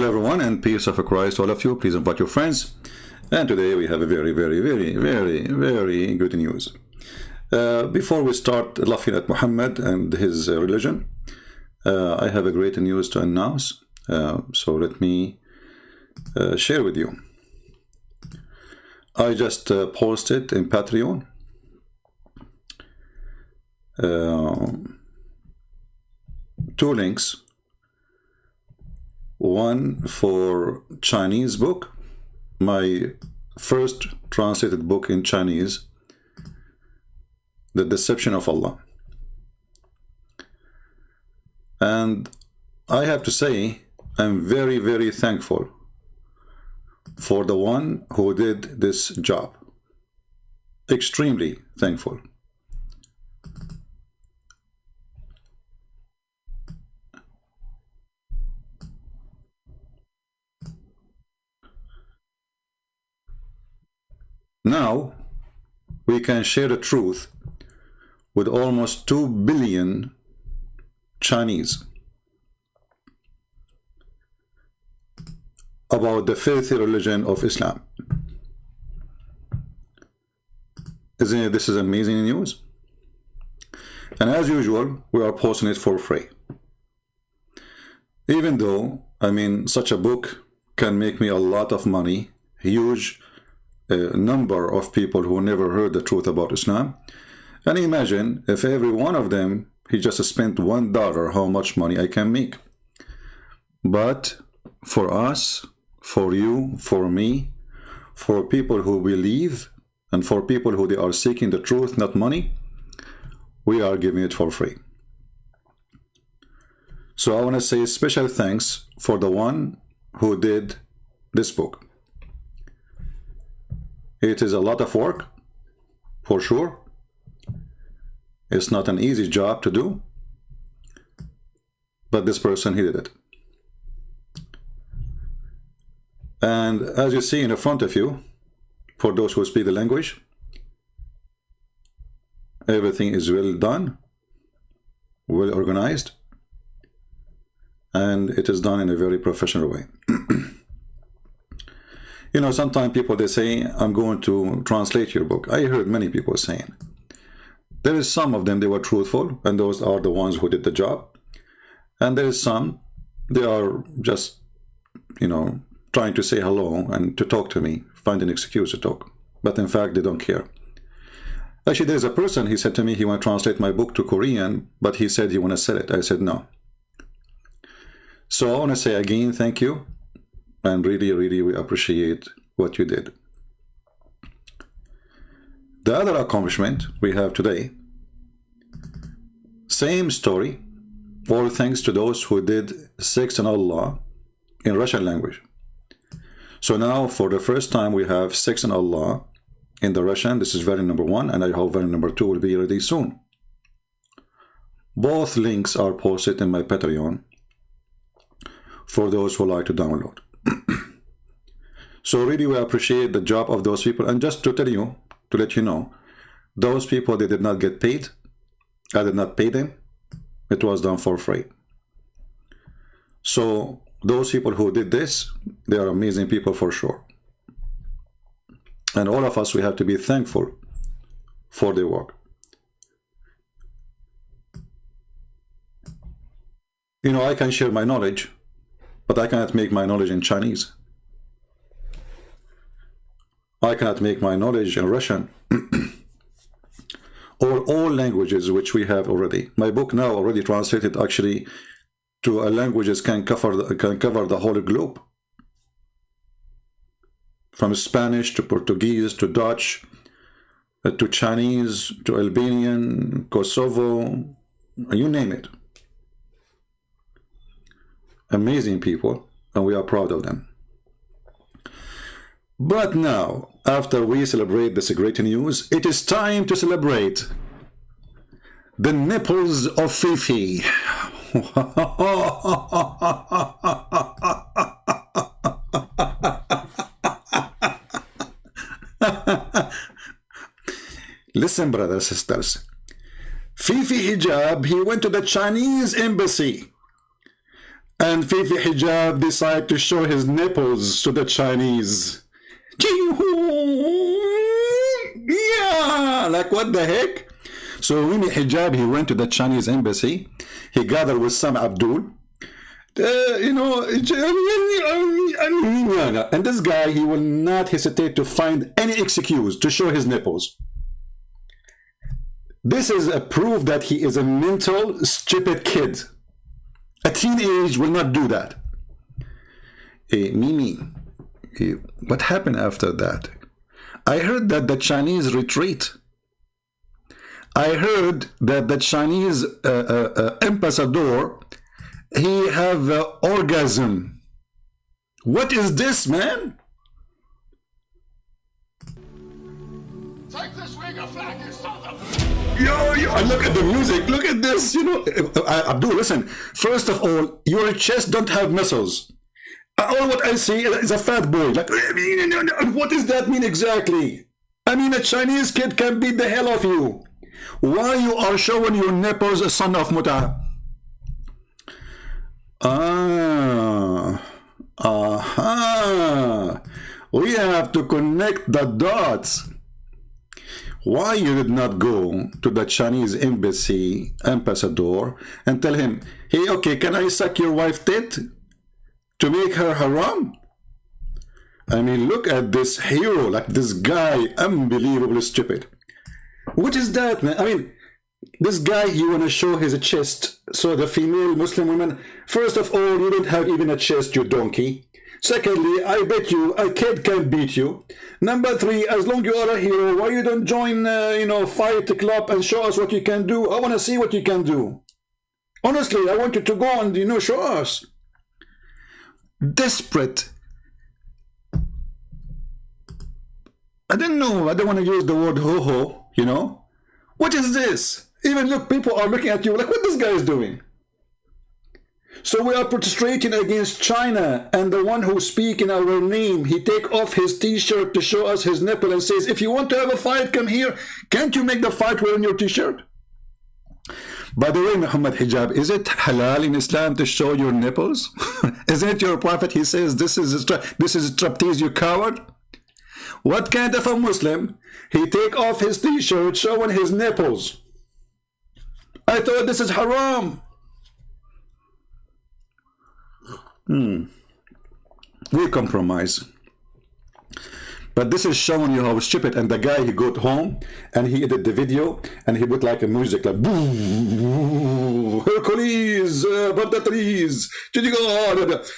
Hello everyone, and peace of Christ all of you. Please invite your friends. And today we have a very good news. Before we start laughing at Muhammad and his religion, I have a great news to announce. So let me share with you. I just posted in Patreon two links. One for Chinese book, my first translated book in Chinese, The Deception of Allah. And I have to say, I'm very thankful for the one who did this job. Extremely thankful. Now, we can share the truth with almost 2 billion Chinese about the filthy religion of Islam. Isn't it, this is amazing news? And as usual, we are posting it for free. Even though, I mean, such a book can make me a lot of money, huge number of people who never heard the truth about Islam. And imagine if every one of them, he just spent $1, how much money I can make. But for us, for you, for me, for people who believe, and for people who they are seeking the truth, not money, we are giving it for free. So I want to say special thanks for the one who did this book. It is a lot of work, for sure. It's not an easy job to do, but this person, he did it. And as you see in the front of you, for those who speak the language, everything is well done, well organized, and it is done in a very professional way. You know, sometimes people, they say, I'm going to translate your book. I heard many people saying. There is some of them, they were truthful, and those are the ones who did the job. And there is some, they are just, you know, trying to say hello and to talk to me, find an excuse to talk. But in fact, they don't care. Actually, there's a person, he said to me, he want to translate my book to Korean, but he said he want to sell it. I said no. So I want to say again, thank you. And really we appreciate what you did. The other accomplishment we have today, same story, all thanks to those who did Sex and Allah in Russian language. So now for the first time we have Sex and Allah in the Russian. This is variant number 1, and I hope variant number 2 will be ready soon. Both links are posted in my Patreon for those who like to download. So really we appreciate the job of those people. And just to tell you, to let you know, those people, they did not get paid. I did not pay them. It was done for free. So those people who did this, they are amazing people for sure. And all of us, we have to be thankful for their work. You know, I can share my knowledge, but I cannot make my knowledge in Chinese. I cannot make my knowledge in Russian or all languages which we have already. My book now already translated actually to languages can cover the whole globe, from Spanish to Portuguese to Dutch to Chinese to Albanian, Kosovo, you name it. Amazing people, and we are proud of them. But now, after we celebrate this great news, it is time to celebrate the nipples of Fifi. Listen, brothers and sisters. Fifi Hijab, he went to the Chinese embassy and Fifi Hijab decide to show his nipples to the Chinese. Yeah, like what the heck? So Mimi Hijab, he went to the Chinese embassy. He gathered with some Abdul. You know, and this guy, he will not hesitate to find any excuse to show his nipples. This is a proof that he is a mental, stupid kid. A teenage will not do that. Mimi, what happened after that? I heard that the Chinese retreat. I heard that the Chinese ambassador, he have orgasm. What is this, man? Take this ring of flag, you son of... Yo, look at the music. Look at this. You know, Abdul, listen. First of all, your chest don't have muscles. All what I see is a fat boy. Like, what does that mean exactly? I mean, a Chinese kid can beat the hell of you. Why you are showing your nipples, a son of Muta? We have to connect the dots. Why you did not go to the Chinese embassy ambassador and tell him, hey, okay, can I suck your wife tit to make her haram? I mean, look at this hero, like this guy, unbelievably stupid. What is that, man? I mean, this guy, he want to show his chest. So the female Muslim women, first of all, you don't have even a chest, you donkey. Secondly, I bet you a kid can beat you. Number three, as long you are a hero, why you don't join, you know, fight club and show us what you can do? I want to see what you can do. Honestly, I want you to go and, you know, show us. Desperate. I don't know. I don't want to use the word ho-ho, you know. What is this? Even look, people are looking at you like, what this guy is doing? So we are protesting against China, and the one who speak in our name, he take off his t-shirt to show us his nipple and says, if you want to have a fight, come here. Can't you make the fight wearing your t-shirt? By the way, Muhammad Hijab, is it halal in Islam to show your nipples? Isn't it your prophet? He says, this is striptease, you coward. What kind of a Muslim? He take off his t-shirt showing his nipples. I thought this is haram. We compromise. But this is showing you how stupid. And the guy, he got home and he edited the video and he put like a music like boo, Hercules, above the trees.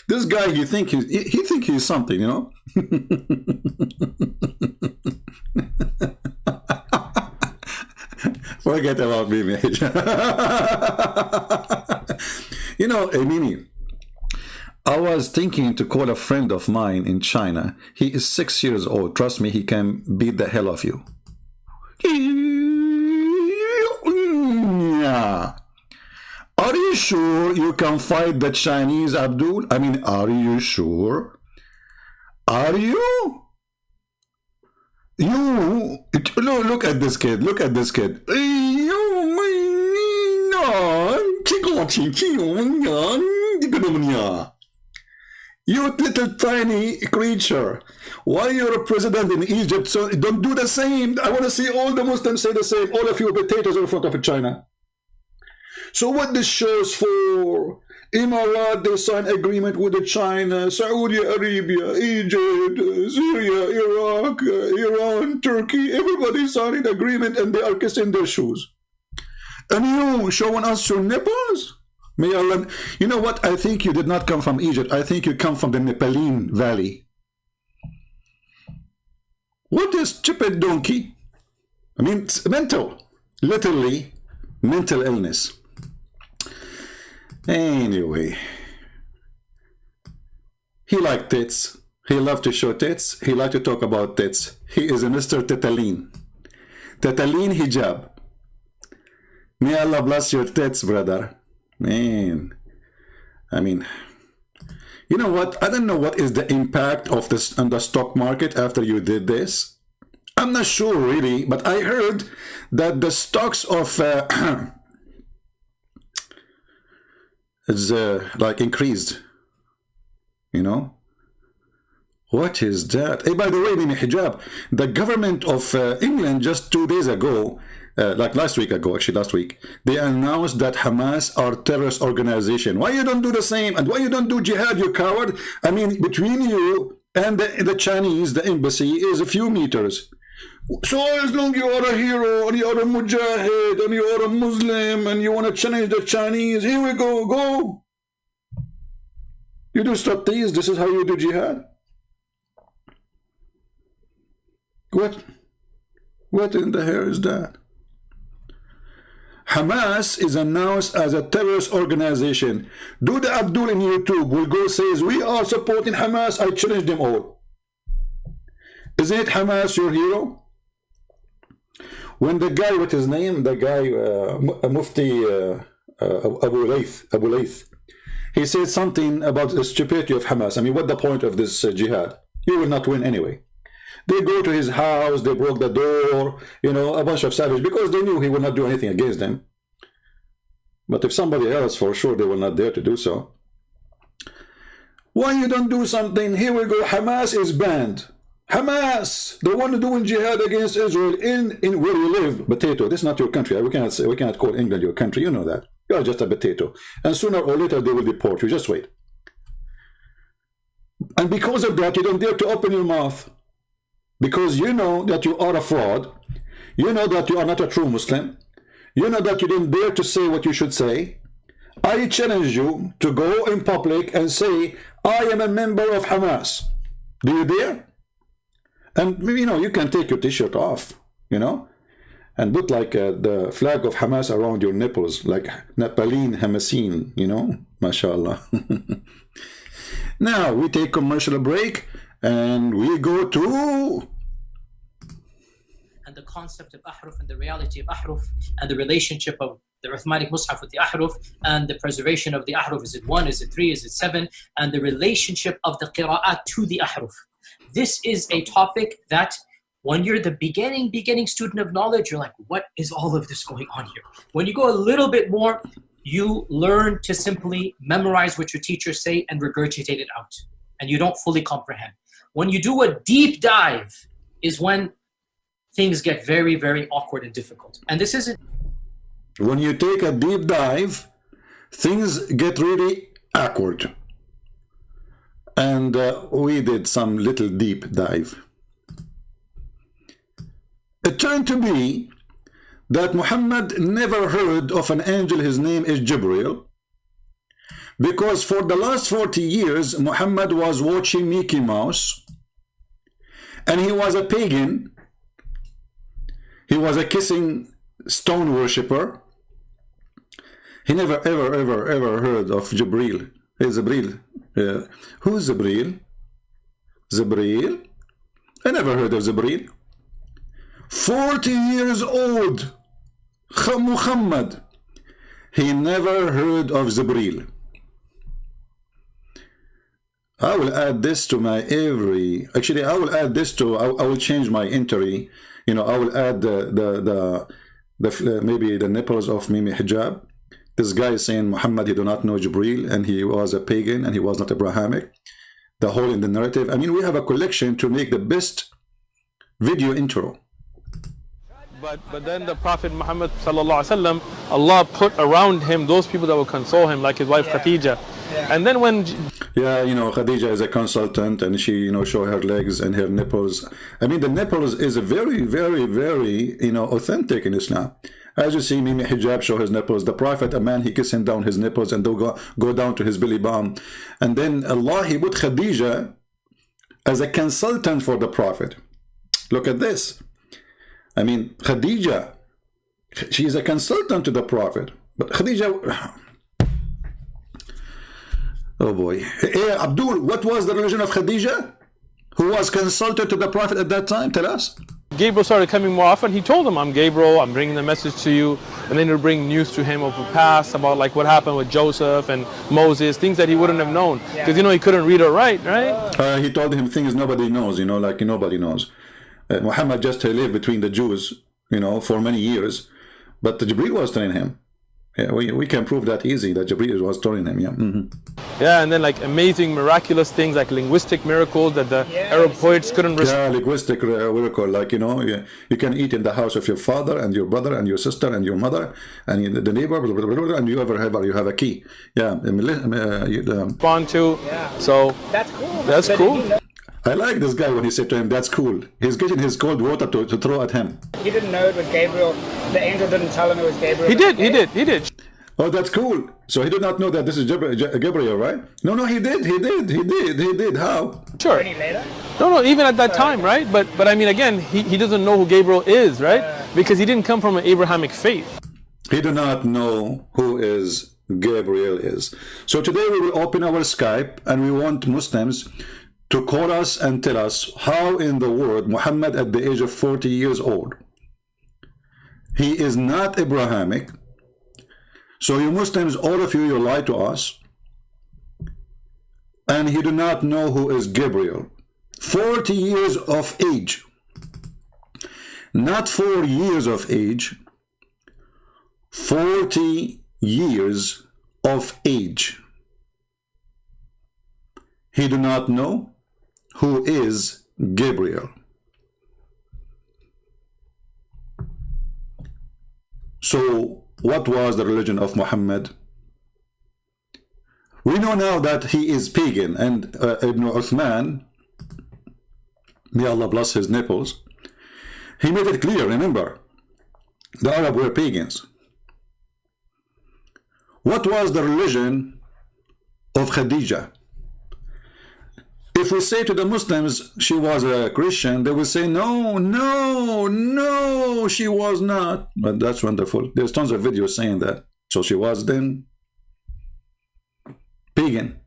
This guy, he think he's something, you know. Forget about me, mate. You know, Mimi, I was thinking to call a friend of mine in China. He is 6 years old. Trust me, he can beat the hell of you. Are you sure you can fight the Chinese, Abdul? I mean, are you sure? Are you? Look at this kid. Look at this kid. You little tiny creature. Why you're a president in Egypt? So don't do the same. I want to see all the Muslims say the same. All of you potatoes in front of China. So what this shows for? Emirat, they sign agreement with the China, Saudi Arabia, Egypt, Syria, Iraq, Iran, Turkey. Everybody signing agreement and they are kissing their shoes. And you showing us your nipples? May Allah, you know what? I think you did not come from Egypt. I think you come from the Nepalese Valley. What is stupid donkey? I mean, it's mental. Literally, mental illness. Anyway. He liked tits. He loved to show tits. He liked to talk about tits. He is a Mr. Tetaline. Tetaline Hijab. May Allah bless your tits, brother. Man, I mean, you know what? I don't know what is the impact of this on the stock market after you did this. I'm not sure really, but I heard that the stocks of is like increased, you know. What is that? Hey, by the way, Mimi Hijab, the government of England just 2 days ago, like last week, they announced that Hamas are terrorist organization. Why you don't do the same? And why you don't do jihad, you coward? I mean, between you and the Chinese, the embassy is a few meters. So as long as you are a hero, and you are a mujahid, and you are a Muslim, and you want to challenge the Chinese, here we go, go. You do striptease, this is how you do jihad? What in the hell is that? Hamas is announced as a terrorist organization. Dude Abdul in YouTube will go says, we are supporting Hamas, I challenge them all. Isn't it Hamas your hero? When the guy, what his name? The guy, Mufti Abu Layth, he said something about the stupidity of Hamas. I mean, what's the point of this jihad? You will not win anyway. They go to his house, they broke the door, you know, a bunch of savages, because they knew he would not do anything against them. But if somebody else, for sure, they will not dare to do so. Why you don't do something? Here we go, Hamas is banned. Hamas, the one doing jihad against Israel in where you live, potato. This is not your country. We cannot call England your country. You know that. You are just a potato. And sooner or later, they will deport you. Just wait. And because of that, you don't dare to open your mouth. Because you know that you are a fraud. You know that you are not a true Muslim. You know that you didn't dare to say what you should say. I challenge you to go in public and say, I am a member of Hamas. Do you dare? And, you know, you can take your t-shirt off, you know, and put like the flag of Hamas around your nipples, like Napaline Hamasin, you know, mashallah. Now, we take commercial break. And we go to... And the concept of ahruf and the reality of ahruf and the relationship of the Uthmanic Mus'haf with the ahruf and the preservation of the ahruf. Is it 1? Is it 3? Is it 7? And the relationship of the qira'at to the ahruf. This is a topic that when you're the beginning student of knowledge, you're like, what is all of this going on here? When you go a little bit more, you learn to simply memorize what your teachers say and regurgitate it out. And you don't fully comprehend. When you do a deep dive is when things get very, very awkward and difficult. And this isn't... When you take a deep dive, things get really awkward. And we did some little deep dive. It turned to be that Muhammad never heard of an angel, his name is Jibreel. Because for the last 40 years, Muhammad was watching Mickey Mouse. And he was a pagan. He was a kissing stone worshipper. He never, ever heard of Jibreel. Hey, Jibreel. Who's Jibreel? Jibreel? I never heard of Jibreel. 40 years old. Muhammad. He never heard of Jibreel. I will add this to my actually I will add this to, I will change my entry, you know, I will add maybe the nipples of Mimi Hijab. This guy is saying Muhammad, he do not know Jibreel, and he was a pagan, and he was not Abrahamic. The whole in the narrative. I mean, we have a collection to make the best video intro. But then the Prophet Muhammad sallallahu alaihi wasallam, Allah put around him those people that will console him, like his wife Khadija. And then when... Yeah, you know, Khadija is a consultant, and she, you know, show her legs and her nipples. I mean, the nipples is a very, you know, authentic in Islam. As you see, Mimi Hijab show his nipples. The Prophet, a man, he kissing down his nipples and go down to his belly bump. And then Allah, he put Khadija as a consultant for the Prophet. Look at this. I mean, Khadija, she is a consultant to the Prophet. But Khadija... Oh boy. Hey, Abdul, what was the religion of Khadija? Who was consulted to the Prophet at that time? Tell us. Gabriel started coming more often. He told him, I'm Gabriel, I'm bringing the message to you. And then he'll bring news to him of the past about like what happened with Joseph and Moses, things that he wouldn't have known. Because, you know, he couldn't read or write, right? He told him things nobody knows, you know, like nobody knows. Muhammad just lived between the Jews, you know, for many years. But Jibreel was telling him. Yeah, we can prove that easy, that Jibreel was telling him. Yeah. Yeah, and then like amazing, miraculous things like linguistic miracles that the Arab poets couldn't Yeah, linguistic miracle, like, you know, you can eat in the house of your father and your brother and your sister and your mother and the neighbor, blah, blah, blah, blah, and you have a key. Yeah. respond to. Yeah. So That's cool. that's But cool. Did he, know, I like this guy when he said to him, that's cool. He's getting his cold water to throw at him. he didn't know it was Gabriel. The angel didn't tell him it was Gabriel. He did. Oh, that's cool. So he did not know that this is Gabriel, right? No, he did. How? Sure. Any later? No, even at that time, right? But I mean, again, he doesn't know who Gabriel is, right? Because he didn't come from an Abrahamic faith. He do not know who is Gabriel is. So today we will open our Skype and we want Muslims to call us and tell us how in the world Muhammad at the age of 40 years old, he is not Abrahamic. So you Muslims, all of you lie to us, and he do not know who is Gabriel. 40 years of age, not 4 years of age, 40 years of age. He do not know who is Gabriel. So what was the religion of Muhammad? We know now that he is pagan, and Ibn Uthman, may Allah bless his nipples, he made it clear, remember, the Arab were pagans. What was the religion of Khadija? If we say to the Muslims she was a Christian, they will say no, she was not. But that's wonderful. There's tons of videos saying that. So she was then pagan.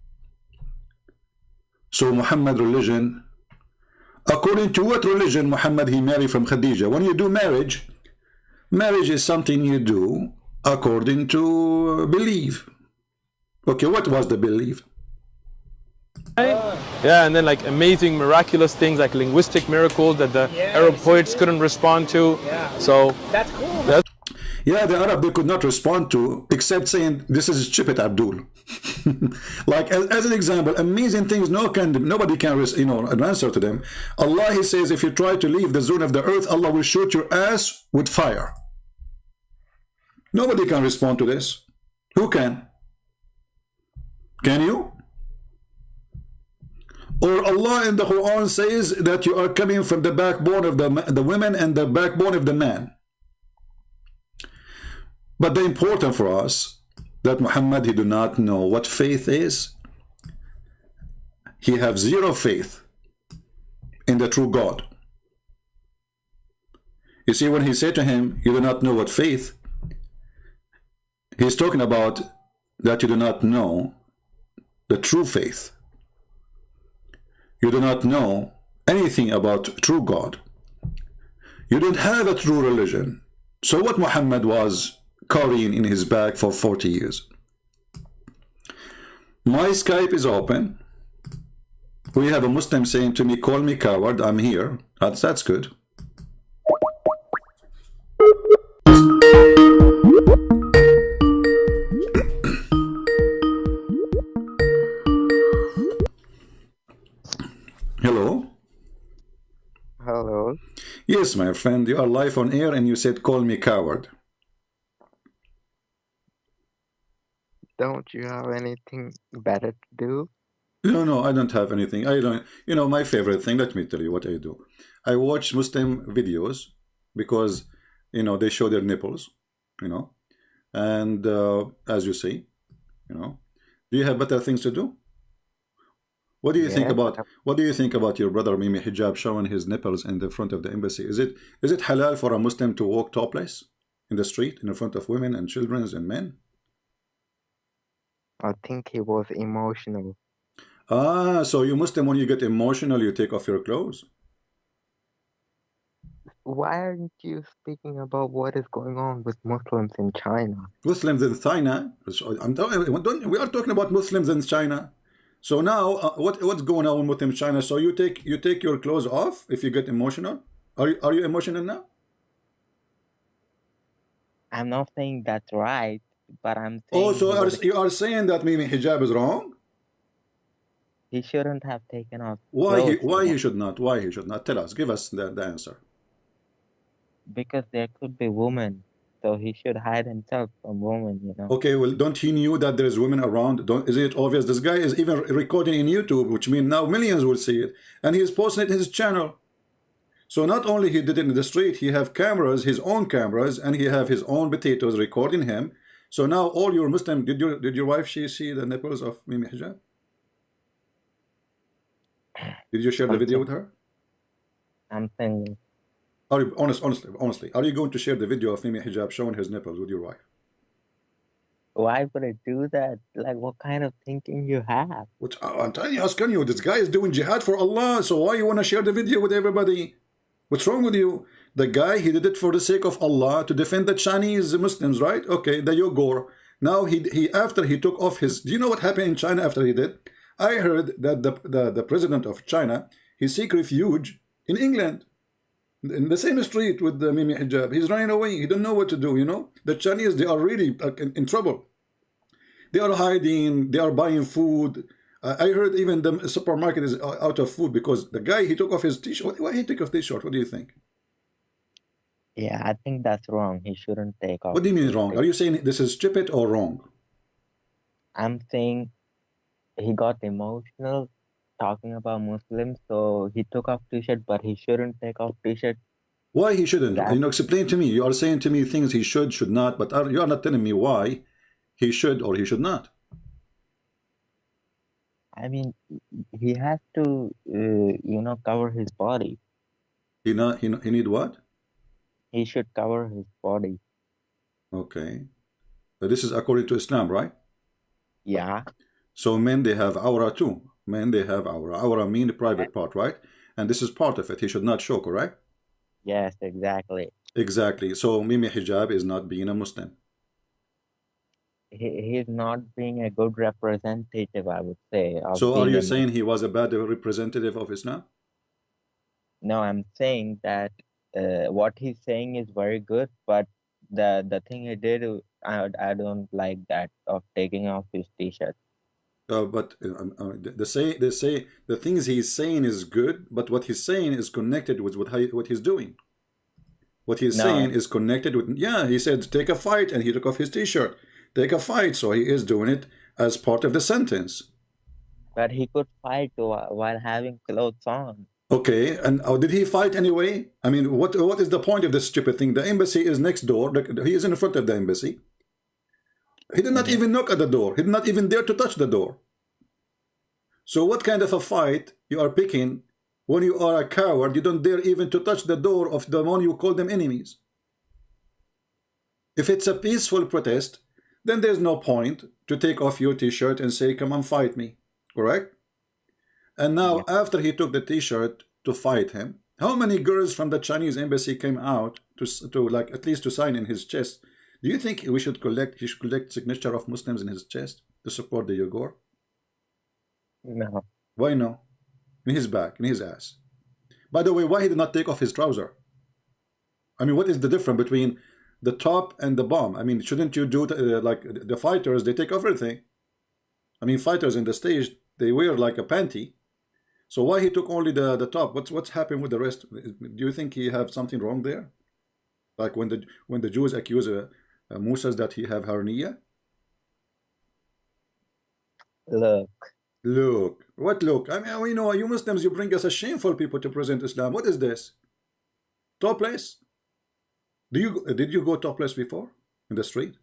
So Muhammad religion, according to what religion Muhammad he married from Khadija? When you do marriage, marriage is something you do according to belief. Okay, what was the belief? Yeah, and then like amazing, miraculous things like linguistic miracles that the Arab poets couldn't respond to. Yeah. So That's cool. Yeah, the Arab they could not respond to except saying this is Djupet Abdul. Like as an example, amazing things nobody can answer to them. Allah he says if you try to leave the zone of the earth, Allah will shoot your ass with fire. Nobody can respond to this. Who can? Can you? Or Allah in the Quran says that you are coming from the backbone of the women and the backbone of the man. But the important for us that Muhammad he do not know what faith is. He have zero faith in the true God. You see, when he said to him, you do not know what faith, he's talking about that you do not know the true faith. You do not know anything about true God. You don't have a true religion. So what Muhammad was carrying in his bag for 40 years. My Skype is open. We have a Muslim saying to me, call me coward, I'm here. That's good. Hello? Hello. Yes, my friend, you are live on air and you said call me coward. Don't you have anything better to do? No, I don't have anything. I don't, my favorite thing, let me tell you what I do. I watch Muslim videos because, they show their nipples, and as you say, do you have better things to do? What do you think about your brother Mimi Hijab showing his nipples in the front of the embassy? Is it halal for a Muslim to walk topless in the street in front of women and children and men? I think he was emotional. Ah, so you Muslim, when you get emotional, you take off your clothes? Why aren't you speaking about what is going on with Muslims in China? Muslims in China? We are talking about Muslims in China. So now, what's going on with China? So you take your clothes off if you get emotional? Are you emotional now? I'm not saying that's right. but I'm saying Also, you are saying that maybe hijab is wrong? he shouldn't have taken off Why clothes, he should not? Why he should not? Tell us. Give us the answer. because there could be women, so he should hide himself from women, you know. Okay, well, don't he knew that there is women around? Isn't it obvious? This guy is even recording in YouTube, which means now millions will see it, and he is posting it in his channel. So not only he did it in the street, he have cameras, his own cameras, and he have his own potatoes recording him. So now all your Muslim, did your wife she see the nipples of Mimi Hijab? Did you share the video with her? I'm saying, Are you honestly? Are you going to share the video of Mimi Hijab showing his nipples with your wife? why would I do that? Like, what kind of thinking you have? Which I'm asking you, this guy is doing jihad for Allah. So why you want to share the video with everybody? What's wrong with you? The guy, he did it for the sake of Allah to defend the Chinese Muslims, right? Okay, the Uyghur. Now he after he took off his. Do you know what happened in China after he did? I heard that the president of China, he seek refuge in England, in the same street with the Mimi Hijab. He's running away. He don't know what to do. You know, the Chinese, they are really in trouble. They are hiding. They are buying food. I heard even the supermarket is out of food because the guy, he took off his t-shirt. Why he took off this shirt? What do you think? Yeah, I think that's wrong. He shouldn't take off. What do you mean wrong? Are you saying this is stupid or wrong? I'm saying he got emotional talking about Muslims, so he took off t-shirt, but he shouldn't take off t-shirt. Why he shouldn't? You know, explain to me. You are saying to me things he should not, but you are not telling me why he should or he should not. I mean, he has to, you know, cover his body. He need what? He should cover his body. Okay. But this is according to Islam, right? Yeah. So men, they have aura too. Men, they have aura. Aura mean the private part, right? And this is part of it. He should not show, correct? Yes, exactly. Exactly. So Mimi Hijab is not being a Muslim. He's not being a good representative, I would say. So are you saying he was a bad representative of Islam? No, I'm saying that what he's saying is very good, but the thing he did, I don't like that of taking off his t-shirt. But they say the things he's saying is good, but what he's saying is connected with what he's doing. What he's saying is connected with, yeah, he said take a fight and he took off his t-shirt. Take a fight, so he is doing it as part of the sentence. But he could fight while having clothes on. Okay, and did he fight anyway? I mean, what is the point of this stupid thing? The embassy is next door. He is in front of the embassy. He did not even knock at the door. He did not even dare to touch the door. So what kind of a fight you are picking when you are a coward? You don't dare even to touch the door of the one you call them enemies. If it's a peaceful protest, then there's no point to take off your t-shirt and say, come on, fight me. Correct? And now, after he took the t-shirt to fight him, how many girls from the Chinese embassy came out to like at least to sign in his chest? Do you think he should collect signature of Muslims in his chest to support the Uyghur? No. Why no? In his back, in his ass. By the way, why he did not take off his trouser? I mean, what is the difference between the top and the bottom? I mean, shouldn't you do like the fighters? They take off everything. I mean, fighters in the stage, they wear like a panty. So why he took only the top? What's happened with the rest? Do you think he have something wrong there? Like when the Jews accuse Musa that he have hernia? Look, what look? I mean, you know, you Muslims, you bring us a shameful people to present Islam. What is this? Topless? Did you go topless before in the street?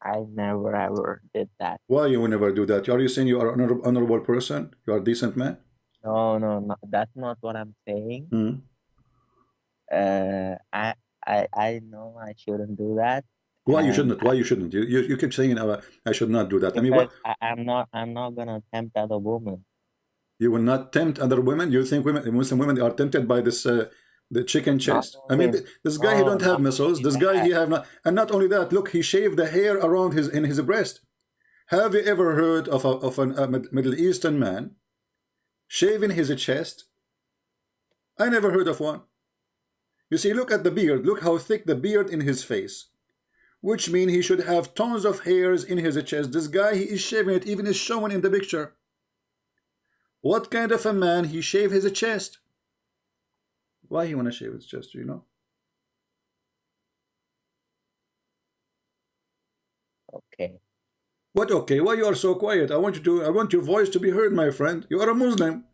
I never ever did that. Why you will never do that? Are you saying you are an honorable person? You are a decent man? No, that's not what I'm saying. I know I shouldn't do that. Why you shouldn't? Why you shouldn't? You keep saying I should not do that. I mean, what? I'm not gonna tempt other women. You will not tempt other women? You think Muslim women are tempted by this the chicken chest? I mean, this guy, he don't have muscles. This guy, he have not, and not only that. Look, he shaved the hair around his breast. Have you ever heard of a Middle Eastern man shaving his chest? I never heard of one. You see, look at the beard. Look how thick the beard in his face. which means he should have tons of hairs in his chest. This guy, he is shaving it, even is shown in the picture. What kind of a man he shave his chest? Why he want to shave his chest, you know? Okay. What okay? Why you are so quiet? I want your voice to be heard, my friend. You are a Muslim.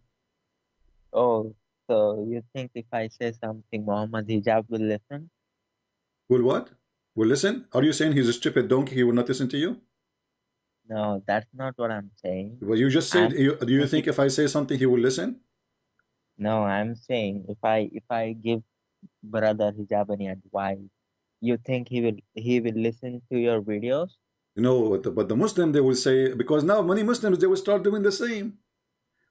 Oh, so you think if I say something, Muhammad Hijab will listen? Will what? Will listen? Are you saying he's a stupid donkey? He will not listen to you? No, that's not what I'm saying. Well, you just said. Do you think if I say something, he will listen? No, I'm saying if I give brother Hijab any advice, you think he will listen to your videos? You know, but the Muslim, they will say, because now many Muslims, they will start doing the same.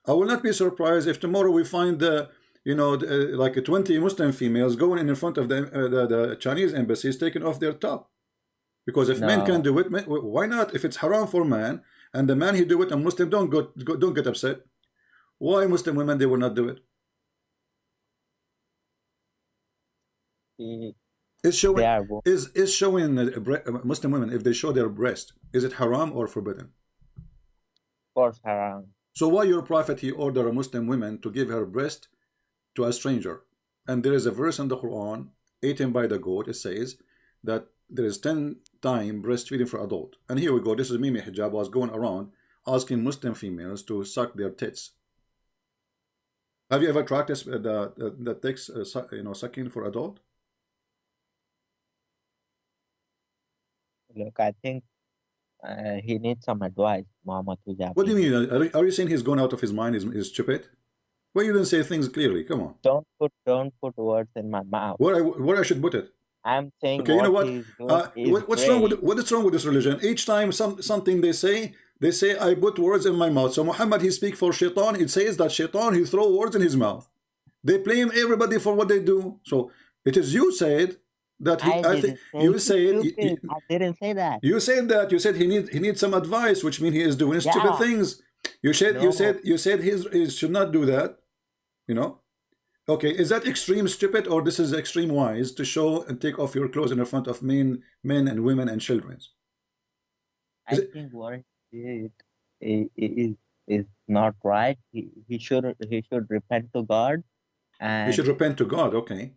I will not be surprised if tomorrow we find like 20 Muslim females going in front of the Chinese embassies taking off their top. Because if men can do it, why not? If it's haram for man and the man he do it, and Muslim don't get upset. Why Muslim women they will not do it? Is showing Muslim women, if they show their breast, is it haram or forbidden? Of course, haram. So why your prophet he ordered a Muslim woman to give her breast to a stranger? And there is a verse in the Quran, eaten by the goat. It says that there is 10 times breastfeeding for adult. And here we go. This is Mimi Hijab was going around asking Muslim females to suck their tits. Have you ever practiced the tits, sucking for adult? Look, I think he needs some advice, Muhammad Hijab. What do you mean? Are you saying he's gone out of his mind? Is stupid? Well, you didn't say things clearly. Come on. Don't put words in my mouth. Where I should put it? I'm saying. Okay, you know what? What's wrong with this religion? Each time something they say I put words in my mouth. So Muhammad he speak for Shaitan. It says that Shaitan he throw words in his mouth. They blame everybody for what they do. So it is you said. That he, I think you said I didn't say that. You said that you said he needs some advice, which means he is doing stupid things. You said he should not do that. You know, okay? Is that extreme stupid or this is extreme wise to show and take off your clothes in front of men and women and children? I think what he did is not right. He should repent to God. And he should repent to God. Okay.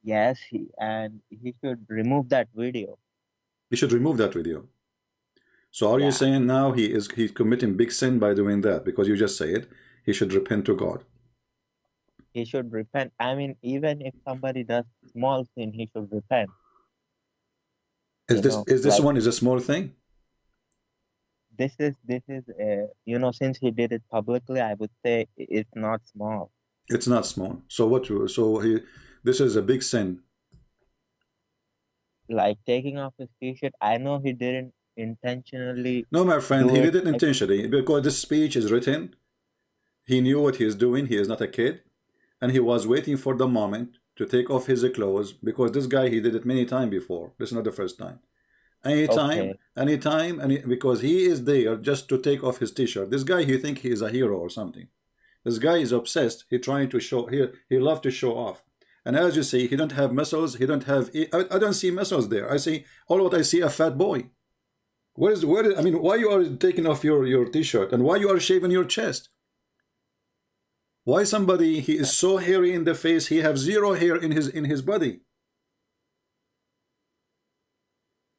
Yes, he should remove that video. He should remove that video. So are you saying now he's committing big sin by doing that? Because you just said he should repent to God. He should repent. I mean, even if somebody does small sin, he should repent. Is this one a small thing? This is since he did it publicly, I would say it's not small. It's not small. So what? This is a big sin. Like taking off his t-shirt. I know he didn't intentionally. No, my friend, he did it intentionally because this speech is written. He knew what he is doing. He is not a kid. And he was waiting for the moment to take off his clothes because this guy, he did it many times before. This is not the first time. Anytime, because he is there just to take off his t-shirt. This guy, he think he is a hero or something. This guy is obsessed. He trying to show, he love to show off. And as you see, he don't have muscles. He don't have. I don't see muscles there. I see I see a fat boy. Why you are taking off your t-shirt and why you are shaving your chest? Why somebody he is so hairy in the face? He have zero hair in his body.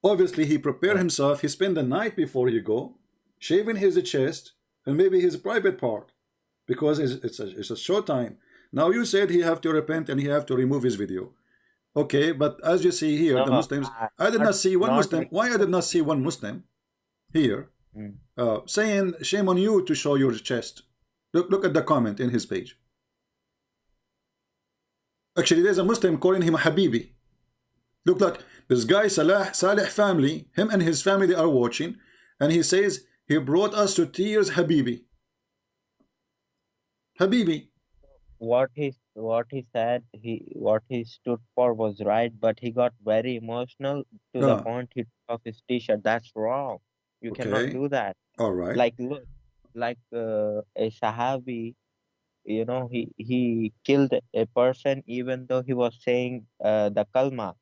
Obviously, he prepare himself. He spend the night before he go, shaving his chest and maybe his private part, because it's a short time. Now you said he have to repent and he have to remove his video. Okay, but as you see here, the Muslims, I did not see one Muslim. Why I did not see one Muslim here saying shame on you to show your chest? Look at the comment in his page. Actually, there's a Muslim calling him Habibi. Look like this guy Saleh family, him and his family are watching, and he says he brought us to tears, Habibi. Habibi. What he said, what he stood for was right, but he got very emotional to the point he took off his t-shirt. That's wrong. You cannot do that. All right. Like look, like a Sahabi, he killed a person even though he was saying the kalma.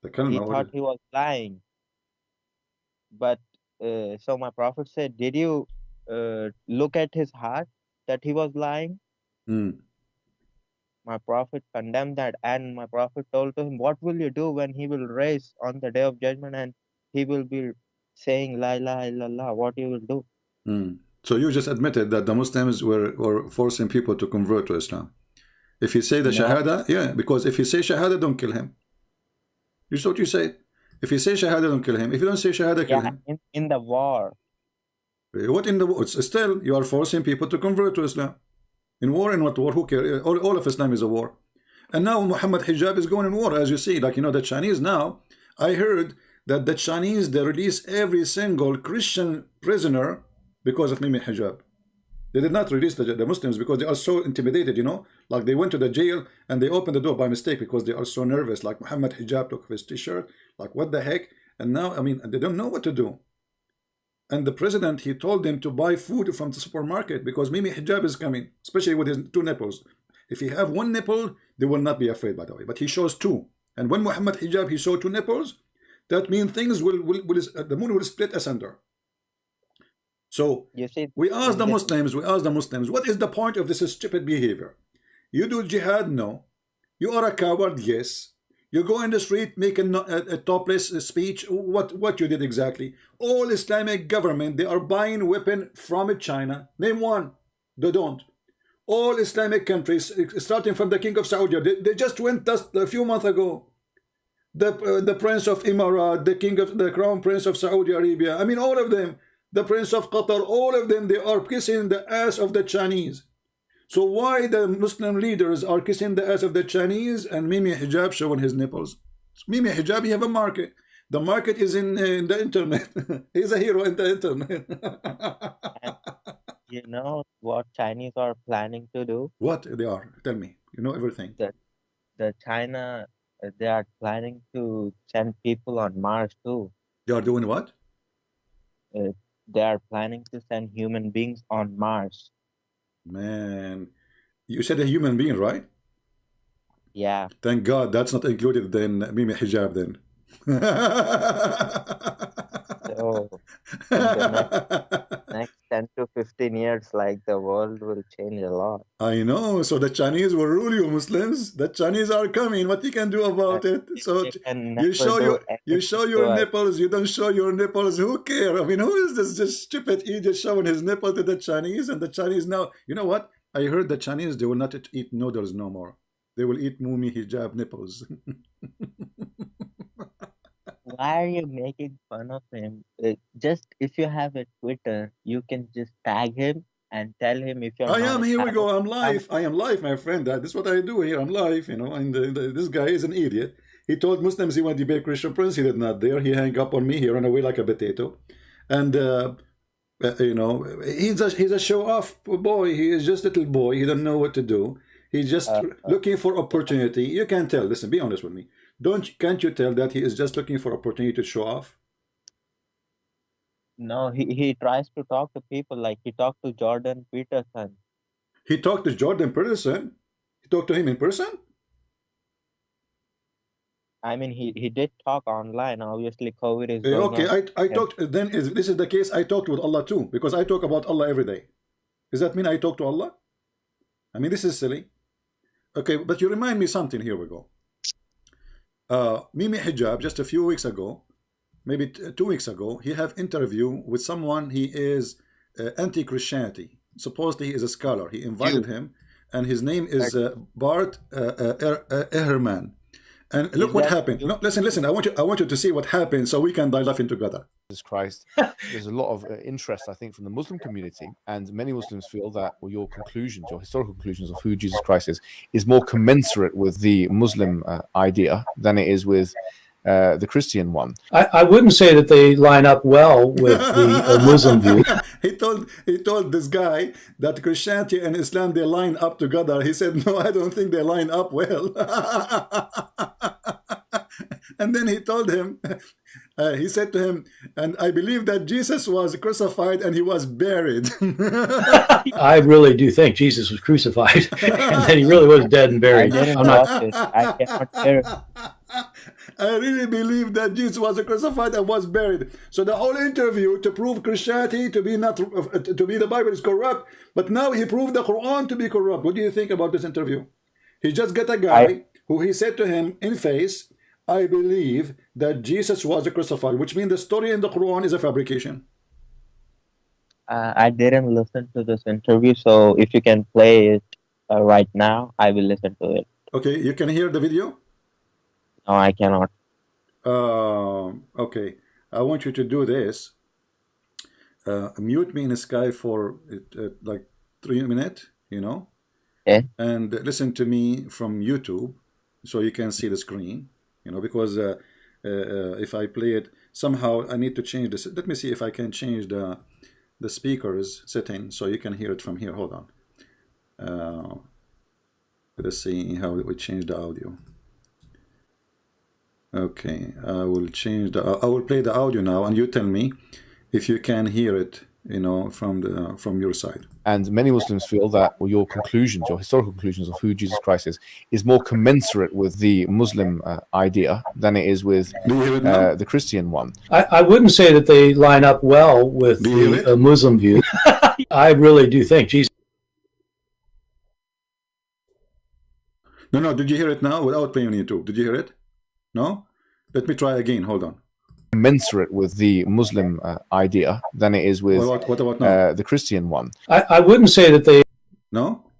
The kalma. He thought he was lying. But so my Prophet said, did you look at his heart that he was lying? Mm. My Prophet condemned that, and my Prophet told to him, what will you do when he will rise on the day of judgment and he will be saying La ilaha illallah? What you will do? Mm. So you just admitted that the Muslims were forcing people to convert to Islam. If you say the No. Shahada, yeah, because if you say Shahada, don't kill him. You saw what you said. If you say Shahada, don't kill him. If you don't say Shahada, kill Yeah, him. in the war. What in the war? Still, you are forcing people to convert to Islam. In war, in what war? Who cares? All of Islam is a war. And now Muhammad Hijab is going in war, as you see. Like, you know, the Chinese now, I heard that the Chinese, they release every single Christian prisoner because of Mimi Hijab. They did not release the Muslims because they are so intimidated, you know. Like, they went to the jail and they opened the door by mistake because they are so nervous. Like, Muhammad Hijab took off his t-shirt. Like, what the heck? And now, I mean, they don't know what to do. And the president, he told them to buy food from the supermarket because Mimi Hijab is coming, especially with his 2 nipples. If he have 1 nipple, they will not be afraid, by the way. But he shows 2. And when Muhammad Hijab, he showed 2 nipples, that means things will the moon will split asunder. So You see, we ask the this- Muslims, what is the point of this stupid behavior? You do jihad? No. You are a coward? Yes. You go in the street, make a topless speech. What you did exactly? All Islamic government, they are buying weapon from China. Name one. They don't. All Islamic countries, starting from the King of Saudi, they just went just a few months ago. The Prince of Emirat, the Crown Prince of Saudi Arabia. I mean, all of them. The Prince of Qatar, all of them, they are kissing the ass of the Chinese. So why the Muslim leaders are kissing the ass of the Chinese and Mimi Hijab showing his nipples? Mimi Hijab, you have a market. The market is in the internet. He's a hero in the internet. you know what Chinese are planning to do? What they are? Tell me. You know everything. The China, they are planning to send people on Mars too. They are doing what? They are planning to send human beings on Mars. Man, you said a human being, right? Yeah. Thank God that's not included in Mimi Hijab then. So in the next 10 to 15 years, like, the world will change a lot. I know. So the Chinese will rule you, Muslims. The Chinese are coming. What you can do about it? So You can you never show do your anything to us. nipples. You don't show your nipples. Who care? I mean, who is this just stupid idiot showing his nipple to the Chinese? And the Chinese now, you know what? I heard the Chinese, they will not eat noodles no more. They will eat Mumi Hijab nipples. Why are you making fun of him? Just if you have a Twitter, you can just tag him and tell him if you're I not am, a here we fan go. of I'm live. I am live, my friend. This is what I do here. I'm live, you know. And this guy is an idiot. He told Muslims he wanted to debate Christian Prince. He did not dare. He hung up on me. He ran away like a potato. And, you know, he's a show-off boy. He is just a little boy. He don't know what to do. He's just looking for opportunity. You can tell. Listen, be honest with me. Can't you tell that he is just looking for opportunity to show off? No, he tries to talk to people, like he talked to Jordan Peterson. He talked to Jordan Peterson. He talked to him in person. I mean, he did talk online. Obviously, COVID is going Okay, on. I talked. Then this is the case. I talked with Allah too, because I talk about Allah every day. Does that mean I talk to Allah? I mean, this is silly. Okay, but you remind me something. Here we go. Mimi Hijab, just a few weeks ago, maybe 2 weeks ago, he have interview with someone. He is anti-Christianity. Supposedly he is a scholar. He invited him, and his name is Bart Ehrman. And look what happened. No, listen. I want you to see what happened, so we can die laughing together. Jesus Christ. There's a lot of interest, I think, from the Muslim community, and many Muslims feel that your conclusions, your historical conclusions of who Jesus Christ is more commensurate with the Muslim idea than it is with the Christian one. I wouldn't say that they line up well with the Muslim view. He told this guy that Christianity and Islam, they line up together. He said, no, I don't think they line up well. And then he told him, he said to him, and I believe that Jesus was crucified and he was buried. I really do think Jesus was crucified and then he really was dead and buried. I didn't watch it. I cannot hear it. I really believe that Jesus was crucified and was buried. So the whole interview to prove Christianity to be not to be the Bible is corrupt, but now he proved the Quran to be corrupt. What do you think about this interview? He just got a guy who he said to him in face, I believe that Jesus was crucified, which means the story in the Quran is a fabrication. I didn't listen to this interview, so if you can play it right now, I will listen to it. Okay, you can hear the video? No, I cannot. Okay, I want you to do this. Mute me in the sky for like 3 minutes, you know, and listen to me from YouTube so you can see the screen, you know, because if I play it, somehow I need to change this. Let me see if I can change the speakers setting so you can hear it from here. Hold on. Let's see how we change the audio. Okay, I will change the. I will play the audio now, and you tell me if you can hear it, you know, from your side. And many Muslims feel that your conclusions, your historical conclusions of who Jesus Christ is more commensurate with the Muslim idea than it is with the Christian one. I wouldn't say that they line up well with the Muslim view. I really do think Jesus. No, did you hear it now without playing on YouTube? Did you hear it? No? Let me try again. Hold on. Commensurate with the Muslim idea than it is with what about now? The Christian one. I wouldn't say that they. No?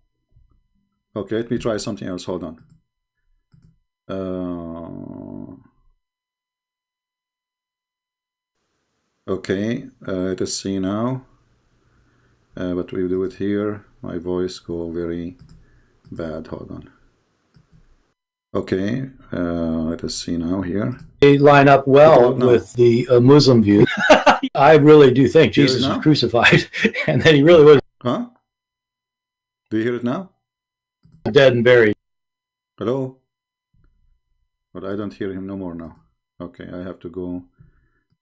Okay, let me try something else. Hold on. Okay, let's see now. But we do it here. My voice go very bad. Hold on. Okay, let us see now here. They line up well with the Muslim view. I really do think Jesus was crucified, and that he really was. Huh? Do you hear it now? Dead and buried. Hello? But I don't hear him no more now. Okay, I have to go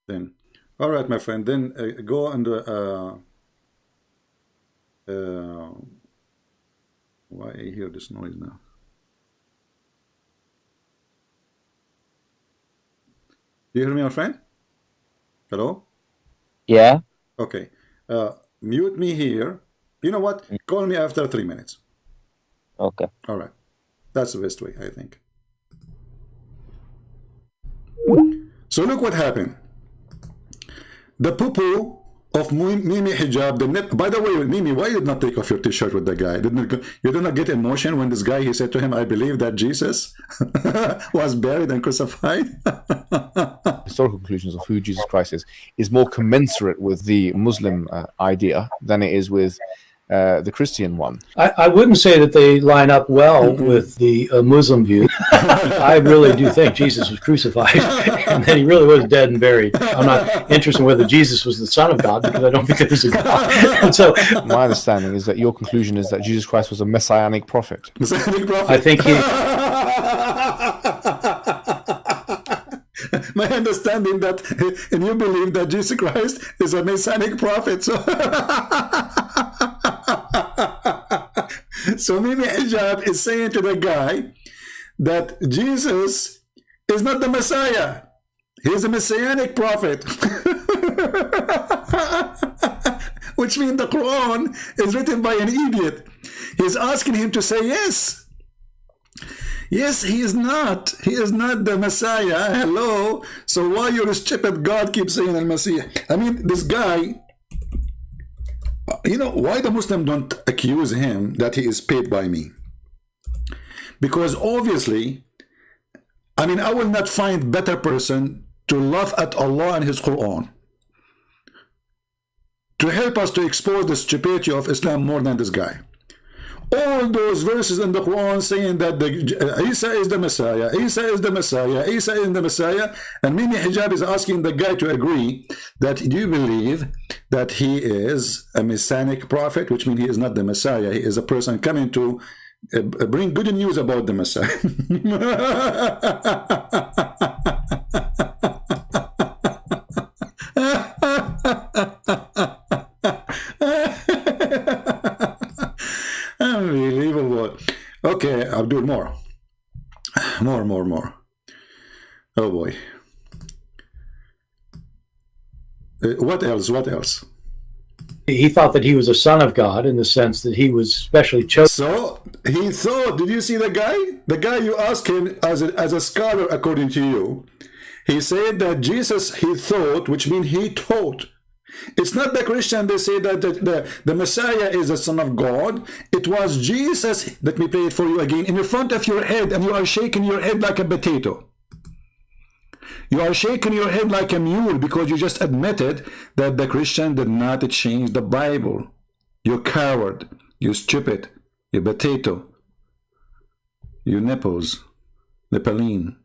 then. All right, my friend. Then go and why I hear this noise now? Do you hear me, my friend? Hello? Yeah. Okay. Mute me here. You know what? Call me after 3 minutes. Okay. All right. That's the best way, I think. So look what happened. The poo-poo of Mimi hijab. By the way, Mimi, why you did not take off your t-shirt with the guy? You did not get emotion when this guy, he said to him, I believe that Jesus was buried and crucified? Historical conclusions of who Jesus Christ is more commensurate with the Muslim idea than it is with the Christian one. I wouldn't say that they line up well with the Muslim view. I really do think Jesus was crucified, and that he really was dead and buried. I'm not interested in whether Jesus was the Son of God, because I don't think there was a God. And so, my understanding is that your conclusion is that Jesus Christ was a messianic prophet. Messianic prophet. I think he. My understanding that, and you believe that Jesus Christ is a messianic prophet. So Mimi Hijab is saying to the guy that Jesus is not the Messiah. He is a messianic prophet. Which means the Quran is written by an idiot. He's asking him to say yes. Yes, he is not. He is not the Messiah. Hello. So why your stupid God keeps saying Al-Messiah? I mean, this guy, you know, why the Muslim don't accuse him that he is paid by me? Because obviously, I mean, I will not find better person to laugh at Allah and His Quran, to help us to expose the stupidity of Islam more than this guy. All those verses in the Quran saying that Isa is the Messiah, Isa is the Messiah, Isa is the Messiah, and Mimi Hijab is asking the guy to agree that, do you believe that he is a messianic prophet, which means he is not the Messiah, he is a person coming to bring good news about the Messiah. Unbelievable. Okay, I'll do more. Oh boy. What else? What else? He thought that he was a son of God in the sense that he was specially chosen. So he thought, did you see the guy? The guy you asked him as a scholar, according to you, he said that Jesus, he thought, which means he taught. It's not the Christian, they say that the Messiah is the Son of God. It was Jesus, let me play it for you again, in the front of your head, and you are shaking your head like a potato. You are shaking your head like a mule because you just admitted that the Christian did not change the Bible. You coward, you stupid, you potato, you nipples, Nepalene,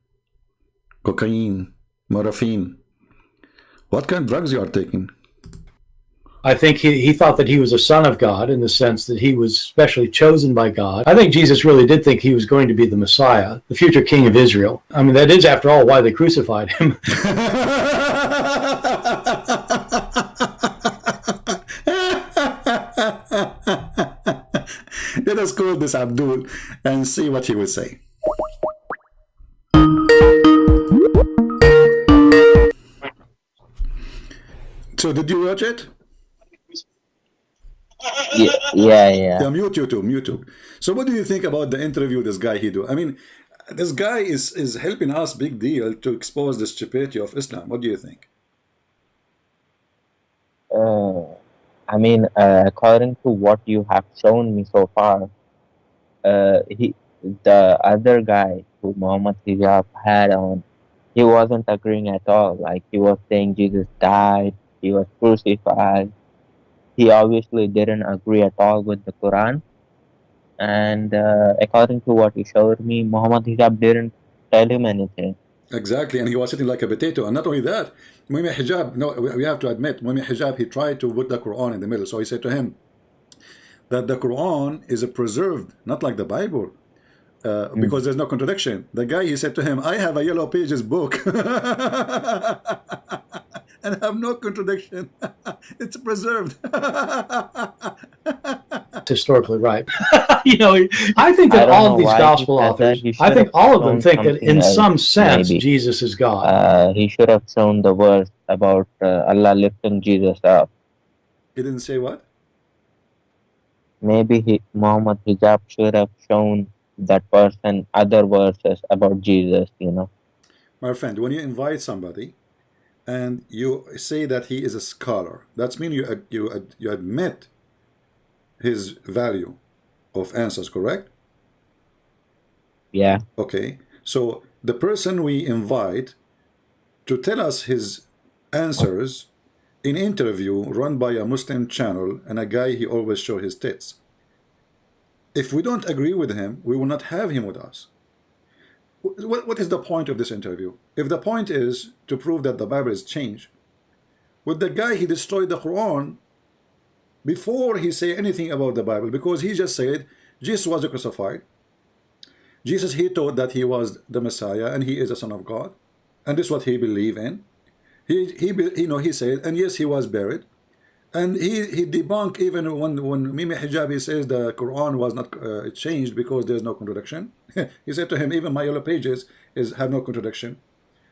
cocaine, morphine. What kind of drugs you are taking? I think he thought that he was a son of God in the sense that he was specially chosen by God. I think Jesus really did think he was going to be the Messiah, the future king of Israel. I mean, that is, after all, why they crucified him. Let us call this Abdul and see what he will say. So did you watch it? Yeah. Mute YouTube. So what do you think about the interview this guy he do? I mean, this guy is helping us big deal to expose the stupidity of Islam. What do you think? I mean, according to what you have shown me so far, the other guy who Muhammad Hijab had on, he wasn't agreeing at all. Like, he was saying Jesus died, he was crucified. He obviously didn't agree at all with the Quran. And according to what you showed me, Muhammad Hijab didn't tell him anything. Exactly, and he was sitting like a potato. And not only that, Muhammad Hijab, no, we have to admit, Muhammad Hijab, he tried to put the Quran in the middle. So he said to him that the Quran is preserved, not like the Bible, because there's no contradiction. The guy, he said to him, I have a Yellow Pages book and have no contradiction. It's preserved. Historically right. You know, I think that all of these gospel authors, I think all of them think that in some sense maybe. Jesus is God. He should have shown the verse about Allah lifting Jesus up. He didn't say what? Maybe Muhammad Hijab should have shown that person other verses about Jesus, you know. My friend, when you invite somebody and you say that he is a scholar, that means you admit his value of answers, correct? Yeah. Okay, so the person we invite to tell us his answers in interview run by a Muslim channel, and a guy, he always show his tits. If we don't agree with him, we will not have him with us. What is the point of this interview? If the point is to prove that the Bible is changed, with the guy, he destroyed the Quran before he say anything about the Bible, because he just said Jesus was crucified. Jesus, he taught that he was the Messiah and he is the Son of God, and this is what he believed in. He said, and yes, he was buried, and he debunked even when Mimi Hijabi says the Quran was not changed because there's no contradiction. He said to him, even my Yellow Pages have no contradiction.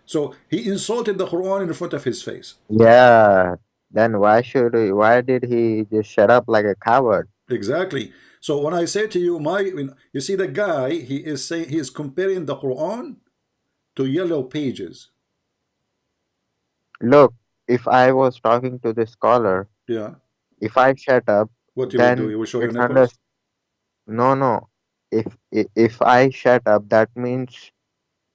So he insulted the Quran in front of his face. Yeah. Then why did he just shut up like a coward? Exactly. So when I say to you, you see the guy, he is comparing the Quran to Yellow Pages. Look, if I was talking to this scholar, yeah, if I shut up, what you will do? You will show your nipples? No. If I shut up, that means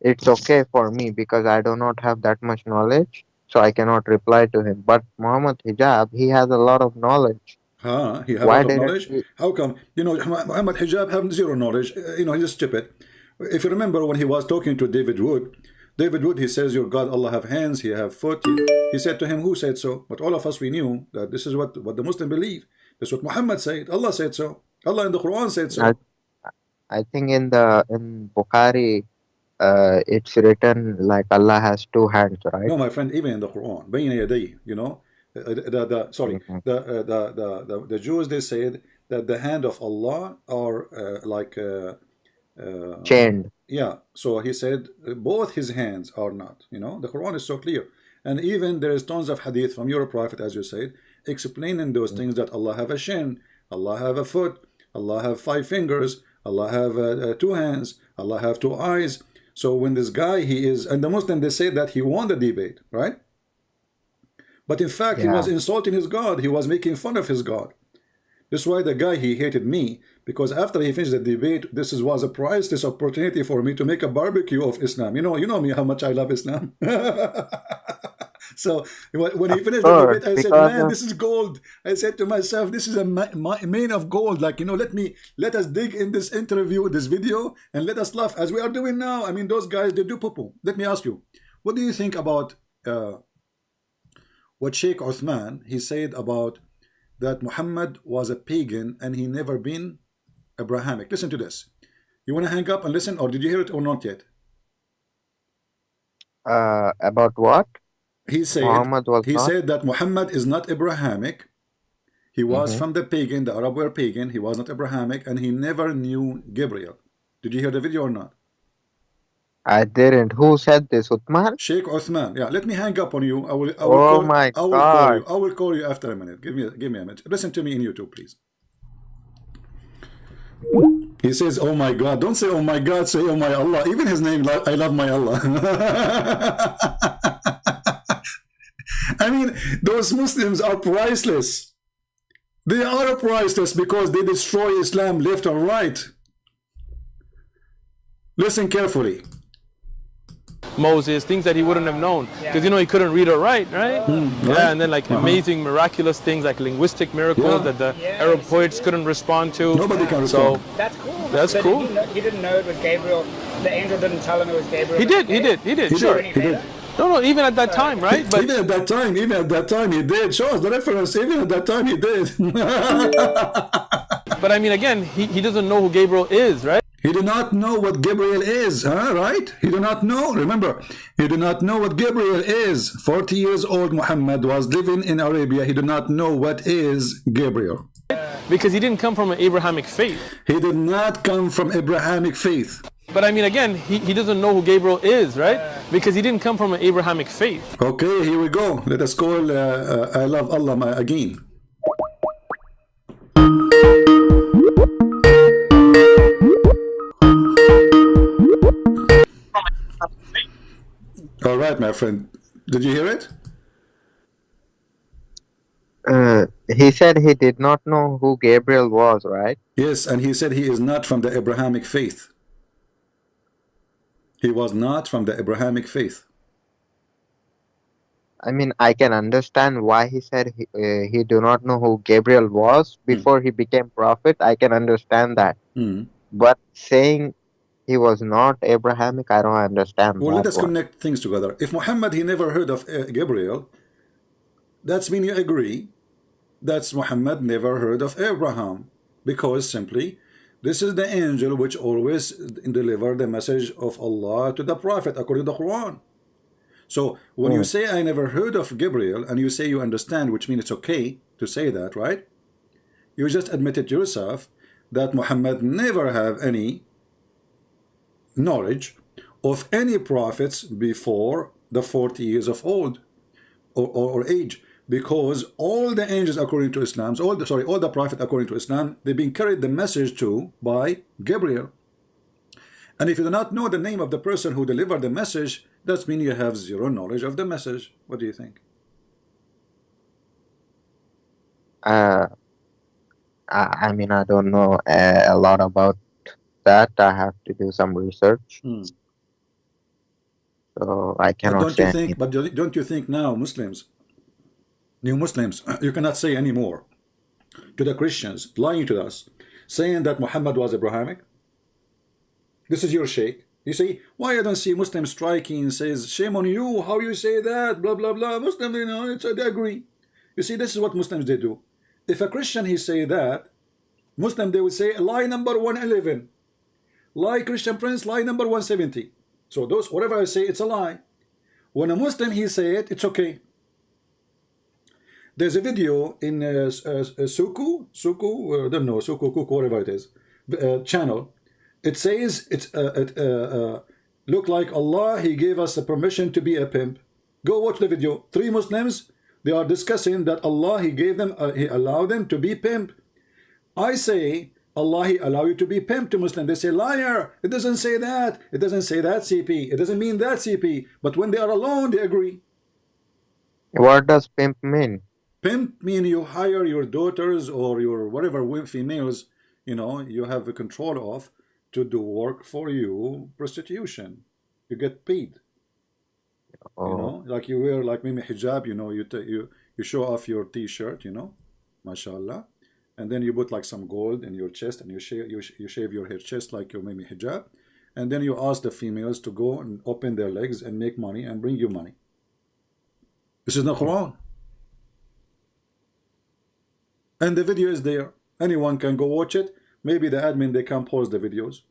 it's okay for me because I do not have that much knowledge, so I cannot reply to him. But Muhammad Hijab, he has a lot of knowledge. He has a lot of knowledge? How come? You know, Muhammad Hijab have zero knowledge. You know, he's stupid. If you remember when he was talking to David Wood, he says, your God, Allah have hands, he have foot. He said to him, who said so? But all of us, we knew that this is what the Muslim believe. This is what Muhammad said. Allah said so. Allah in the Quran said so. I think in Bukhari, it's written like Allah has two hands, right? No, my friend, even in the Quran, بين يديه, you know, the Jews, they said that the hand of Allah are like chained. Yeah, so he said both his hands are not. You know, the Quran is so clear, and even there is tons of hadith from your prophet, as you said, explaining those things, that Allah have a shin, Allah have a foot, Allah have 5 fingers, Allah have 2 hands, Allah have 2 eyes. So when this guy, he is, and the Muslim, they say that he won the debate, right? But in fact, he was insulting his God. He was making fun of his God. That's why the guy, he hated me, because after he finished the debate, this was a priceless opportunity for me to make a barbecue of Islam. You know me, how much I love Islam. So when he finished the debate, I said, man, this is gold. I said to myself, this is a mine of gold. Like, you know, let us dig in this interview, this video, and let us laugh as we are doing now. I mean, those guys, they do poo-poo. Let me ask you, what do you think about what Shaykh Uthman, he said about that Muhammad was a pagan and he never been Abrahamic? Listen to this. You want to hang up and listen, or did you hear it or not yet? About what? He said that Muhammad is not Abrahamic. He was from the pagan, the Arab were pagan. He was not Abrahamic, and he never knew Gabriel. Did you hear the video or not? I didn't. Who said this, Uthman? Sheikh Uthman. Yeah, let me hang up on you. I will call you after a minute. Give me a minute. Listen to me in YouTube, please. He says, oh my God. Don't say, oh my God, say, oh my Allah. Even his name, I love my Allah. I mean, those Muslims are priceless. They are priceless because they destroy Islam left or right. Listen carefully. Moses, things that he wouldn't have known, because you know he couldn't read or write, right? Yeah, and then like amazing, miraculous things like linguistic miracles that the Arab poets couldn't respond to. Nobody can respond. So that's cool. That's cool. He didn't know it was Gabriel. The angel didn't tell him it was Gabriel. He did. Sure. He did. No, even at that time, right? But even at that time, he did. Show us the reference. Even at that time, he did. But I mean, again, he doesn't know who Gabriel is, right? He did not know what Gabriel is, right? He did not know. Remember, he did not know what Gabriel is. 40 years old Muhammad was living in Arabia. He did not know what is Gabriel. Because he didn't come from an Abrahamic faith. He did not come from Abrahamic faith. But I mean, again, he doesn't know who Gabriel is, right? Because he didn't come from an Abrahamic faith. Okay, here we go. Let us call I love Allah again. All right, my friend. Did you hear it? He said he did not know who Gabriel was, right? Yes, and he said he is not from the Abrahamic faith. He was not from the Abrahamic faith. I mean, I can understand why he said he do not know who Gabriel was before he became prophet. I can understand that. But saying he was not Abrahamic, I don't understand. Well, let us connect things together. If Muhammad, he never heard of Gabriel, that's mean you agree that's Muhammad never heard of Abraham, because simply this is the angel which always deliver the message of Allah to the prophet according to the Quran. So when you say I never heard of Gabriel, and you say you understand, which means it's okay to say that, right? You just admitted yourself that Muhammad never have any knowledge of any prophets before the 40 years of old or age, because all the angels according to Islam, all the prophets according to Islam, they've been carried the message to by Gabriel. And if you do not know the name of the person who delivered the message, that means you have zero knowledge of the message. What do you think? I mean, I don't know a lot about that. I have to do some research. So I cannot say. But don't you think now Muslims, new Muslims, you cannot say anymore to the Christians lying to us, saying that Muhammad was Abrahamic? This is your Shaykh. You see, why I don't see Muslims striking and says, shame on you, how you say that, blah, blah, blah. Muslims, you know, they agree. You see, this is what Muslims, they do. If a Christian, he say that, Muslim, they would say, lie number 111. Lie, Christian Prince, lie number 170. So those, whatever I say, it's a lie. When a Muslim, he say it, it's okay. There's a video in Suku, I don't know, Suku, Kuku, whatever it is, channel. It says look like Allah, He gave us the permission to be a pimp. Go watch the video. 3 Muslims, they are discussing that Allah, He gave them, He allowed them to be pimp. I say, Allah, He allow you to be pimp to Muslim. They say, liar. It doesn't say that. It doesn't say that, CP. It doesn't mean that, CP. But when they are alone, they agree. What does pimp mean? Pimp mean you hire your daughters or your whatever females, you know, you have a control of to do work for you, prostitution. You get paid. Oh. You know, like you wear like maybe hijab, you know, you show off your t-shirt, you know, mashallah, and then you put like some gold in your chest and you shave your hair chest like your maybe hijab, and then you ask the females to go and open their legs and make money and bring you money. This is the Quran. And the video is there. Anyone can go watch it. Maybe the admin, they can pause the videos.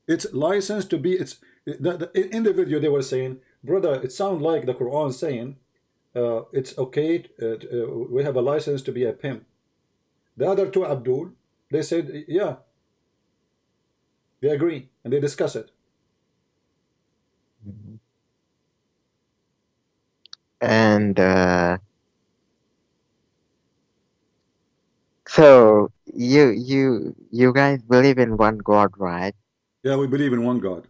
It's licensed to be, in the video they were saying, brother, it sounds like the Quran saying it's okay, we have a license to be a pimp. The other two, Abdul, they said, yeah, they agree, and they discuss it. And so you guys believe in one God, right? Yeah, we believe in one God.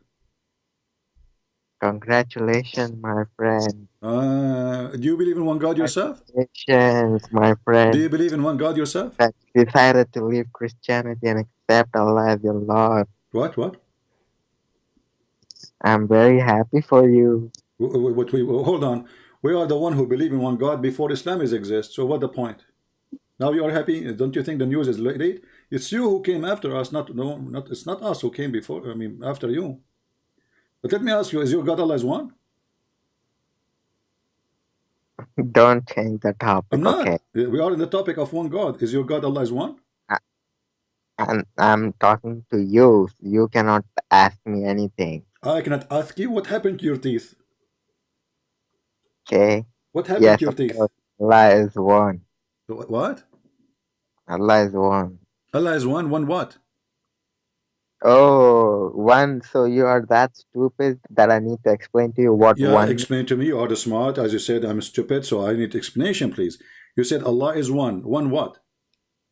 Congratulations, my friend. Do you believe in one God yourself? Congratulations, my friend. Do you believe in one God yourself? That you decided to leave Christianity and accept Allah as your Lord. What? I'm very happy for you. Hold on. We are the one who believe in one God before Islam exists. So what the point? Now you are happy? Don't you think the news is late? It's you who came after us, it's not us who came before. I mean, after you. But let me ask you: is your God Allah is one? Don't change the topic. I'm not. Okay. We are in the topic of one God. Is your God Allah is one? And I'm talking to you. You cannot ask me anything. I cannot ask you what happened to your teeth. Okay. What happened Yes, to your teeth? Allah is one. What? Allah is one. Allah is one. One what? Oh, one. So you are that stupid that I need to explain to you what Yeah, one. explain to me. You are the smart. As you said, I'm stupid, so I need explanation, please. You said Allah is one. One what?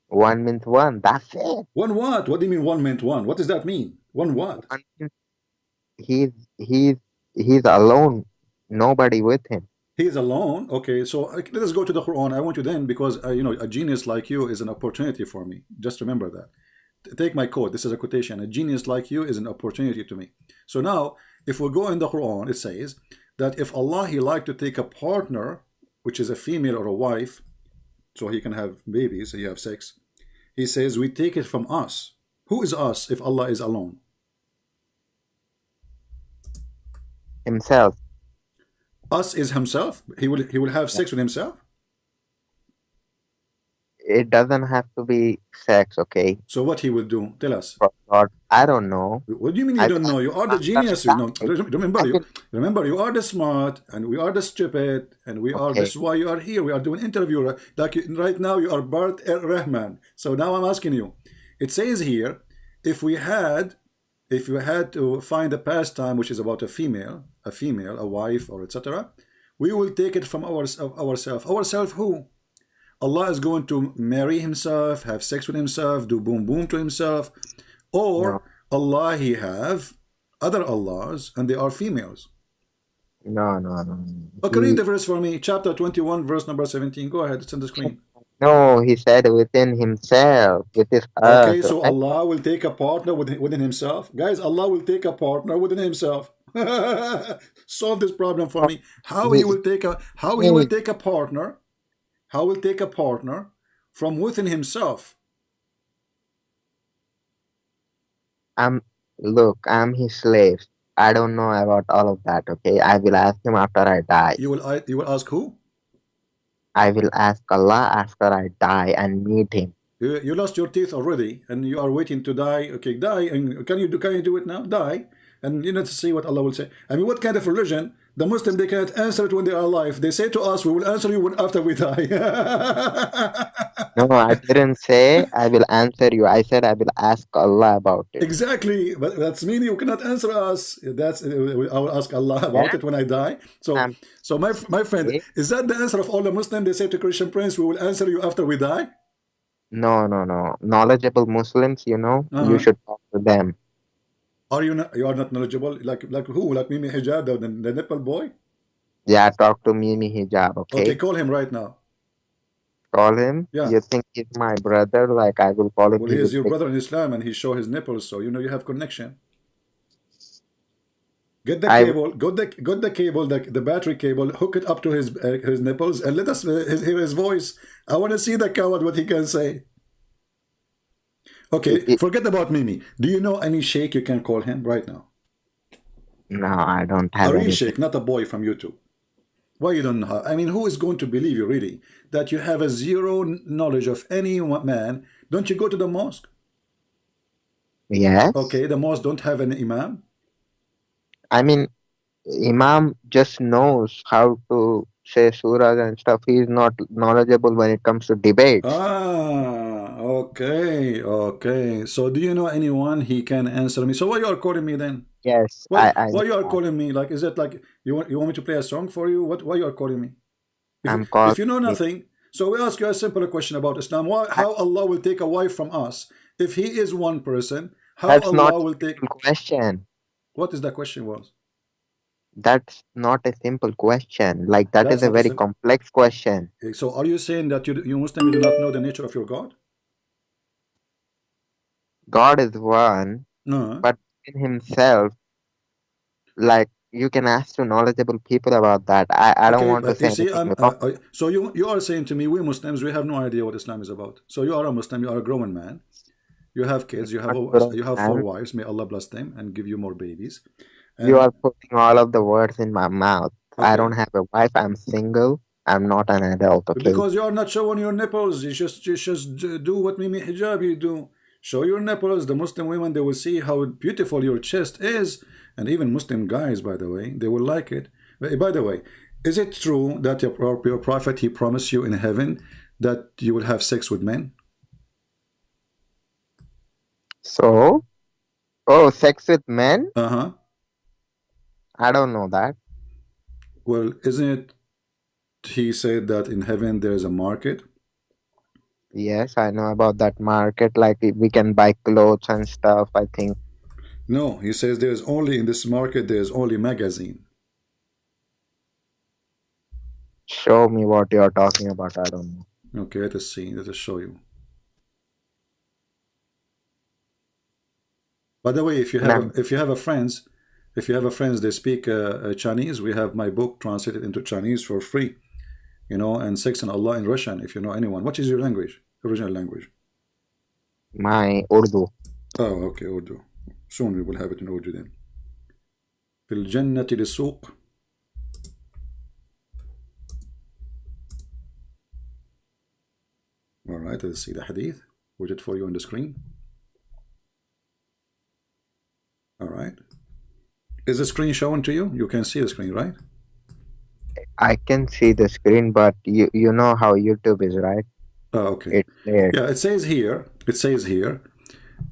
One means one. That's it. One what? What do you mean one meant one? What does that mean? One what? One means he's alone. Nobody with him. He is alone. Okay, so let us go to the Quran. I want you then, because you know, a genius like you is an opportunity for me. Just remember that. Take my quote. This is a quotation. A genius like you is an opportunity to me. So now, if we go in the Quran, it says that if Allah, He like to take a partner, which is a female or a wife, so He can have babies, so you have sex. He says we take it from us. Who is us if Allah is alone? Himself. Us is Himself. He will have sex with Himself. It doesn't have to be sex, okay? So what He will do? Tell us. God, I don't know. What do you mean you don't know? You are the genius. You know. Remember, you are the smart, and we are the stupid, and we are. This is why you are here. We are doing interview. Like right now, you are Bart Rahman. So now I'm asking you. It says here, if you had to find a pastime which is about a female, a wife, or etc., we will take it from ourselves. Ourselves who? Allah is going to marry Himself, have sex with Himself, do boom boom to Himself, or Allah, He have other Allahs and they are females. No. Okay, read the verse for me. Chapter 21, verse number 17. Go ahead, it's on the screen. No, He said within Himself, with His heart. Okay, so Allah will take a partner within Himself. Guys, Allah will take a partner within Himself. Solve this problem for me. How He will take a partner? How will take a partner from within Himself? I'm His slave. I don't know about all of that. Okay, I will ask Him after I die. You will ask who? I will ask Allah after I die and meet Him. You lost your teeth already, and you are waiting to die. Okay, die, and can you do it now? Die, and you need to see what Allah will say. I mean, what kind of religion The Muslim, they cannot answer it when they are alive. They say to us, we will answer you after we die. No, I didn't say I will answer you. I said I will ask Allah about it. Exactly, but that's meaning you cannot answer us. That's I will ask Allah about Yeah. it when I die. So, Um, so my friend, okay. is that the answer of all the Muslims? They say to Christian prince, we will answer you after we die. No, no, no. Knowledgeable Muslims, you know, you should talk to them. Are you not? You are not knowledgeable. Like who? Like Mimi Hijab, the nipple boy. Yeah, talk to Mimi Hijab, okay? Okay, call him right now. Call him. Yeah. You think he's my brother? Like I will call him. Well, he is your brother in Islam, and he show his nipples, so you know you have connection. Get the cable, got the cable, the battery cable, hook it up to his nipples, and let us hear his voice. I want to see the coward what he can say. Okay, forget about Mimi. Do you know any sheikh you can call him right now? No, I don't have A any. real sheikh, not a boy from YouTube. Why you don't know? I mean, who is going to believe you really that you have a zero knowledge of any man? Don't you go to the mosque? Yes. Okay, the mosque don't have an imam. I mean, Imam just knows how to say surahs and stuff. He's not knowledgeable when it comes to debates. Ah, okay, okay. So do you know anyone he can answer me? So why you are calling me then? Yes, Why I you are calling me? Like, is it like you want me to play a song for you? Why you are calling me? If you know nothing, so we ask you a simple question about Islam. How Allah will take a wife from us if He is one person? How That's Allah not will take? Question. What is the question was? That's not a simple question. Like that That's is a not very complex question. So are you saying that you Muslim do not know the nature of your God? God is one, but in Himself, like you can ask to knowledgeable people about that. I don't want to say anything. So you are saying to me, we Muslims, we have no idea what Islam is about. So you are a Muslim, you are a grown man, you have kids, you have 4 wives. May Allah bless them and give you more babies. And you are putting all of the words in my mouth. Okay. I don't have a wife. I'm single. I'm not an adult. Okay. Because you are not showing your nipples. You just do what Mimi Hijab you do. Show your nipples. The Muslim women, they will see how beautiful your chest is. And even Muslim guys, by the way, they will like it. By the way, is it true that your prophet, he promised you in heaven that you will have sex with men? So? Oh, sex with men? Uh-huh. I don't know that. Well, isn't it he said that in heaven there is a market? Yes, I know about that market. Like we can buy clothes and stuff, I think. No, he says there's only in this market, there's only magazine. Show me what you're talking about. I don't know. Okay, let us see. Let us show you. By the way, if you have a friends, they speak Chinese, we have my book translated into Chinese for free, you know, and Sex and Allah in Russian. If you know anyone, what is your language? Original language? My Urdu. Oh, okay, Urdu. Soon we will have it in Urdu then. في الجنة للسوق. All right, let's see the hadith. Put it for you on the screen. All right. Is the screen shown to you? You can see the screen, right? I can see the screen, but you know how YouTube is, right? Oh, okay. Yeah, it says here.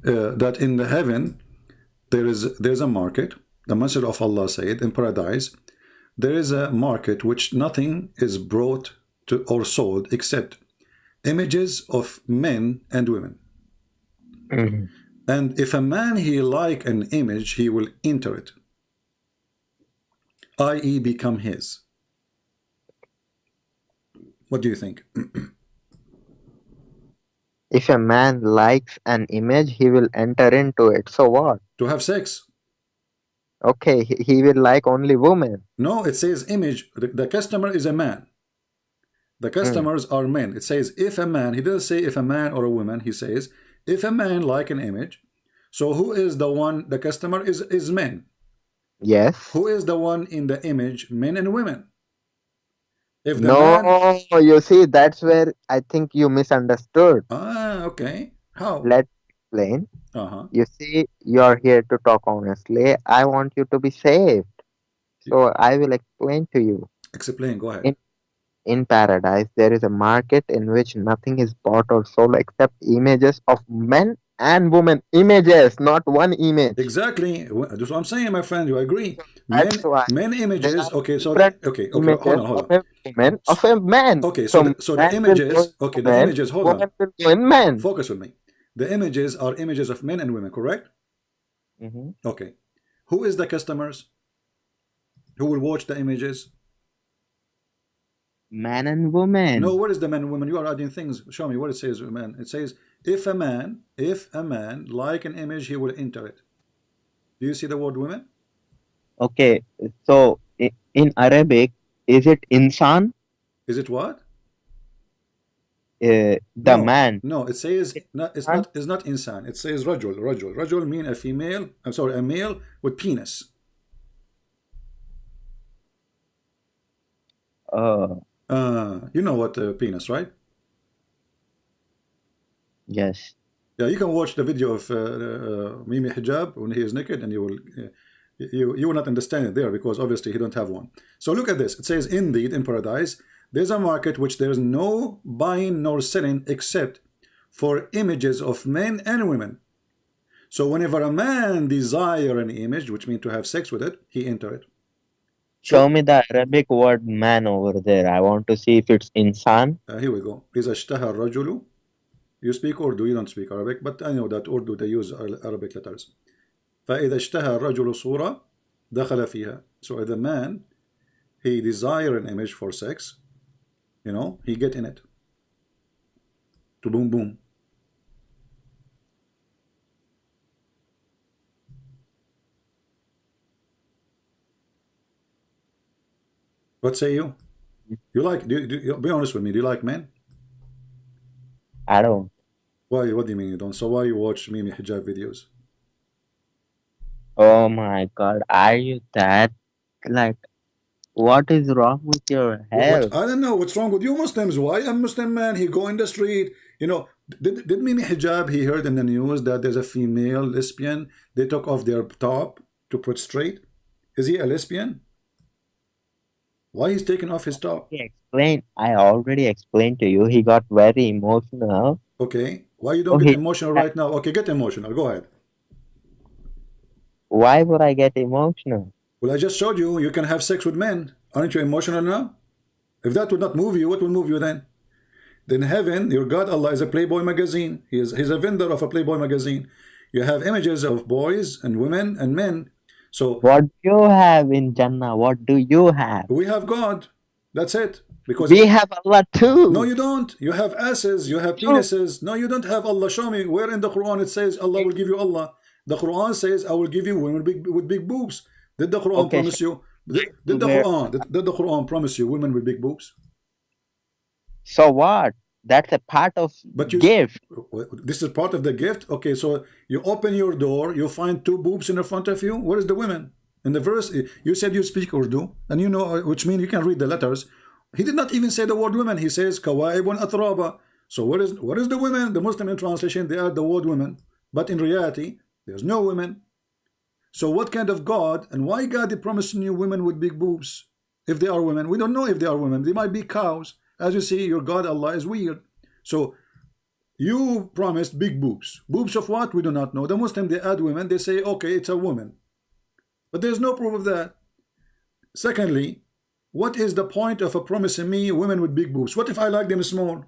That in the heaven there's a market. The Messenger of Allah said in paradise there is a market which nothing is brought to or sold except images of men and women. Mm-hmm. And if a man he like an image, he will enter it, i.e. become his. What do you think? If a man likes an image, he will enter into it. So what? To have sex. Okay, he will like only women. No, it says image. The customer is a man. The customers are men. It says if a man, he doesn't say if a man or a woman, he says if a man like an image. So who is the one, the customer is men. Yes. Who is the one in the image, men and women? If the man, you see, that's where I think you misunderstood. Ah, okay. How? Let's explain. You see, you're here to talk honestly. I want you to be saved. So I will explain to you. Explain. Go ahead. In paradise, there is a market in which nothing is bought or sold except images of men and women. Images, not one image. Exactly. That's what I'm saying, my friend. You agree? That's why Men there images. are Okay, so different okay. images Hold on, hold of on. a woman, of a man. Okay, So so the man will go images. in Okay, the woman, images. Hold woman on. will go in man. Focus on me. The images are images of men and women, correct? Okay. Who is the customers? Who will watch the images? Man and woman. No, what is the man and woman? You are adding things. Show me what it says, man. It says, if a man like an image, he will enter it. Do you see the word women? Okay, so in Arabic, is it insan? Is it what? The No, man. No, it says it's not insan. It says rajul. Rajul mean a female. I'm sorry, a male with penis. You know what penis, right? Yes. Yeah, you can watch the video of Mimi Hijab when he is naked, and you will not understand it there because obviously he don't have one. So look at this. It says, indeed, in paradise, there's a market which there is no buying nor selling except for images of men and women. So whenever a man desire an image, which means to have sex with it, he enter it. Show me the Arabic word man over there. I want to see if it's insan. Here we go. إذا اشتهى الرجل. You speak Urdu, you don't speak Arabic, but I know that Urdu they use Arabic letters. فإذا اشتهى الرجل صورة دخل فيها. So the man, he desire an image for sex, you know, he get in it. To boom boom. What say you? You like? Be honest with me. Do you like men? I don't. Why? What do you mean you don't? So why you watch Mimi Hijab videos? Oh my God! Are you that like? What is wrong with your health? I don't know what's wrong with you Muslims. Why a Muslim man? He go in the street. You know, did Mimi Hijab? He heard in the news that there's a female lesbian. They took off their top to put straight. Is he a lesbian? Why he's taking off his top? I already explained to you. He got very emotional. Okay. Why you don't get emotional right now? Okay, get emotional. Go ahead. Why would I get emotional? Well, I just showed you can have sex with men. Aren't you emotional now? If that would not move you, what will move you then? Then heaven, your God Allah is a Playboy magazine. He's a vendor of a Playboy magazine. You have images of boys and women and men. So what do you have in Jannah? What do you have? We have God. That's it. Because we have Allah too. No, you don't. You have asses. You have penises. No, you don't have Allah. Show me where in the Quran it says Allah will give you Allah. The Quran says I will give you women with big boobs. Did the Quran promise you? Did the Quran promise you women with big boobs? So what? That's a part of gift. This is part of the gift. Okay, so you open your door, you find two boobs in the front of you. Where is the women? In the verse, you said you speak Urdu, and you know, which means you can read the letters. He did not even say the word women. He says kawaibun atraba. So what is the women? The Muslim translation, they add the word women, but in reality, there's no women. So what kind of God, and why God is promising you women with big boobs? If they are women, we don't know if they are women. They might be cows. As you see, your God Allah is weird. So you promised big boobs. Boobs of what? We do not know. The Muslim, they add women. They say, okay, it's a woman. But there's no proof of that. Secondly, what is the point of promising me women with big boobs? What if I like them small?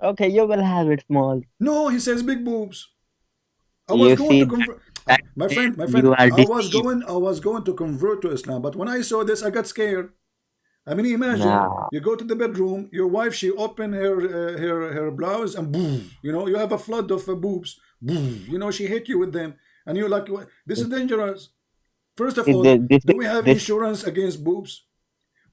Okay, you will have it small. No, he says big boobs. I was going to convert. My friend, I was going to convert to Islam, but when I saw this, I got scared. I mean, imagine you go to the bedroom, your wife, she open her blouse, and boom, you know, you have a flood of boobs, boom, you know, she hit you with them, and you're like, this is dangerous. First of all, do we have insurance against boobs?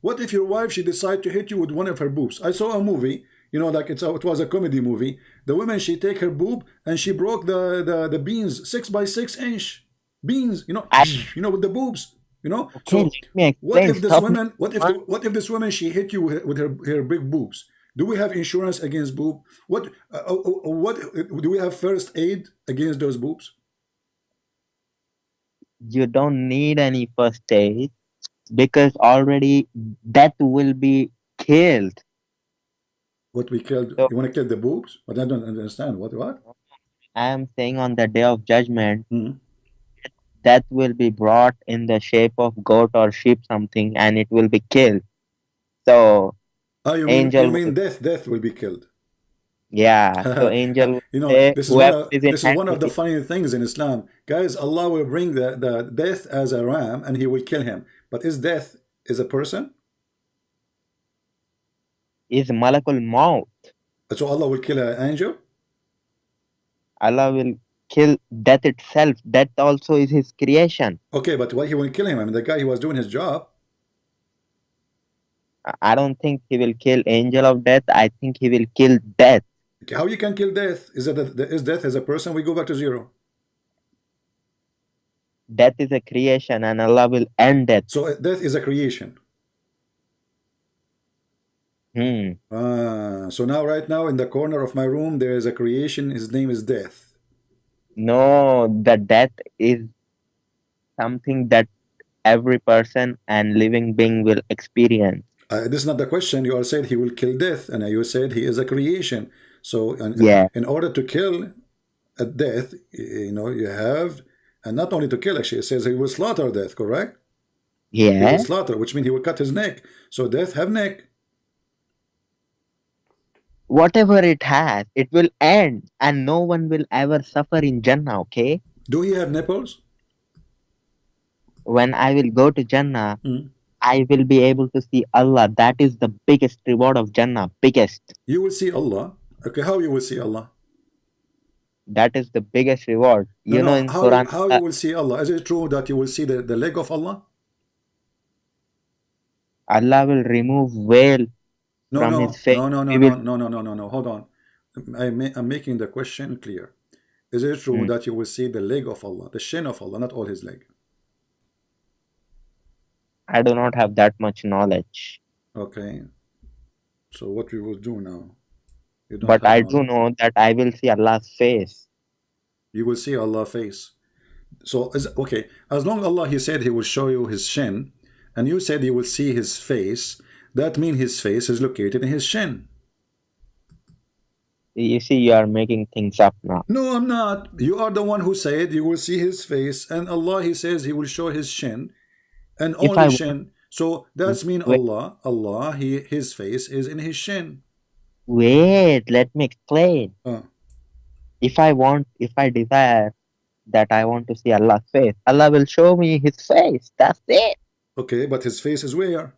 What if your wife, she decide to hit you with one of her boobs? I saw a movie, you know, like it was a comedy movie. The woman, she take her boob and she broke the beans, 6x6 inch beans, you know, with the boobs. You know, okay, so what if this woman? What if this woman she hit you with her big boobs? Do we have insurance against boob? What do we have first aid against those boobs? You don't need any first aid. because already death will be killed. What we killed? So You want to kill the boobs? But I don't understand. What? I am saying on the day of judgment, Hmm. death will be brought in the shape of goat or sheep something, and it will be killed. So Oh, you angel mean will, death will be killed? yeah. So angel will You know, say, whoever is in this is one of the agony, funny things in Islam, guys. Allah will bring the death as a ram, and He will kill him. But is death is a person? is Malakul Maut. So Allah will kill an angel? Allah will kill death itself. Death also is His creation. Okay, but why He will kill him? I mean, the guy he was doing his job. I don't think He will kill angel of death. I think He will kill death. Okay, how you can kill death? Is death as a person? We go back to zero. Death is a creation, and Allah will end death. So death is a creation. So now, right now, in the corner of my room, there is a creation. His name is Death. No, the death is something that every person and living being will experience. This is not the question. You are said He will kill death, and you said He is a creation. So, Yeah. in order to kill a death, you know, you have, and not only to kill, actually, it says He will slaughter death. Correct? He will Yeah. slaughter, which means He will cut his neck. So death have neck. Whatever it has, it will end, and no one will ever suffer in Jannah. Okay. Do He have nipples? When I will go to Jannah, Hmm. I will be able to see Allah. That is the biggest reward of Jannah. Biggest. You will see Allah. Okay, how you will see Allah? That is the biggest reward. No, You know, no. in Quran, How you will see Allah? Is it true that you will see the leg of Allah? Allah will remove veil No, from no, His face. no, no, no, We no, will, no, no, no, no, no. Hold on. I'm making the question clear. Is it true Hmm. that you will see the leg of Allah, the shin of Allah, not all His leg? I do not have that much knowledge, Okay. So what we will do now? You don't but have I do knowledge. know that I will see Allah's face. You will see Allah face. So okay. As long as Allah He said He will show you His shin, and you said you will see His face, that means His face is located in His shin. You see, you are making things up now. No, I'm not. You are the one who said you will see His face, and Allah He says He will show His shin, and If only I shin. So that's mean wait, Allah, His face is in His shin. wait, let me explain. Uh, If I desire that I want to see Allah's face, Allah will show me His face. That's it. okay, but His face is where?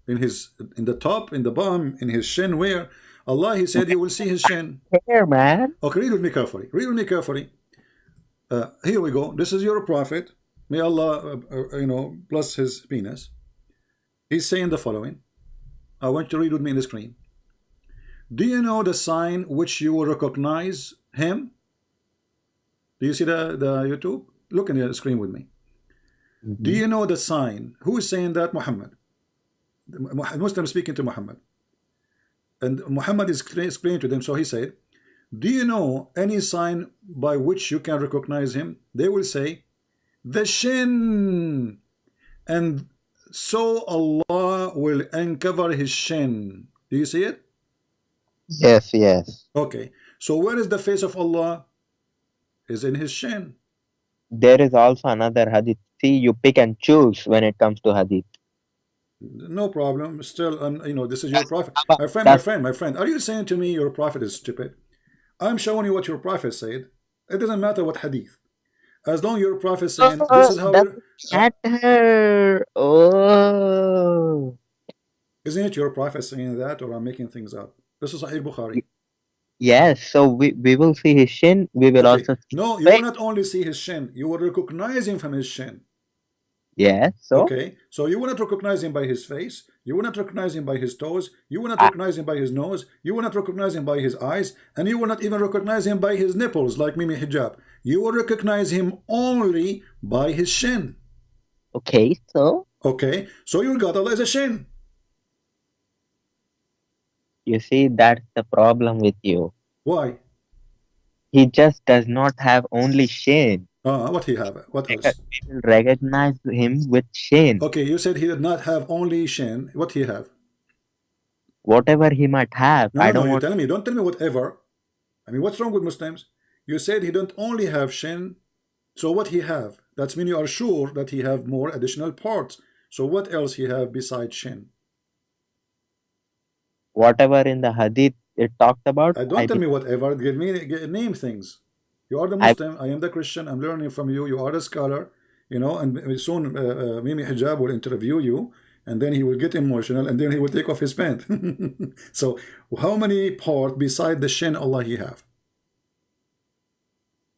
In the top, in the bottom, in His shin. Where? Allah He said you will see His shin. Here, man. Okay, read with me carefully. Read with me carefully. Here we go. This is your prophet. May Allah, bless his penis. He's saying the following. I want you to read with me on the screen. Do you know the sign which you will recognize him? Do you see the YouTube? Look in the screen with me. Do you know the sign? Who is saying that? Muhammad. The Muslim speaking to Muhammad. And Muhammad is explaining to them. So he said, do you know any sign by which you can recognize him? They will say, the shin. And so Allah will uncover his shin. Do you see it? Yes, yes. Okay. So where is the face of Allah? Is in his shin. There is also another hadith. See, you pick and choose when it comes to hadith. No problem. Still, this is your prophet. My friend. Are you saying to me your prophet is stupid? I'm showing you what your prophet said. It doesn't matter what hadith. As long as your prophet saying this is how. Matter. Oh. Isn't it your prophet saying that, or I'm making things up? This is Sahih Bukhari. Yes, so we will see his shin. We will also see no, you will not only see his shin, you will recognize him from his shin. Yes, so okay, so you will not recognize him by his face, you will not recognize him by his toes, you will not recognize him by his nose, you will not recognize him by his eyes, and you will not even recognize him by his nipples like Mimi Hijab. You will recognize him only by his shin. Okay, so your God Allah is a shin. You see, that's the problem with you. Why? He just does not have only shin. What he have? What else? We will recognize him with shin. Okay, you said he did not have only shin. What he have? Whatever he might have. No, I no, don't no. You want. tell me. Don't tell me whatever. I mean, what's wrong with Muslims? You said he don't only have shin. So what he have? That's mean you are sure that he have more additional parts. So what else he have besides shin? Whatever in the hadith it talked about. Don't tell me whatever. Give me name things. You are the Muslim. I am the Christian. I'm learning from you. You are a scholar. You know, and soon Mimi Hijab will interview you, and then he will get emotional, and then he will take off his pant. So, how many parts beside the shin Allah he have?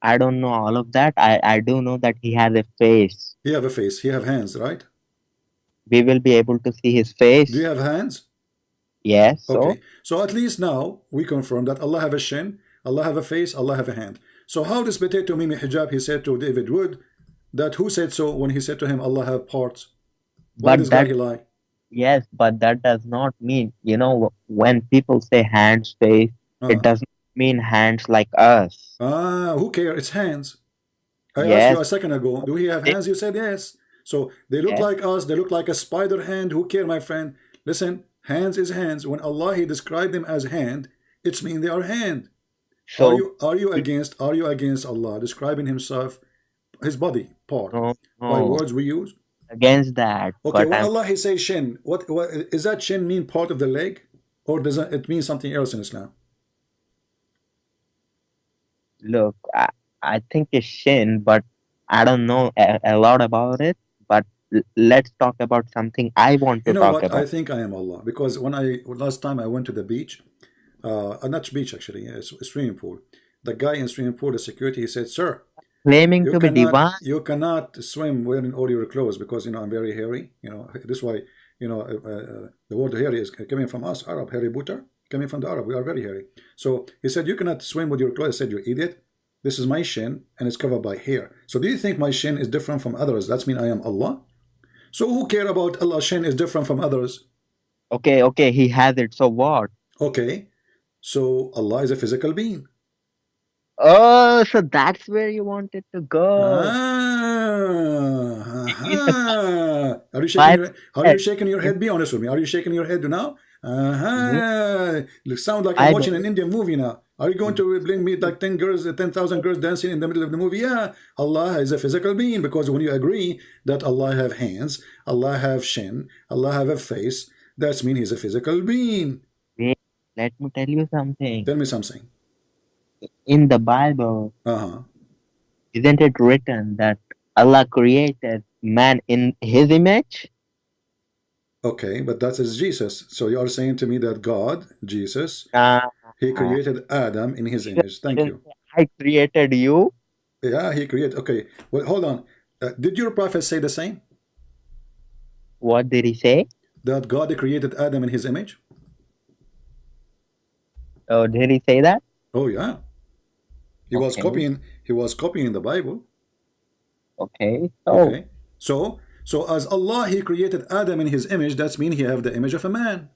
I don't know all of that. I do know that he has a face. He have a face. He have hands, right? We will be able to see his face. Do you have hands? Yes. Okay. So at least now we confirm that Allah have a shin, Allah have a face, Allah have a hand. So how this potato Mimi Hijab he said to David Wood that who said so when he said to him Allah have parts? Why this guy he lie? Yes, but that does not mean, you know, when people say hands, face, it doesn't mean hands like us. Who cares? It's hands. I Yes. asked you a second ago, do he have hands? You said yes. So they look like us, they look like a spider hand. Who care, my friend? Listen, hands is hands. When Allah he described them as hand, it's mean they are hand. So are you against Allah describing himself, his body part by words we use? Against that. Okay, when Allah he say shin, what is that shin mean part of the leg, or does it mean something else in Islam? Look, I think it's shin, but I don't know a lot about it. But let's talk about something I want to talk about. I think I am Allah, because when last time I went to the beach, not beach actually, a swimming pool. The guy in swimming pool, the security, he said, "Sir, claiming to be divine, you cannot swim wearing all your clothes because I'm very hairy. This is why the word hairy is coming from us, Arab, hairy butter, coming from the Arab. We are very hairy. So he said you cannot swim with your clothes. I said, you idiot. This is my shin and it's covered by hair. So do you think my shin is different from others? That's mean I am Allah. So who care about Allah's shin is different from others? Okay, he has it. So what? Okay, so Allah is a physical being. Oh, so that's where you wanted to go. Are you shaking your head? Be honest with me. Are you shaking your head now? It sounds like I'm watching an Indian movie now. Are you going to bring me like 10,000 girls dancing in the middle of the movie? Yeah, Allah is a physical being, because when you agree that Allah have hands, Allah have shin, Allah have a face, that's mean he's a physical being. Wait, let me tell you something. Tell me something. In the Bible, isn't it written that Allah created man in his image? Okay, but that is Jesus. So you are saying to me that God, Jesus, he created Adam in his image. Thank you. I created you. Yeah, he created. Okay, well, hold on. Did your prophet say the same? What did he say? That God created Adam in his image? Oh, did he say that? Oh yeah. He was copying the Bible. Okay. Okay. So as Allah he created Adam in his image, that's mean he have the image of a man.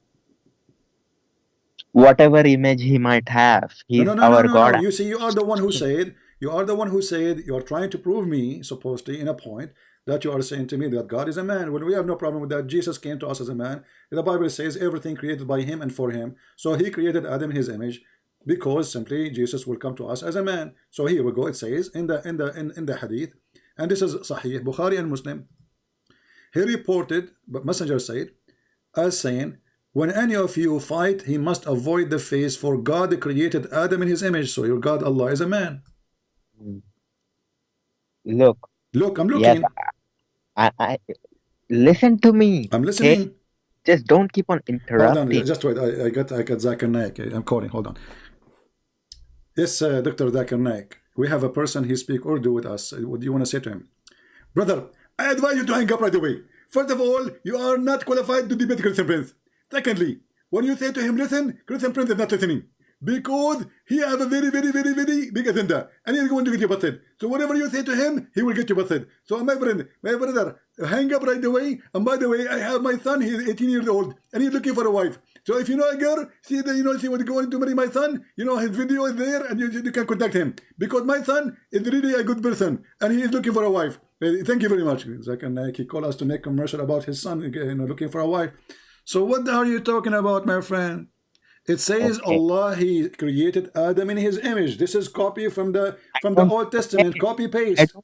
Whatever image he might have, he's our God. You see, you are the one who said you are trying to prove me supposedly in a point that you are saying to me that God is a man. Well, we have no problem with that. Jesus came to us as a man. The Bible says everything created by him and for him. So he created Adam in his image, because simply Jesus will come to us as a man. So here we go. It says in the hadith, and this is Sahih Bukhari and Muslim. He reported, but messenger said, as saying, when any of you fight, he must avoid the face, for God created Adam in his image. So your God Allah is a man. Look, I'm looking. Yes, I listen to me. I'm listening. Okay? Just don't keep on interrupting. Hold on, just wait. I got Zakir Naik. I'm calling. Hold on. Yes, Dr. Zakir Naik. We have a person, he speak Urdu with us. What do you want to say to him? Brother, I advise you to hang up right away. First of all, you are not qualified to debate Christian Prince. Secondly, when you say to him, listen, Christian Prince is not listening. because he have a very big agenda, and he's going to get you busted. So whatever you say to him, he will get you busted. So my brother, hang up right away. And by the way, I have my son. He's 18 years old, and he's looking for a wife. So if you know a girl, see what's going to marry my son, his video is there, and you can contact him, because my son is really a good person, and he is looking for a wife. Thank you very much. He called us to make commercial about his son, looking for a wife. So what are you talking about, my friend? It says Allah, He created Adam in His image. This is copy from the Old Testament, copy paste.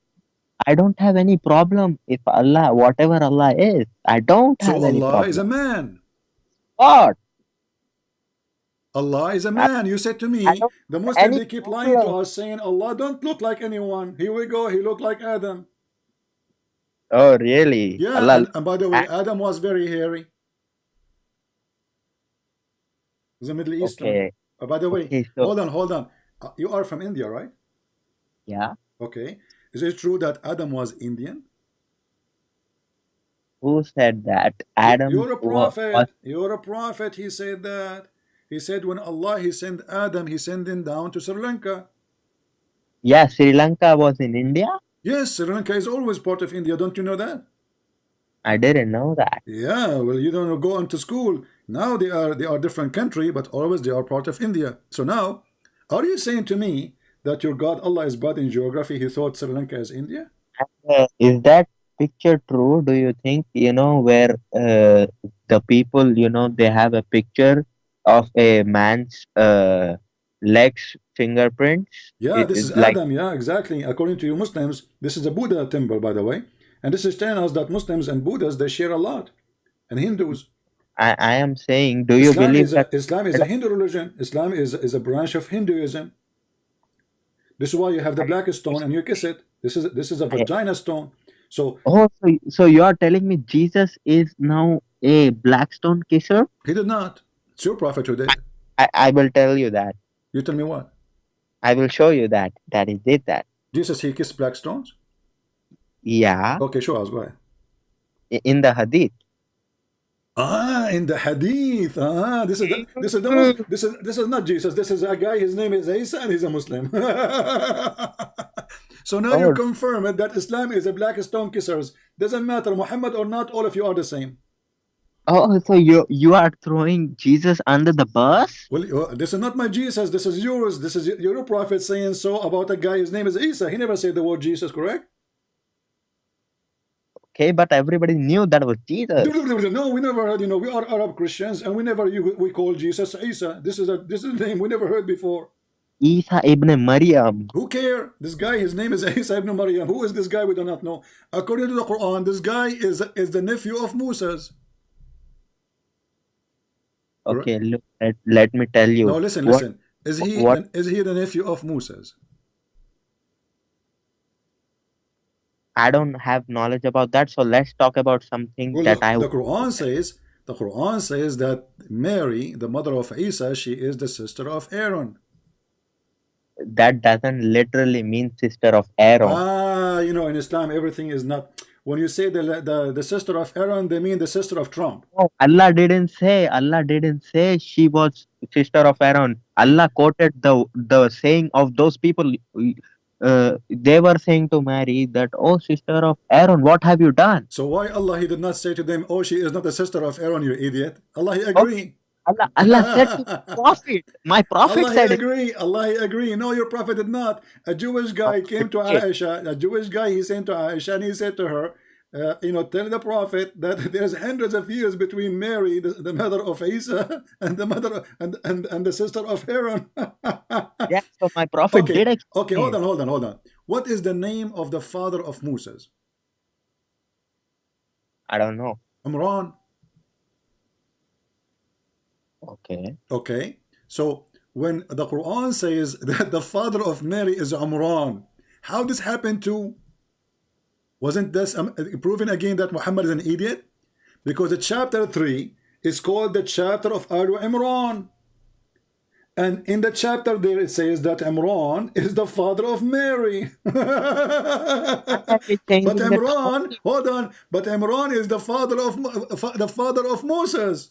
I don't have any problem if Allah, whatever Allah is, I don't have any problem. So Allah is a man. What? Allah is a man. You said to me, the Muslims, they keep lying to us, saying Allah don't look like anyone. Here we go. He looked like Adam. Oh, really? Yeah. Allah, and by the way, Adam was very hairy. The Middle Eastern. Okay. By the way, so, hold on. You are from India, right? Yeah. Okay. Is it true that Adam was Indian? Who said that? Adam. You're a prophet. You're a prophet. He said that. He said when Allah, He sent Adam, He sent him down to Sri Lanka. Yeah, Sri Lanka was in India? Yes, Sri Lanka is always part of India. Don't you know that? I didn't know that. Yeah, well, you don't go into school. Now they are different country, but always they are part of India. So now, are you saying to me that your God Allah is bad in geography? He thought Sri Lanka is India? Is that picture true? Do you think, where the people, they have a picture of a man's legs fingerprints? Yeah, this is like Adam. Yeah, exactly. According to you Muslims, this is a Buddha temple, by the way. And this is telling us that Muslims and Buddhas, they share a lot. And Hindus. I am saying, do you believe that Islam is a Hindu religion? Islam is a branch of Hinduism. This is why you have the black stone and you kiss it. This is a vagina stone. So so you are telling me Jesus is now a black stone kisser? He did not. It's your prophet who did. I will tell you that. You tell me what? I will show you that he did that. Jesus, he kissed black stones? Yeah. Okay, show us why. In the hadith. In the hadith. This is not Jesus. This is a guy. His name is Isa, and he's a Muslim. So now you confirm it that Islam is a black stone kissers. Doesn't matter Muhammad or not. All of you are the same. Oh, so you are throwing Jesus under the bus? Well, this is not my Jesus. This is yours. This is your prophet saying so about a guy. His name is Isa. He never said the word Jesus. Correct? Okay, but everybody knew that was Jesus. No, we never heard. We are Arab Christians, and we call Jesus Isa. This is a name we never heard before. Isa ibn Maryam. Who care? This guy, his name is Isa ibn Maryam. Who is this guy? We do not know. According to the Quran, this guy is the nephew of Moses. Okay, look, let me tell you. No, listen. Is he the nephew of Moses? I don't have knowledge about that, so let's talk about something The Quran says that Mary, the mother of Isa, she is the sister of Aaron. That doesn't literally mean sister of Aaron. In Islam, everything is not. When you say the sister of Aaron, they mean the sister of Trump. No, Allah didn't say she was sister of Aaron. Allah quoted the saying of those people. They were saying to Mary that, oh, sister of Aaron, what have you done? So why Allah, He did not say to them, oh, she is not the sister of Aaron, you idiot? Allah, He agree. Allah said to the prophet, my prophet Allah, said He agree. Allah, He agree. No, your prophet did not. A Jewish guy came to Aisha. A Jewish guy, he sent to Aisha, and he said to her, tell the prophet that there's hundreds of years between Mary, the mother of Isa, and the mother and the sister of Aaron. Yes, so my prophet did explain. Okay, hold on. What is the name of the father of Moses? I don't know. Imran. Okay. So when the Quran says that the father of Mary is Imran, how this happened to? Wasn't this proving again that Muhammad is an idiot? Because the chapter 3 is called the chapter of Alu Imran. And in the chapter there it says that Imran is the father of Mary. But Imran, hold on, but Imran is the father of Moses.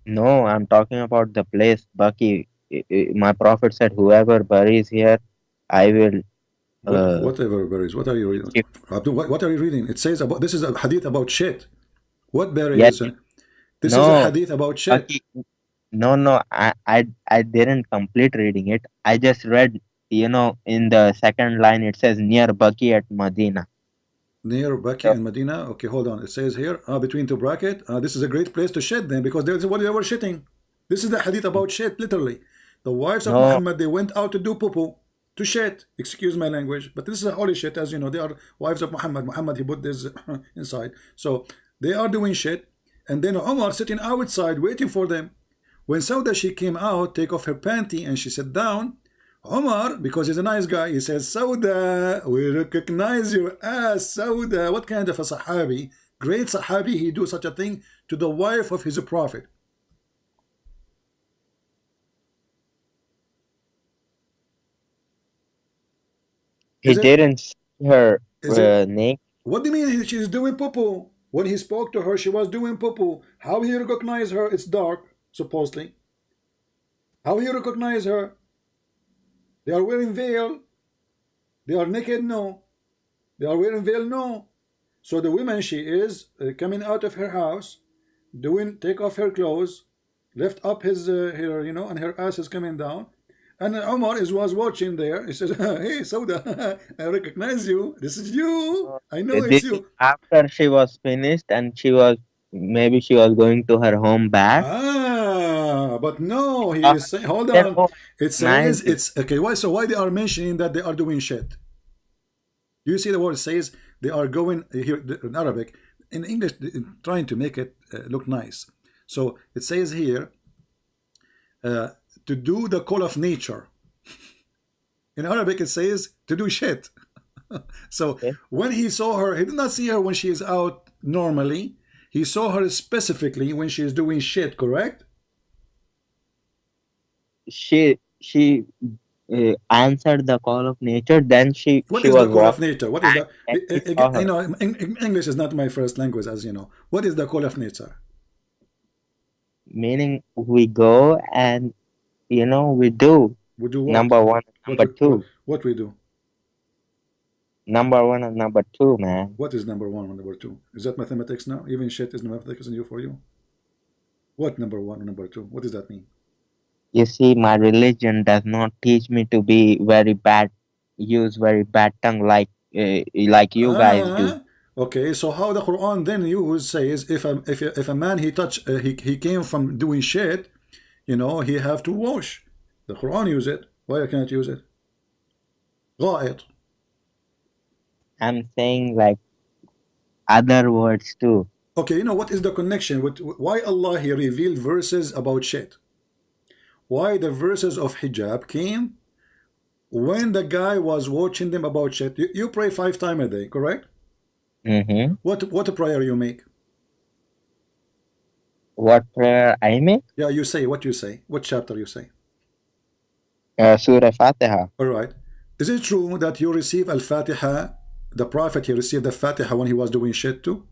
No, I'm talking about the place, Bucky. My prophet said, whoever buries here, I will. Whatever berries. What are you reading? If- Abdul, what are you reading? It says about this is a hadith about shit. What Yes, berries? This is a no, hadith about shit. Bucky. No. I didn't complete reading it. I just read. In the second line, it says near Bucky at Medina. Near Baki So, and Medina. Okay, hold on. It says here between two bracket. This is a great place to shit then because there's what they were shitting. This is the hadith about shit, literally. The wives of no, Muhammad, they went out to do poo-poo, to shit. Excuse my language, but this is a holy shit, as you know. They are wives of Muhammad. Muhammad, he put this inside. So they are doing shit, and then Umar sitting outside waiting for them. When Sauda, she came out, take off her panty, and she sat down. Omar, because he's a nice guy, he says, Sauda, we recognize your ass, Sauda. What kind of a Sahabi? Great Sahabi, he do such a thing to the wife of his prophet. he Is it? didn't see her Is it? naked. What do you mean she's doing poo-poo? When he spoke to her, she was doing poo-poo. How he recognized her? It's dark, supposedly. How he recognized her? They are wearing veil. They are naked? No. They are wearing veil? No. So the woman, she is coming out of her house, take off her clothes, lift up his her, and her ass is coming down. And Omar was watching there. He says, hey, Sauda, I recognize you. This is you. I know it's This is you. after she was finished and maybe she was going to her home back. But no, he Uh, is saying, hold then on. who It says, recognized it? it's, okay, why? So why they are mentioning that they are doing shit? You see the word says they are going here in Arabic, in English, trying to make it look nice. So it says here to do the call of nature. In Arabic, it says to do shit. So Okay. when he saw her, he did not see her when she is out normally. He saw her specifically when she is doing shit. Correct? She answered the call of nature. Then What she is the was call of walking nature? What is back the and he saw her. English is not my first language, as you know. What is the call of nature? Meaning we go and we do We do what? number one, What number we two, what we do? number one and number two, man. What is number one and number two? Is that mathematics now? Even shit is mathematics in you for you. What number one and number two? What does that mean? You see, my religion does not teach me to be use very bad tongue like you guys do. Okay. So how the Quran then use says if a man he came from doing shit, he have to wash. The Quran use it. Why I can't use it? غائط. I'm saying like other words too. Okay, what is the connection with why Allah he revealed verses about shit? Why the verses of hijab came when the guy was watching them about shit? You pray 5 times a day, correct? Mm-hmm. What prayer you make? What prayer I make? Yeah, you say what you say. What chapter you say? Surah Fatiha. All right. Is it true that you receive Al-Fatiha? The Prophet he received the Fatiha when he was doing shit too?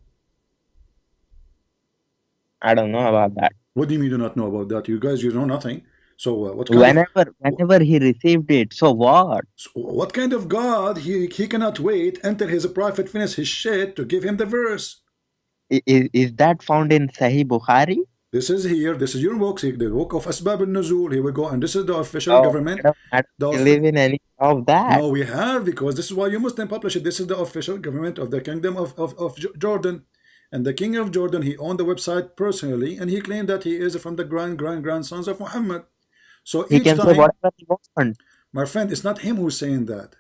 I don't know about that. What do you mean you do not know about that? You guys, you know nothing. So what kind Whenever he received it, so what? what kind of God he cannot wait until his prophet finish his shit to give him the verse? Is that found in Sahih Bukhari? This is here. This is your book. The book of Asbab al-Nuzul. Here we go. And this is the official Oh, government. I don't believe in any of that. No, we have, because this is why you Muslim publish it. This is the official government of the kingdom of Jordan. And the king of Jordan, he owned the website personally, and he claimed that he is from the grandsons of Muhammad. So He each can say time, whatever he wants. my friend, it's not him who's saying that.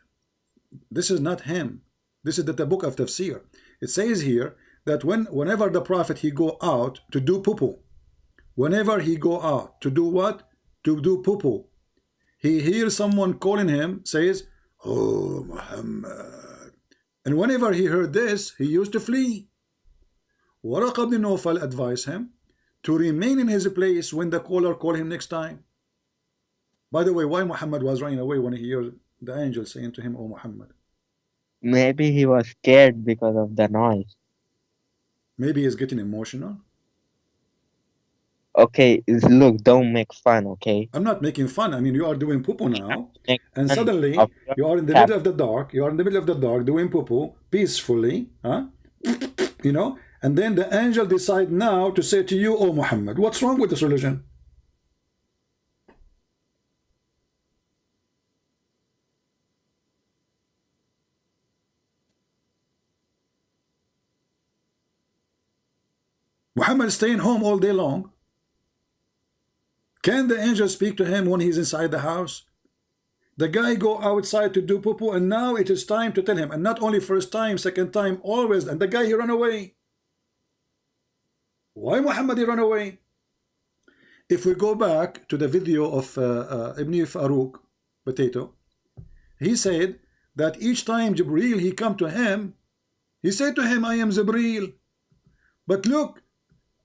This is not him. This is the book of Tafsir. It says here that whenever the prophet he go out to do poo-poo, whenever he go out to do what? To do poo-poo, he hears someone calling him, says, "Oh, Muhammad." And whenever he heard this, he used to flee. Waraq ibn Nawfal advised him to remain in his place when the caller called him next time. By the way, why Muhammad was running away when he heard the angel saying to him, "Oh, Muhammad"? Maybe he was scared because of the noise. Maybe he's getting emotional. Okay, look, don't make fun, okay? I'm not making fun. I mean, you are doing poo-poo now, Make and fun suddenly of your you are in the cap. middle of the dark. You are in the middle of the dark doing poo-poo peacefully, huh? You know, and then the angel decide now to say to you, "Oh Muhammad, what's wrong with this religion?" Muhammad is staying home all day long. Can the angel speak to him when he's inside the house? The guy go outside to do poo-poo, and now it is time to tell him. And not only first time, second time, always. And the guy, he run away. Why Muhammad he run away? If we go back to the video of Ibn Farooq, potato, he said that each time Jibreel he come to him, he said to him, I am Jibreel. But look,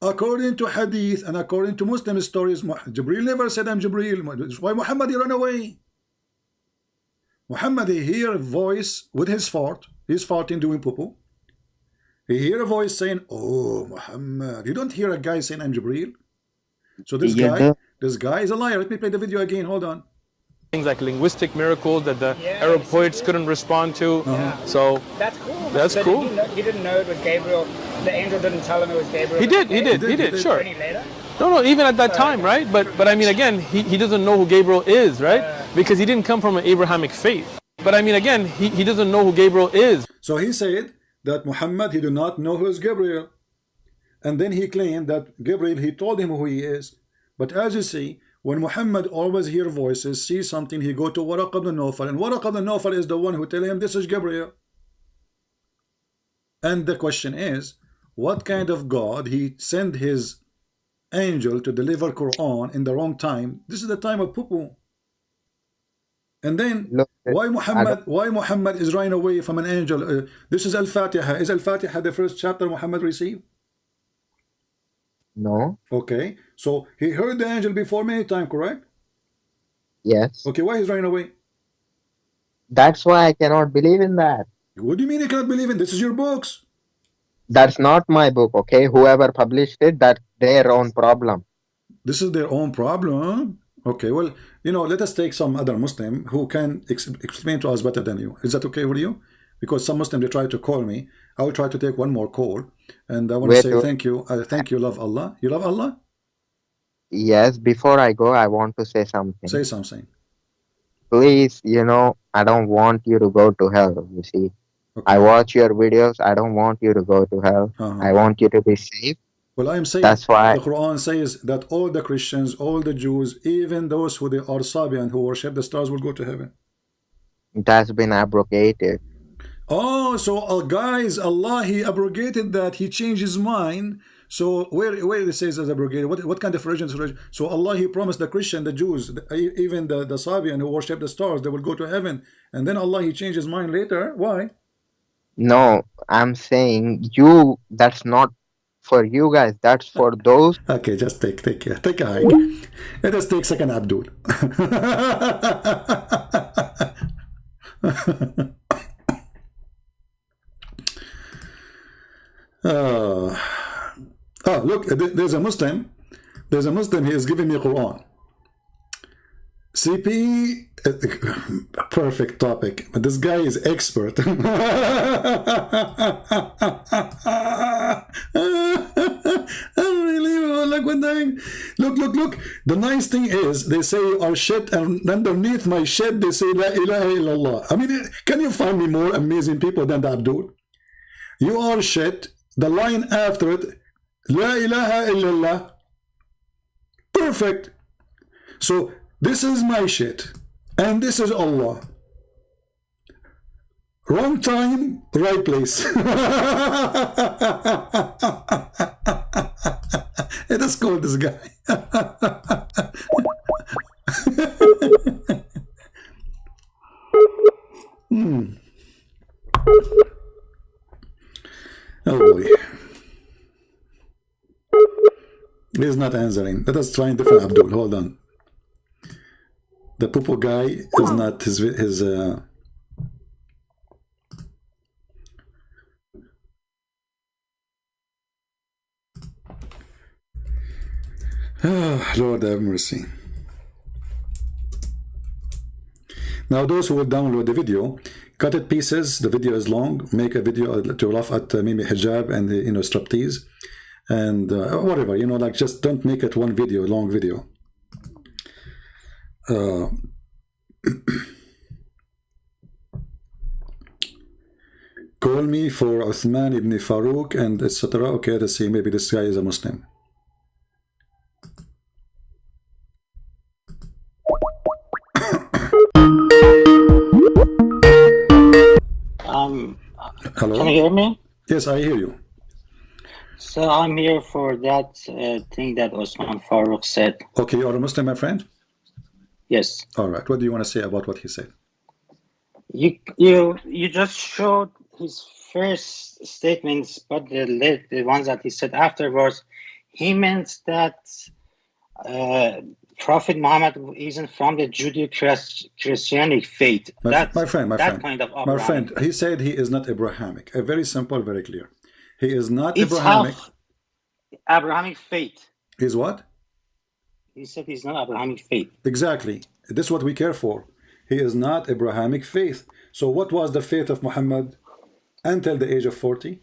according to hadith and according to Muslim stories, Jibreel never said I'm Jibreel. Why Muhammad he run away? Muhammad he hear a voice with his fart. He's farting doing poo-poo. He hear a voice saying, oh Muhammad. You don't hear a guy saying I'm Jibreel. So this guy is a liar. Let me play the video again. Hold on. Things like linguistic miracles that the Arab poets couldn't respond to. So That's cool. That's So cool. He didn't know it was Gabriel. The angel didn't tell him it was Gabriel. He did, sure. Any later? No, even at that time, right? But I mean, again, he doesn't know who Gabriel is, right? Because he didn't come from an Abrahamic faith. But I mean, again, he doesn't know who Gabriel is. So he said that Muhammad, he do not know who is Gabriel. And then he claimed that Gabriel, he told him who he is. But as you see, when Muhammad always hear voices, see something, he go to Waraq ibn Nawfal. And Waraq ibn Nawfal is the one who tell him this is Gabriel. And the question is, what kind of God he sent his angel to deliver Quran in the wrong time? This is the time of poo-poo. And then Look, why Muhammad is running away from an angel? This is Al-Fatiha. Is Al-Fatiha the first chapter Muhammad received? No. Okay, so he heard the angel before many times, correct? Yes. Okay, why he's running away? That's why I cannot believe in that. What do you mean you cannot believe in? This is your books. That's not my book, okay? Whoever published it, that's their own problem. This is their own problem. Okay, well, you know, let us take some other Muslim who can explain to us better than you. Is that okay with you? Because some Muslim, they try to call me. I will try to take one more call. And I want to say thank you. Thank you, love Allah. You love Allah? Yes, before I go, I want to say something. Say something. Please, you know, I don't want you to go to hell, you see. Okay. I watch your videos. I don't want you to go to hell. I want you to be safe. Well, I am saying that's why the Quran says that all the Christians, all the Jews, even those who they are Sabian who worship the stars will go to heaven. That's been abrogated. Oh, so guys, Allah, he abrogated that. He changed his mind. So where it says as abrogated, what kind of religion is religion? So Allah, he promised the Christian, the Jews, even the Sabian who worship the stars, they will go to heaven. And then Allah, he changed his mind later. Why? No, I'm saying you, that's not for you guys, that's for those. Okay, just take a hike. Let us take second Abdul. Look, there's a Muslim. There's a Muslim. He is giving me Quran. CP, perfect topic. But this guy is expert. Unbelievable. Look what thing. Look. The nice thing is they say you are shit, and underneath my shit they say La ilaha illallah. I mean, can you find me more amazing people than that dude? You are shit. The line after it, La ilaha illallah. Perfect. So this is my shit, and this is Allah. Wrong time, right place. Let us call this guy. Oh boy. He's not answering. Let us try a different Abdul. Hold on. The poo-poo guy is not his Lord have mercy. Now those who will download the video, cut it pieces. The video is long. Make a video to laugh at maybe hijab and the, striptease and whatever, like just don't make it one video, long video. Call me for Uthman ibn Farooq and etc. Okay, let's see. Maybe this guy is a Muslim. Hello? Can you hear me? Yes, I hear you. So I'm here for that thing that Osman Farooq said. Okay, you are a Muslim, my friend? Yes. All right. What do you want to say about what he said? You just showed his first statements, but the ones that he said afterwards, he meant that Prophet Muhammad isn't from the Judeo-Christianic faith. My friend, kind of my friend, he said he is not Abrahamic. Very simple, very clear. He is not Abrahamic. Abrahamic faith. He's what? He said he's not Abrahamic faith. Exactly. This is what we care for. He is not Abrahamic faith. So what was the faith of Muhammad until the age of 40?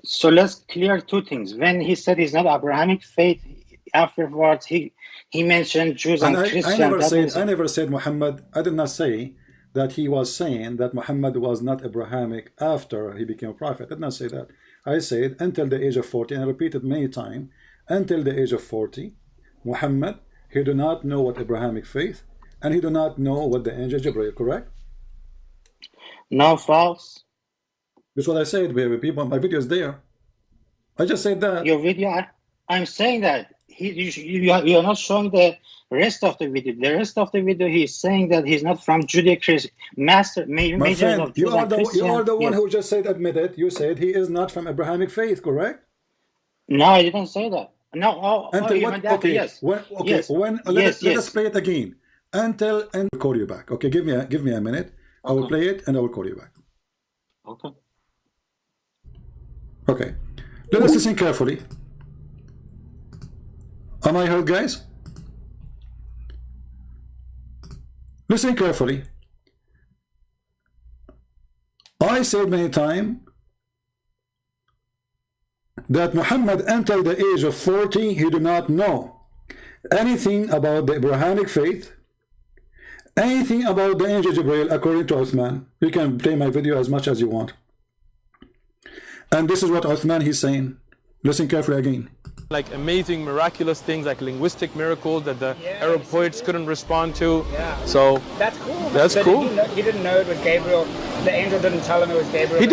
So let's clear two things. When he said he's not Abrahamic faith, afterwards he mentioned Jews and Christians. I never said Muhammad. I did not say that he was saying that Muhammad was not Abrahamic after he became a prophet. I did not say that. I said until the age of 40, and I repeated many times, until the age of 40, Muhammad, he do not know what Abrahamic faith, and he do not know what the angel Jibreel, correct? No, false. That's what I said, baby. People, my video is there. I just said that. Your video, I'm saying that. You are not showing the rest of the video. The rest of the video, he's saying that he's not from Judeo-Christian master. My friend, you are the one who just said, admit it. You said he is not from Abrahamic faith, correct? No, I didn't say that. No. Okay. Yes. Let us play it again. And call you back. Okay, give me a minute. I will play it and I will call you back. Okay. Let us listen carefully. Am I heard, guys? Listen carefully. I said many times that Muhammad until the age of 40, he did not know anything about the Abrahamic faith, anything about the angel Jibreel, according to Uthman. You can play my video as much as you want. And this is what Uthman he's saying. Listen carefully again. Like amazing, miraculous things, like linguistic miracles that the Arab poets couldn't respond to. Yeah. So that's cool. That's cool. He didn't know it was Gabriel. The angel didn't tell him it was Gabriel. He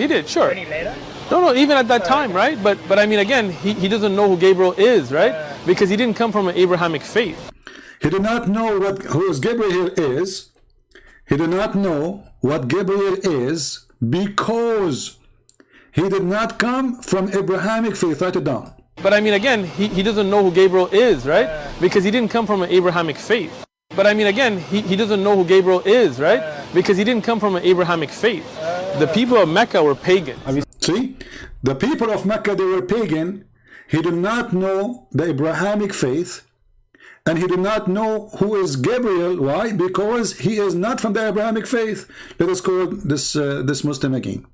did, sure. Any later? No, even at that time, right? But I mean, again, he doesn't know who Gabriel is, right? Because he didn't come from an Abrahamic faith. He did not know who Gabriel is. He did not know what Gabriel is because he did not come from Abrahamic faith. Write it down. But I mean, again, he doesn't know who Gabriel is, right? Because he didn't come from an Abrahamic faith. But I mean, again, he doesn't know who Gabriel is, right? Because he didn't come from an Abrahamic faith. The people of Mecca were pagan. See, the people of Mecca, they were pagan. He did not know the Abrahamic faith, and he did not know who is Gabriel. Why? Because he is not from the Abrahamic faith. Let us call this Muslim again.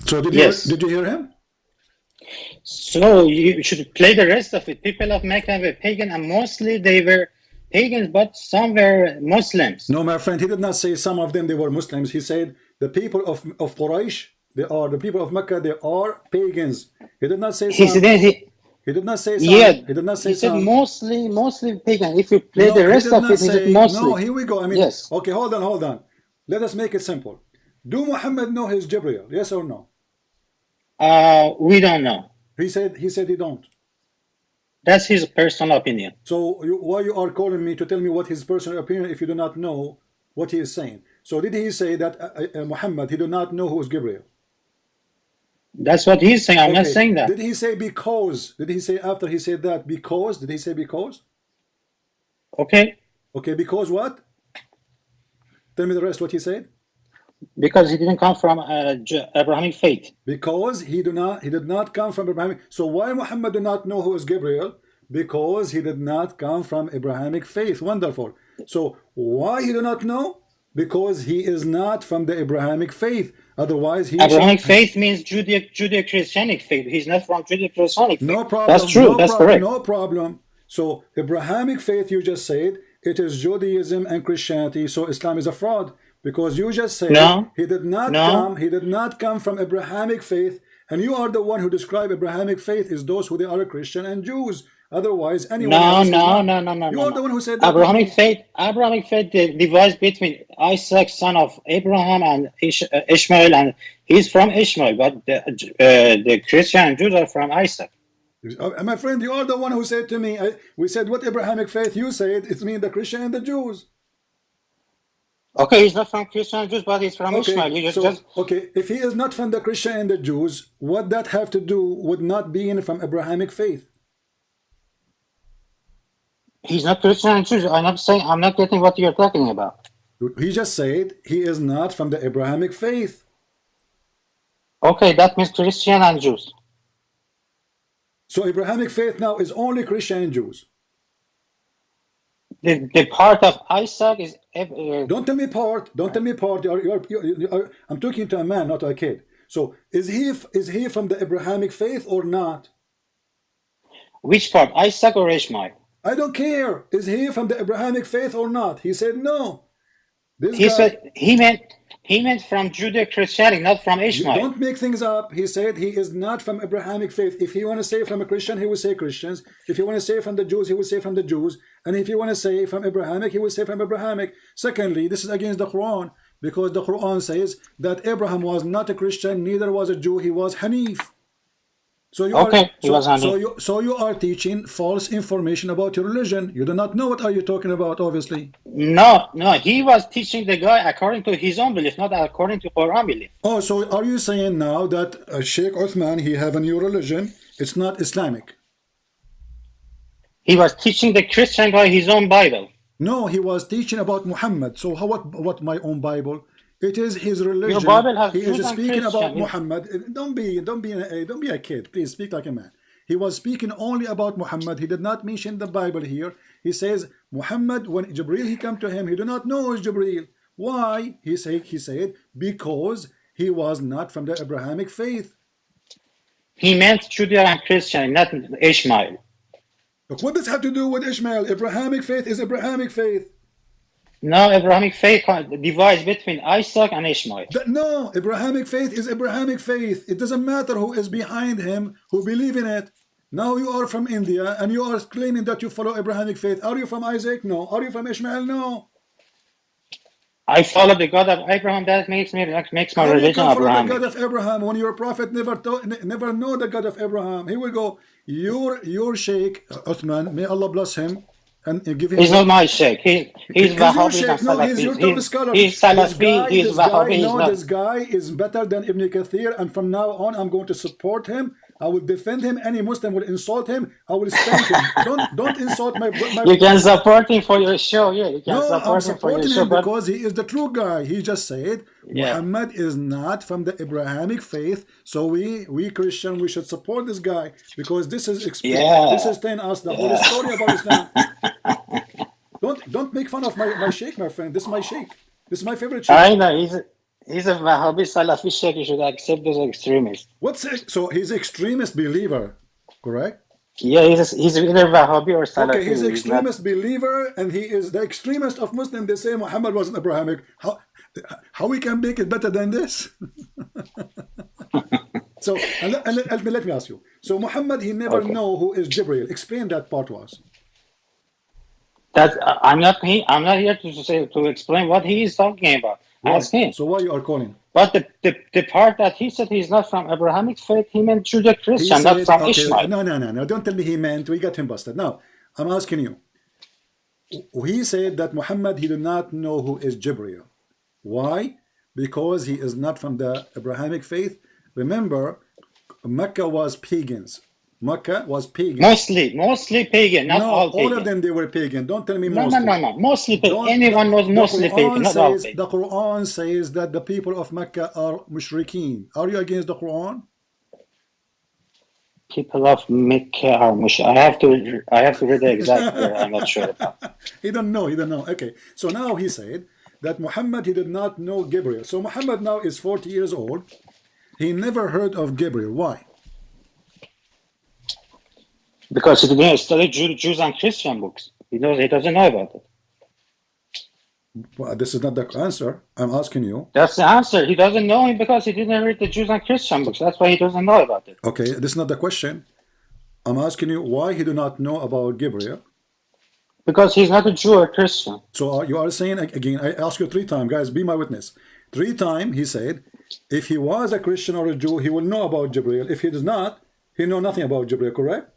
So did you hear him? So you should play the rest of it. People of Mecca were pagan, and mostly they were pagans, but some were Muslims. No, my friend, he did not say some of them they were Muslims. He said the people of Quraysh, they are the people of Mecca, they are pagans. He did not say some. He did not say some. Yeah, he did not say he said some. mostly pagan. If you play the rest of it, he said mostly. No, here we go. I mean, yes. Okay, hold on. Let us make it simple. Do Muhammad know his Jibreel? Yes or no? We don't know. He said he don't. That's his personal opinion. So why you are calling me to tell me what his personal opinion if you do not know what he is saying? So did he say that Muhammad, he do not know who is Gabriel? That's what he's saying. I'm not saying that. Did he say because? Did he say after he said that because? Did he say because? Okay. Okay, because what? Tell me the rest. What he said? Because he didn't come from Abrahamic faith. Because he did not come from Abrahamic. So why Muhammad do not know who is Gabriel? Because he did not come from Abrahamic faith. Wonderful. So why he do not know? Because he is not from the Abrahamic faith. Otherwise, he Abrahamic faith means Judeo-Christianic faith. He's not from Judeo-Christianic faith. No problem. That's true. That's correct. No problem. So Abrahamic faith, you just said it is Judaism and Christianity. So Islam is a fraud because you just said he did not come. He did not come from Abrahamic faith, and you are the one who describe Abrahamic faith is those who they are Christian and Jews. Otherwise, anyone else no. You are the one who said that. Abrahamic faith divides between Isaac, son of Abraham, and Ishmael, and he's from Ishmael, but the Christian and Jews are from Isaac. My friend, you are the one who said to me, we said what Abrahamic faith you said, it means the Christian and the Jews. Okay, he's not from Christian and Jews, but he's from Ishmael. Okay, if he is not from the Christian and the Jews, what that have to do with not being from Abrahamic faith? He's not Christian and Jews. I'm not getting what you're talking about. He just said he is not from the Abrahamic faith. Okay, that means Christian and Jews. So Abrahamic faith now is only Christian and Jews. The part of Isaac is. Don't tell me part. Don't tell me part. I'm talking to a man, not a kid. So is he from the Abrahamic faith or not? Which part, Isaac or Ishmael? I don't care. Is he from the Abrahamic faith or not? He said no. Said he meant from Judeo-Christianity, not from Ishmael. You don't make things up. He said he is not from Abrahamic faith. If he want to say from a Christian, he will say Christians. If he want to say from the Jews, he will say from the Jews. And if he want to say from Abrahamic, he will say from Abrahamic. Secondly, this is against the Quran, because the Quran says that Abraham was not a Christian, neither was a Jew. He was Hanif. So you are teaching false information about your religion. You do not know what are you talking about, obviously. No, he was teaching the guy according to his own belief, not according to Quran belief. Oh, so are you saying now that Shaykh Uthman, he have a new religion, it's not Islamic? He was teaching the Christian guy his own Bible. No, he was teaching about Muhammad. So what my own Bible? It is his religion. Your Bible has he is speaking Christian. about Muhammad. Don't be a kid. Please speak like a man. He was speaking only about Muhammad. He did not mention the Bible here. He says Muhammad, when Jibril he come to him, he do not know who is Jibril. Why? He said because he was not from the Abrahamic faith. He meant Judeo and Christian, not Ishmael. Look, what does it have to do with Ishmael? Abrahamic faith is Abrahamic faith. No, Abrahamic faith divides between Isaac and Ishmael. No, Abrahamic faith is Abrahamic faith. It doesn't matter who is behind him, who believe in it. Now you are from India and you are claiming that you follow Abrahamic faith. Are you from Isaac? No. Are you from Ishmael? No. I follow the God of Abraham. That makes my religion Abrahamic. The God of Abraham when your prophet never know the God of Abraham. Here we go. Your Shaykh Uthman, may Allah bless him. And give him. He's not my Shaykh. He's Wahhabi. No, he's your top scholar. He's Salafi. He's Wahhabi. No, this guy is better than Ibn Kathir, and from now on, I'm going to support him. I will defend him. Any Muslim will insult him, I will spank him. Don't insult my. You can support him for your show. Yeah, you can I'm supporting him because he is the true guy. He just said Muhammad is not from the Abrahamic faith, so we Christian we should support this guy because this is this is telling us the whole story about Islam. Don't make fun of my Shaykh, my friend. This is my Shaykh. This is my favorite Shaykh. I know he's a Wahhabi Salafi Shaykh. You should accept those extremists. So he's an extremist believer, correct? Yeah, he's either Wahhabi or Salafi. Okay, he's an extremist believer, and he is the extremist of Muslim. They say Muhammad wasn't Abrahamic. How we can make it better than this? So let me ask you. So Muhammad, he never know who is Jibril. Explain that part to us. That I'm not here to explain what he is talking about. Ask him. So why you are calling? But the part that he said he's not from Abrahamic faith, he meant Judeo-Christian, not from Ishmael. No. Don't tell me he meant. We got him busted. Now, I'm asking you. He said that Muhammad, he did not know who is Jibril. Why? Because he is not from the Abrahamic faith. Remember, Mecca was pagans. Mecca was pagan. Mostly pagan, not No, all pagan. all of them they were pagan. Don't tell me No, mostly. no. Mostly pagan. Don't- Anyone was mostly pagan, not all pagan. The Quran says that the people of Mecca are mushrikeen. Are you against the Quran? People of Mecca are mush. I have to read the exact word. I'm not sure about. He don't know. Okay. So now he said that Muhammad, he did not know Gabriel. So Muhammad now is 40 years old. He never heard of Gabriel. Why? Because he didn't study Jews and Christian books. He doesn't know about it. Well, this is not the answer. I'm asking you. That's the answer. He doesn't know him because he didn't read the Jews and Christian books. That's why he doesn't know about it. Okay, this is not the question. I'm asking you why he do not know about Gabriel. Because he's not a Jew or Christian. So you are saying, again, I asked you 3 times, guys, be my witness. 3 times he said, if he was a Christian or a Jew, he will know about Gabriel. If he does not, he know nothing about Gabriel, correct?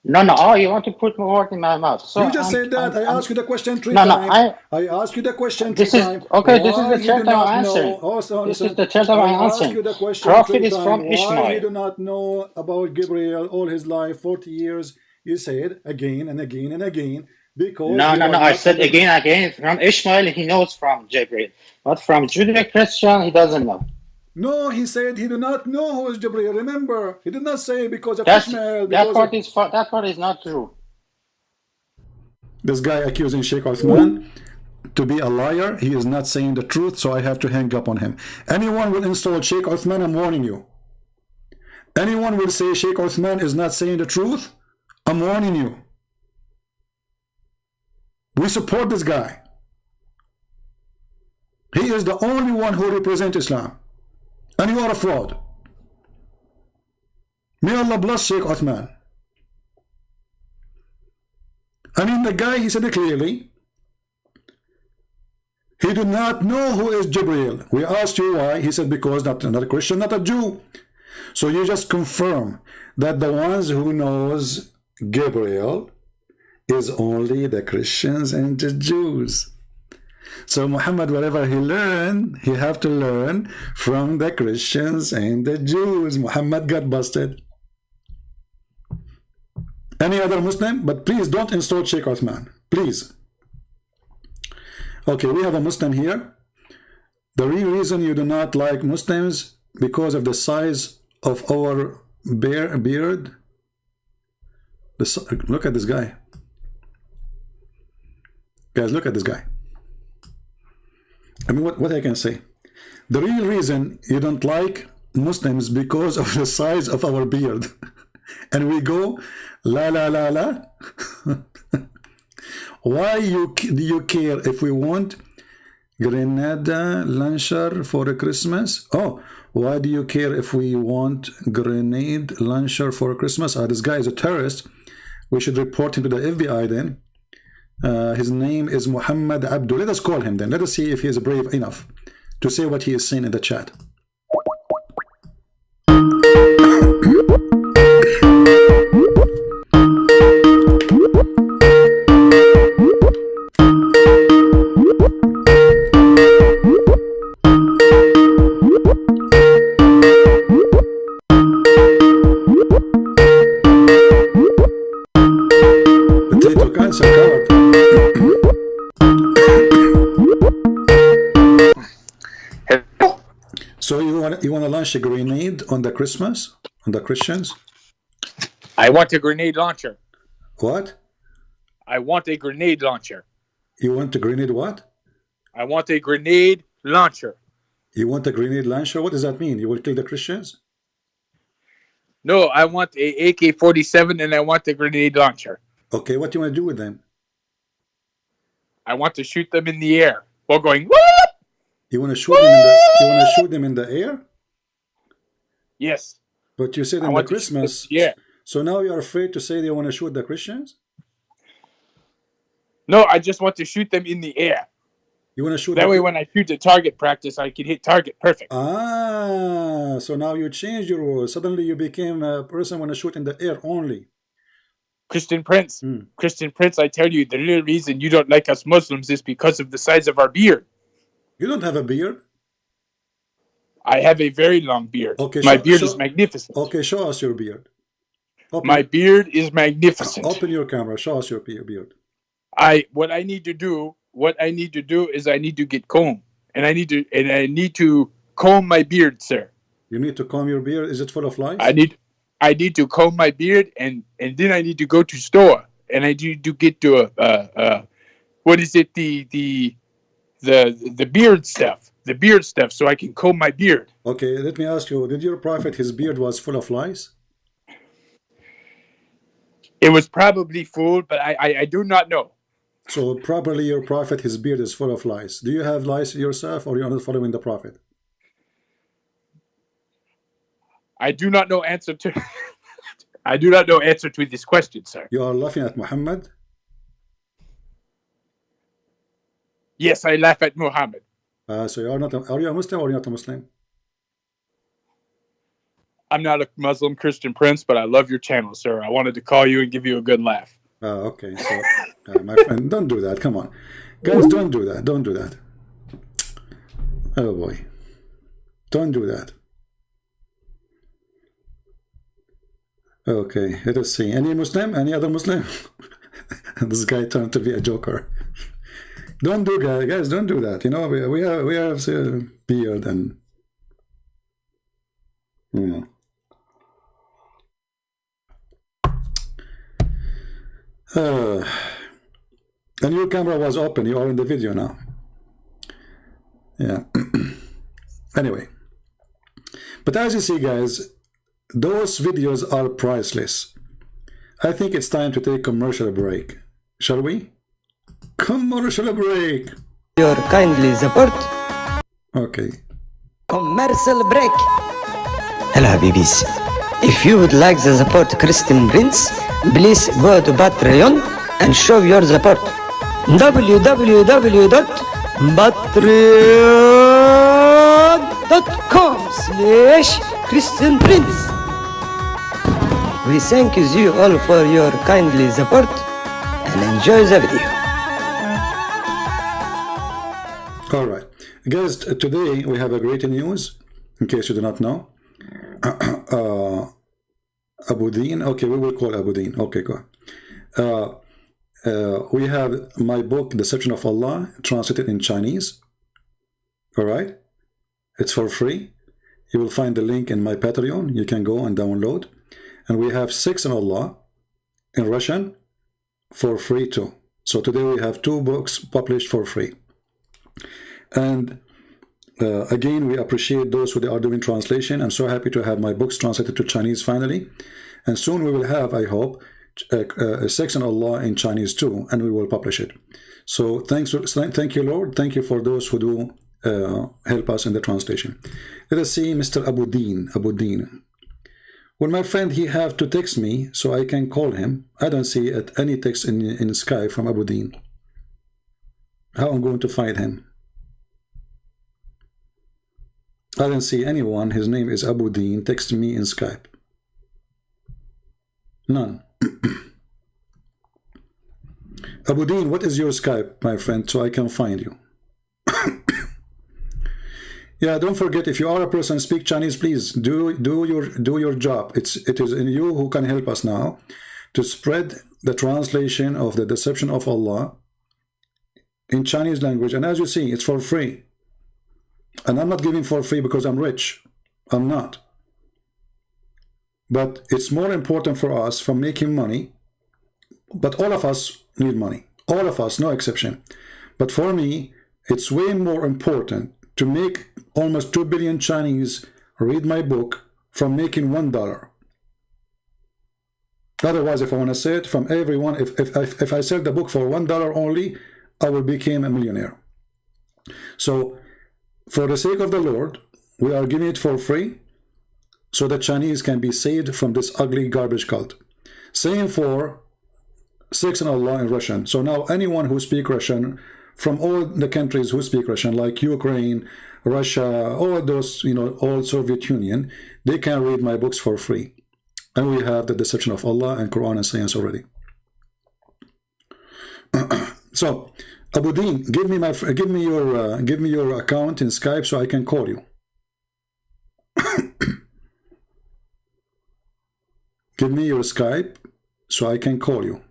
No. Oh, you want to put more words in my mouth. So you just said that. I asked you the question 3 No, times. I asked you the question 3 times. Okay, this is the third time I'm answering. This is the third time I'm answering. I asked you the question Prophet 3 is from times. Why Ishmael. he do not know about Gabriel all his life, 40 years? You said again and again and again. Because No. I said again from Ishmael. He knows from Gabriel, but from Judeo-Christian he doesn't know. No, he said he did not know who is Gabriel. Remember, he did not say because of Ishmael. That part is not true. This guy accusing Shaykh Uthman to be a liar. He is not saying the truth, so I have to hang up on him. Anyone will insult Shaykh Uthman, I'm warning you. Anyone will say Shaykh Uthman is not saying the truth, I'm warning you. We support this guy. He is the only one who represents Islam. And you are a fraud. May Allah bless Shaykh Uthman. I mean, the guy, he said it clearly. He did not know who is Gabriel. We asked you why. He said because not a Christian, not a Jew. So you just confirm that the ones who knows Gabriel is only the Christians and the Jews. So Muhammad, whatever he learned, he have to learn from the Christians and the Jews. Muhammad got busted. Any other Muslim? But please don't insult Shaykh Uthman. Please. Okay, we have a Muslim here. The real reason you do not like Muslims because of the size of our beard. Look at this guy. Guys, look at this guy. I mean, what I can say. The real reason you don't like Muslims because of the size of our beard. And we go, la. Why do you care if we want Grenada launcher for Christmas? Oh, why do you care if we want grenade launcher for Christmas? This guy is a terrorist. We should report him to the FBI then. His name is Muhammad Abdul. Let us call him then. Let us see if he is brave enough to say what he is saying in the chat. Potato cancer card. So you want to launch a grenade on the Christmas, on the Christians? I want a grenade launcher. What? I want a grenade launcher. You want a grenade what? I want a grenade launcher. You want a grenade launcher? What does that mean? You will kill the Christians? No, I want a AK-47 and I want a grenade launcher. Okay, what do you want to do with them? I want to shoot them in the air while going, whoop! You want to shoot them in the, you want to shoot them in the air? Yes. But you said in the Christmas. Yeah. So now you're afraid to say they want to shoot the Christians? No, I just want to shoot them in the air. You want to shoot that way when I shoot the target practice, I can hit target perfect. Ah, so now you changed your rules. Suddenly you became a person want to shoot in the air only. Christian Prince, Christian Prince, I tell you, the real reason you don't like us Muslims is because of the size of our beard. You don't have a beard? I have a very long beard. Okay, my beard is magnificent. Okay, show us your beard. My beard is magnificent. Open your camera. Show us your beard. What I need to do is I need to get comb, and I need to comb my beard, sir. You need to comb your beard. Is it full of lice? I need to comb my beard, and then I need to go to store, and I need to get to what is it, the beard stuff, so I can comb my beard. Okay, let me ask you, did your prophet, his beard was full of lice? It was probably full, but I do not know. So probably your prophet, his beard is full of lice. Do you have lice yourself, or you're not following the prophet? I do not know answer to I do not know answer to this question, sir. You are laughing at Muhammad? Yes, I laugh at Muhammad. So you are not are you a Muslim or you're not a Muslim? I'm not a Muslim Christian prince, but I love your channel, sir. I wanted to call you and give you a good laugh. Okay, so my friend, don't do that. Come on, guys, don't do that. Don't do that. Oh boy, don't do that. Okay, let us see. Any Muslim? Any other Muslim? This guy turned to be a joker. Don't do that, guys. Don't do that. You know, we have a beard and you know. And your camera was open. You are in the video now. Yeah. Anyway, but as you see, guys, those videos are priceless. I think it's time to take a commercial break. Shall we? Commercial break. Your kindly support. Okay. Commercial break. Hello, Habibis. If you would like to support Christian Prince, please go to Patreon and show your support. www.patreon.com/Christian Prince. We thank you all for your kindly support and enjoy the video. All right, guys, today we have a great news, in case you do not know. Abu Din, okay, we will call Abu Din. Okay, go on. We have my book, Deception of Allah, translated in Chinese. All right, it's for free. You will find the link in my Patreon. You can go and download. And we have 6 in Allah in Russian for free too. So today we have 2 books published for free. And again, we appreciate those who are doing translation. I'm so happy to have my books translated to Chinese finally. And soon we will have, I hope, a 6 in Allah in Chinese too, and we will publish it. So thank you, Lord. Thank you for those who do help us in the translation. Let us see Mr. Abu Din. Abu Din. Well, my friend, he have to text me so I can call him. I don't see any text in Skype from Abu Din. How I'm going to find him? I don't see anyone. His name is Abu Din. Text me in Skype. None. Abu Din, what is your Skype, my friend, so I can find you? Yeah, don't forget, if you are a person speak Chinese, please do your job. It is in you who can help us now to spread the translation of the Deception of Allah in Chinese language. And as you see, it's for free. And I'm not giving for free because I'm rich. I'm not. But it's more important for us from making money. But all of us need money. All of us, no exception. But for me, it's way more important to make almost 2 billion Chinese read my book from making $1. Otherwise, if I want to say it from everyone, if I sell the book for $1 only, I will become a millionaire. So, for the sake of the Lord, we are giving it for free so that Chinese can be saved from this ugly garbage cult. Same for 6 in Allah in Russian. So now anyone who speaks Russian from all the countries who speak Russian, like Ukraine, Russia, all those, you know, all Soviet Union, they can read my books for free. And we have the Deception of Allah and Quran and Science already. So, Abu Din, give me your account in Skype so I can call you. Give me your Skype so I can call you.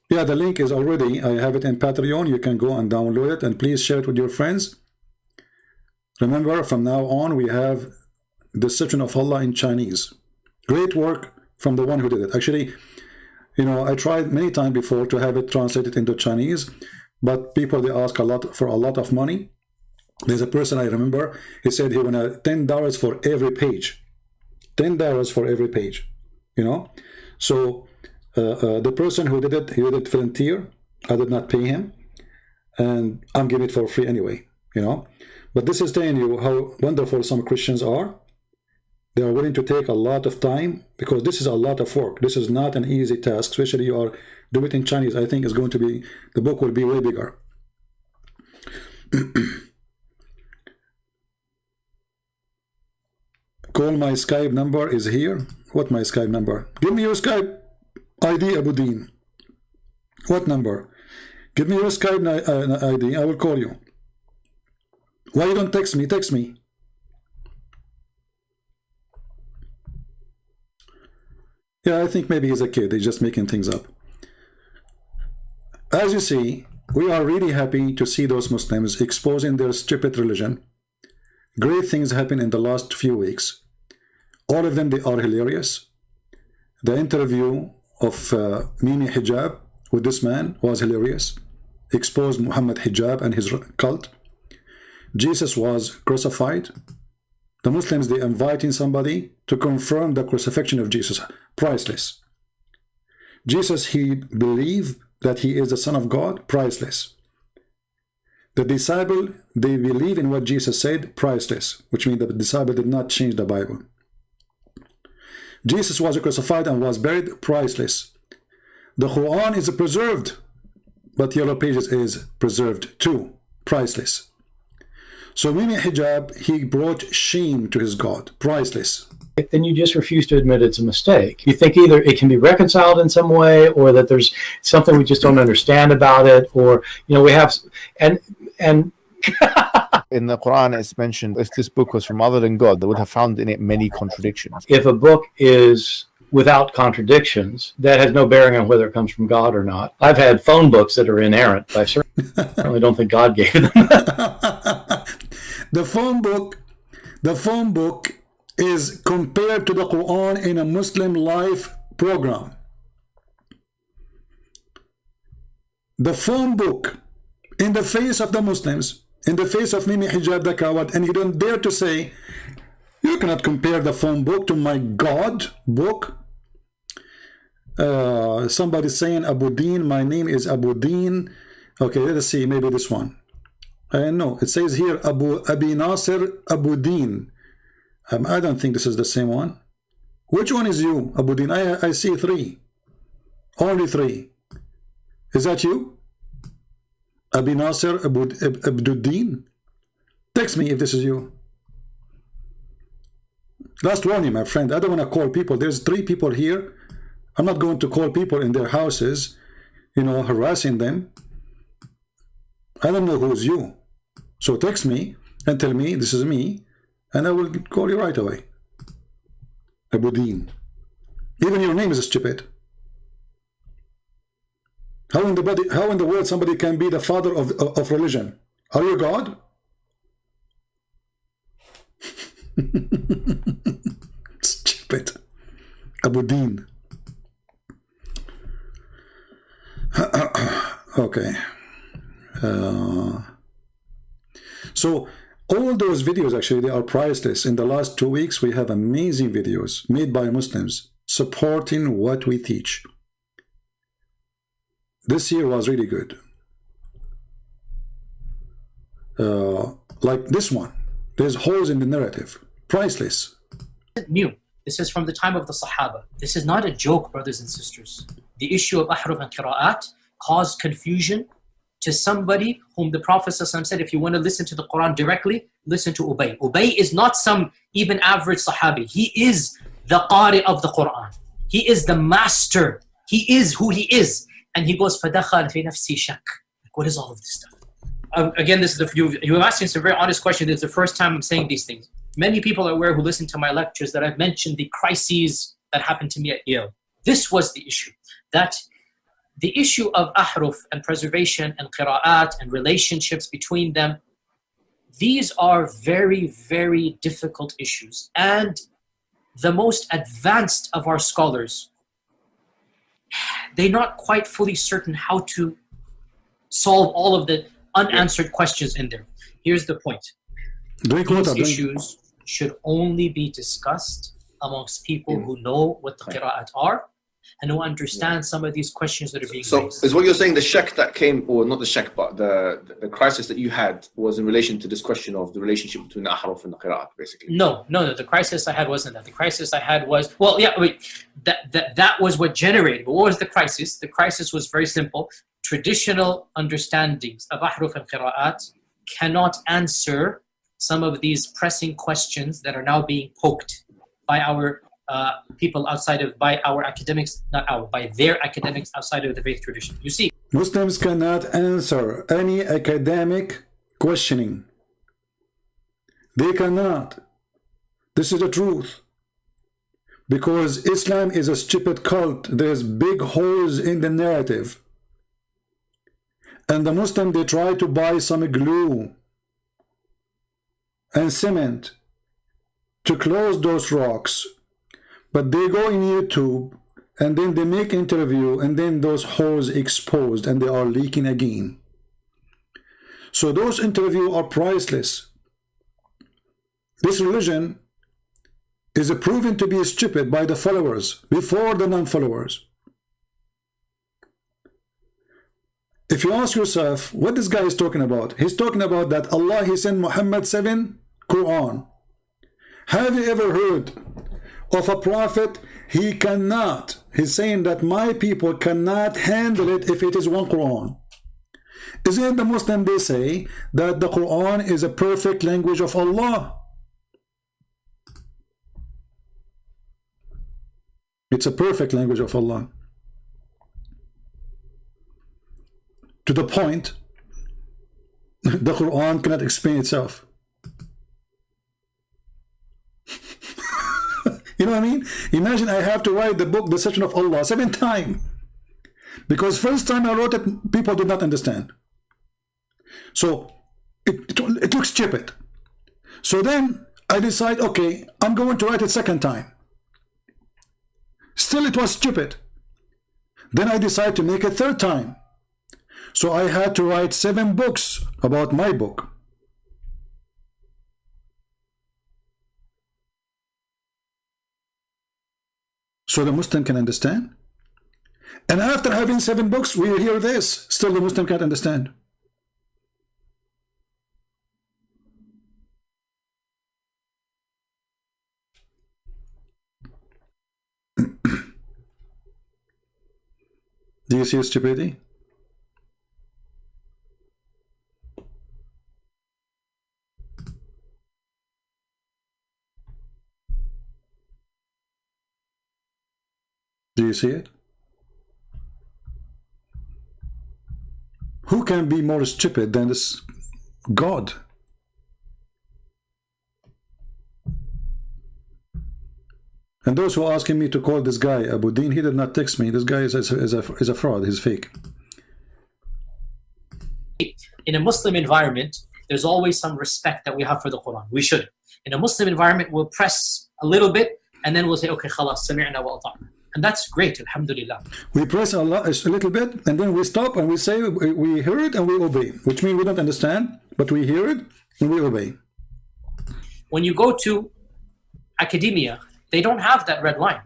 Yeah, the link is already, I have it in Patreon. You can go and download it, and please share it with your friends. Remember, from now on, we have Deception of Allah in Chinese. Great work from the one who did it. Actually, you know, I tried many times before to have it translated into Chinese, but people, they ask a lot for a lot of money. There's a person I remember, he said he wanted $10 for every page. $10 for every page, you know. So the person who did it, he did it volunteer. I did not pay him, and I'm giving it for free anyway, you know. But this is telling you how wonderful some Christians are. They are willing to take a lot of time, because this is a lot of work. This is not an easy task, especially you are do it in Chinese. I think it's going to be, the book will be way bigger. Call my Skype number is here. What my Skype number? Give me your Skype ID, Abu Din. What number? Give me your Skype ID. I will call you. Why you don't text me? Text me. Yeah, I think maybe he's a kid. He's just making things up. As you see, we are really happy to see those Muslims exposing their stupid religion. Great things happen in the last few weeks. All of them, they are hilarious. The interview of Mimi Hijab with this man was hilarious. Exposed Muhammad Hijab and his cult. Jesus was crucified. The Muslims, they inviting somebody to confirm the crucifixion of Jesus. Priceless. Jesus, he believed that he is the Son of God. Priceless. The disciple, they believe in what Jesus said. Priceless. Which means the disciple did not change the Bible. Jesus was crucified and was buried. Priceless. The Quran is preserved, but Yellow Pages is preserved too. Priceless. So Mimi Hijab, he brought shame to his God. Priceless. Then you just refuse to admit it's a mistake. You think either it can be reconciled in some way, or that there's something we just don't understand about it, or, you know, we have, and in the Quran it's mentioned, if this book was from other than God, they would have found in it many contradictions. If a book is without contradictions, that has no bearing on whether it comes from God or not. I've had phone books that are inerrant, but I certainly don't think God gave them. The phone book is compared to the Quran in a Muslim life program. The phone book, in the face of the Muslims, in the face of Mimi Hijab the coward, and you don't dare to say, you cannot compare the phone book to my God book. Somebody saying Abu Din, my name is Abu Din. Okay, let's see, maybe this one. No, it says here Abi Nasir Abu Din. I don't think this is the same one. Which one is you, Abu Din? I see 3. Only 3. Is that you? Abi Nasir Abduddin? Text me if this is you. Last warning, my friend. I don't want to call people. There's 3 people here. I'm not going to call people in their houses, you know, harassing them. I don't know who's you. So text me and tell me this is me, and I will call you right away. Abu Din. Even your name is stupid. How in the world somebody can be the father of religion? Are you God? Stupid. Abu Din. Okay. So all those videos, actually, they are priceless. In the last 2 weeks, we have amazing videos made by Muslims supporting what we teach. This year was really good. Like this one. There's holes in the narrative. Priceless. New. This is from the time of the Sahaba. This is not a joke, brothers and sisters. The issue of ahruf and qira'at caused confusion to somebody whom the Prophet ﷺ said, if you want to listen to the Quran directly, listen to Ubay. Ubay is not some even average Sahabi. He is the Qari of the Quran. He is the master. He is who he is. And he goes, فَدَخَلْ فِي نَفْسِي شَكْ. What is all of this stuff? Again, this is you were asking some very honest question. This is the first time I'm saying these things. many people are aware who listen to my lectures that I've mentioned the crises that happened to me at Yale. This was the issue, that the issue of ahruf and preservation and qira'at and relationships between them, these are very, very difficult issues. And the most advanced of our scholars, they're not quite fully certain how to solve all of the unanswered questions in there. Here's the point. These issues should only be discussed amongst people who know what the qira'at are and who understand some of these questions that are being raised. So is what you're saying the shaykh that came, or not the shaykh, but the crisis that you had was in relation to this question of the relationship between the ahruf and the qira'at, basically? No, the crisis I had wasn't that. The crisis I had was, well, yeah, wait, that was what generated. But what was the crisis? The crisis was very simple. Traditional understandings of ahruf and qira'at cannot answer some of these pressing questions that are now being poked by our people outside of, by our academics, by their academics outside of the faith tradition. You see, Muslims cannot answer any academic questioning. They cannot. This is the truth. Because Islam is a stupid cult. There's big holes in the narrative. And the Muslims, they try to buy some glue and cement to close those rocks. But they go in YouTube and then they make interview and then those holes exposed and they are leaking again. So those interviews are priceless. This religion is proven to be stupid by the followers before the non-followers. If you ask yourself what this guy is talking about, he's talking about that Allah, he sent Muhammad 7 Quran. Have you ever heard of a prophet? He cannot. He's saying that my people cannot handle it if it is one Quran. Isn't the Muslim, they say that the Quran is a perfect language of Allah? It's a perfect language of Allah. To the point, the Quran cannot explain itself. You know what I mean? Imagine I have to write the book, The Deception of Allah, 7 times. Because first time I wrote it, people did not understand. So it looks stupid. So then I decide, okay, I'm going to write it second time. Still it was stupid. Then I decide to make it third time. So I had to write 7 books about my book. So the Muslim can understand. And after having 7 books, we hear this. Still the Muslim can't understand. Do you see stupidity? Do you see it? Who can be more stupid than this God? And those who are asking me to call this guy Abu Din, he did not text me. This guy is a fraud. He's fake. In a Muslim environment, there's always some respect that we have for the Quran. We should. In a Muslim environment, we'll press a little bit and then we'll say, okay, khalas, sami'na wa ata'na. And that's great, alhamdulillah. We press a little bit and then we stop and we say we hear it and we obey, which means we don't understand, but we hear it and we obey. When you go to academia, they don't have that red line.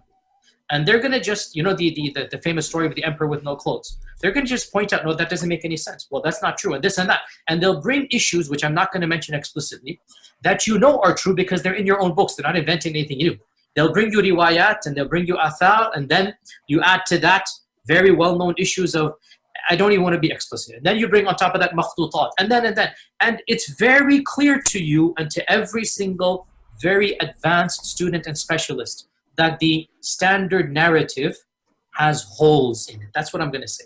And they're going to just, you know, the famous story of the emperor with no clothes. They're going to just point out, no, that doesn't make any sense. Well, that's not true, and this and that. And they'll bring issues, which I'm not going to mention explicitly, that you know are true because they're in your own books. They're not inventing anything new. They'll bring you riwayat and they'll bring you athar, and then you add to that very well-known issues of, I don't even want to be explicit. And then you bring on top of that makhtutat, and then. And it's very clear to you and to every single very advanced student and specialist that the standard narrative has holes in it. That's what I'm going to say.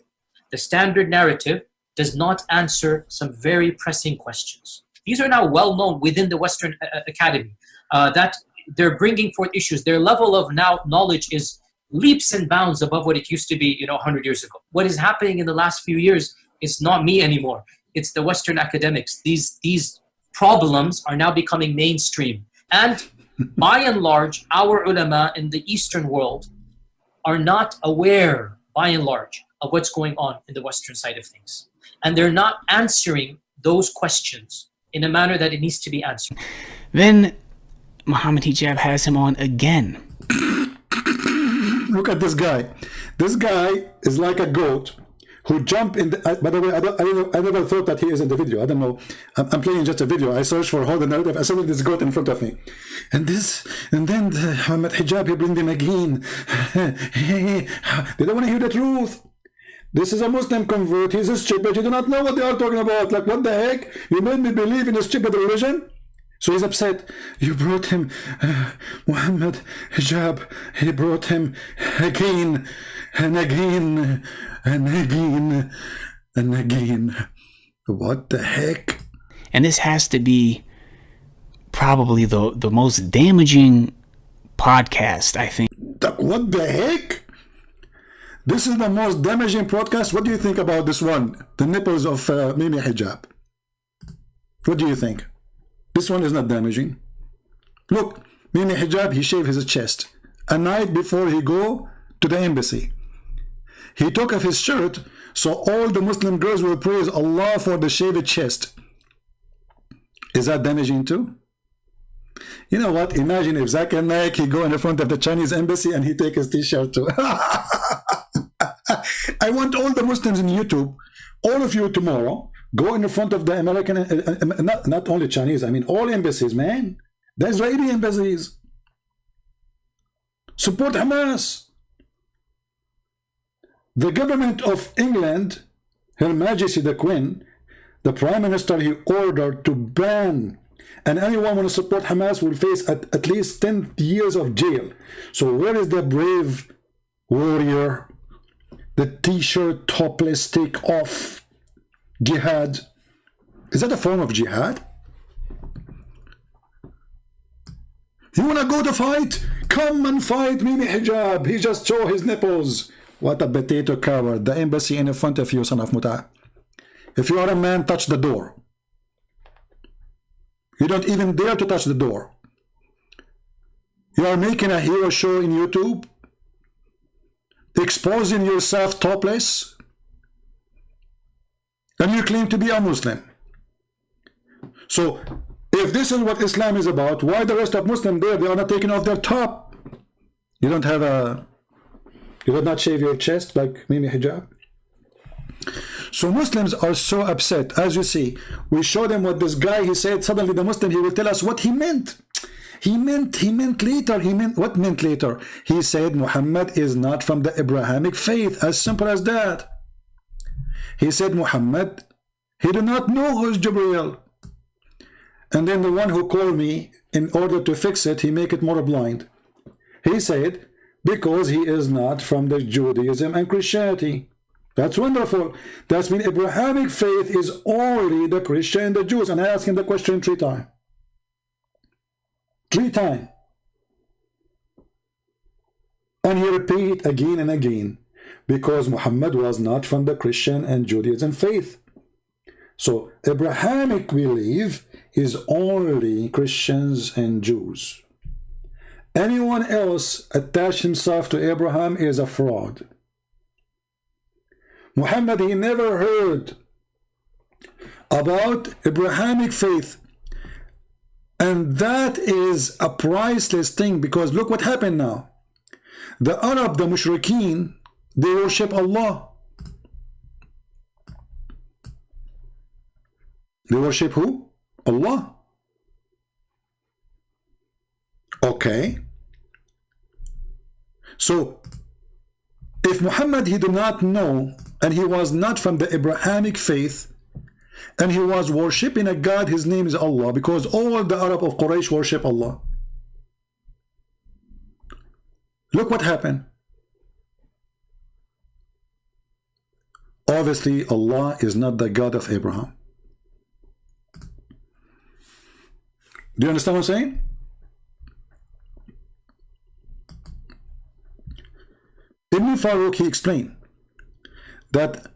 The standard narrative does not answer some very pressing questions. These are now well known within the Western Academy, that they're bringing forth issues. Their level of now knowledge is leaps and bounds above what it used to be, 100 years ago. What is happening in the last few years is not me anymore. It's the Western academics. These problems are now becoming mainstream. And by and large, our ulama in the Eastern world are not aware, by and large, of what's going on in the Western side of things. And they're not answering those questions in a manner that it needs to be answered. Then Muhammad Hijab has him on again. Look at this guy. This guy is like a goat who jumped in the, by the way, I never thought that he is in the video. I don't know. I'm playing just a video. I searched for whole the narrative. I saw this goat in front of me. And then Muhammad Hijab, he bring them again. They don't want to hear the truth. This is a Muslim convert. He's a stupid. You do not know what they are talking about. Like, what the heck? You made me believe in a stupid religion? So he's upset. You brought him, Muhammad Hijab. He brought him again and again and again and again. What the heck? And this has to be probably the most damaging podcast, I think. What the heck? This is the most damaging podcast. What do you think about this one? The nipples of Mimi Hijab. What do you think? This one is not damaging. Look, Mimi Hijab, he shaved his chest a night before he go to the embassy. He took off his shirt so all the Muslim girls will praise Allah for the shaved chest. Is that damaging too? You know what? Imagine if Zakir Naik, he go in the front of the Chinese embassy and he take his t-shirt too. I want all the Muslims in YouTube, all of you tomorrow, go in the front of the American, not only Chinese, I mean all embassies, man. The Israeli embassies. Support Hamas. The government of England, Her Majesty the Queen, the Prime Minister, he ordered to ban, and anyone who support Hamas will face at least 10 years of jail. So where is the brave warrior? The t-shirt topless take off jihad. Is that a form of jihad? You want to go to fight? Come and fight Mimi Hijab. He just show his nipples. What a potato coward. The embassy in front of you, son of Muta. If you are a man, touch the door. You don't even dare to touch the door. You are making a hero show in YouTube, exposing yourself topless, and you claim to be a Muslim. So if this is what Islam is about, why the rest of Muslims there, they are not taking off their top? You don't have a, you did not shave your chest like Mimi Hijab? So Muslims are so upset. As you see, we show them what this guy, he said, suddenly the Muslim, he will tell us what he meant. He meant later, what meant later? He said Muhammad is not from the Abrahamic faith, as simple as that. He said Muhammad, he did not know who is Jibreel. And then the one who called me, in order to fix it, he make it more blind. He said, because he is not from the Judaism and Christianity. That's wonderful. That's mean Abrahamic faith is only the Christian and the Jews. And I asked him the question 3 times. 3 times. And he repeat again and again. Because Muhammad was not from the Christian and Judaism faith. So Abrahamic belief is only Christians and Jews. Anyone else attach himself to Abraham is a fraud. Muhammad, he never heard about Abrahamic faith. And that is a priceless thing, because look what happened now. The Arab, the Mushrikeen, they worship Allah. They worship who? Allah. Okay. So, if Muhammad, he did not know, and he was not from the Abrahamic faith, and he was worshipping a God, his name is Allah, because all the Arab of Quraysh worship Allah. Look what happened. Obviously, Allah is not the God of Abraham. Do you understand what I'm saying? Ibn Farooq, he explained that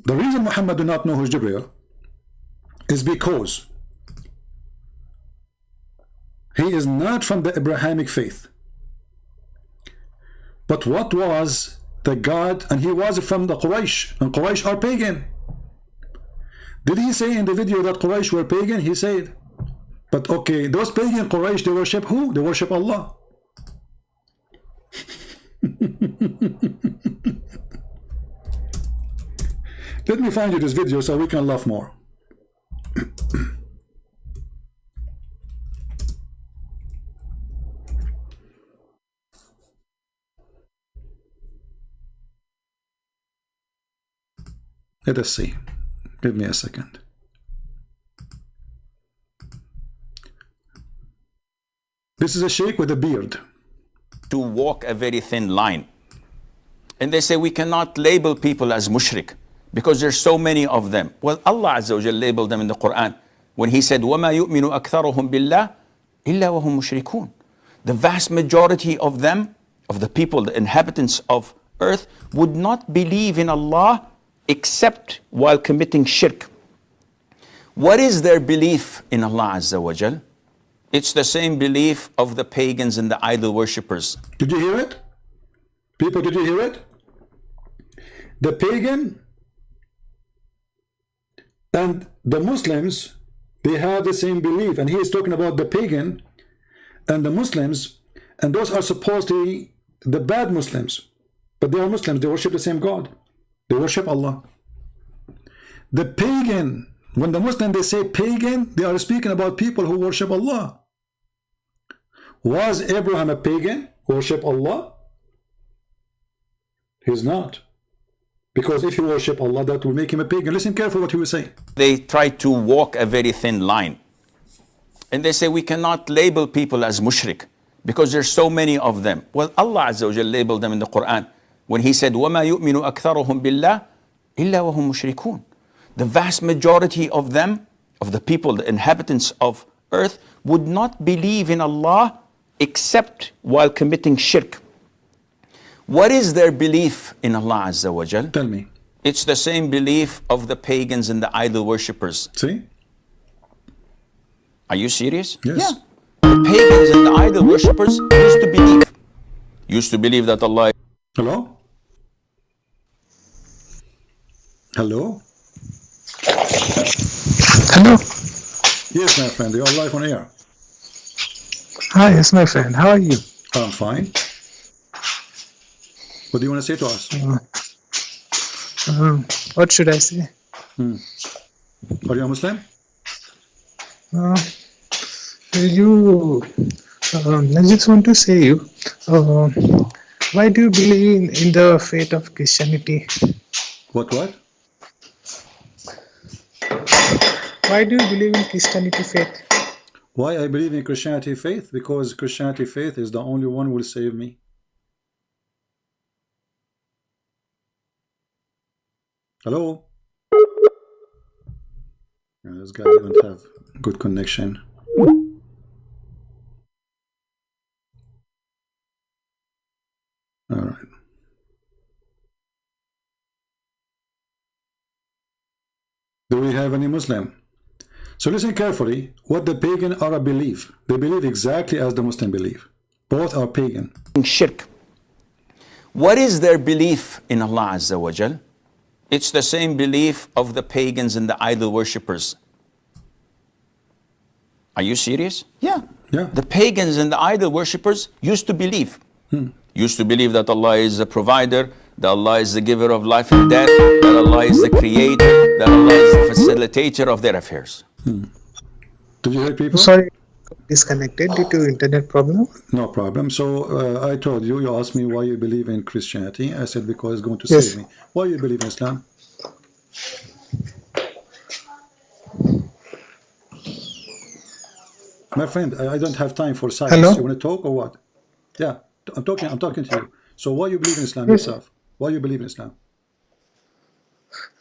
the reason Muhammad do not know who's Jibreel is because he is not from the Abrahamic faith. But what was the God, and he was from the Quraysh, and Quraysh are pagan. Did he say in the video that Quraysh were pagan? He said, but okay, those pagan Quraysh, they worship who? They worship Allah. Let me find you this video so we can laugh more. Let us see. Give me a second. This is a sheikh with a beard. To walk a very thin line. And they say we cannot label people as mushrik because there's so many of them. Well, Allah Azza wa Jalla labeled them in the Quran when He said, وَمَا يُؤْمِنُ أَكْثَرُهُمْ بِاللَّهِ إِلَّا وَهُمْ مُشْرِكُونَ. The vast majority of them, of the people, the inhabitants of earth, would not believe in Allah except while committing shirk. What is their belief in Allah Azza wa Jal? It's the same belief of the pagans and the idol worshippers. Did you hear it? People, did you hear it? The pagan and the Muslims, they have the same belief. And he is talking about the pagan and the Muslims, and those are supposed to be the bad Muslims. But they are Muslims, they worship the same God. They worship Allah. The pagan, when the Muslims they say pagan, they are speaking about people who worship Allah. Was Abraham a pagan? Worship Allah? He's not. Because if you worship Allah, that will make him a pagan. Listen carefully what he will say. They try to walk a very thin line. And they say we cannot label people as mushrik because there's so many of them. Well, Allah Azza wa Jalla labeled them in the Quran when He said, وَمَا يُؤْمِنُ أَكْثَرُهُمْ بِاللَّهِ إِلَّا وَهُمْ مُشْرِكُونَ. The vast majority of them, of the people, the inhabitants of earth, would not believe in Allah except while committing shirk. What is their belief in Allah Azza wa Jal? Tell me. It's the same belief of the pagans and the idol worshippers. See? Are you serious? Yes. Yeah. The pagans and the idol worshippers used to believe that Allah. Hello? Hello? Hello. Yes, my friend, you're live on air. Hi, yes, my friend. How are you? I'm fine. What do you want to say to us? What should I say? Are you a Muslim? I just want to say you, why do you believe in the faith of Christianity? What? Why do you believe in Christianity faith? Why I believe in Christianity faith? Because Christianity faith is the only one who will save me. Hello? Yeah, this guy doesn't have good connection. All right. Do we have any Muslim? So listen carefully what the pagan Arab believe. They believe exactly as the Muslim believe. Both are pagan. Shirk. What is their belief in Allah Azza wa Jal? It's the same belief of the pagans and the idol worshippers. Are you serious? Yeah. The pagans and the idol worshippers used to believe. Used to believe that Allah is the provider, that Allah is the giver of life and death, that Allah is the creator, that Allah is the facilitator of their affairs. Did you hear people? Sorry, disconnected due to internet problem. No problem. So I told you, you asked me why you believe in Christianity. I said because it's going to Yes. save me. Why you believe in Islam? My friend, I don't have time for silence. Hello? You want to talk or what? Yeah, I'm talking to you. So why you believe in Islam Yes. yourself? Why you believe in Islam?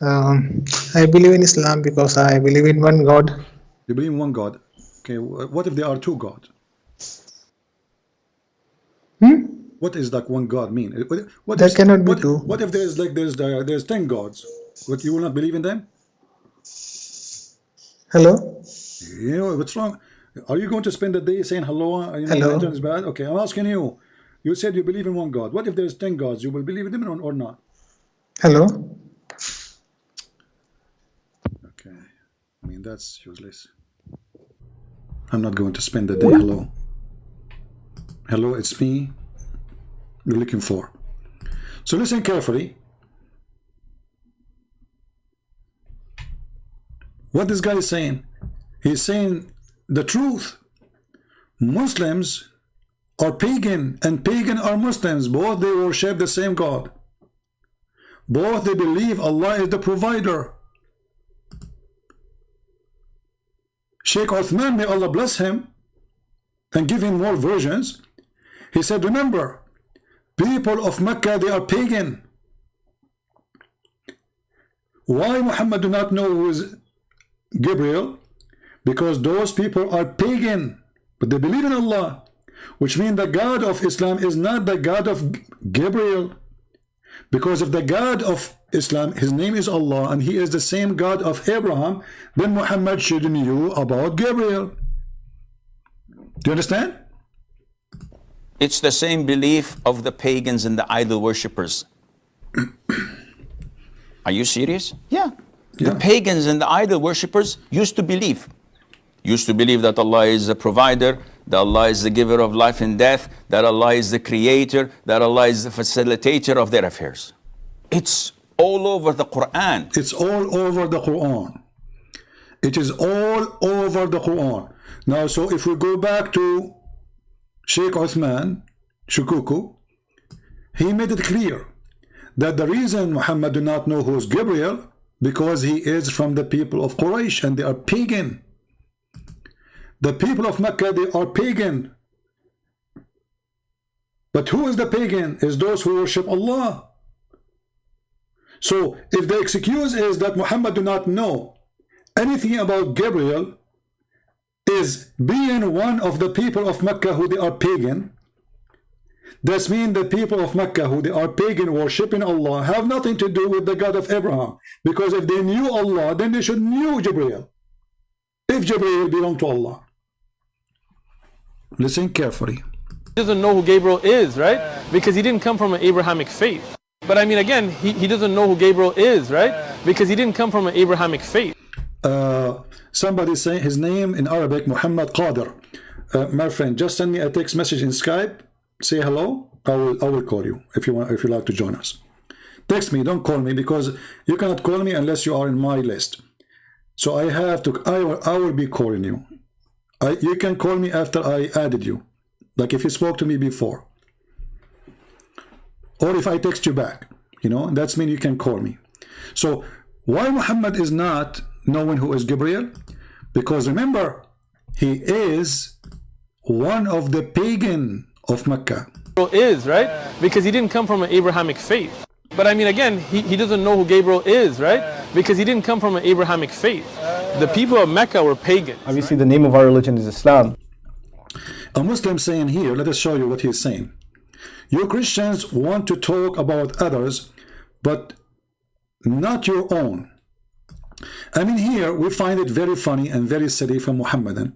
I believe in Islam because I believe in one God. You believe in one God. Okay, what if there are two gods? What is like one God mean? What That if, cannot be true. What if there's like there's 10 gods? What, you will not believe in them? Hello? You know what's wrong? Are you going to spend the day saying hello? You know, Hello? my internet is bad. Okay, I'm asking you. You said you believe in one God. What if there's 10 gods? You will believe in them or not? Hello? Okay, I mean that's useless. I'm not going to spend the day hello. Hello, it's me. You're looking for. So listen carefully. What this guy is saying? He's saying the truth. Muslims are pagan and pagan are Muslims. Both they worship the same God. Both they believe Allah is the provider. Shaykh Uthman, may Allah bless him and give him more versions, he said, remember, people of Mecca, they are pagan. Why Muhammad do not know who is Gabriel? Because those people are pagan, but they believe in Allah, which means the God of Islam is not the God of Gabriel. Because if the God of Islam, his name is Allah, and he is the same God of Abraham, then Muhammad should know about Gabriel. Do you understand? It's the same belief of the pagans and the idol worshippers. Are you serious? Yeah. The pagans and the idol worshippers used to believe that Allah is the provider, that Allah is the giver of life and death, that Allah is the creator, that Allah is the facilitator of their affairs. It's all over the Qur'an. It's all over the Qur'an. It is all over the Qur'an. Now, so if we go back to Shaykh Uthman, Shukuku, he made it clear that the reason Muhammad do not know who is Gabriel, because he is from the people of Quraysh and they are pagan. The people of Mecca, they are pagan. But who is the pagan? Is those who worship Allah. So if the excuse is that Muhammad do not know anything about Gabriel, is being one of the people of Mecca who they are pagan, that means the people of Mecca who they are pagan worshipping Allah have nothing to do with the God of Abraham. Because if they knew Allah, then they should know Gabriel. If Gabriel belonged to Allah. Listen carefully. He doesn't know who Gabriel is, right? Because he didn't come from an Abrahamic faith. But I mean, again, he doesn't know who Gabriel is, right? Because he didn't come from an Abrahamic faith. Somebody saying his name in Arabic, Muhammad Qadir. My friend, just send me a text message in Skype. Say hello. I will call you if you want, if you like to join us. Text me, don't call me, because you cannot call me unless you are in my list. So I have to. I will be calling you. You can call me after I added you, like if you spoke to me before, or if I text you back. You know, that's mean you can call me. So why Muhammad is not knowing who is Gabriel? Because remember, he is one of the pagan of Mecca. Is, right? Because he didn't come from an Abrahamic faith. But I mean, again, he doesn't know who Gabriel is, right? Because he didn't come from an Abrahamic faith. The people of Mecca were pagan. Obviously, the name of our religion is Islam. A Muslim saying here, let us show you what he is saying. You Christians want to talk about others, but not your own. I mean, here we find it very funny and very silly from Muhammadan.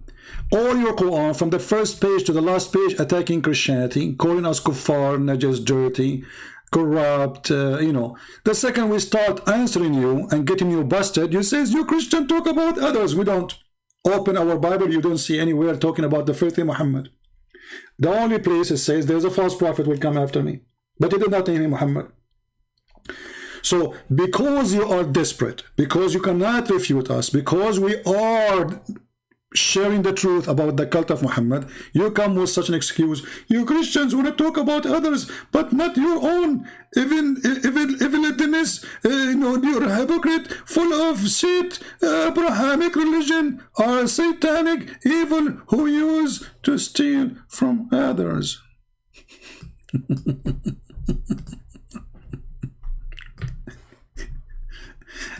All your Quran, from the first page to the last page, attacking Christianity, calling us kuffar, najas, dirty, corrupt, you know. The second we start answering you and getting you busted, you says, you Christian talk about others. We don't. Open our Bible, you don't see anywhere talking about the first thing Muhammad. The only place it says there's a false prophet will come after me. But it did not name Muhammad. So because you are desperate, because you cannot refute us, because we are sharing the truth about the cult of Muhammad, you come with such an excuse. You Christians want to talk about others, but not your own. Evilness, you know, you're a hypocrite, full of shit. Abrahamic religion are satanic, evil, who use to steal from others.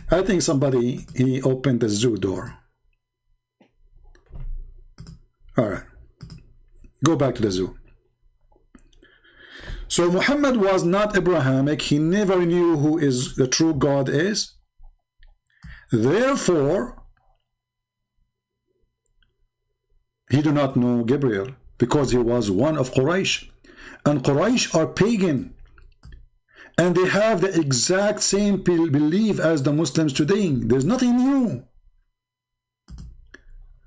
I think somebody, he opened the zoo door. All right. Go back to the zoo. So Muhammad was not Abrahamic. He never knew who is the true God is. Therefore, he do not know Gabriel because he was one of Quraysh. And Quraysh are pagan. And they have the exact same belief as the Muslims today. There's nothing new.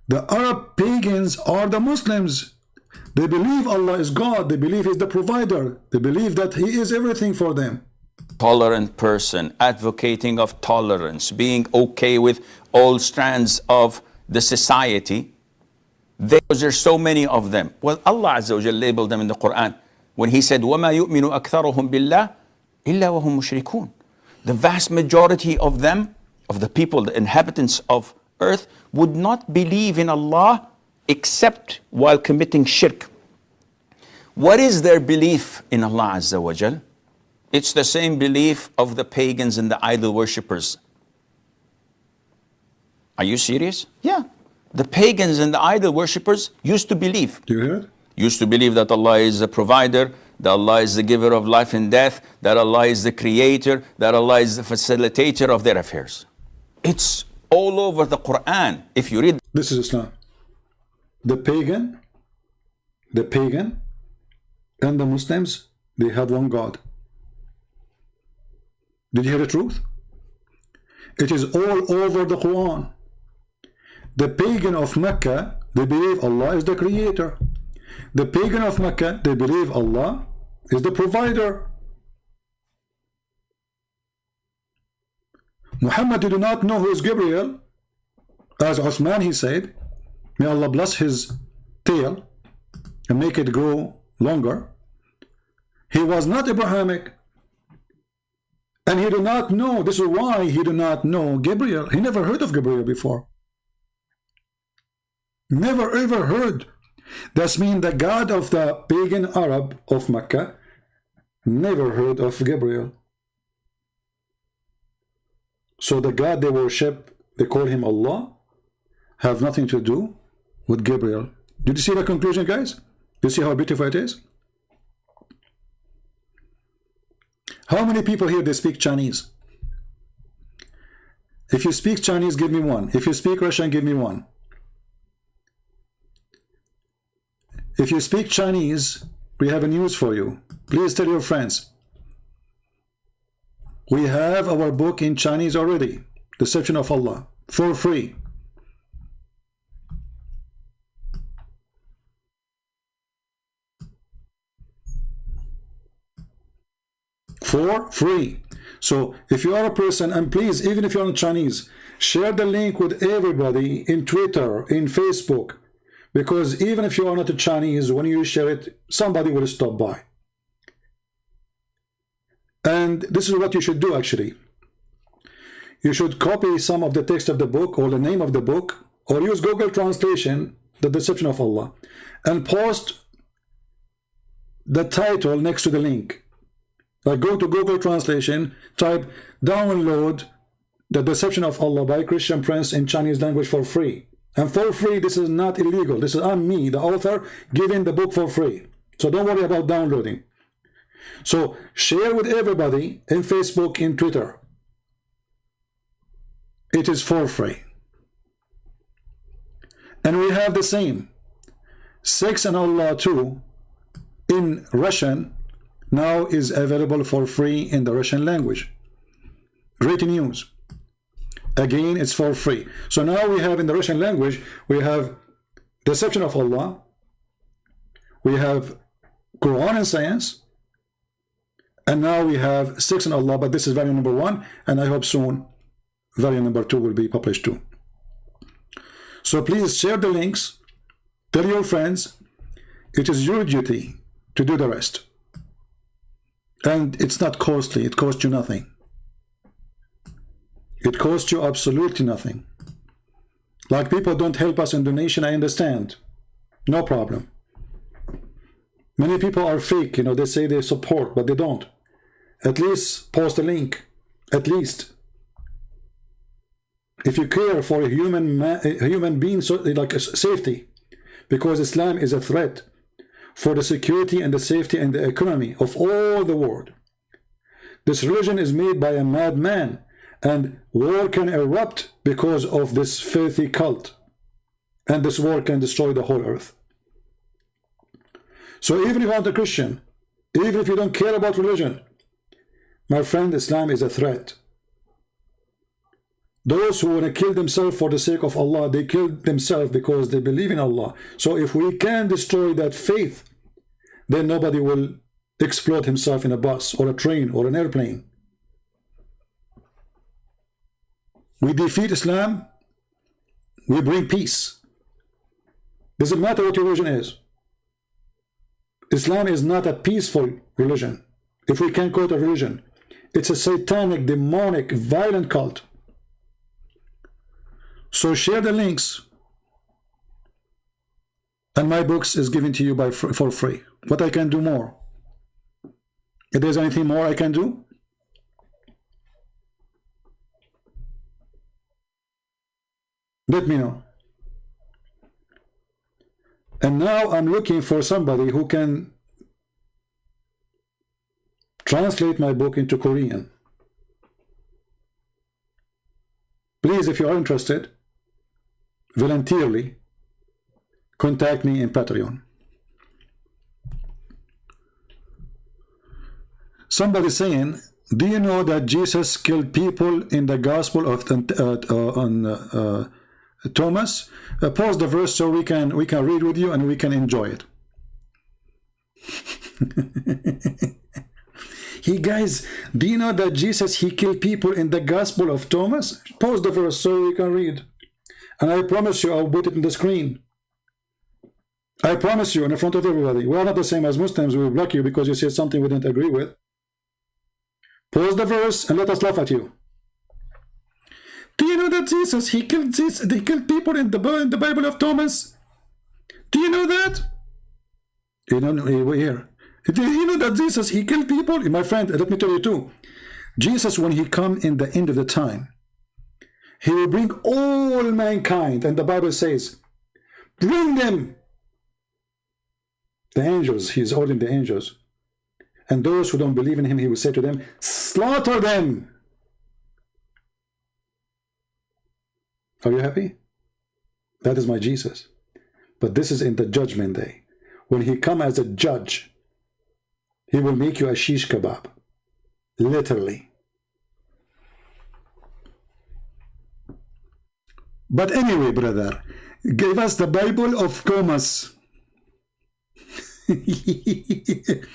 The Arab pagans are the Muslims. They believe Allah is God. They believe He's the provider. They believe that He is everything for them. Tolerant person, advocating of tolerance, being okay with all strands of the society. There's so many of them. Well, Allah Azza wa Jalla labeled them in the Quran when He said, وَمَا يُؤْمِنُ أَكْثَرُهُمْ بِاللَّهِ إِلَّا وَهُمْ مُشْرِكُونَ. The vast majority of them, of the people, the inhabitants of earth, would not believe in Allah except while committing shirk. What is their belief in Allah Azza wa Jal? It's the same belief of the pagans and the idol worshippers. Are you serious? Yeah. The pagans and the idol worshippers used to believe. Do you hear it? Used to believe that Allah is the provider, that Allah is the giver of life and death, that Allah is the creator, that Allah is the facilitator of their affairs. It's all over the Quran. If you read, this is Islam. The pagan and the Muslims, they have one God. Did you hear the truth? It is all over the Quran. The pagan of Mecca, they believe Allah is the creator. The pagan of Mecca, they believe Allah is the provider. Muhammad did not know who is Gabriel. As Uthman, he said, may Allah bless his tail and make it grow longer. He was not Abrahamic. And he did not know. This is why he did not know Gabriel. He never heard of Gabriel before. Never ever heard. That means the God of the pagan Arab of Mecca never heard of Gabriel. So the God they worship, they call him Allah, have nothing to do with Gabriel. Did you see the conclusion, guys? You see how beautiful it is? How many people here they speak Chinese? If you speak Chinese, give me one. If you speak Russian, give me one. If you speak Chinese, we have a news for you. Please tell your friends. We have our book in Chinese already, Deception of Allah, for free. For free. So if you are a person, and please, even if you're not Chinese, share the link with everybody in Twitter, in Facebook, because even if you are not a Chinese, when you share it, somebody will stop by. And this is what you should do actually. You should copy some of the text of the book or the name of the book, or use Google Translation, The Deception of Allah, and post the title next to the link. Like go to Google Translation, type download The Deception of Allah by Christian Prince in Chinese language for free. And for free, this is not illegal. This is I'm me, the author, giving the book for free. So don't worry about downloading. So share with everybody in Facebook, in Twitter. It is for free. And we have the same. Sex and Allah 2 in Russian now is available for free in the Russian language. Great news. Again, it's for free. So now we have in the Russian language, we have Deception of Allah, we have Quran and Science, and now we have Sex and Allah, but this is variant number 1, and I hope soon variant number 2 will be published too. So please share the links, tell your friends. It is your duty to do the rest. And it's not costly, it costs you nothing. It costs you absolutely nothing. Like people don't help us in donation, I understand. No problem. Many people are fake, you know, they say they support, but they don't. At least post a link, at least. If you care for a human being, so, like safety, because Islam is a threat for the security and the safety and the economy of all the world. This religion is made by a madman, and war can erupt because of this filthy cult, and this war can destroy the whole earth. So even if you aren't a Christian, even if you don't care about religion, my friend, Islam is a threat. Those who want to kill themselves for the sake of Allah, they kill themselves because they believe in Allah. So if we can destroy that faith, then nobody will explode himself in a bus or a train or an airplane. We defeat Islam, we bring peace. Doesn't matter what your religion is. Islam is not a peaceful religion, if we can call it a religion. It's a satanic, demonic, violent cult. So share the links, and my books is given to you for free. What I can do more? If there's anything more I can do, let me know. And now I'm looking for somebody who can translate my book into Korean. Please, if you are interested, voluntarily contact me in Patreon. Somebody saying, do you know that Jesus killed people in the Gospel of Thomas? Pause the verse so we can read with you and we can enjoy it. Hey guys, do you know that Jesus, he killed people in the Gospel of Thomas? Pause the verse so we can read. And I promise you, I'll put it on the screen. I promise you, in front of everybody. We are not the same as Muslims. We will block you because you said something we didn't agree with. Pause the verse and let us laugh at you. Do you know that Jesus, he killed people in the Bible of Thomas? Do you know that? You know, here. Do you know that Jesus, he killed people? My friend, let me tell you too. Jesus, when he come in the end of the time, he will bring all mankind, and the Bible says, bring them. The angels, he is ordering the angels. And those who don't believe in him, he will say to them, slaughter them. Are you happy? That is my Jesus. But this is in the judgment day. When he come as a judge, he will make you a shish kebab. Literally. But anyway, brother, give us the Bible of Thomas. The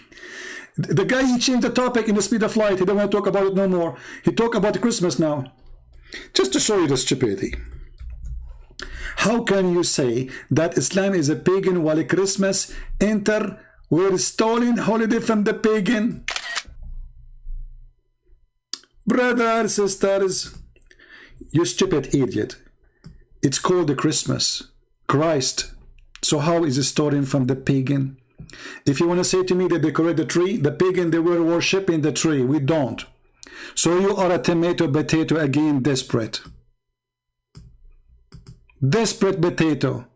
guy, he changed the topic in the speed of light. He don't want to talk about it no more. He talk about Christmas now. Just to show you the stupidity. How can you say that Islam is a pagan while Christmas were stolen holiday from the pagan? Brothers, sisters, you stupid idiot. It's called the Christmas. Christ. So how is it stolen from the pagan? If you want to say to me they decorate the tree, the pagan, they were worshipping the tree. We don't. So you are a tomato potato again, desperate. Desperate potato.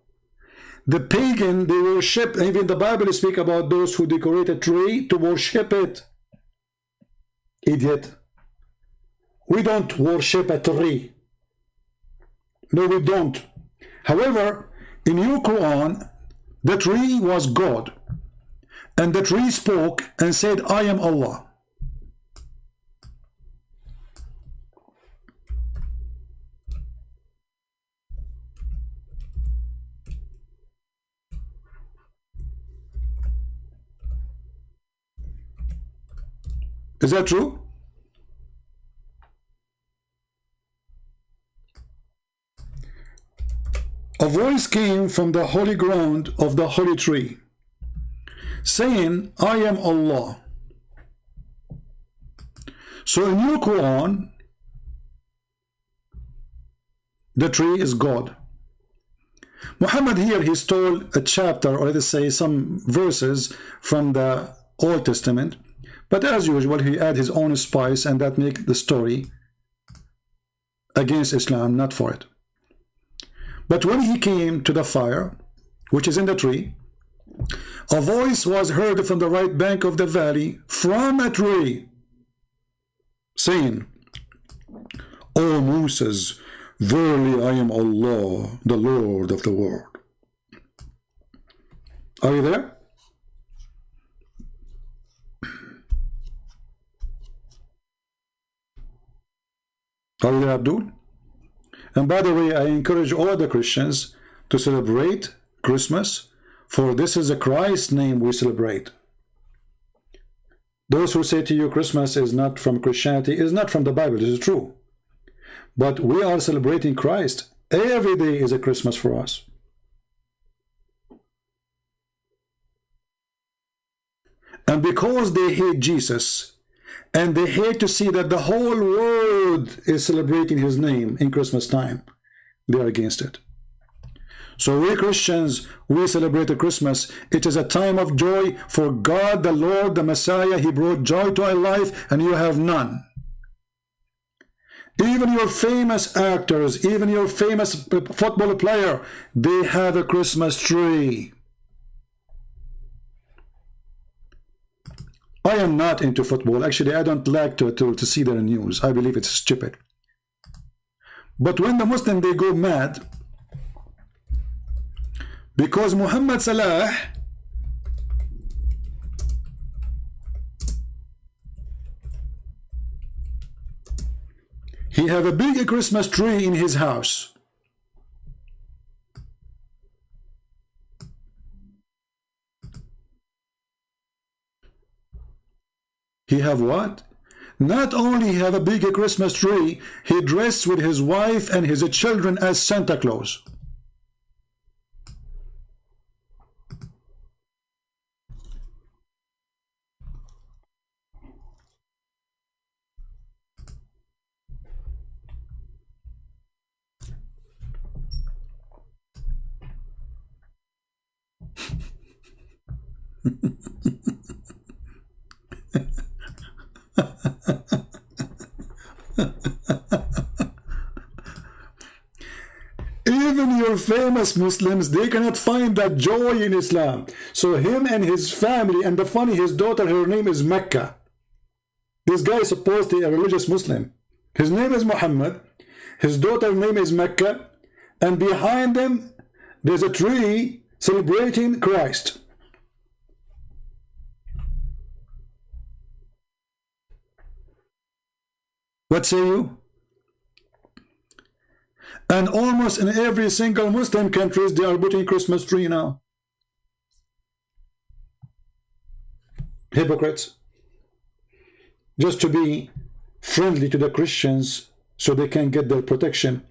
The pagan, they worship, even the Bible speak about those who decorate a tree to worship it. Idiot. We don't worship a tree. No, we don't. However, in your Quran, the tree was God. And the tree spoke and said, I am Allah. Is that true? A voice came from the holy ground of the holy tree, saying, I am Allah. So in your Quran, the tree is God. Muhammad here, he stole a chapter, or let us say some verses from the Old Testament, but as usual, he add his own spice, and that make the story against Islam, not for it. But when he came to the fire, which is in the tree, a voice was heard from the right bank of the valley from a tree, saying, O Moses, verily I am Allah, the Lord of the world. Are you there? Are you there, Abdul? And by the way, I encourage all the Christians to celebrate Christmas, for this is a Christ name we celebrate. Those who say to you Christmas is not from Christianity, is not from the Bible, this is true. But we are celebrating Christ. Every day is a Christmas for us. And because they hate Jesus, and they hate to see that the whole world is celebrating his name in Christmas time, they are against it. So we Christians, we celebrate Christmas. It is a time of joy for God, the Lord, the Messiah. He brought joy to our life, and you have none. Even your famous actors, even your famous football player, they have a Christmas tree. I am not into football. Actually, I don't like to see their news. I believe it's stupid. But when the Muslims, they go mad, because Muhammad Salah, he have a big Christmas tree in his house. He have what? Not only have a big Christmas tree, he dressed with his wife and his children as Santa Claus. Even your famous Muslims, they cannot find that joy in Islam. So him and his family, and the funny, his daughter, her name is Mecca. This guy is supposed to be a religious Muslim. His name is Muhammad. His daughter's name is Mecca. And behind them, there's a tree celebrating Christ. What say you? And almost in every single Muslim countries, they are putting Christmas tree now. Hypocrites. Just to be friendly to the Christians so they can get their protection.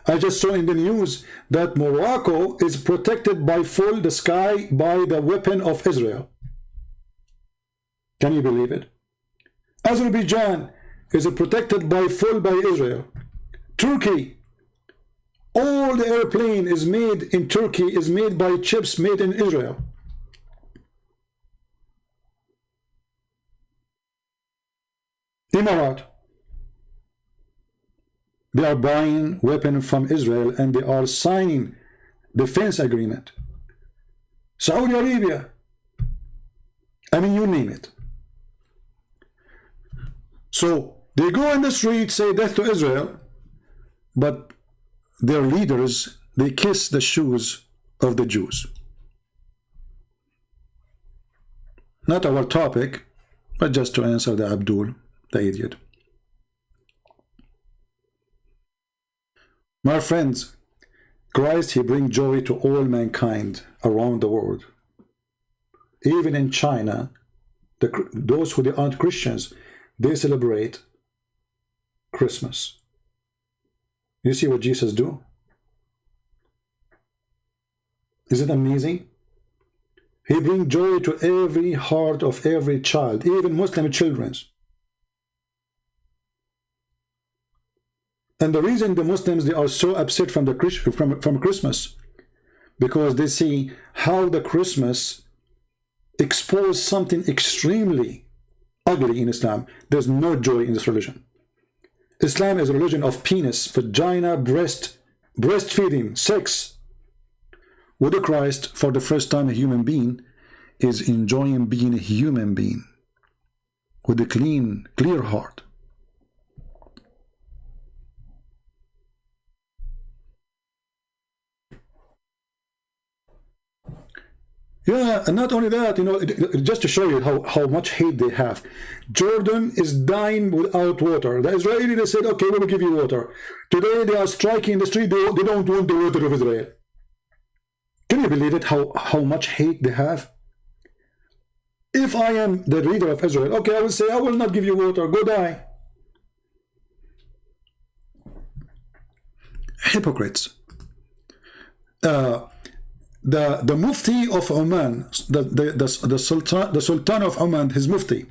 I just saw in the news that Morocco is protected by full the sky by the weapon of Israel. Can you believe it? Azerbaijan is protected by full by Israel. Turkey, all the airplane is made in Turkey, is made by chips made in Israel. Emirat, they are buying weapons from Israel and they are signing defense agreement. Saudi Arabia, I mean, you name it. So they go in the street, say death to Israel, but their leaders, they kiss the shoes of the Jews. Not our topic, but just to answer the Abdul, the idiot. My friends, Christ, he brings joy to all mankind around the world. Even in China, those who aren't Christians, they celebrate Christmas. You see what Jesus do? Is it amazing? He brings joy to every heart of every child, even Muslim children. And the reason the Muslims, they are so upset from the from Christmas, because they see how the Christmas exposed something extremely ugly in Islam. There's no joy in this religion. Islam is a religion of penis, vagina, breastfeeding, sex. with the Christ for the first time a human being is enjoying being a human being with a clear heart. Yeah, and not only that, you know, just to show you how much hate they have. Jordan is dying without water. The Israeli, they said, okay, we will give you water. Today they are striking the street, they don't want the water of Israel. Can you believe it, how much hate they have? If I am the leader of Israel, okay, I will say, I will not give you water, go die. Hypocrites. The Mufti of Oman, the Sultan of Oman, his Mufti,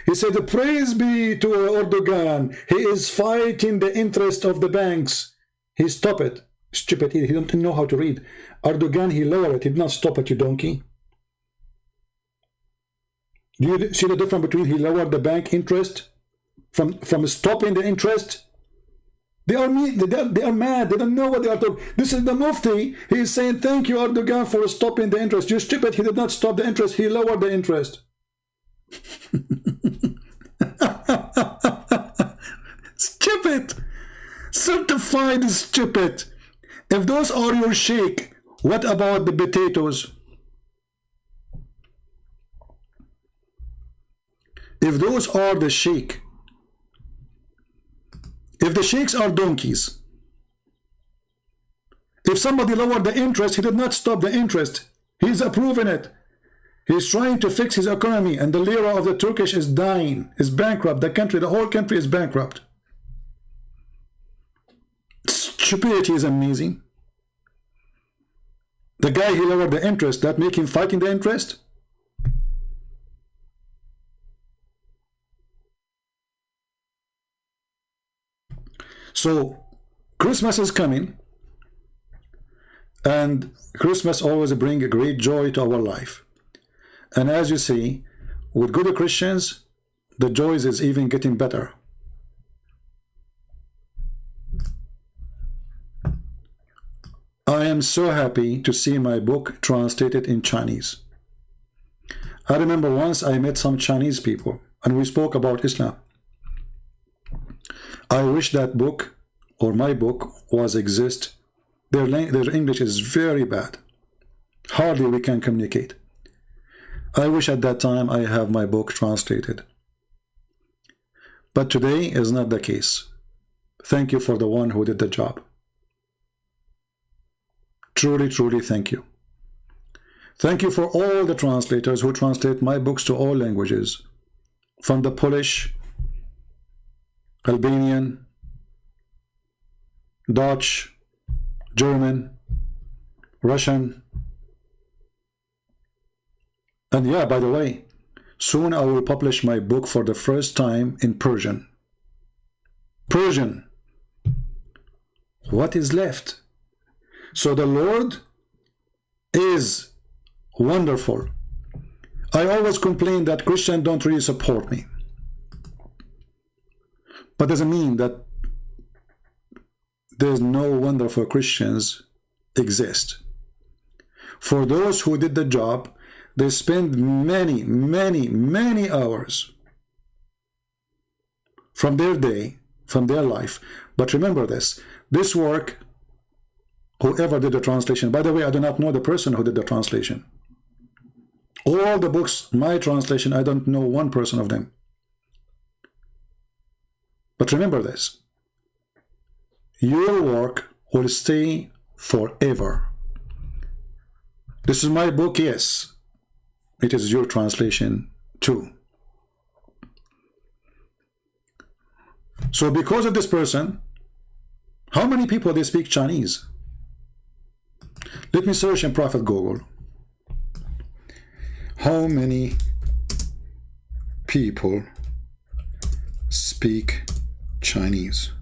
he said, praise be to Erdogan, he is fighting the interest of the banks. He stopped it. Stupid, he don't know how to read. Erdogan, he lowered it, he did not stop it, you donkey. Do you see the difference between he lowered the bank interest from stopping the interest? They are mad. They don't know what they are talking. This is the Mufti. He is saying, thank you, Erdogan, for stopping the interest. You stupid. He did not stop the interest. He lowered the interest. Stupid. Certified stupid. If those are your sheikh, what about the potatoes? If those are the sheikh, if the sheikhs are donkeys, if somebody lowered the interest, he did not stop the interest. He's approving it. He's trying to fix his economy, and the lira of the Turkish is dying, is bankrupt. The whole country is bankrupt. Stupidity is amazing. The guy who lowered the interest, that make him fighting the interest? So Christmas is coming, and Christmas always brings a great joy to our life. And as you see, with good Christians, the joys is even getting better. I am so happy to see my book translated in Chinese. I remember once I met some Chinese people and we spoke about Islam. I wish that book or my book was exist. Their English is very bad. Hardly we can communicate. I wish at that time I have my book translated. But today is not the case. Thank you for the one who did the job. Truly, truly thank you. Thank you for all the translators who translate my books to all languages, from the Polish, Albanian, Dutch, German, Russian. And yeah, by the way, soon I will publish my book for the first time in Persian. Persian. What is left? So the Lord is wonderful. I always complain that Christians don't really support me. But doesn't mean that there's no wonderful Christians exist. For those who did the job, they spend many, many, many hours from their day, from their life. But remember this work, whoever did the translation, by the way, I do not know the person who did the translation. All the books, my translation, I don't know one person of them. But remember this, your work will stay forever. This is my book, yes. It is your translation too. So because of this person, how many people they speak Chinese? Let me search in Prophet Google. How many people speak Chinese?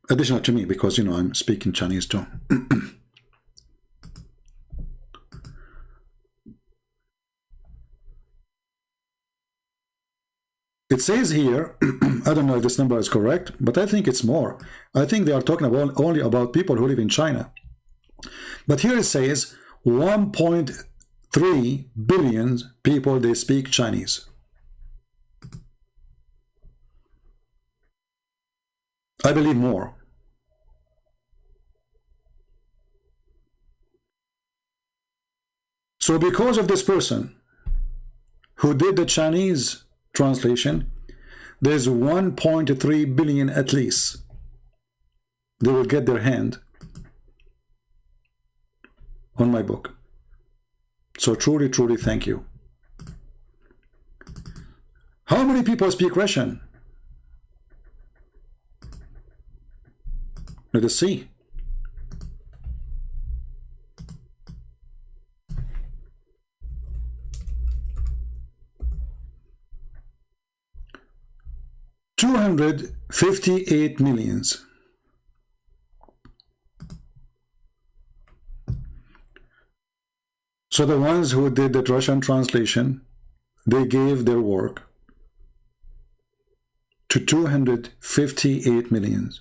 Additional to me, because you know I'm speaking Chinese too. It says here, I don't know if this number is correct, but I think it's more. I think they are talking about only about people who live in China. But here it says 1.3 billion people, they speak Chinese. I believe more. So because of this person who did the Chinese translation, there's 1.3 billion at least. They will get their hand on my book. So truly, truly thank you. How many people speak Russian? Let us see. $258 million. So the ones who did the Russian translation, they gave their work to 258 million.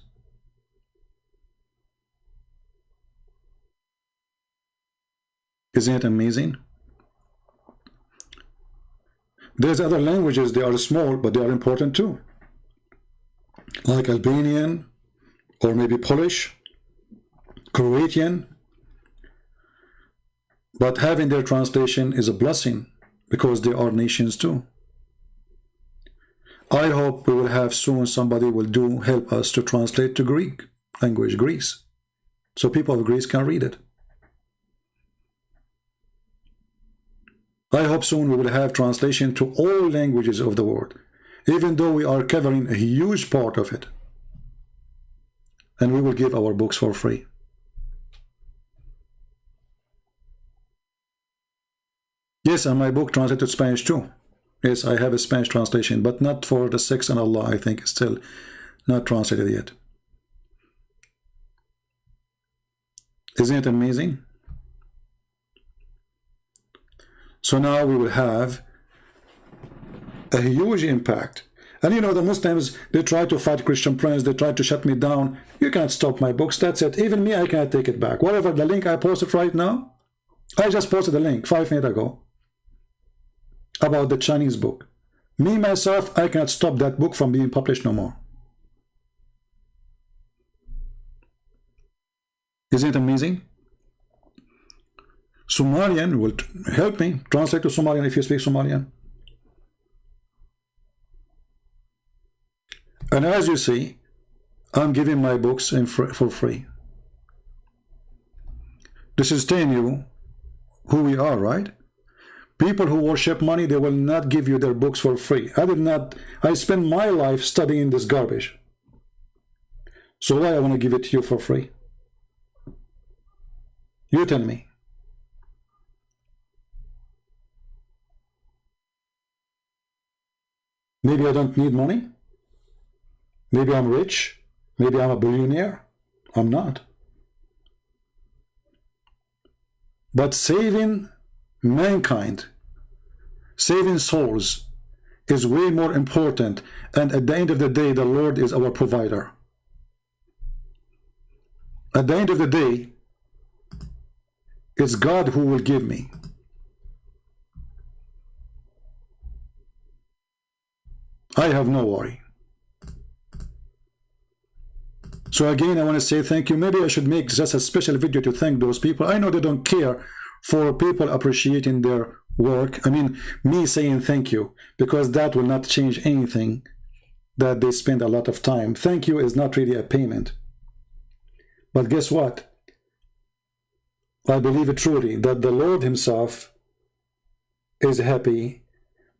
Isn't it amazing? There's other languages, they are small, but they are important too. Like Albanian, or maybe Polish, Croatian. But having their translation is a blessing, because they are nations too. I hope we will have soon somebody will help us to translate to Greek language, Greece, so people of Greece can read it. I hope soon we will have translation to all languages of the world, even though we are covering a huge part of it. And we will give our books for free. Yes, and my book translated to Spanish too. Yes, I have a Spanish translation, but not for the Sex and Allah. I think it's still not translated yet. Isn't it amazing? So now we will have a huge impact. And you know, the Muslims, they try to fight Christian Prince, they try to shut me down. You can't stop my books, that's it. Even me, I can't take it back. Whatever the link I posted right now, I just posted a link 5 minutes ago about the Chinese book. Me, myself, I can't stop that book from being published no more. Isn't it amazing? Somalian will help me translate to Somalian if you speak Somalian. And as you see, I'm giving my books for free. This is telling you who we are, right? People who worship money, they will not give you their books for free. I spend my life studying this garbage. So why I want to give it to you for free? You tell me. Maybe I don't need money. Maybe I'm rich. Maybe I'm a billionaire. I'm not. But saving mankind, saving souls, is way more important. And at the end of the day, the Lord is our provider. At the end of the day, it's God who will give me. I have no worry. So again, I want to say thank you. Maybe I should make just a special video to thank those people. I know they don't care for people appreciating their work. I mean, me saying thank you, because that will not change anything that they spend a lot of time. Thank you is not really a payment. But guess what? I believe it truly that the Lord himself is happy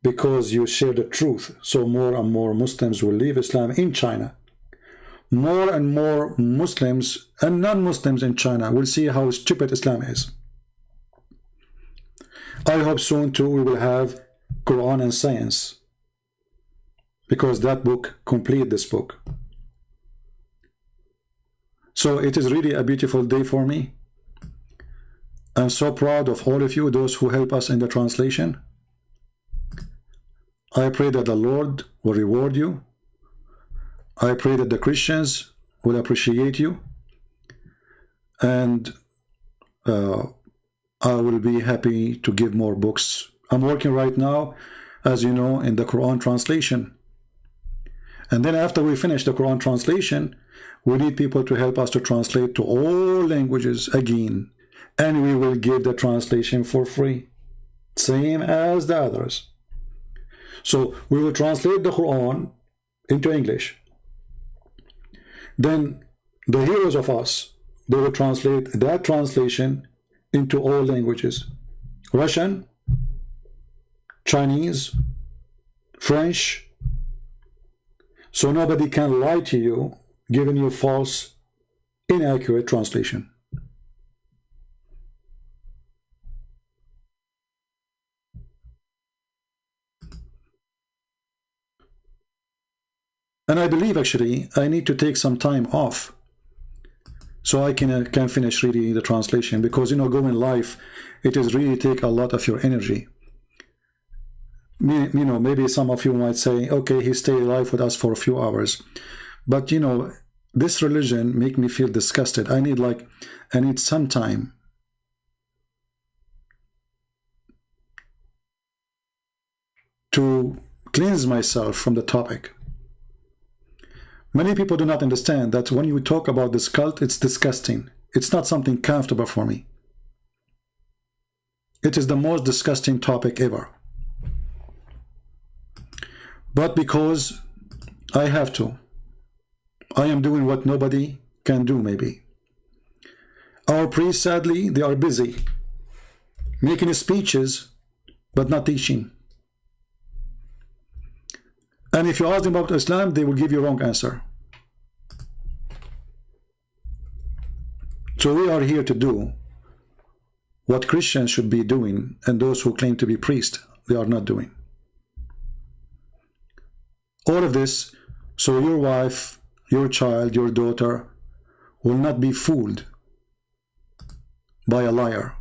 because you share the truth. So more and more Muslims will leave Islam in China. More and more Muslims and non-Muslims in China will see how stupid Islam is. I hope soon too we will have Quran and science, because that book completes this book. So it is really a beautiful day for me. I'm so proud of all of you, those who help us in the translation. I pray that the Lord will reward you. I pray that the Christians will appreciate you. And I will be happy to give more books. I'm working right now, as you know, in the Quran translation. And then after we finish the Quran translation, we need people to help us to translate to all languages again. And we will give the translation for free, same as the others. So we will translate the Quran into English. Then the heroes of us, they will translate that translation into all languages: Russian, Chinese, French. So nobody can lie to you, giving you false, inaccurate translation. And I believe actually I need to take some time off so I can finish reading the translation, because going live, it is really take a lot of your energy. Maybe some of you might say, okay, he stayed alive with us for a few hours, but this religion make me feel disgusted. I need some time to cleanse myself from the topic. Many people do not understand that when you talk about this cult, it's disgusting. It's not something comfortable for me. It is the most disgusting topic ever. But because I have to, I am doing what nobody can do maybe. Our priests, sadly, they are busy making speeches, but not teaching. And if you ask them about Islam, they will give you a wrong answer. So we are here to do what Christians should be doing, and those who claim to be priests, they are not doing. All of this, so your wife, your child, your daughter will not be fooled by a liar.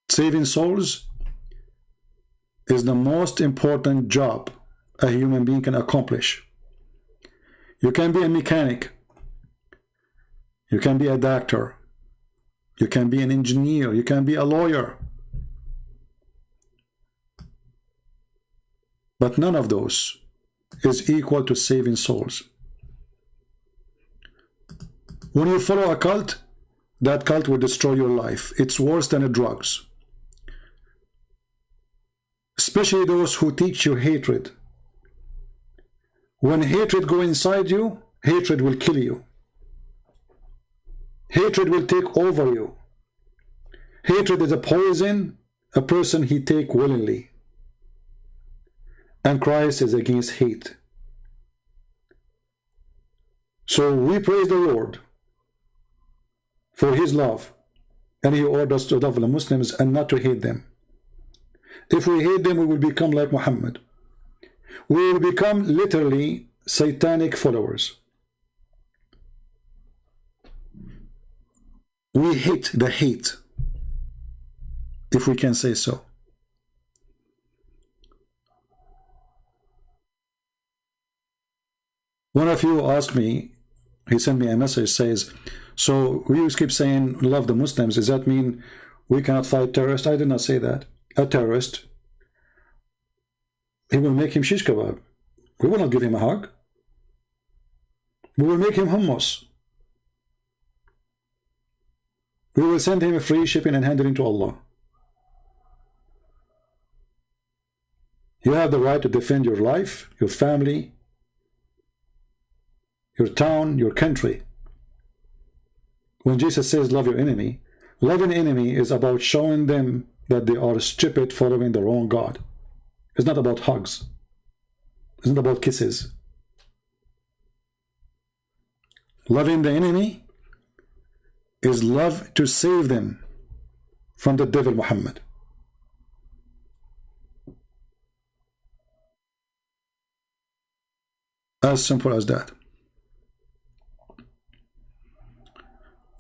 Saving souls is the most important job a human being can accomplish. You can be a mechanic, you can be a doctor, you can be an engineer, you can be a lawyer, but none of those is equal to saving souls. When you follow a cult, that cult will destroy your life. It's worse than the drugs. Especially those who teach you hatred. When hatred goes inside you, hatred will kill you. Hatred will take over you. Hatred is a poison a person he take willingly. And Christ is against hate. So we praise the Lord for his love, and he orders us to love the Muslims and not to hate them. If we hate them, we will become like Muhammad. We will become literally satanic followers. We hate the hate, if we can say so. One of you asked me, he sent me a message, says, so we keep saying love the Muslims, does that mean we cannot fight terrorists? I did not say that. A terrorist, he will make him shish kebab. We will not give him a hug. We will make him hummus. We will send him a free shipping and hand it into Allah. You have the right to defend your life, your family, your town, your country. When Jesus says love your enemy, loving enemy is about showing them that they are stupid following the wrong God. It's not about hugs. It's not about kisses. Loving the enemy is love to save them from the devil Muhammad. As simple as that.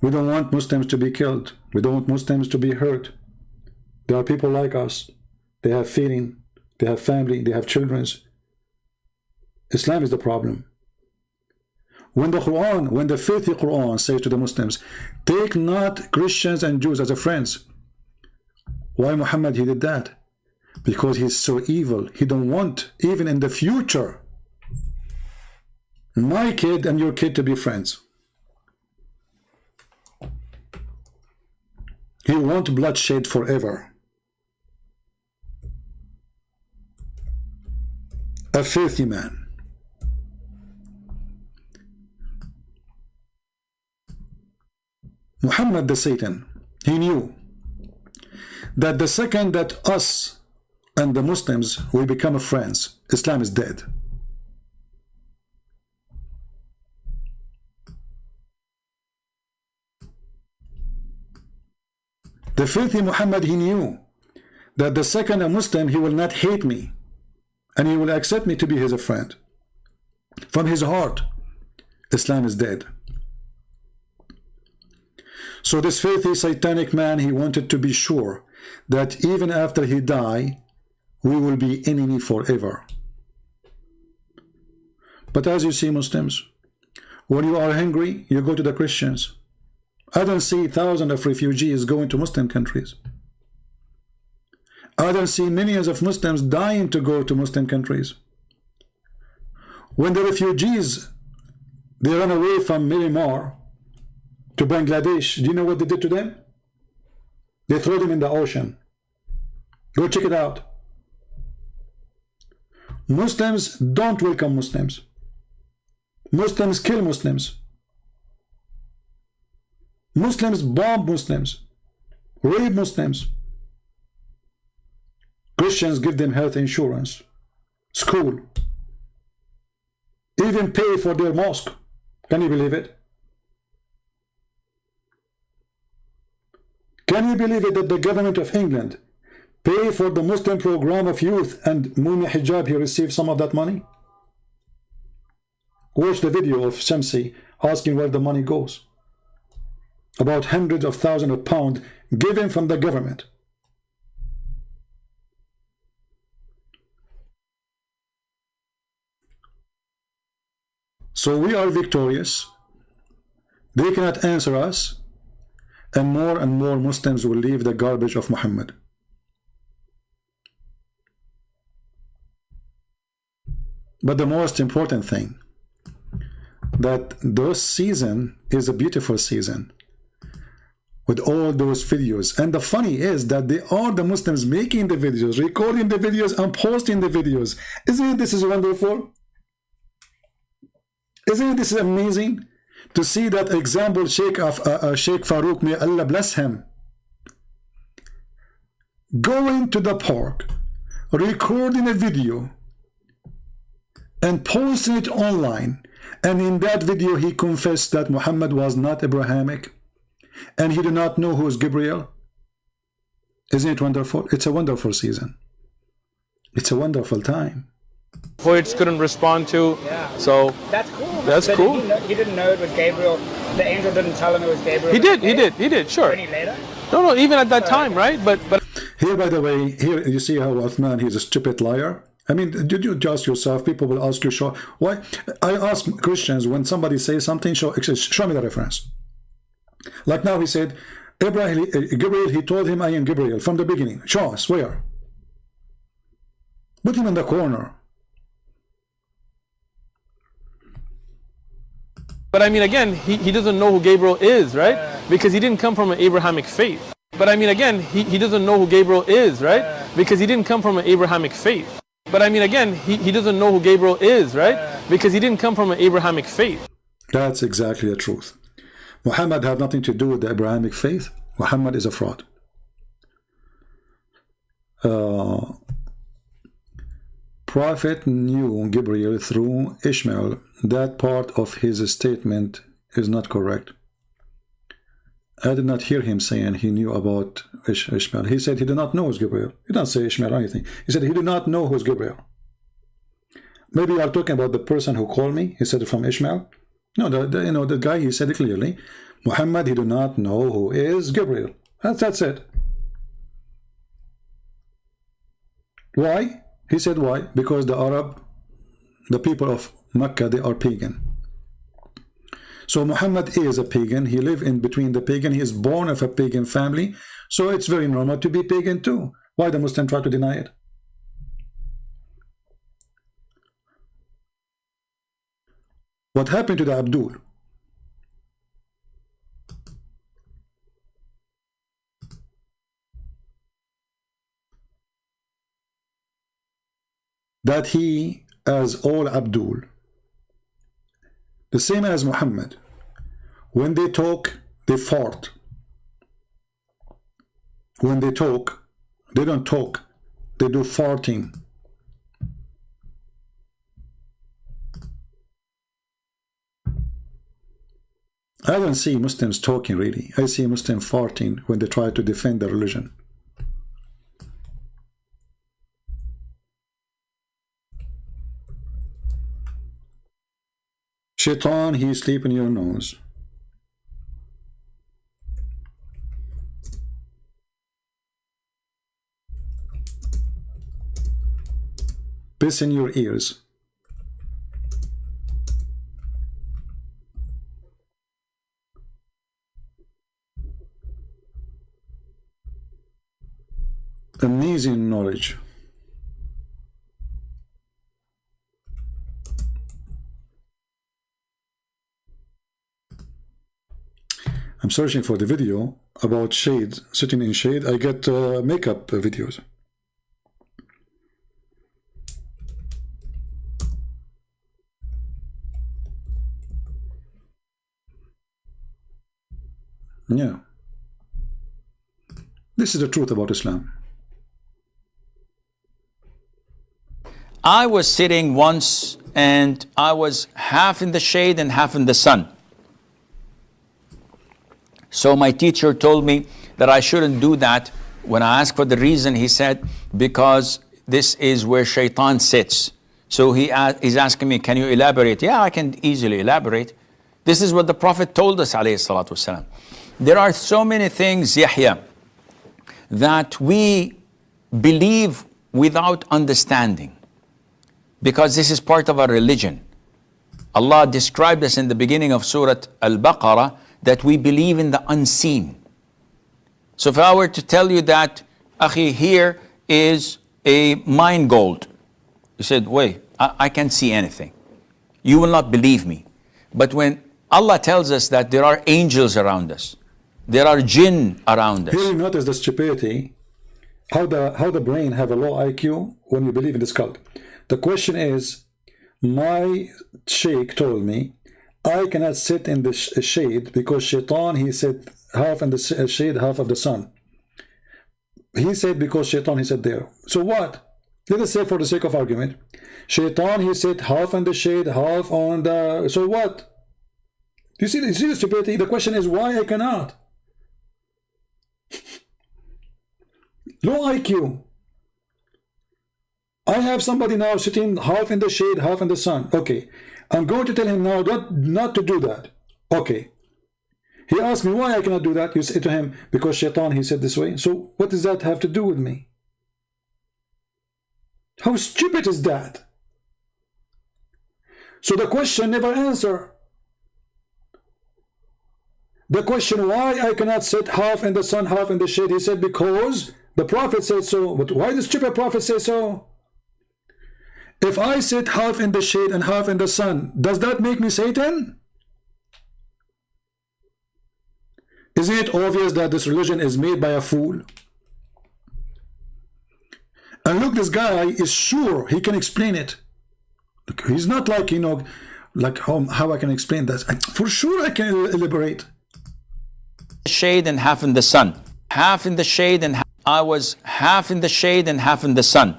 We don't want Muslims to be killed. We don't want Muslims to be hurt. There are people like us. They have feeling, they have family, they have children. Islam is the problem. When the Quran, when the filthy Quran says to the Muslims, take not Christians and Jews as a friends. Why Muhammad he did that? Because he's so evil. He don't want, even in the future, my kid and your kid to be friends. He wants bloodshed forever. A filthy man. Muhammad the Satan, he knew that the second that us and the Muslims will become friends, Islam is dead. The filthy Muhammad, he knew that the second a Muslim, he will not hate me and he will accept me to be his friend. From his heart, Islam is dead. So this filthy satanic man, he wanted to be sure that even after he die, we will be enemy forever. But as you see, Muslims, when you are hungry, you go to the Christians. I don't see thousands of refugees going to Muslim countries. I don't see millions of Muslims dying to go to Muslim countries. When the refugees, they run away from Myanmar to Bangladesh, do you know what they did to them? They threw them in the ocean. Go check it out. Muslims don't welcome Muslims. Muslims kill Muslims. Muslims bomb Muslims, rape Muslims. Christians give them health insurance, school, even pay for their mosque. Can you believe it? Can you believe it that the government of England pay for the Muslim program of youth and Muni Hijab, he received some of that money? Watch the video of Shamsi asking where the money goes. About hundreds of thousands of pounds given from the government. So we are victorious. They cannot answer us. And more Muslims will leave the garbage of Muhammad. But the most important thing, that this season is a beautiful season with all those videos. And the funny is that they are the Muslims making the videos, recording the videos and posting the videos. Isn't this is wonderful? Isn't this amazing? To see that example, Shaykh Farooq, may Allah bless him, going to the park, recording a video and posting it online, and in that video he confessed that Muhammad was not Abrahamic and he did not know who is Gabriel. Isn't it wonderful? It's a wonderful season. It's a wonderful time. Poets couldn't respond to, so that's cool. That's so cool. He didn't know it was Gabriel. The angel didn't tell him it was Gabriel. He did, sure. Any later? No, even at that time, right? But here, by the way, here you see how Uthman, he's a stupid liar. I mean, did you just yourself? People will ask you, show why? I ask Christians when somebody says something, show me the reference. Like now, he said, Gabriel, he told him, I am Gabriel from the beginning. Show us where. Put him in the corner. But I mean, again, he doesn't know who Gabriel is, right? Because he didn't come from an Abrahamic faith. But I mean, again, he doesn't know who Gabriel is, right? Because he didn't come from an Abrahamic faith. But I mean, again, he doesn't know who Gabriel is, right? Because he didn't come from an Abrahamic faith. That's exactly the truth. Muhammad had nothing to do with the Abrahamic faith. Muhammad is a fraud. Prophet knew Gabriel through Ishmael. That part of his statement is not correct. I did not hear him saying he knew about Ishmael. He said he did not know who's Gabriel. He didn't say Ishmael or anything. He said he did not know who's Gabriel. Maybe you are talking about the person who called me. He said from Ishmael. No, the guy, he said it clearly. Muhammad, he did not know who is Gabriel. That's it. Why? He said why? Because the Arab, the people of Mecca, they are pagan. So Muhammad is a pagan. He lived in between the pagan. He is born of a pagan family. So it's very normal to be pagan too. Why the Muslim try to deny it? What happened to the Abdul? That he, as all Abdul, the same as Muhammad, when they talk, they fart. When they talk, they don't talk, they do farting. I don't see Muslims talking really. I see Muslims farting when they try to defend their religion. Shaitan, he sleep in your nose. Piss in your ears. Amazing knowledge. I'm searching for the video about shade, sitting in shade. I get makeup videos. Yeah. This is the truth about Islam. I was sitting once and I was half in the shade and half in the sun. So my teacher told me that I shouldn't do that. When I asked for the reason, he said, because this is where Shaitan sits. So he's asking me, can you elaborate? Yeah, I can easily elaborate. This is what the Prophet told us, alayhi salatu wasalam. There are so many things, Yahya, that we believe without understanding, because this is part of our religion. Allah described us in the beginning of Surah Al-Baqarah that we believe in the unseen. So if I were to tell you that, Akhi, here is a mine gold, you said, wait, I can't see anything. You will not believe me. But when Allah tells us that there are angels around us, there are jinn around us. Here you notice the stupidity, how the brain have a low IQ when you believe in this cult. The question is, my Shaykh told me I cannot sit in the shade because Shaitan, he said half in the shade, half of the sun. He said because Shaitan, he said there. So what? Let us say for the sake of argument, Shaitan, he said half in the shade, half on the... So what? You see the stupidity? The question is why I cannot? Low IQ. I have somebody now sitting half in the shade, half in the sun. Okay. I'm going to tell him now not to do that. Okay. He asked me why I cannot do that. You say to him, because Shaitan, he said this way. So what does that have to do with me? How stupid is that? So the question never answer. The question why I cannot sit half in the sun, half in the shade. He said because the Prophet said so. But why the stupid Prophet say so? If I sit half in the shade and half in the sun, does that make me Satan? Isn't it obvious that this religion is made by a fool? And look, this guy is sure he can explain it. Look, he's not like, you know, like how I can explain that. For sure I can elaborate. Shade and half in the sun. Half in the shade and I was half in the shade and half in the sun.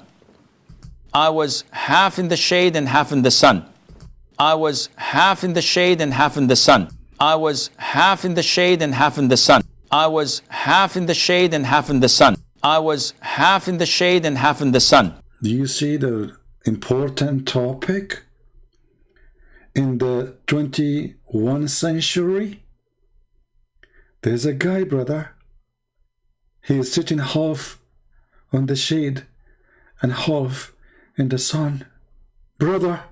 I was half in the shade and half in the sun. I was half in the shade and half in the sun. I was half in the shade and half in the sun. I was half in the shade and half in the sun. I was half in the shade and half in the sun. Do you see the important topic in the 21st century? There's a guy, brother. He is sitting half on the shade and half in the sun. Brother.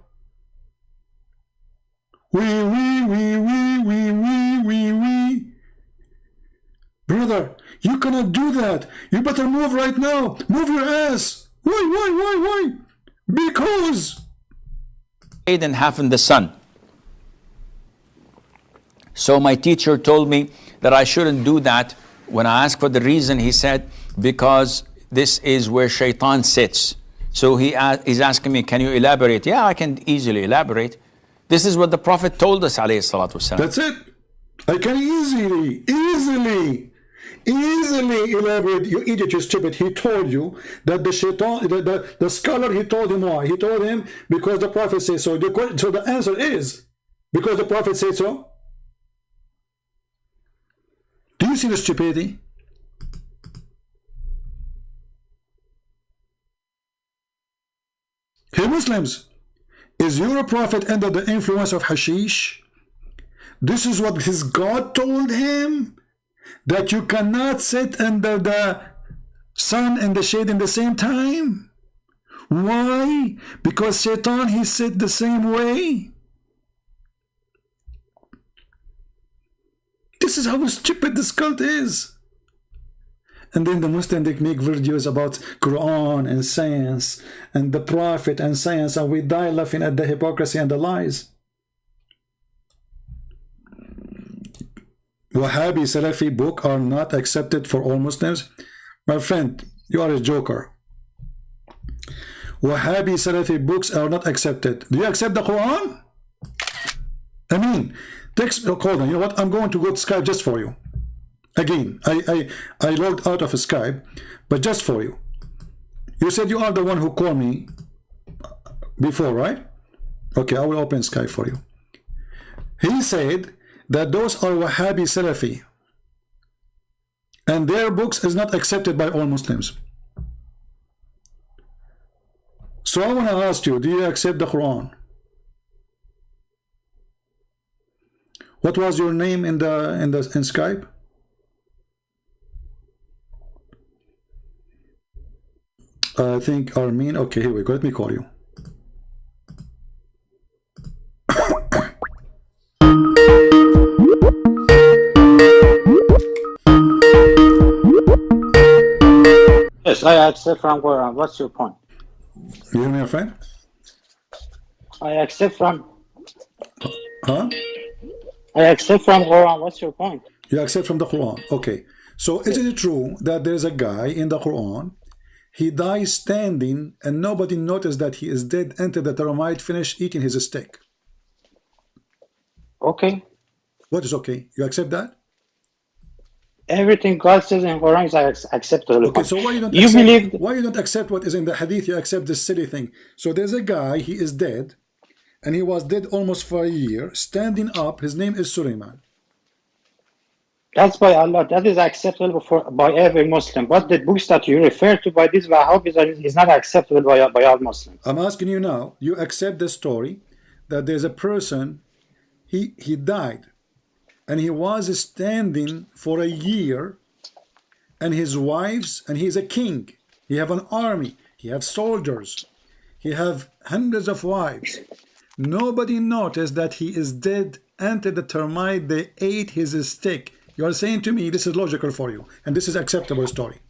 We brother, you cannot do that. You better move right now. Move your ass. Why? Because and half in the sun. So my teacher told me that I shouldn't do that. When I asked for the reason, he said, because this is where shaitan sits. So he's asking me, can you elaborate? Yeah, I can easily elaborate. This is what the Prophet told us, alayhi salatu wasalam. That's it. I can easily elaborate. You idiot, you stupid. He told you that the shaitan, the scholar, he told him why. He told him because the Prophet said so. So the answer is because the Prophet said so. Do you see the stupidity? Hey Muslims, is your Prophet under the influence of hashish? This is what his God told him, that you cannot sit under the sun and the shade in the same time. Why? Because Shaitan, he sit the same way. This is how stupid this cult is. And then the Muslims, they make videos about Quran and science and the Prophet and science, and we die laughing at the hypocrisy and the lies. Wahhabi Salafi book are not accepted for all Muslims. My friend, you are a joker. Wahhabi Salafi books are not accepted. Do you accept the Quran? I mean, hold on, you know what? I'm going to go to Skype just for you. Again, I logged out of Skype, but just for you. You said you are the one who called me before, right? Okay, I will open Skype for you. He said that those are Wahhabi Salafi, and their books is not accepted by all Muslims. So I want to ask you, do you accept the Quran? What was your name in Skype? I think Armin. Okay, here we go. Let me call you. Yes, I accept from Quran. What's your point? You hear me, my friend? I accept from. Huh? I accept from Quran. What's your point? You accept from the Quran. Okay. So is it true that there's a guy in the Quran, he dies standing and nobody noticed that he is dead until the termite finished eating his steak? Okay. What is okay? You accept that? Everything God says in Quran is acceptable. Okay, so why you don't why you don't accept what is in the hadith? You accept this silly thing. So there's a guy, he is dead, and he was dead almost for a year, standing up. His name is Sulaiman. That's by Allah. That is acceptable by every Muslim. But the books that you refer to by these Wahhabis is not acceptable by all Muslims. I'm asking you now, you accept the story that there's a person, he died, and he was standing for a year, and his wives, and he's a king. He have an army. He have soldiers. He have hundreds of wives. Nobody noticed that he is dead until the termite, they ate his steak. You are saying to me this is logical for you, and this is acceptable story.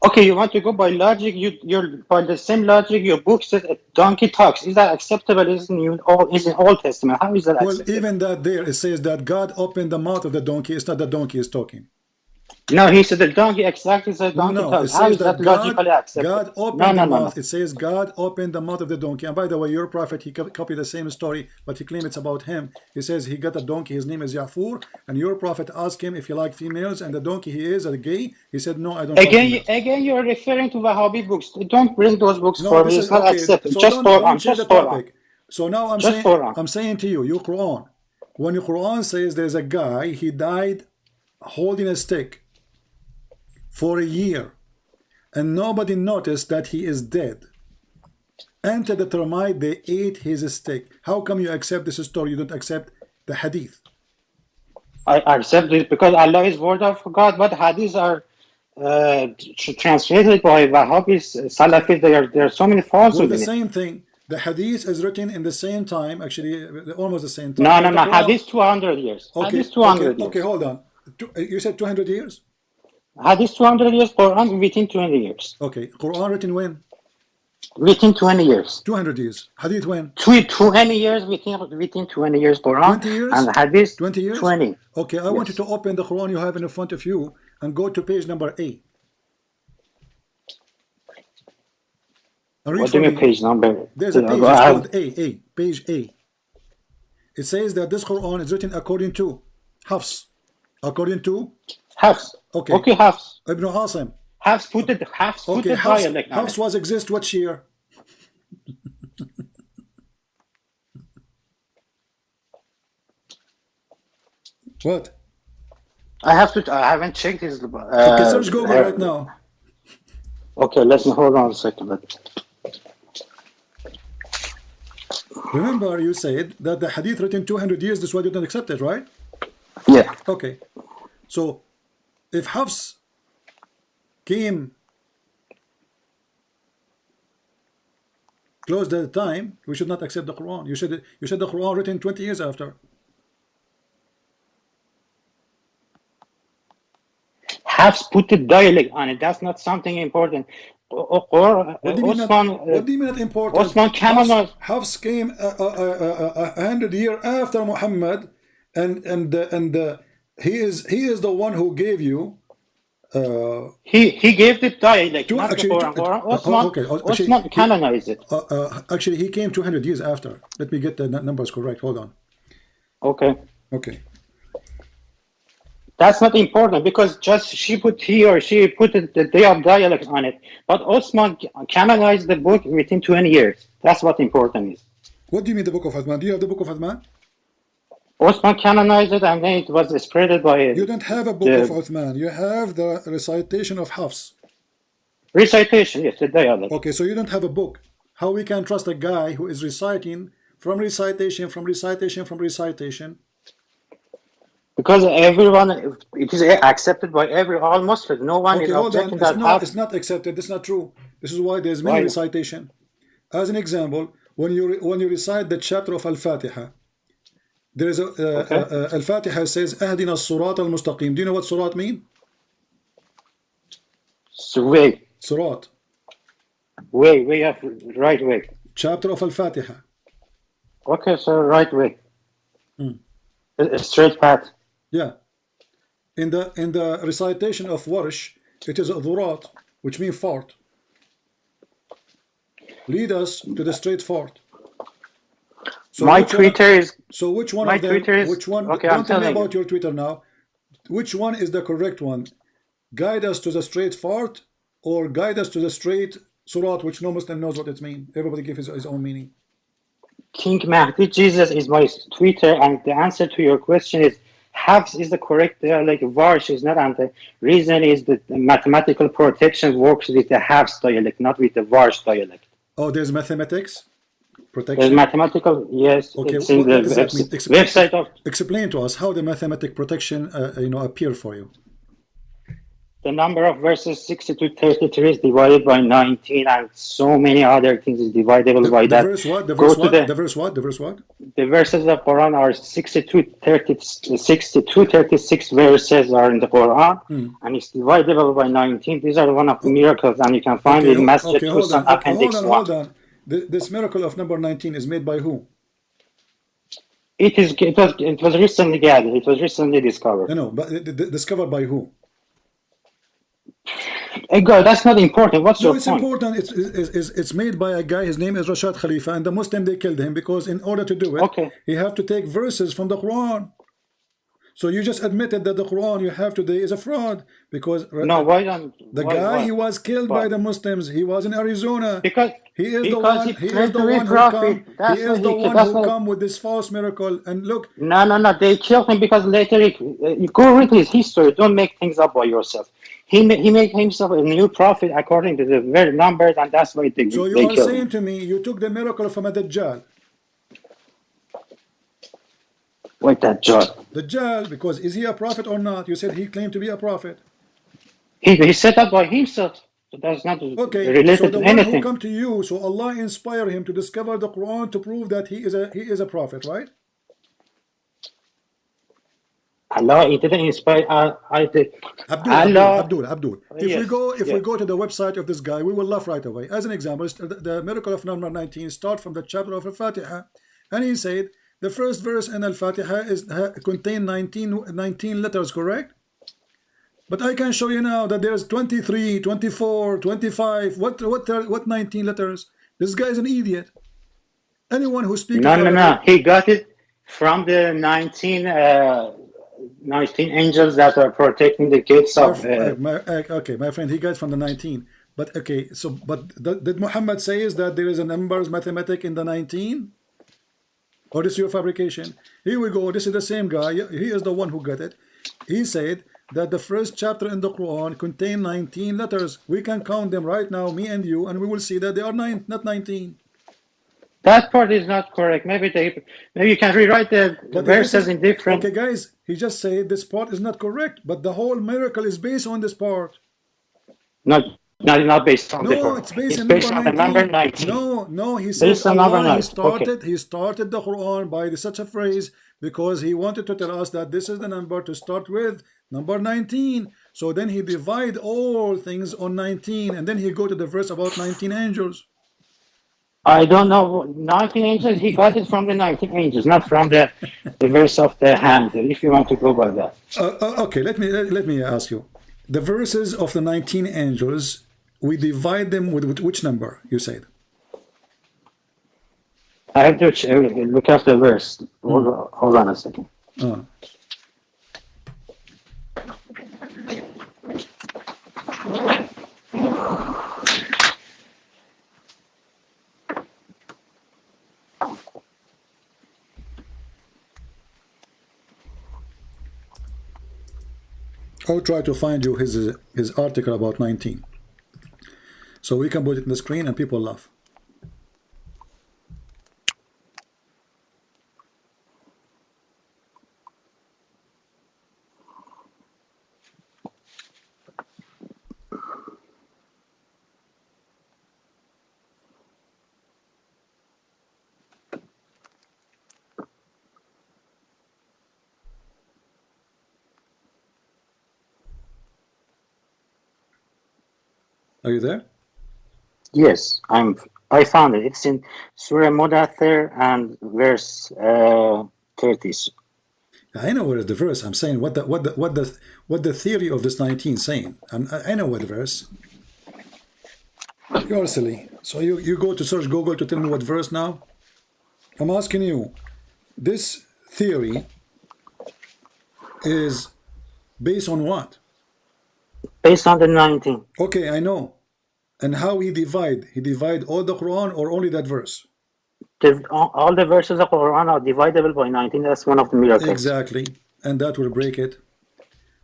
Okay, you want to go by logic? You're by the same logic. Your book says a donkey talks. Is that acceptable? Is in Old Testament? How is that acceptable? Well, even that there it says that God opened the mouth of the donkey. It's not the donkey is talking. No, he said the donkey exactly said donkey No, talks. it How says is that that logically acceptable? God opened the mouth. It says God opened the mouth of the donkey. And by the way, your prophet, he copied the same story, but he claimed it's about him. He says he got a donkey. His name is Ya'fur. And your prophet asked him if he liked females, and the donkey he is a gay. He said, no, I don't like females. Again, you're referring to Wahhabi books. Don't bring those books No, for me. It's not okay, acceptable. so Just don't change Just the topic. So now Just I'm saying to you, your Quran, when your Quran says there's a guy, he died holding a stick for a year, and nobody noticed that he is dead. Until the termite, they ate his steak. How come you accept this story? You don't accept the hadith? I accept it because Allah is word of God, but hadiths are translated by Wahhabis, Salafis. There are so many falsehoods. Well, the same thing. The hadith is written in the same time, actually, almost the same time. No. Hadith 200 years. Okay, Hadith 200 years. Okay, hold on. You said 200 years? Hadith 200 years, Quran within 20 years. Okay, Quran written when? Within 20 years. 200 years. Hadith when? 20 years within 20 years Quran. 20 years? And Hadith 20 years? 20. Okay, I want you to open the Quran you have in front of you and go to page number 8. What do you mean page number? There's a page called A, page A. It says that this Quran is written according to Hafs. According to? Hafs. Okay. Okay, Hafs. Ibn Asim. Hafs put it dialect. Hafs was exist what year? What? I haven't checked his. Okay, search Google right now. Okay, let's hold on a second. Remember, you said that the hadith written 200 years, this is why you don't accept it, right? Yeah. Okay. So, if Hafs came close to the time, we should not accept the Quran. You said the Quran written 20 years after. Hafs put the dialect on it. That's not something important. What do you mean not important? Uthman canonized. Hafs came 100 years after Muhammad, and he is the one who gave you. He gave the dialect, not the Quran. Uthman canonized it. Actually, he came 200 years after. Let me get the numbers correct. Hold on. Okay. Okay. That's not important because just she put the day of dialect on it. But Uthman canonized the book within 20 years. That's what important is. What do you mean the book of Uthman? Do you have the book of Uthman? Uthman canonized it and then it was spread by. You don't have a book of Uthman. You have the recitation of Hafs. Recitation, yes, the dialect. Okay, so you don't have a book. How we can trust a guy who is reciting from recitation, from recitation, from recitation? Because everyone, it is accepted by all Muslims. No one is objecting that. It's not accepted. That's not true. This is why there's many recitation. As an example, when you recite the chapter of Al-Fatiha, there is Al-Fatiha says Ahdina as-surat al-mustaqim. Do you know what surat mean? Way. Surat. Way of right way. Chapter of Al-Fatiha. Okay, so right way. A straight path. Yeah. In the recitation of Warsh, it is a dhurat, which means fort. Lead us to the straight fort. So my Twitter is. So which one of them? Which one? Okay, don't tell me about your Twitter now. Which one is the correct one? Guide us to the straight fort, or guide us to the straight surat, which no Muslim knows what it means. Everybody gives his own meaning. King Mahdi Jesus is my Twitter, and the answer to your question is Hafs is the correct like Varsh is not, and the reason is that the mathematical protection works with the Hafs dialect, not with the Varsh dialect. Oh, there's mathematics protection. There's mathematical, yes. Okay, it's in the website of. Explain to us how the mathematic protection appear for you. The number of verses 6233 is divided by 19, and so many other things is dividable by that. Verse what? The verse what? The verse what? The verse what? The verses of Quran are 6236 verses are in the Quran, and it's divisible by 19. These are one of the miracles, and you can find it in Masjid Hussan Appendix 1. Hold on. This miracle of number 19 is made by who? It was recently gathered. It was recently discovered. No, but discovered by who? God, that's not important. What's your it's point? Important. It's made by a guy. His name is Rashad Khalifa, and the Muslim they killed him because in order to do it, he have to take verses from the Quran. So you just admitted that the Quran you have today is a fraud because the guy he was killed by the Muslims. He was in Arizona. Because he is the one. He is the one who come. He is the one who come with this false miracle. And look. No. They killed him because later you go read his history. Don't make things up by yourself. He made himself a new prophet according to the very numbers, and that's why they So you are saying to me you took the miracle from a Dajjal. What Dajjal? Dajjal, because is he a prophet or not? You said he claimed to be a prophet. He set up by himself. So that's not related so the to one anything. who come to you, so Allah inspire him to discover the Quran to prove that he is a prophet, right? Allah, it didn't inspire. I did. Abdul. If Yes, we go, yes. we go to the website of this guy, we will laugh right away. As an example, the miracle of number 19 start from the chapter of Al-Fatiha, and he said the first verse in Al-Fatiha is contain 19 letters, correct? But I can show you now that there's 23, 24, 25. What 19 letters? This guy is an idiot. Anyone who speaks No. He got it from the 19 angels that are protecting the gates of. Okay, my friend, he got from the 19. But okay, so did Muhammad say is that there is a numbers mathematic in the 19? Or this is your fabrication? Here we go. This is the same guy. He is the one who got it. He said that the first chapter in the Quran contain 19 letters. We can count them right now, me and you, and we will see that they are not 19. That part is not correct. Maybe you can rewrite the verses in different. Okay, guys, he just said this part is not correct, but the whole miracle is based on this part. Not based on the part. No, it's based on the number 19. No, he says Based on number Allah, 19. he started the Quran by such a phrase because he wanted to tell us that this is the number to start with, number 19. So then he divide all things on 19, and then he go to the verse about 19 angels. I don't know. 19 angels, he got it from the 19 angels, not from the verse of the hand, if you want to go by that. Okay, let me ask you. The verses of the 19 angels, we divide them with which number, you said? I have to look at the verse. Hold on a second. I'll try to find you his article about 19. So we can put it in the screen and people laugh. Are you there? Yes, I found it. It's in Surah Mudathir and verse 30. I know where is the verse. I'm saying what the theory of this 19 saying. I know what the verse. You're silly. So you go to search Google to tell me what verse now. I'm asking you. This theory is based on what? Based on the 19. Okay, I know. And how he divide? He divide all the Quran or only that verse? All the verses of Quran are dividable by 19. That's one of the miracles. Exactly. And that will break it.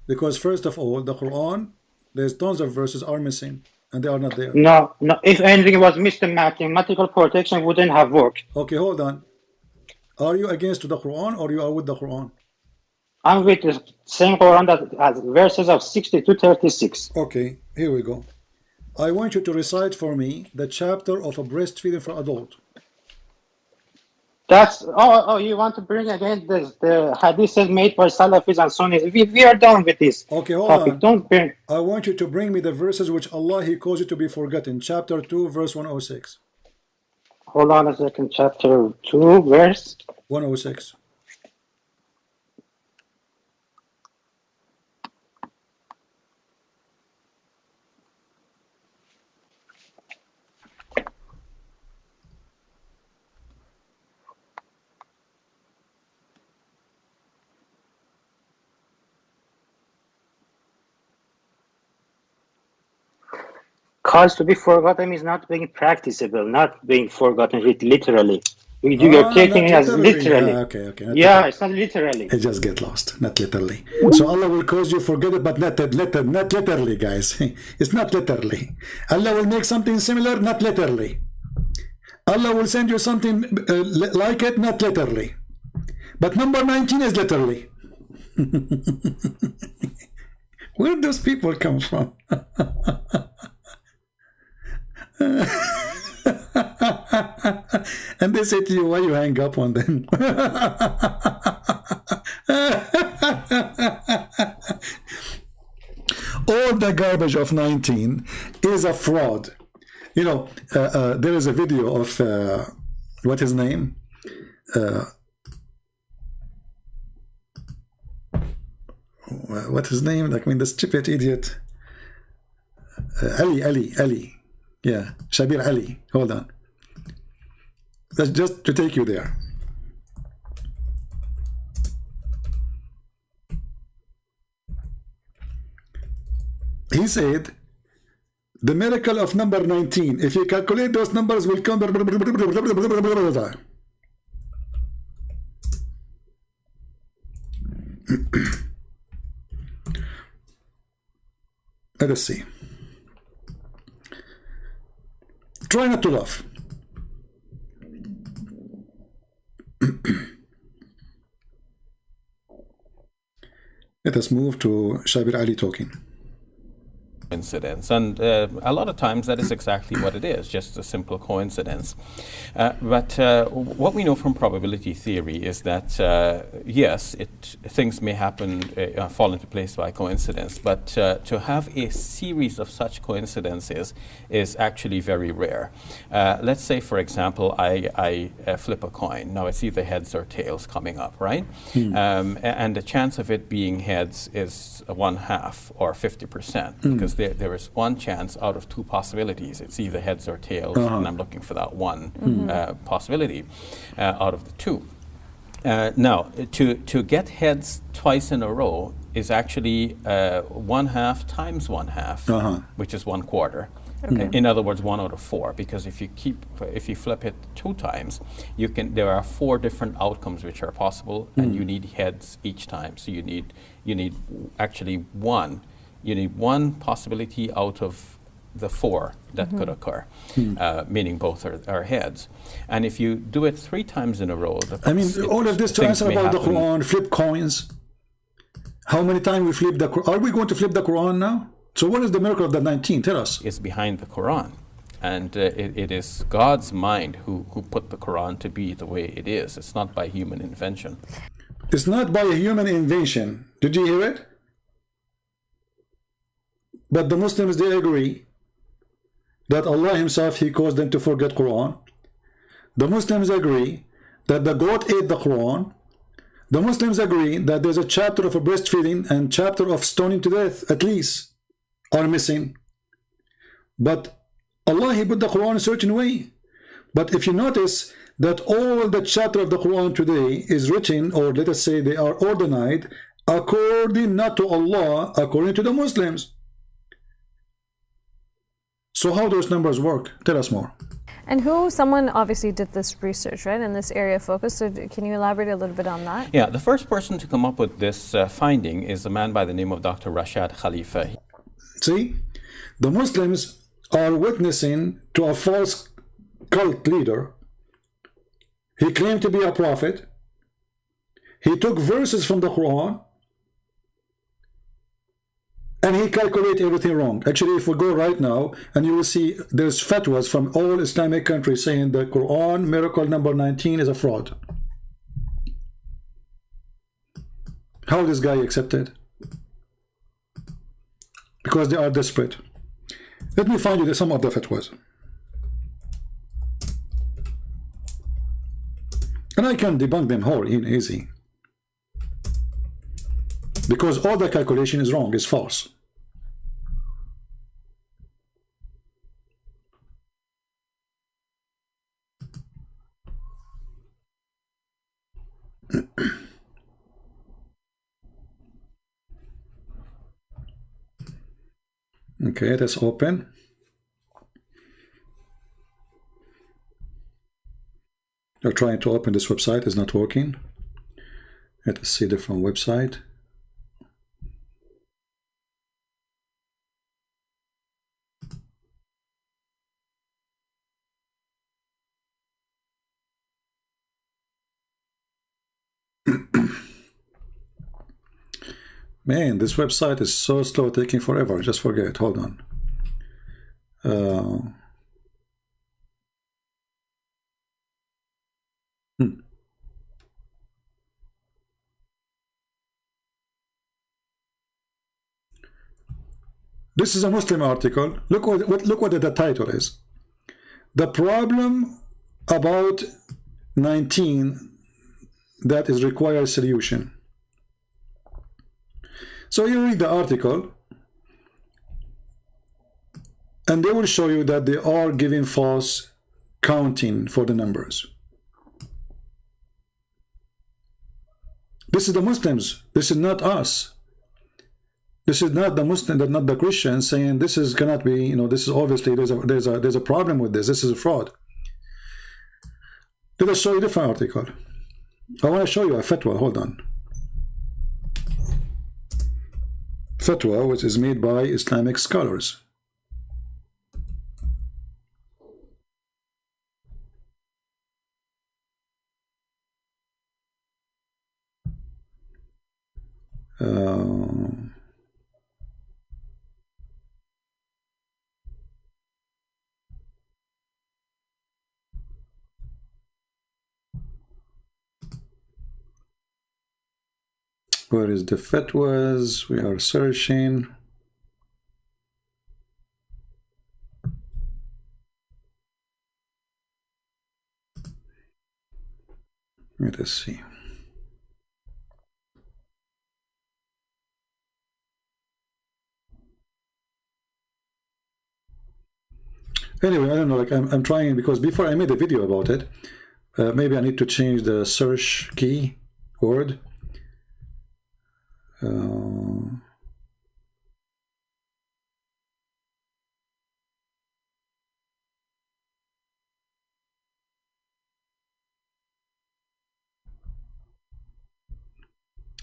Because first of all, the Quran, there's tons of verses are missing. And they are not there. No. If anything was missed, the mathematical protection wouldn't have worked. Okay, hold on. Are you against the Quran or you are with the Quran? I'm with the same Quran that has verses of 60 to 36. Okay, here we go. I want you to recite for me the chapter of a breastfeeding for adult. That's you want to bring again the hadiths made by Salafis and Sunnis. We are done with this. Okay, hold topic. on. Don't bring. I want you to bring me the verses which Allah He caused you to be forgotten. Chapter 2, verse 106. Hold on a second. Chapter 2, verse 106. Cause to be forgotten is not being practicable, not being forgotten literally. You're taking it as literally. Okay. It's not literally. It just get lost, not literally. So Allah will cause you forget it, but not literally, guys. It's not literally. Allah will make something similar, not literally. Allah will send you something like it, not literally. But number 19 is literally. Where do those people come from? And they say to you, why you hang up on them? all the garbage of 19 is a fraud. You know, there is a video of what his name? What his name? Like, I mean, the stupid idiot. Ali. Yeah, Shabir Ali. Hold on. That's just to take you there. He said, the miracle of number 19, if you calculate those numbers, will come. Let us see. Try not to laugh. Let us move to Shabir Ali talking. Coincidence, and a lot of times that is exactly what it is, just a simple coincidence. But what we know from probability theory is that yes, things may happen, fall into place by coincidence, but to have a series of such coincidences is actually very rare. Let's say, for example, I flip a coin. Now it's either heads or tails coming up, right? And the chance of it being heads is 1/2 or 50%, because there is one chance out of two possibilities. It's either heads or tails, and I'm looking for that one possibility out of the two. Now, to get heads twice in a row is actually 1/2 times 1/2, which is 1/4. Okay. In other words, 1 out of 4, because if you flip it 2 times, there are 4 different outcomes which are possible, and you need heads each time. So you need actually one. You need one possibility out of the 4 that could occur, meaning both are heads. And if you do it 3 times in a row, all of this to answer about the Quran, flip coins. How many times we flip the Quran? Are we going to flip the Quran now? So what is the miracle of the 19? Tell us. It's behind the Quran. And it is God's mind who put the Quran to be the way it is. It's not by human invention. It's not by a human invention. Did you hear it? But the Muslims, they agree that Allah himself, he caused them to forget Quran. The Muslims agree that the goat ate the Quran. The Muslims agree that there's a chapter of a breastfeeding and chapter of stoning to death, at least, are missing. But Allah, he put the Quran a certain way. But if you notice that all the chapter of the Quran today is written, or let us say they are organized, according not to Allah, according to the Muslims. So how those numbers work? Tell us more. And someone obviously did this research, right, in this area of focus. So can you elaborate a little bit on that? Yeah, the first person to come up with this finding is a man by the name of Dr. Rashad Khalifa. See, the Muslims are witnessing to a false cult leader. He claimed to be a prophet. He took verses from the Quran, and he calculated everything wrong. Actually, if we go right now, and you will see there's fatwas from all Islamic countries saying the Quran miracle number 19 is a fraud. How this guy accepted? Because they are desperate. Let me find you some of the fatwas. And I can debunk them whole easy. Because all the calculation is wrong, is false. Okay, let's open. They're trying to open this website, it's not working. Let us see different website. Man, this website is so slow, taking forever. Just forget. Hold on. This is a Muslim article. Look what the title is. The problem about 19 that is requires solution. So you read the article, and they will show you that they are giving false counting for the numbers. This is the Muslims. This is not us. This is not the Muslim, not the Christians saying this is cannot be. You know, this is obviously there's a problem with this. This is a fraud. Let us show you a different article. I want to show you a fatwa. Hold on. Fatwa, which is made by Islamic scholars. Where is the fatwas? We are searching. Let us see. Anyway, I don't know, like I'm trying, because before I made a video about it, maybe I need to change the search key word.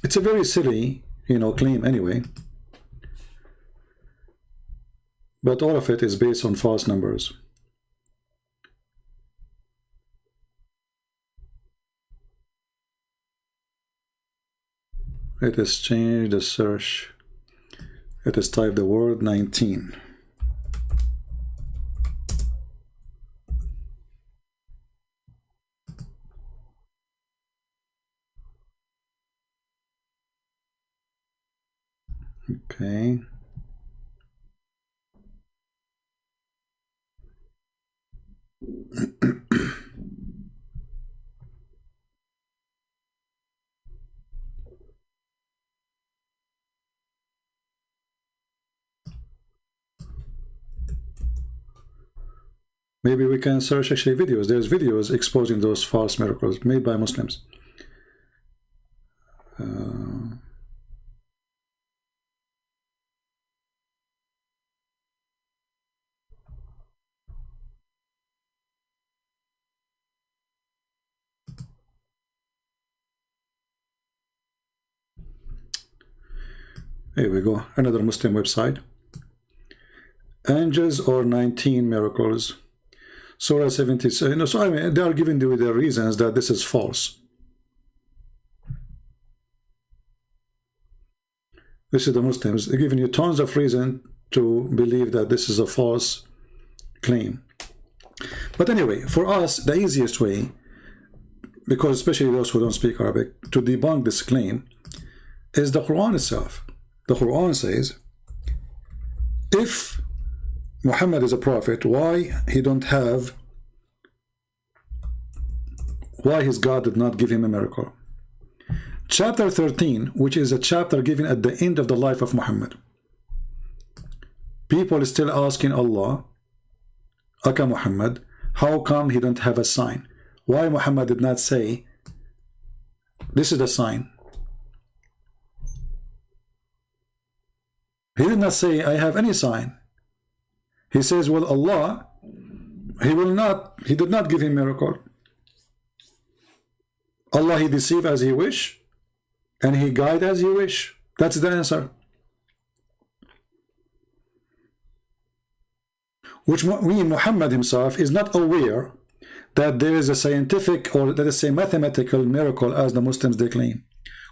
It's a very silly, you know, claim anyway. But all of it is based on false numbers. Let us change the search. Let us type the word 19. Okay. Maybe we can search actually videos. There's videos exposing those false miracles made by Muslims. Here we go, another Muslim website. Angels or 19 miracles. Surah 77. So I mean, they are giving you their reasons that this is false. This is the Muslims. They're giving you tons of reason to believe that this is a false claim. But anyway, for us, the easiest way, because especially those who don't speak Arabic, to debunk this claim is the Quran itself. The Quran says, if Muhammad is a prophet, why his God did not give him a miracle? Chapter 13, which is a chapter given at the end of the life of Muhammad. People are still asking Allah, Aka Muhammad, how come he don't have a sign? Why Muhammad did not say, this is the sign? He did not say, I have any sign. He says, well, Allah, he did not give him miracle. Allah, he deceive as he wish, and he guide as he wish. That's the answer. Which means Muhammad himself is not aware that there is a scientific, or let us say mathematical miracle as the Muslims they claim,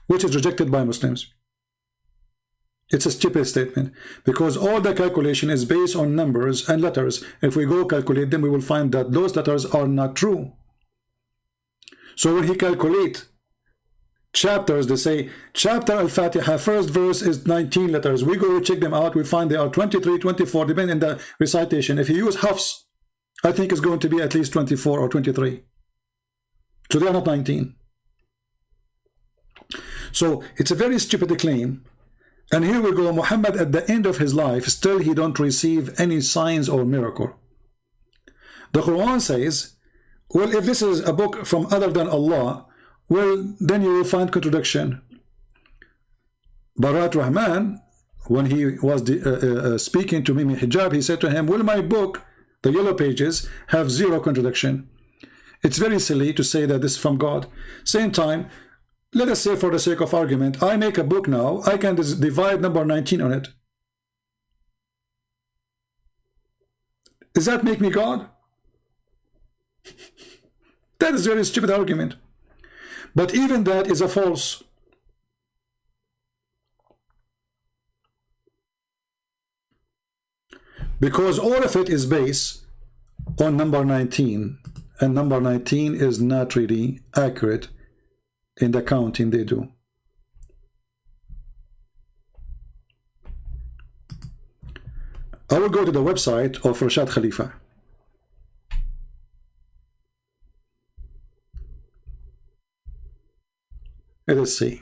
which is rejected by Muslims. It's a stupid statement, because all the calculation is based on numbers and letters. If we go calculate them, we will find that those letters are not true. So when he calculate chapters, they say chapter Al-Fatiha, first verse is 19 letters. We go check them out, we find they are 23, 24, depending on the recitation. If you use Hafs, I think it's going to be at least 24 or 23. So they are not 19. So it's a very stupid claim. And here we go, Muhammad at the end of his life, still he don't receive any signs or miracle. The Quran says, well, if this is a book from other than Allah, well, then you will find contradiction. Barat Rahman, when he was speaking to Mimi Hijab, he said to him, well, my book, the yellow pages, have zero contradiction. It's very silly to say that this is from God. Same time, let us say for the sake of argument, I make a book now, I can divide number 19 on it. Does that make me God? That is a very stupid argument. But even that is a false. Because all of it is based on number 19. And number 19 is not really accurate in the counting they do. I will go to the website of Rashad Khalifa. Let us see.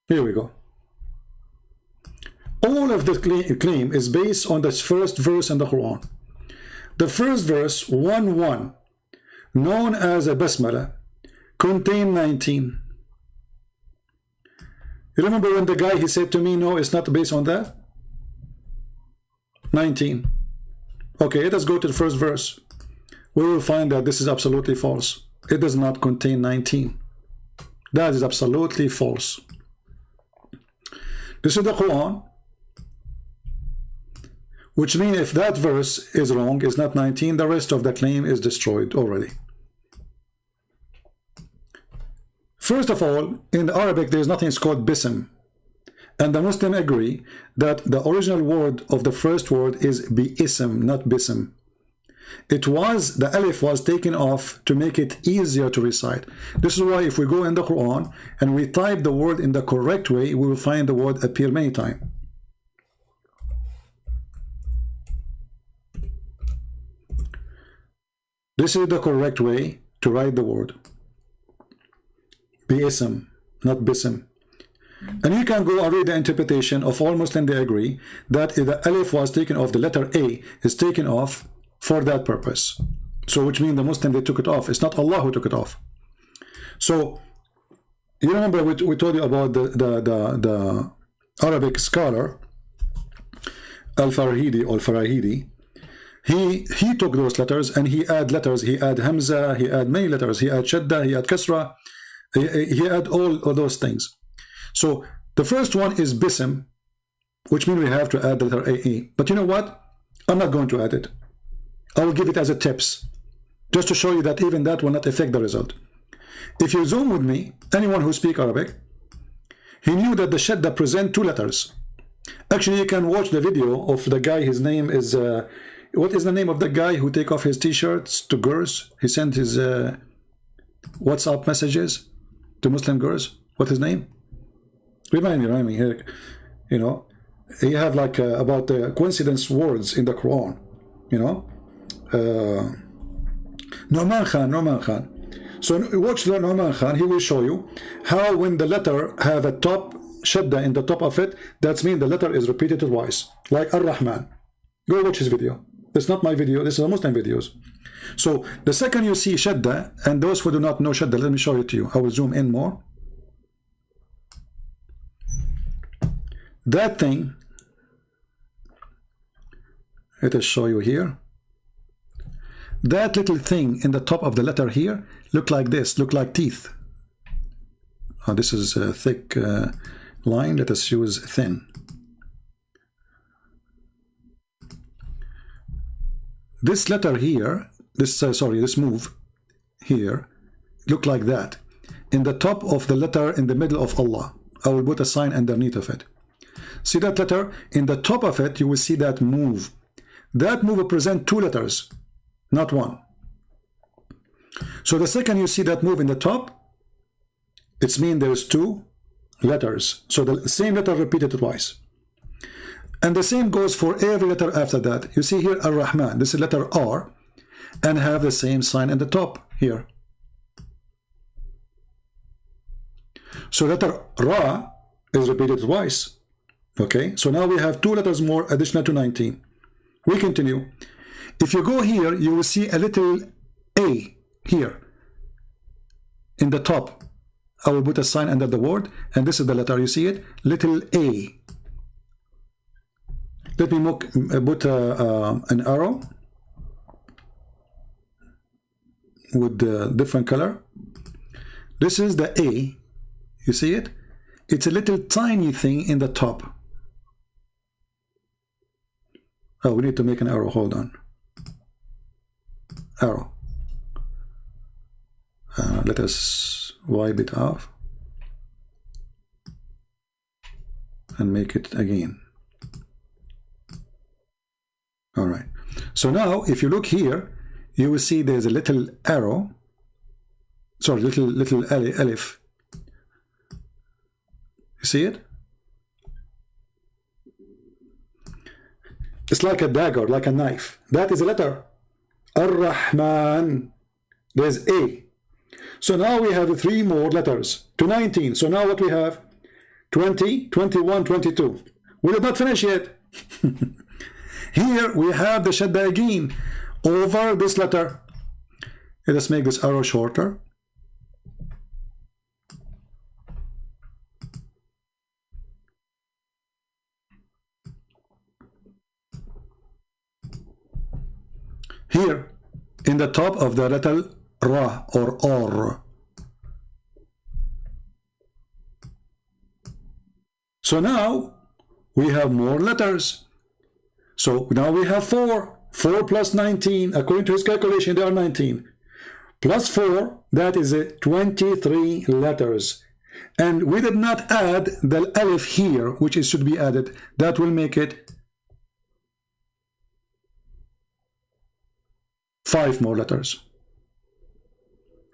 Here we go. All of the claim is based on the first verse in the Quran. The first verse, 1:1, known as a Basmala, contain 19. You remember when the guy, he said to me, no, it's not based on that? 19. Okay, let us go to the first verse. We will find that this is absolutely false. It does not contain 19. That is absolutely false. This is the Quran, which means if that verse is wrong, is not 19, the rest of the claim is destroyed already. First of all, in Arabic, there is nothing called bism. And the Muslims agree that the original word of the first word is bi-ism, not bism. It was, the alif was taken off to make it easier to recite. This is why if we go in the Quran and we type the word in the correct way, we will find the word appear many times. This is the correct way to write the word. Bi-ism, not bism. And you can go and read the interpretation of all Muslims. They agree that if the alif was taken off, the letter A is taken off for that purpose. So which means the Muslim, they took it off. It's not Allah who took it off. So you remember we told you about the Arabic scholar Al-Farahidi or Farahidi. He took those letters and he add letters. He add Hamza, he add many letters. He add Shadda, he add Kasra, he add all of those things. So the first one is bism, which means we have to add the letter A. But you know what? I'm not going to add it. I will give it as a tips, just to show you that even that will not affect the result. If you zoom with me, anyone who speaks Arabic, he knew that the Shadda present two letters. Actually, you can watch the video of the guy. His name is, what is the name of the guy who take off his t-shirts to girls? He sent his WhatsApp messages to Muslim girls. What's his name? Remind me here. You know, he have like about the coincidence words in the Quran. You know, Nu'man Khan. So watch the Nu'man Khan. He will show you how when the letter have a top shadda in the top of it, that means the letter is repeated twice, like Ar-Rahman. Go watch his video. That's not my video. This is a Muslim videos. So the second you see shadda, and those who do not know shadda, let me show it to you. I will zoom in more. That thing, let us show you here. That little thing in the top of the letter here look like this, look like teeth. This is a thick line. Let us use thin. This letter here, this move here, look like that. In the top of the letter in the middle of Allah. I will put a sign underneath of it. See that letter? In the top of it, you will see that move. That move represents 2 letters, not 1. So the second you see that move in the top, it means there's 2 letters. So the same letter repeated twice. And the same goes for every letter after that. You see here Ar-Rahman, this is letter R, and have the same sign in the top here. So letter Ra is repeated twice. Okay, so now we have 2 letters more additional to 19. We continue. If you go here, you will see a little A here in the top. I will put a sign under the word, and this is the letter. You see it? Little A. Let me put an arrow with a different color. This is the A. You see it? It's a little tiny thing in the top. Oh, we need to make an arrow. Hold on. Arrow. Let us wipe it off and make it again. All right. So now, if you look here, you will see there's a little arrow. Sorry, little alif. You see it? It's like a dagger, like a knife. That is a letter. Ar-Rahman. There's A. So now we have 3 more letters to 19. So now what we have? 20, 21, 22. We did not finish yet. Here we have the shadda again over this letter. Let us make this arrow shorter. Here in the top of the letter Ra or Or. So now we have more letters. So now we have 4. 4 plus 19, according to his calculation, they are 19. Plus 4, that is 23 letters. And we did not add the alif here, which is should be added. That will make it 5 more letters.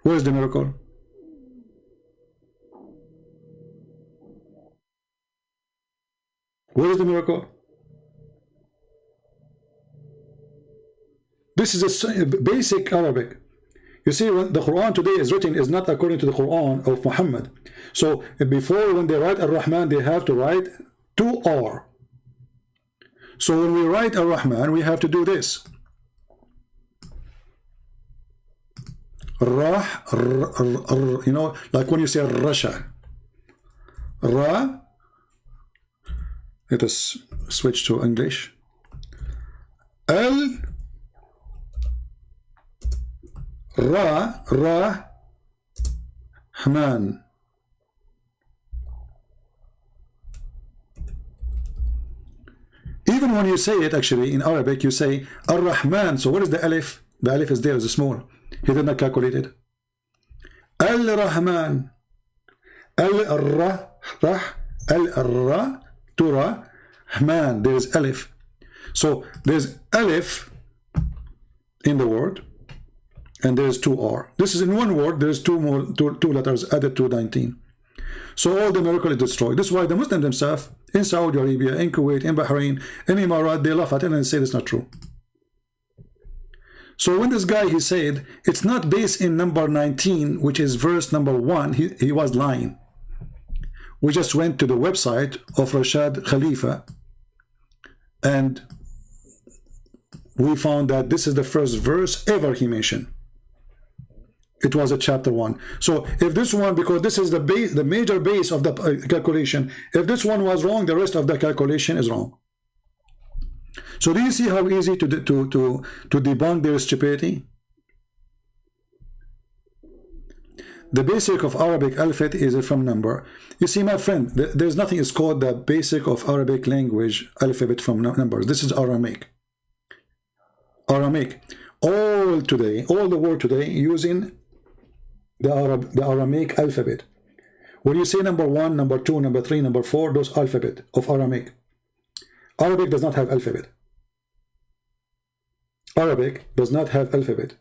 Where's the miracle? Where is the miracle? This is a basic Arabic. You see, when the Quran today is written is not according to the Quran of Muhammad. So before, when they write Ar-Rahman, they have to write 2R. So when we write Ar-Rahman, we have to do this. Rah, you know, like when you say Rasha. Ra. Let us switch to English. Al. Rahman. Even when you say it, actually, in Arabic, you say Ar-Rahman. So what is the alif? The alif is there, is small. He did not calculate it. Al-Rahman. Al-Ra. Al-Ra. Tura. Rahman. There is alif. So there's alif in the word. And there's 2R. This is in one word. There's two letters added to 19. So all the miracle is destroyed. This is why the Muslims themselves in Saudi Arabia, in Kuwait, in Bahrain, in Emirat, they laugh at it and say it's not true. So when this guy, he said it's not based in number 19, which is verse number 1, he was lying. We just went to the website of Rashad Khalifa and we found that this is the first verse ever he mentioned. It was a chapter 1. So if this one, because this is the base, the major base of the calculation, if this one was wrong, the rest of the calculation is wrong. So do you see how easy to debunk their stupidity? The basic of Arabic alphabet is from number. You see, my friend, there's nothing is called the basic of Arabic language alphabet from numbers. This is Aramaic. Aramaic. All the world today using the Aramaic alphabet. When you say number 1, number 2, number 3, number 4, those alphabet of Aramaic. Arabic does not have alphabet. Arabic does not have alphabet.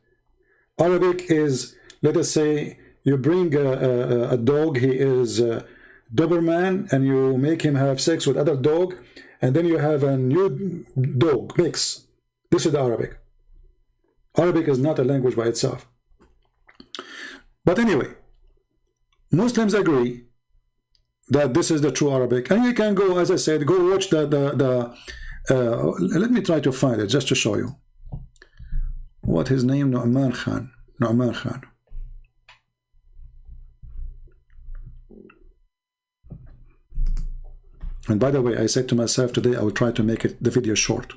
Arabic is, let us say, you bring a dog, he is a Doberman, and you make him have sex with other dog, and then you have a new dog mix. This is the Arabic. Arabic is not a language by itself. But anyway, Muslims agree that this is the true Arabic, and you can go, as I said, go watch let me try to find it just to show you. What his name? Nu'man Khan. Nu'man Khan. And by the way, I said to myself today, I will try to make the video short.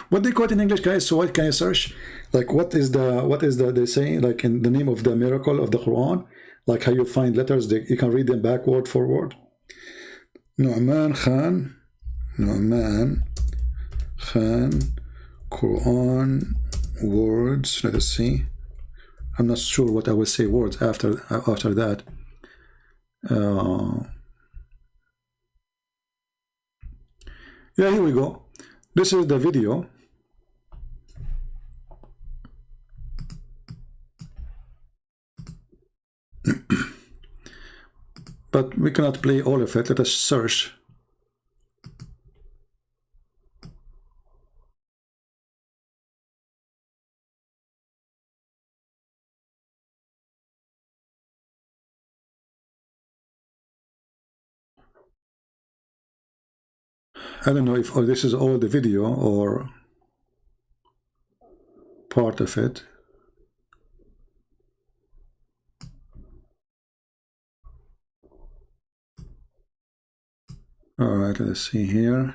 What they call it in English, guys? So what can I search? Like what is the they say, like in the name of the miracle of the Quran, like how you find letters, you can read them backward, forward. Nu'man Khan, Quran words. Let us see. I'm not sure what I will say words after that. Yeah, here we go. This is the video. But we cannot play all of it. Let us search. I don't know if this is all the video or part of it. All right, let's see here.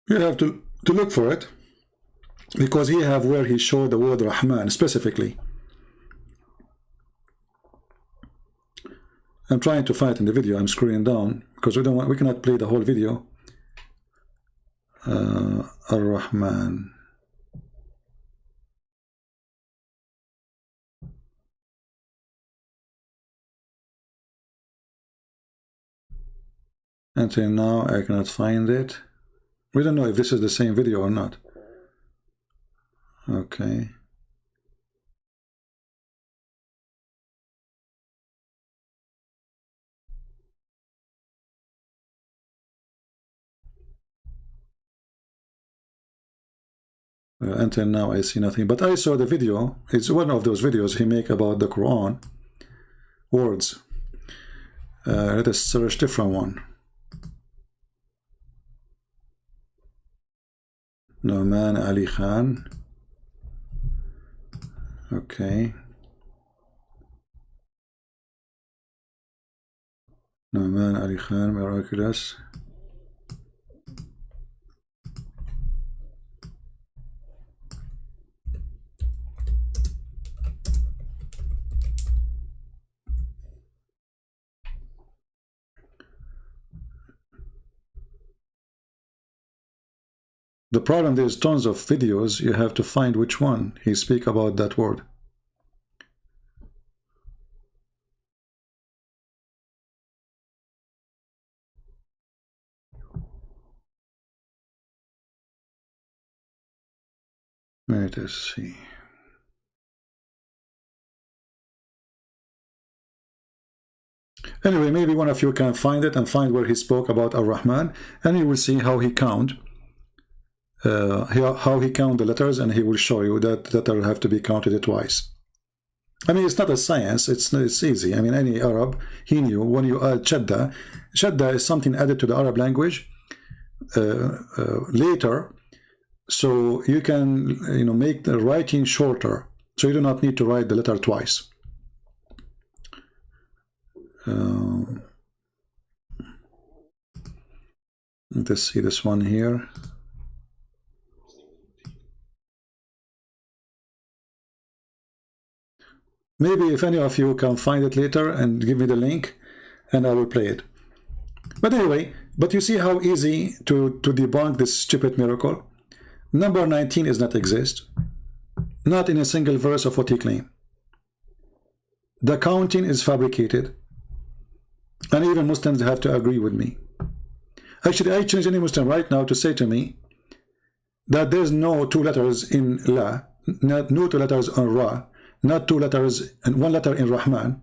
You have to look for it, because he have where he showed the word Rahman specifically. I'm trying to find in the video. I'm scrolling down because we cannot play the whole video. Ar-Rahman. Until now, I cannot find it. We don't know if this is the same video or not. Okay. Until now, I see nothing. But I saw the video. It's one of those videos he make about the Quran words. Let us search different one. Nu'man Ali Khan. Okay. Nu'man Ali Khan, miraculous. The problem, there's tons of videos, you have to find which one he speak about that word. Let us see. Anyway, maybe one of you can find it and find where he spoke about Ar-Rahman, and you will see how he count. How he count the letters, and he will show you that letter have to be counted twice. I mean, it's not a science, it's easy. I mean, any Arab, he knew when you add shadda is something added to the Arab language later, so you can make the writing shorter, so you do not need to write the letter twice. Let's see this one here. Maybe if any of you can find it later and give me the link, and I will play it. But anyway, but you see how easy to debunk this stupid miracle. Number 19 does not exist. Not in a single verse of what he claimed. The counting is fabricated. And even Muslims have to agree with me. Actually, I challenge any Muslim right now to say to me that there's no 2 letters in La, no 2 letters in Ra, not 2 letters and 1 letter in Rahman.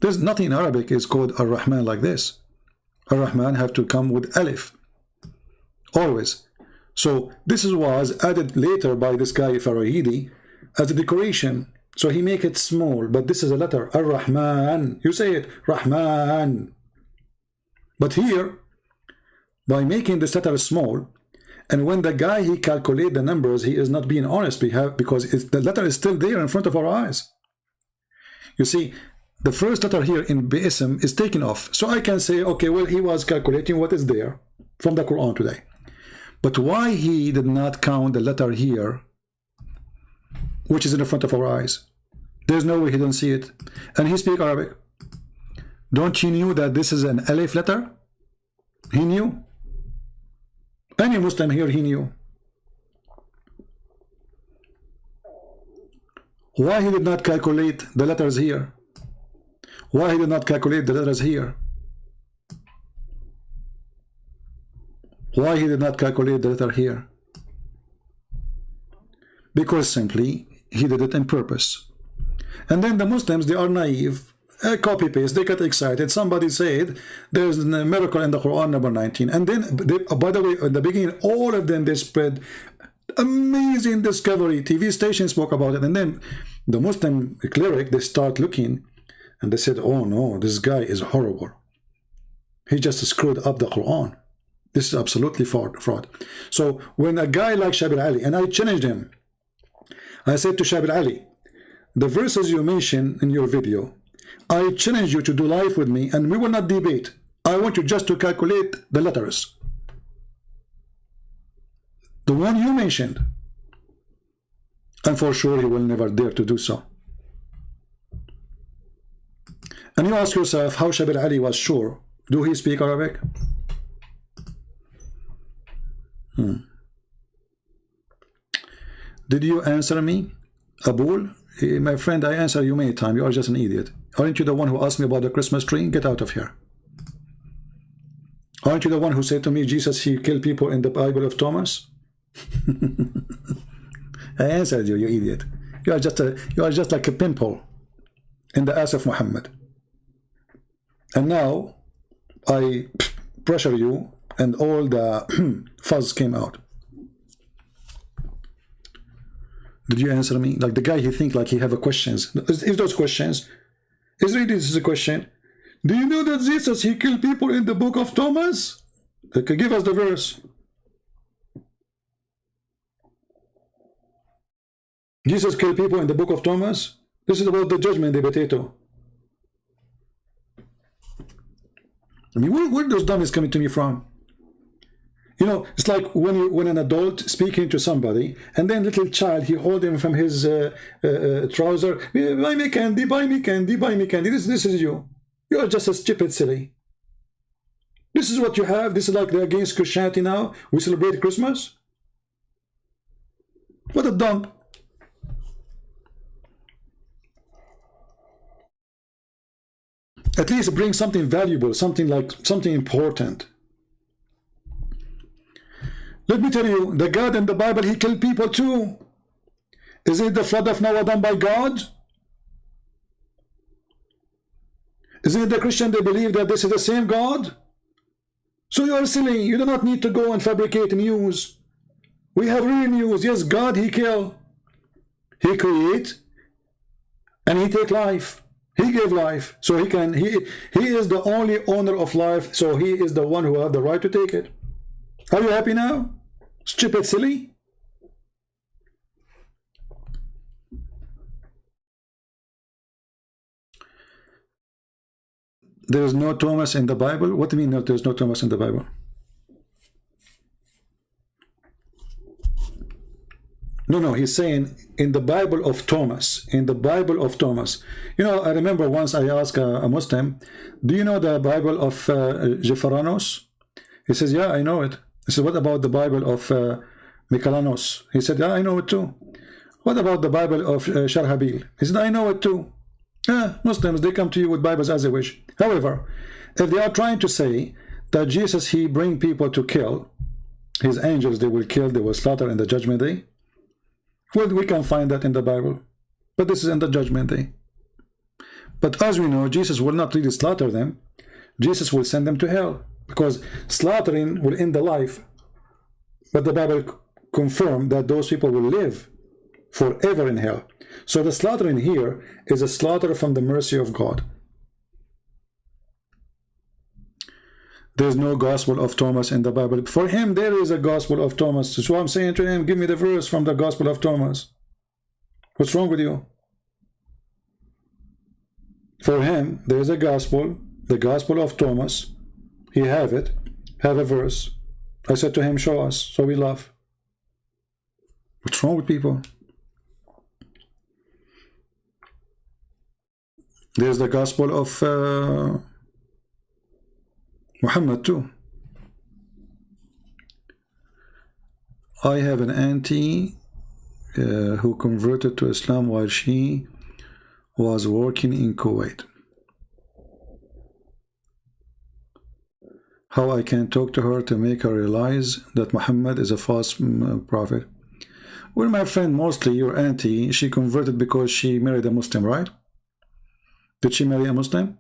There's nothing in Arabic is called Ar-Rahman like this. Ar-Rahman have to come with Alif. Always. So this was added later by this guy Farooq as a decoration. So he make it small, but this is a letter, Ar-Rahman. You say it, Rahman. But here, by making this letter small, and when the guy he calculate the numbers, he is not being honest because the letter is still there in front of our eyes. You see, the first letter here in Bism is taken off. So I can say, okay, well, he was calculating what is there from the Quran today. But why he did not count the letter here, which is in the front of our eyes? There's no way he don't see it. And he speak Arabic. Don't you knew that this is an Alif letter? He knew. Any Muslim here, he knew. Why he did not calculate the letters here? Why he did not calculate the letters here? Why he did not calculate the letter here? Because simply he did it on purpose. And then the Muslims, they are naive, copy paste, they get excited. Somebody said there's a miracle in the Quran number 19, and then by the way, in the beginning, all of them, they spread amazing discovery. TV stations spoke about it, and then the Muslim cleric, they start looking and they said, oh no, this guy is horrible. He just screwed up the Quran. This is absolutely fraud. So when a guy like Shabir Ali, and I challenged him, I said to Shabir Ali, the verses you mention in your video, I challenge you to do live with me, and we will not debate. I want you just to calculate the letters. The one you mentioned. And for sure he will never dare to do so. And you ask yourself how Shabir Ali was sure. Do he speak Arabic? Did you answer me, Abul? My friend, I answer you many times. You are just an idiot. Aren't you the one who asked me about the Christmas tree? Get out of here. Aren't you the one who said to me, Jesus, he killed people in the Bible of Thomas? I answered you, you idiot. You are just like a pimple in the ass of Muhammad. And now I pressure you, and all the fuzz came out. Did you answer me? Like the guy, he think like he have a questions. Is those questions? Is really this is a question? Do you know that Jesus, he killed people in the book of Thomas? Okay, give us the verse. Jesus killed people in the book of Thomas. This is about the judgment, the potato. I mean, where those dummies coming to me from? You know, it's like when an adult speaking to somebody, and then little child, he hold him from his trouser. Buy me candy, buy me candy, buy me candy. This is you. You are just a stupid silly. This is what you have. This is like they're against Christianity now. We celebrate Christmas. What a dump. At least bring something valuable, something important. Let me tell you, the God in the Bible, he killed people too. Is it the flood of Noah done by God? Isn't it the Christian, they believe that this is the same God? So you are silly. You do not need to go and fabricate news. We have real news. Yes, God, he kill. He create. And he take life. He gave life. So he is the only owner of life. So he is the one who have the right to take it. Are you happy now? Stupid silly? There is no Thomas in the Bible? What do you mean there is no Thomas in the Bible? No, he's saying in the Bible of Thomas. In the Bible of Thomas. You know, I remember once I asked a Muslim, do you know the Bible of Jeferanos? He says, yeah, I know it. I said, what about the Bible of Mikalanos? He said, yeah, I know it too. What about the Bible of Sharhabil? He said, I know it too. Yeah, Muslims, they come to you with Bibles as they wish. However, if they are trying to say that Jesus, he bring people to kill, his angels, they will kill, they will slaughter in the judgment day, well, we can find that in the Bible. But this is in the judgment day. But as we know, Jesus will not really slaughter them. Jesus will send them to hell, because slaughtering will end the life. But the Bible confirms that those people will live forever in hell. So the slaughtering here is a slaughter from the mercy of God. There's no gospel of Thomas in the Bible. For him, there is a gospel of Thomas. So I'm saying to him, give me the verse from the gospel of Thomas. What's wrong with you? For him, there is a gospel, the gospel of Thomas. He have it, have a verse. I said to him, show us, so we laugh. What's wrong with people? There's the gospel of Muhammad too. I have an auntie who converted to Islam while she was working in Kuwait. How I can talk to her to make her realize that Muhammad is a false prophet? Well, my friend, mostly your auntie, she converted because she married a Muslim, right? Did she marry a Muslim?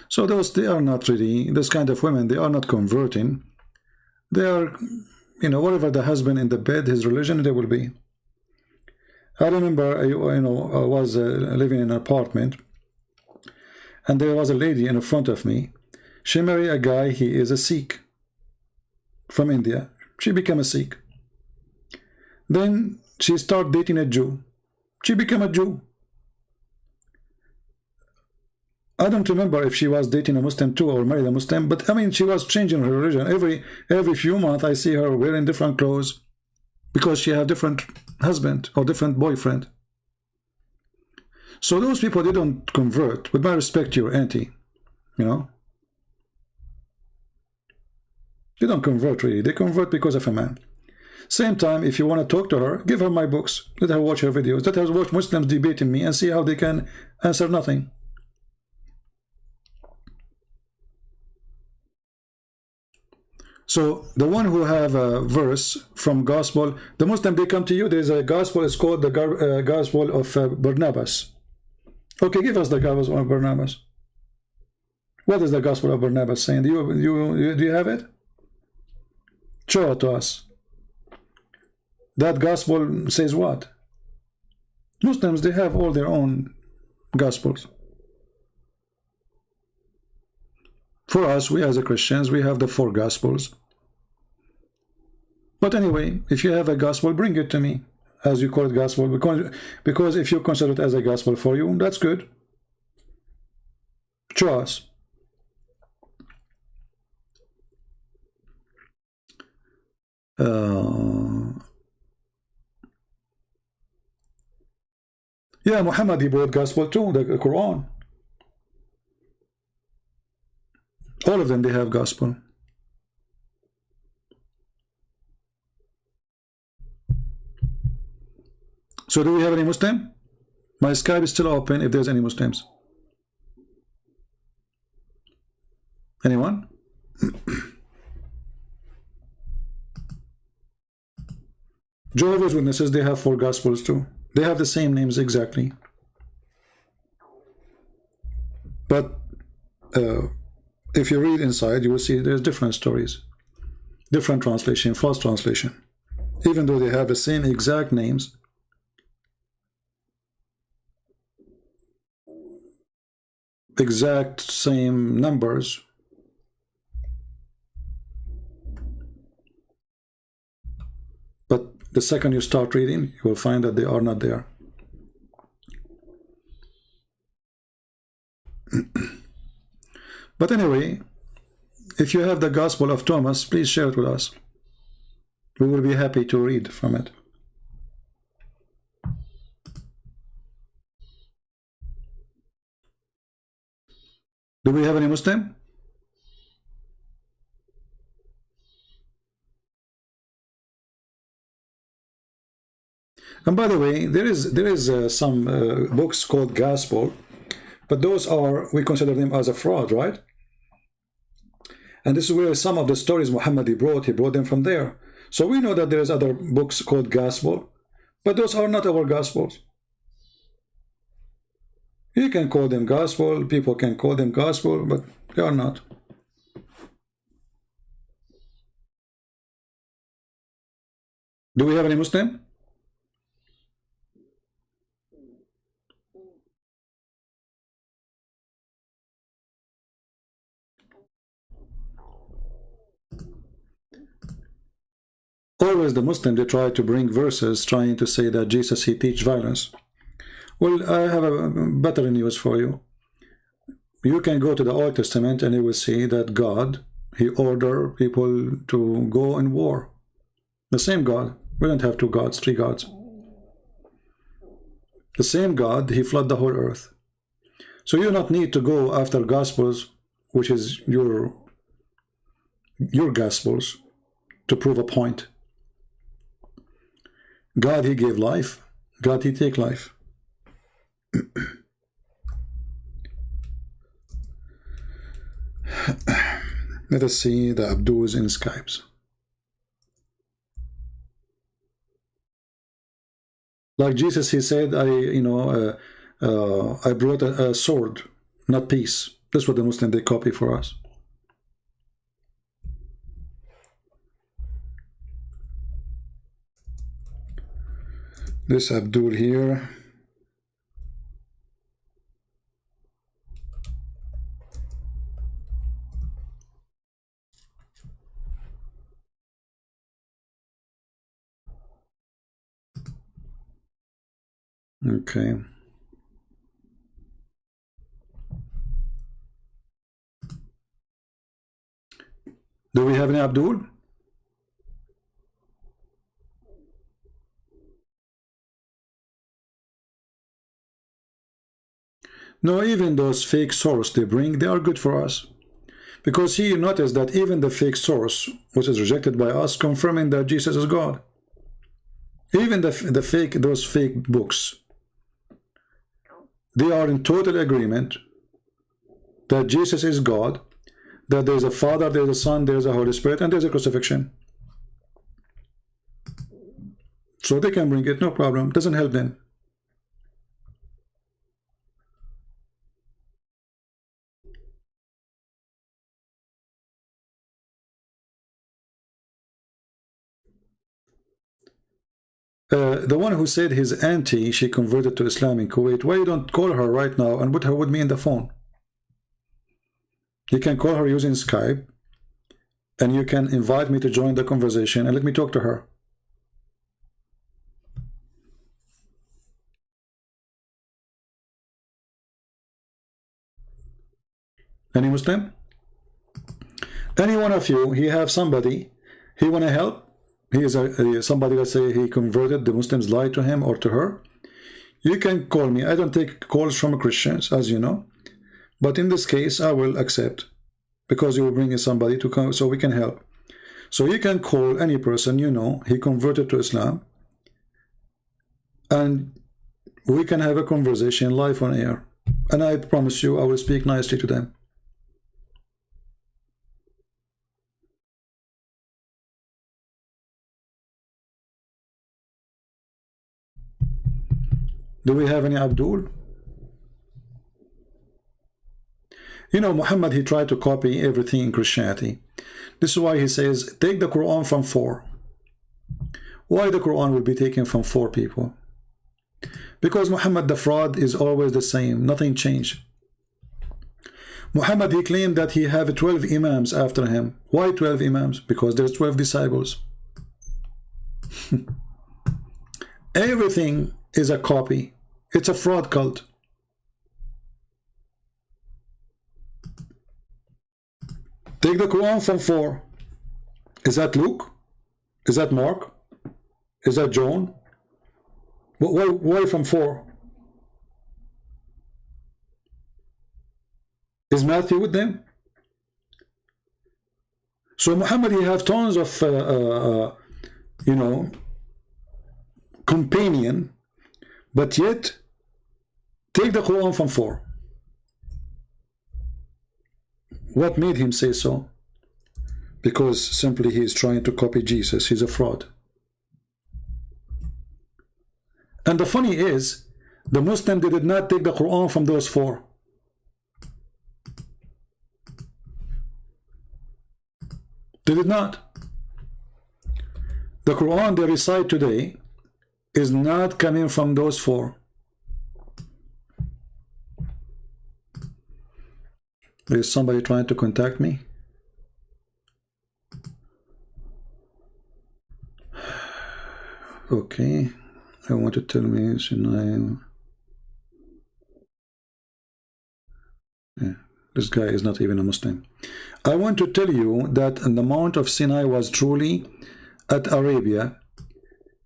So those, they are not really, this kind of women, they are not converting. They are, you know, whatever the husband in the bed, his religion, they will be. I remember, you know, I was living in an apartment, and there was a lady in front of me. She married a guy, he is a Sikh from India. She became a Sikh. Then she started dating a Jew. She became a Jew. I don't remember if she was dating a Muslim too or married a Muslim, but I mean, she was changing her religion. Every few months I see her wearing different clothes because she had different husband or different boyfriend. So those people, they don't convert. With my respect to your auntie, you know, they don't convert really. They convert because of a man. Same time, if you want to talk to her, give her my books. Let her watch her videos. Let her watch Muslims debating me and see how they can answer nothing. So the one who have a verse from gospel, the Muslim, they come to you, there is a gospel, it's called the gospel of Barnabas. Okay, give us the gospel of Barnabas. What is the gospel of Barnabas saying? Do you have it? Show it to us. That gospel says what? Muslims, they have all their own gospels. For us, we as a Christians, we have the 4 gospels. But anyway, if you have a gospel, bring it to me, as you call it gospel, because if you consider it as a gospel for you, that's good. Show us. Yeah, Muhammad, he brought gospel too, the Quran. All of them, they have gospel. So do we have any Muslim? My Skype is still open if there's any Muslims. Anyone? Jehovah's Witnesses, they have 4 gospels too. They have the same names exactly. But if you read inside, you will see there's different stories. Different translation, false translation. Even though they have the same exact names, exact same numbers, but the second you start reading, you will find that they are not there. But anyway, if you have the Gospel of Thomas, please share it with us. We will be happy to read from it. Do we have any Muslim? And by the way, there is some books called Gospel, but those are, we consider them as a fraud, right? And this is where some of the stories Muhammad he brought them from there. So we know that there is other books called Gospel, but those are not our Gospels. You can call them Gospel, people can call them Gospel, but they are not. Do we have any Muslim? Always the Muslim, they try to bring verses trying to say that Jesus, he teach violence. Well, I have a better news for you. You can go to the Old Testament and you will see that God, he ordered people to go in war. The same God. We don't have two gods, three gods. The same God, he flooded the whole earth. So you don't need to go after Gospels, which is your Gospels, to prove a point. God, he gave life. God, he take life. Let us see the Abduls in Skypes. Like Jesus, he said, I brought a sword, not peace. That's what the Muslim, they copy for us. This Abdul here. Okay. Do we have any Abdul? No, even those fake source they bring, they are good for us. Because here you notice that even the fake source, which is rejected by us, confirming that Jesus is God. Even those fake books, they are in total agreement that Jesus is God, that there is a Father, there is a Son, there is a Holy Spirit, and there is a crucifixion. So they can bring it, no problem. Doesn't help them. The one who said his auntie, she converted to Islam in Kuwait, why you don't call her right now and put her with me in the phone? You can call her using Skype, and you can invite me to join the conversation and let me talk to her. Any Muslim? Any one of you, he have somebody, he want to help? He is somebody, let's say he converted, the Muslims lied to him or to her. You can call me. I don't take calls from Christians, as you know. But in this case, I will accept. Because you will bring in somebody to come, so we can help. So you can call any person you know, he converted to Islam. And we can have a conversation live on air. And I promise you, I will speak nicely to them. Do we have any Abdul? You know, Muhammad, he tried to copy everything in Christianity. This is why he says, take the Quran from 4. Why the Quran will be taken from 4 people? Because Muhammad, the fraud is always the same. Nothing changed. Muhammad, he claimed that he have 12 Imams after him. Why 12 Imams? Because there's 12 disciples. Everything is a copy. It's a fraud cult. Take the Quran from 4. Is that Luke? Is that Mark? Is that John? Why from 4? Is Matthew with them? So Muhammad, he have tons of you know, companion, but yet take the Quran from 4. What made him say so? Because simply he is trying to copy Jesus. He's a fraud. And the funny is, the Muslim, they did not take the Quran from those 4. They did not. The Quran they recite today is not coming from those 4. Is somebody trying to contact me? Okay. I want to tell me Sinai. Yeah, this guy is not even a Muslim. I want to tell you that the Mount of Sinai was truly at Arabia.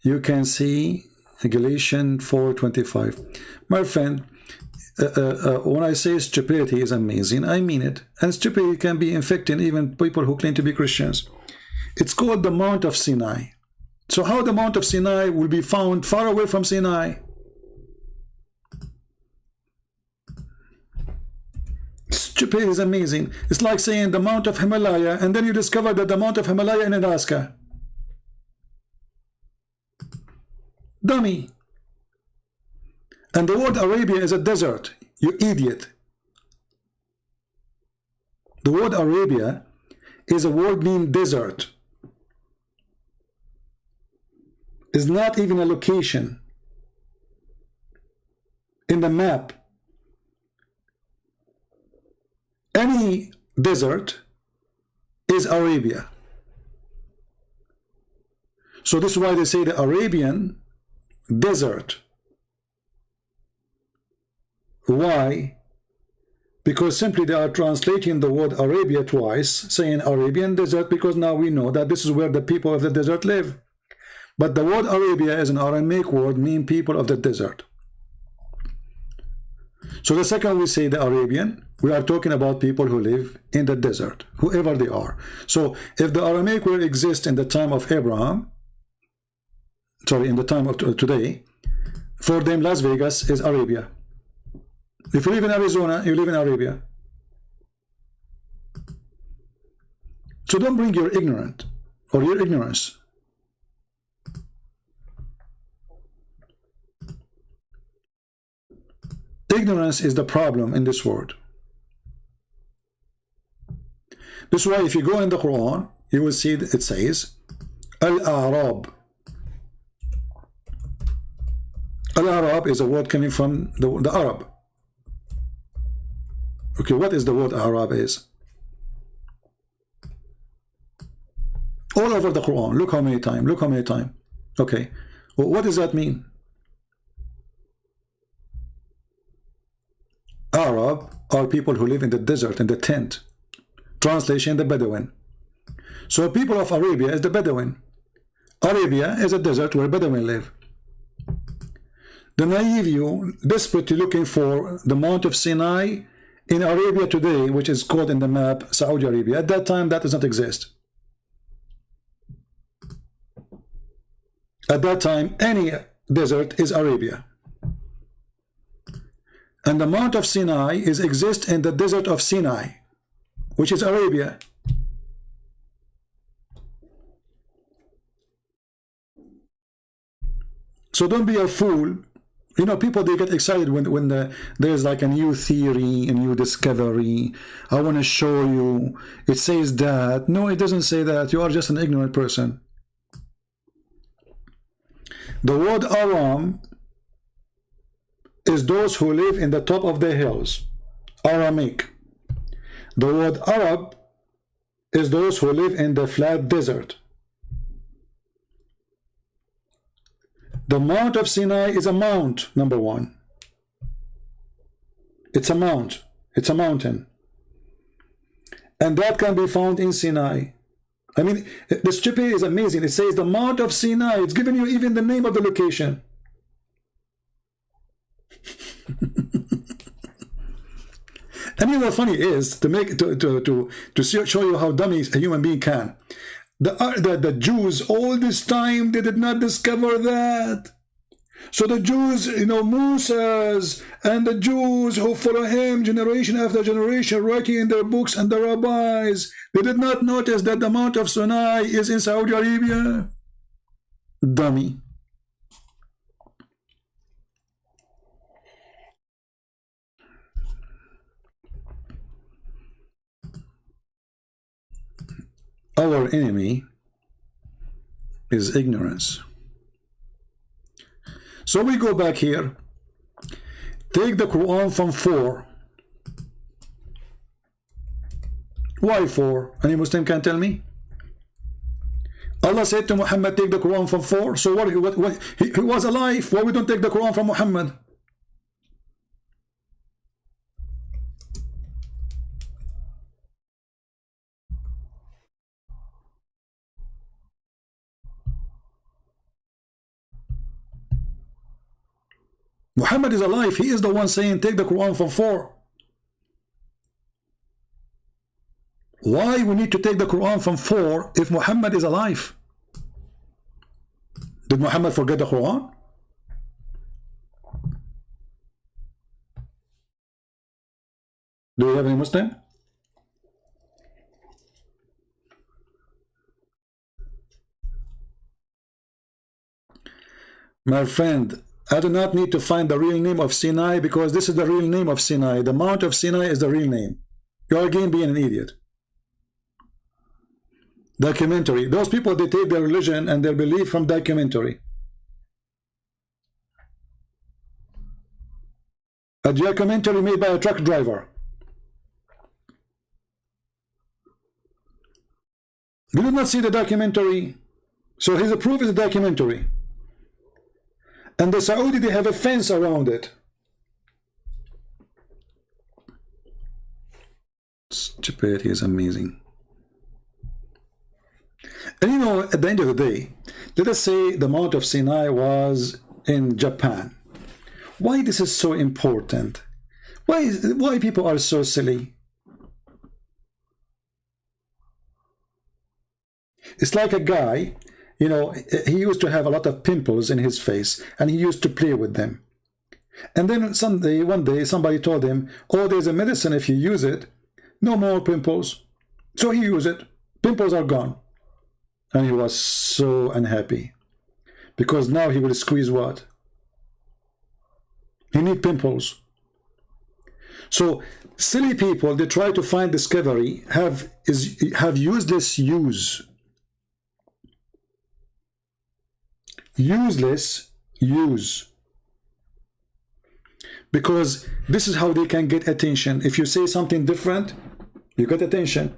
You can see Galatians 4:25. My friend, when I say stupidity is amazing, I mean it. And stupidity can be infecting even people who claim to be Christians. It's called the Mount of Sinai. So how the Mount of Sinai will be found far away from Sinai? Stupidity is amazing. It's like saying the Mount of Himalaya, and then you discover that the Mount of Himalaya in Alaska. Dummy. And the word Arabia is a desert. You idiot. The word Arabia is a word meaning desert. Is not even a location in the map. Any desert is Arabia. So this is why they say the Arabian desert. Why? Because simply they are translating the word Arabia twice, saying Arabian desert, because now we know that this is where the people of the desert live. But the word Arabia is an Aramaic word, mean people of the desert. So the second we say the Arabian, we are talking about people who live in the desert, whoever they are. So if the Aramaic word exists in the time of Abraham, sorry, in the time of today, for them Las Vegas is Arabia. If you live in Arizona, you live in Arabia. So don't bring your ignorance or your ignorance. Ignorance is the problem in this world. This is why if you go in the Quran, you will see it says Al-Arab. Al-Arab is a word coming from the Arab. Okay, what is the word Arab is? All over the Quran. Look how many times. Look how many times. Okay, well, what does that mean? Arab are people who live in the desert, in the tent. Translation, the Bedouin. So people of Arabia is the Bedouin. Arabia is a desert where Bedouin live. The naive you, desperately looking for the Mount of Sinai in Arabia today, which is called in the map Saudi Arabia. At that time, that does not exist. At that time, any desert is Arabia. And the Mount of Sinai exists in the desert of Sinai, which is Arabia. So don't be a fool. You know, people, they get excited when there's like a new theory, a new discovery. I want to show you. It says that. No, it doesn't say that. You are just an ignorant person. The word Aram is those who live in the top of the hills. Abrahamic. The word Arab is those who live in the flat desert. The Mount of Sinai is a mount, number one. It's a mount. It's a mountain. And that can be found in Sinai. I mean, the stupid is amazing. It says the Mount of Sinai. It's giving you even the name of the location. And you know what funny is, to make to show you how dummy a human being can. The Jews all this time, they did not discover that. So the Jews, you know, Moses and the Jews who follow him generation after generation, writing in their books, and the rabbis, they did not notice that the Mount of Sinai is in Saudi Arabia. Dummy. Our enemy is ignorance. So we go back here, take the Quran from 4. Why 4? Any Muslim can tell me? Allah said to Muhammad, take the Quran from 4. So what he was alive. Why we don't take the Quran from Muhammad? Muhammad is alive. He is the one saying take the Quran from 4. Why we need to take the Quran from 4 if Muhammad is alive? Did Muhammad forget the Quran? Do we have any Muslim? My friend, I do not need to find the real name of Sinai, because this is the real name of Sinai. The Mount of Sinai is the real name. You're again being an idiot. Documentary. Those people, they take their religion and their belief from documentary. A documentary made by a truck driver. You did not see the documentary, so his proof is a documentary. And the Saudi, they have a fence around it. Stupidity is amazing. And you know, at the end of the day, let us say the Mount of Sinai was in Japan. Why this is so important? Why people are so silly? It's like a guy, you know, he used to have a lot of pimples in his face, and he used to play with them. And then one day, somebody told him, oh, there's a medicine, if you use it, no more pimples. So he used it. Pimples are gone. And he was so unhappy. Because now he will squeeze what? He needs pimples. So silly people, they try to find discovery, have useless use. Useless use, because this is how they can get attention. If you say something different, you get attention.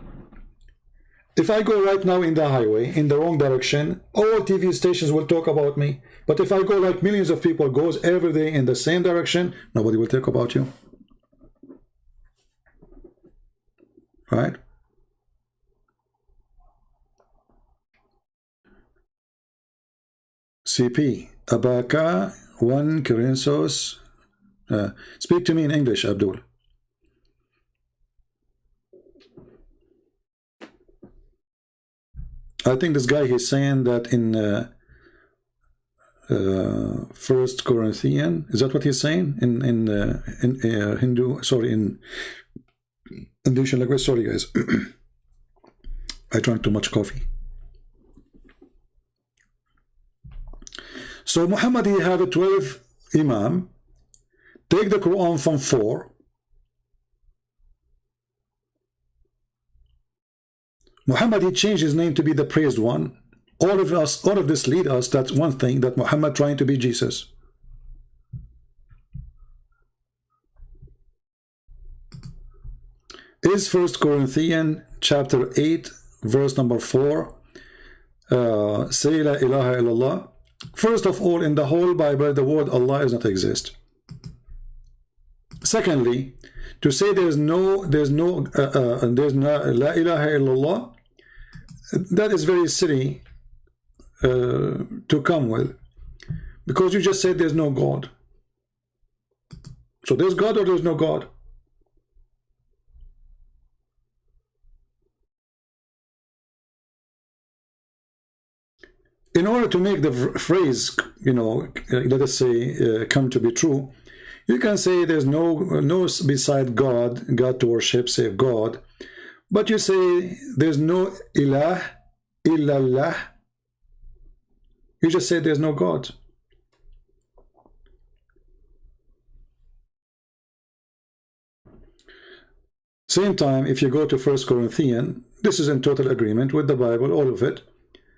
If I go right now in the highway in the wrong direction, all TV stations will talk about me. But if I go like millions of people goes every day in the same direction, nobody will talk about you, right? CP, Abaka, 1 Corinthos. Speak to me in English, Abdul. I think this guy, he's saying that in 1 Corinthians, is that what he's saying? In Hindu, sorry, in Indonesian language, sorry guys. I drank too much coffee. So Muhammad, he have a 12 Imam, take the Quran from 4. Muhammad, he changed his name to be the praised one. All of this lead us, that's one thing, that Muhammad trying to be Jesus. Is 1 Corinthians chapter 8, verse number 4, say la ilaha illallah. First of all, in the whole Bible, the word Allah does not exist. Secondly, to say there's no la ilaha illallah, that is very silly to come with, because you just said there's no God. So there's God or there's no God? in order to make the phrase, you know, let us say, come to be true, you can say there's no beside God to worship save God, but you say there's no ilah illallah. You just say there's no God. Same time, if you go to 1 Corinthians, this is in total agreement with the Bible, all of it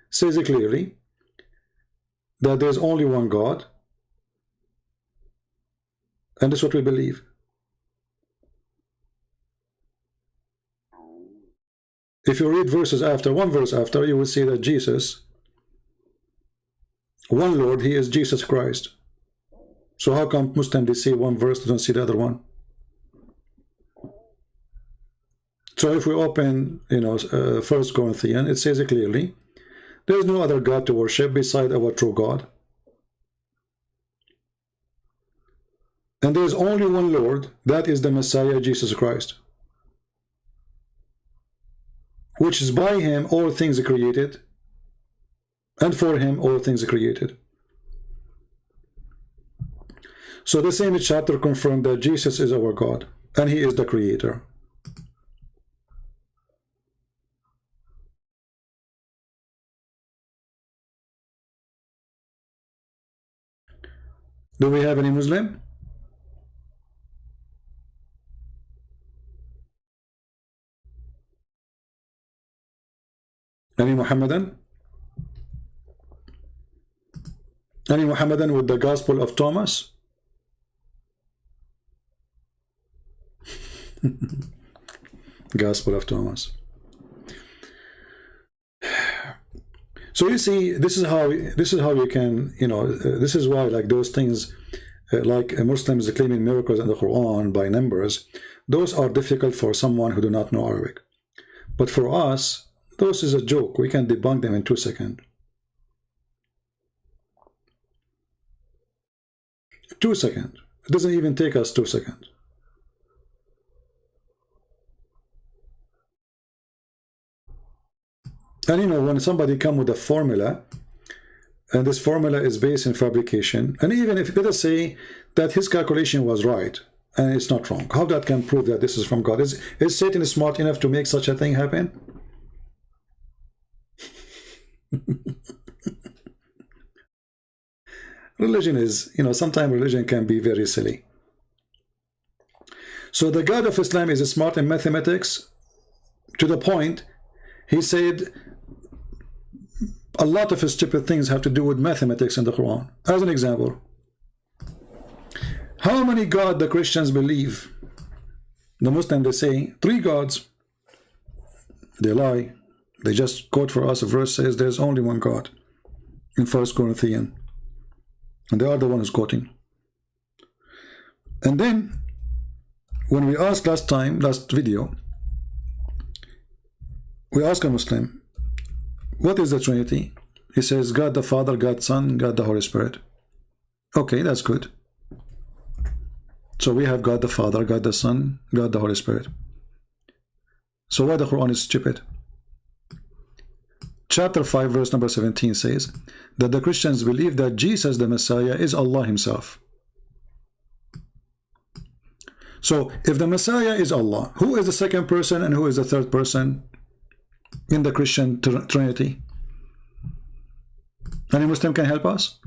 says it clearly that there's only one God, and that's what we believe. If you read verses after, one verse after, you will see that Jesus, one Lord, he is Jesus Christ. So how come Muslims, they see one verse, they don't see the other one? So if we open, you know, 1 Corinthians, it says it clearly, there is no other God to worship beside our true God. And there is only one Lord, that is the Messiah, Jesus Christ, which is by him all things are created, and for him all things are created. So the same chapter confirmed that Jesus is our God, and he is the creator. Do we have any Muslim? Any Muhammadan? Any Muhammadan with the Gospel of Thomas? Gospel of Thomas. So you see, this is how you can, you know, this is why, like, those things, like Muslims claiming miracles in the Quran by numbers, those are difficult for someone who do not know Arabic. But for us, those is a joke. We can debunk them in 2 seconds. 2 seconds. It doesn't even take us 2 seconds. And you know, when somebody come with a formula, and this formula is based in fabrication, and even if, let us say that his calculation was right and it's not wrong, how that can prove that this is from God? Is Satan smart enough to make such a thing happen? Religion is, you know, sometimes religion can be very silly. So the God of Islam is smart in mathematics to the point he said a lot of his stupid things have to do with mathematics in the Quran. As an example, how many gods the Christians believe? The Muslims, they say 3 gods. They lie. They just quote for us a verse says there's only one God in 1 Corinthians, and they are the one who's quoting. And then when we asked last video, we asked a Muslim, what is the Trinity? He says God the Father, God the Son, God the Holy Spirit. Okay, that's good. So we have God the Father, God the Son, God the Holy Spirit. So why the Quran is stupid? Chapter 5 verse number 17 says that the Christians believe that Jesus the Messiah is Allah himself. So if the Messiah is Allah, who is the second person and who is the third person in the Christian Trinity? Any Muslim can help us?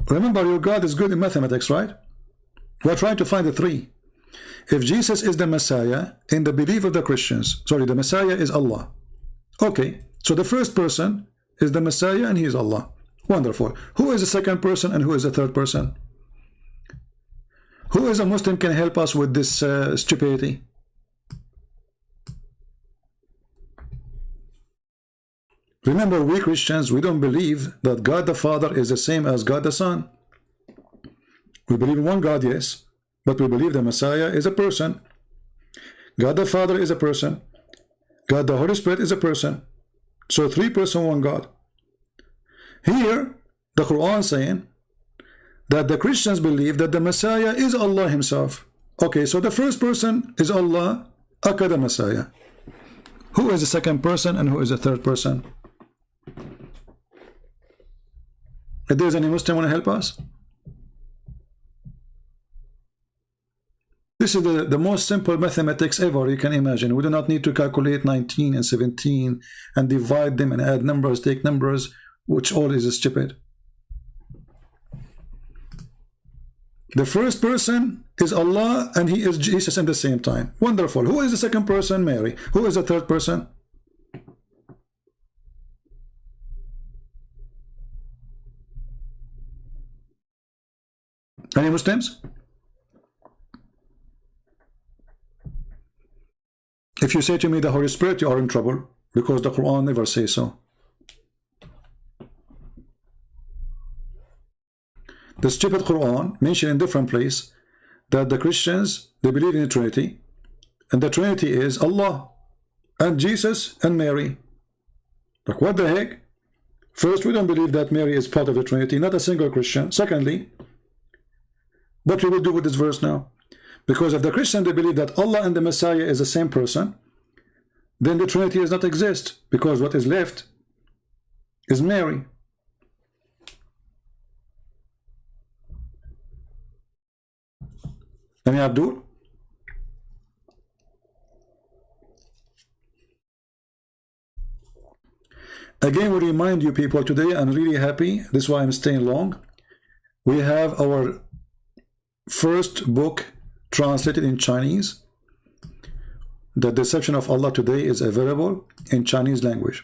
Remember, your God is good in mathematics, right? We're trying to find the 3. If Jesus is the Messiah in the belief of the Christians, sorry, the Messiah is Allah. Okay, so the first person is the Messiah and he is Allah. Wonderful. Who is the second person and who is the third person? Who is a Muslim can help us with this stupidity? Remember, we Christians, we don't believe that God the Father is the same as God the Son. We believe in one God, yes, but we believe the Messiah is a person. God the Father is a person. God the Holy Spirit is a person. So 3 persons, 1 God. Here, the Quran saying that the Christians believe that the Messiah is Allah himself. Okay, so the first person is Allah, aka the Messiah. Who is the second person and who is the third person? If there's any Muslim want to help us? This is the most simple mathematics ever you can imagine. We do not need to calculate 19 and 17 and divide them and add numbers, take numbers, which all is stupid. The first person is Allah and he is Jesus at the same time. Wonderful. Who is the second person? Mary. Who is the third person? Any Muslims? If you say to me the Holy Spirit, you are in trouble, because the Quran never says so. The stupid Quran mentioned in different place that the Christians, they believe in the Trinity, and the Trinity is Allah and Jesus and Mary. Like, what the heck? First, we don't believe that Mary is part of the Trinity, not a single Christian. Secondly, what we will do with this verse now? Because if the Christian, they believe that Allah and the Messiah is the same person, then the Trinity does not exist, because what is left is Mary. Any Abdul? Again, we remind you people, today I'm really happy. This is why I'm staying long. We have our first book translated in Chinese. The Deception of Allah today is available in Chinese language.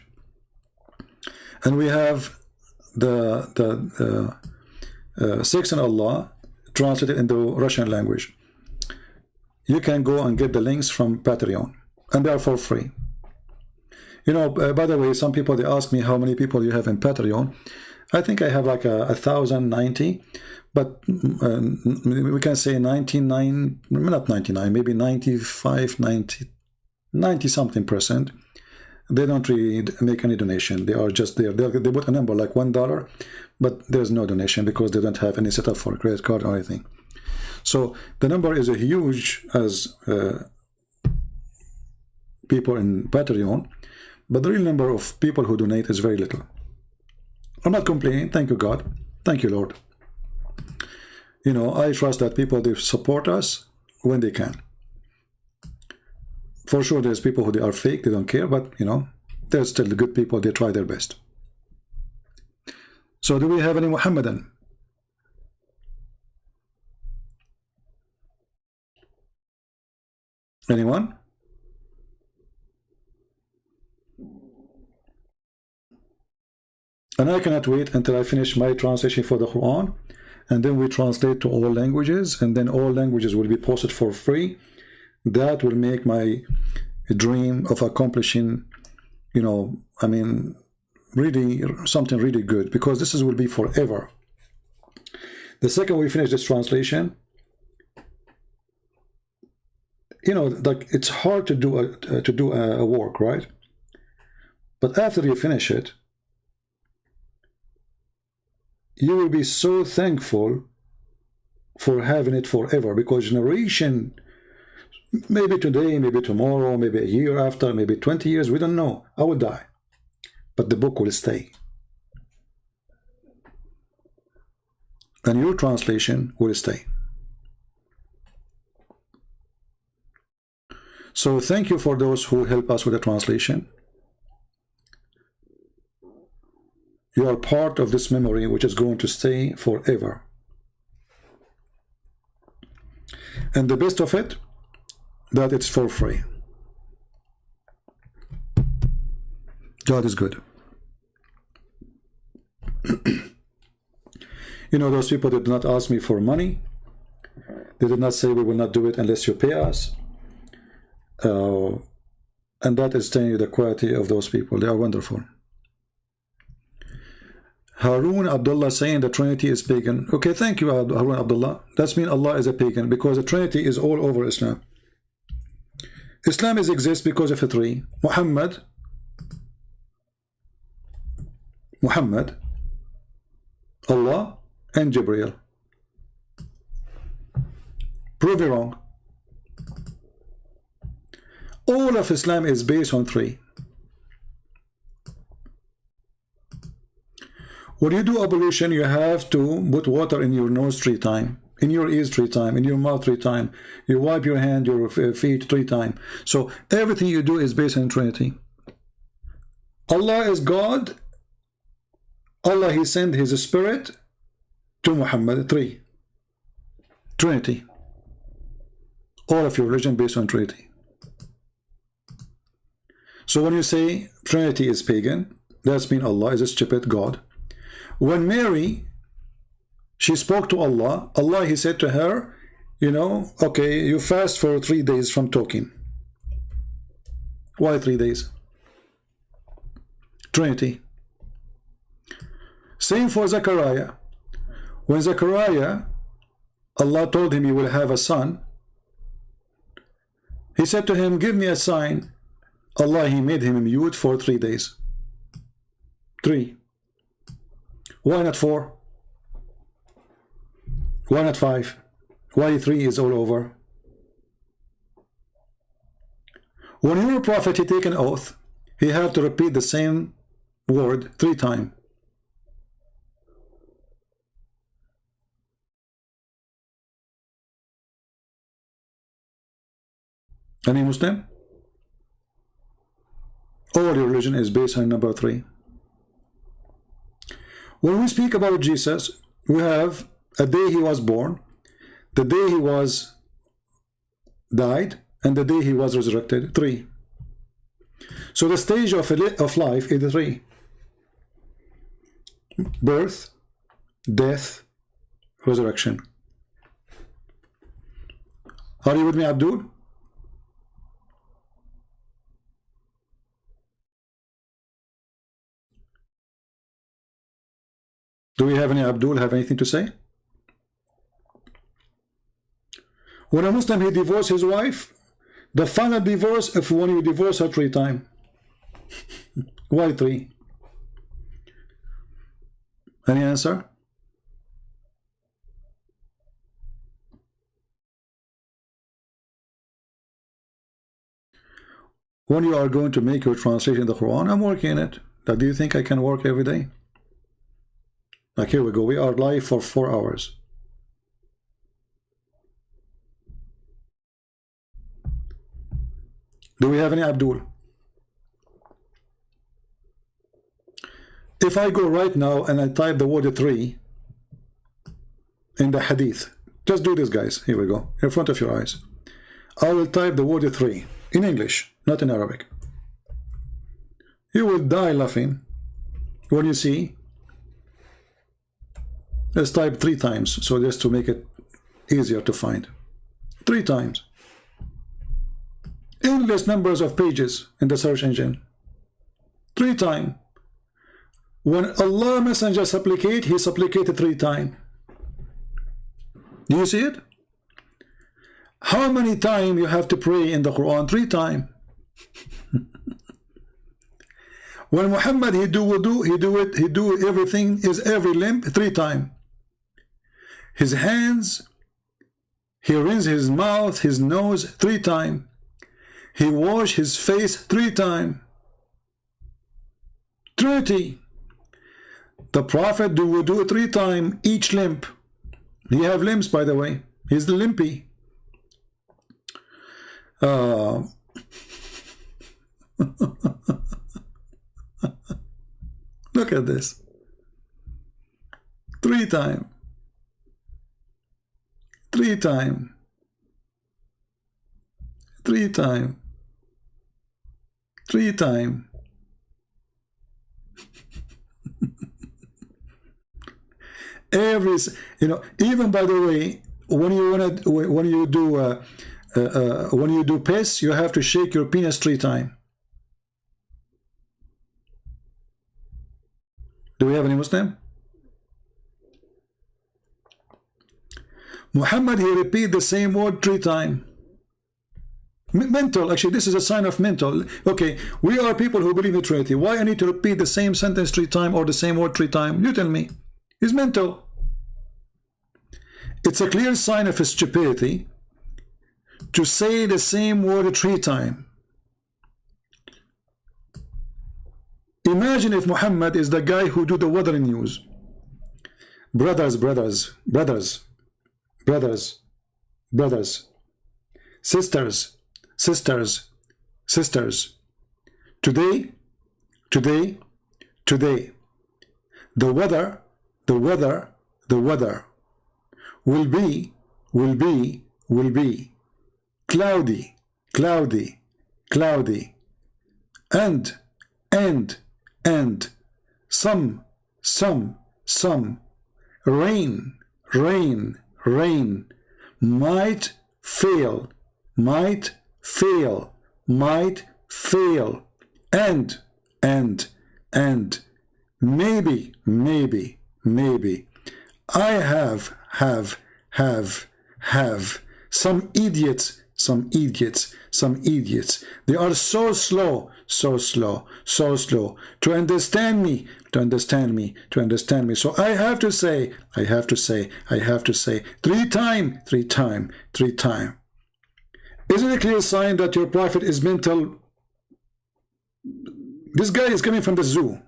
And we have the Six in Allah translated in the Russian language. You can go and get the links from Patreon, and they are for free. You know, by the way, some people, they ask me how many people you have in Patreon. I think I have like 1,090, but we can say 99, not 99, maybe 95, 90 something percent. They don't really make any donation. They are just there. They put a number like $1, but there's no donation because they don't have any setup for a credit card or anything. So the number is a huge as people in Patreon, but the real number of people who donate is very little. I'm not complaining. Thank you, God. Thank you, Lord. You know, I trust that people, they support us when they can. For sure, there's people who they are fake, they don't care, but you know, there's still the good people, they try their best. So do we have any Muhammadan? Anyone? And I cannot wait until I finish my translation for the Quran, and then we translate to all languages, and then all languages will be posted for free. That will make my dream of accomplishing, you know, I mean, really something really good, because this will be forever. The second we finish this translation, you know, like, it's hard to do a work, right? But after you finish it, you will be so thankful for having it forever, because generation, maybe today, maybe tomorrow, maybe a year after, maybe 20 years, we don't know. I will die, but the book will stay. And your translation will stay. So thank you for those who help us with the translation. You are part of this memory which is going to stay forever. And the best of it, that it's for free. God is good. You know, those people did not ask me for money. They did not say we will not do it unless you pay us. And that is telling you the quality of those people. They are wonderful. Harun Abdullah saying the Trinity is pagan. Okay, thank you, Harun Abdullah. That means Allah is a pagan, because the Trinity is all over Islam. Islam exists because of the three: Muhammad, Allah, and Jibreel. Prove me wrong. All of Islam is based on three. When you do ablution, you have to put water in your nose 3 times, in your ears 3 times, in your mouth 3 times. You wipe your hand, your feet 3 times. So everything you do is based on Trinity. Allah is God. Allah, He sent His Spirit to Muhammad. 3. Trinity. All of your religion based on Trinity. So when you say Trinity is pagan, that's mean Allah is a stupid God. When Mary, she spoke to Allah, Allah, He said to her, you know, okay, you fast for 3 days from talking. Why 3 days? Trinity. Same for Zechariah. When Zechariah, Allah told him he will have a son, He said to him, give me a sign. Allah, He made him mute for 3 days. 3. Why not 4? Why not 5? Why 3 is all over? When you're a prophet, you take an oath. You have to repeat the same word 3 times. Any Muslim? All your religion is based on number 3. When we speak about Jesus, we have a day He was born, the day He was died, and the day He was resurrected. 3. So the stage of life is 3. Birth, death, resurrection. Are you with me, Abdul? Do we have any Abdul have anything to say? When a Muslim, he divorced his wife, the final divorce, if when you divorce her 3 times. Why 3? Any answer? When you are going to make your translation of the Quran, I'm working on it. Now, do you think I can work every day? Like, here we go. We are live for 4 hours. Do we have any Abdul? If I go right now and I type the word 3 in the hadith, just do this, guys. Here we go. In front of your eyes. I will type the word 3 in English, not in Arabic. You will die laughing when you see. Let's type 3 times, so just to make it easier to find. 3 times. Endless numbers of pages in the search engine. 3 times. When Allah Messenger supplicate, He supplicated 3 times. Do you see it? How many times you have to pray in the Quran? 3 times. When Muhammad, he do wudu, he do everything, is every limb 3 times. His hands, he rinse his mouth, his nose 3 times. He wash his face 3 times. Trinity. The Prophet do wudu 3 times each limb. He have limbs, by the way. He's the limpy. Look at this. 3 times. 3 times. 3 times. 3 times. Every, you know, even by the way, when you do piss, you have to shake your penis 3 times. Do we have any Muslim? Muhammad, he repeat the same word 3 times. Mental, actually, this is a sign of mental. Okay, we are people who believe in Trinity. Why I need to repeat the same sentence 3 times or the same word 3 times? You tell me. He's mental. It's a clear sign of his stupidity to say the same word 3 times. Imagine if Muhammad is the guy who do the weather news. brothers, brothers, brothers, brothers, brothers, sisters, sisters, sisters. Today, today, today, the weather, the weather, the weather will be cloudy, cloudy, cloudy, and some rain, rain, rain might fail, might fail, might fail, and maybe I have some idiots, they are so slow to understand me. So I have to say 3 times. Is it a clear sign that your prophet is mental? This guy is coming from the zoo.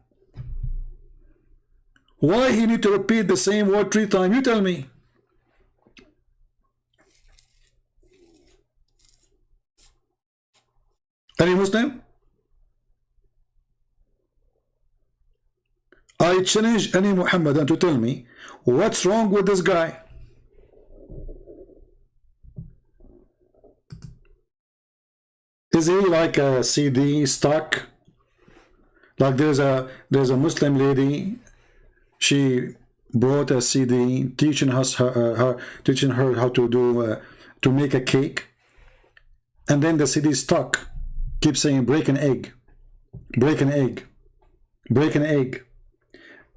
Why he need to repeat the same word 3 times? You tell me. Any Muslim? I challenge any Muhammadan to tell me what's wrong with this guy. Is he like a CD stuck? Like there's a Muslim lady, she brought a CD teaching her how to do to make a cake, and then the CD stuck. Keep saying break an egg, break an egg, break an egg.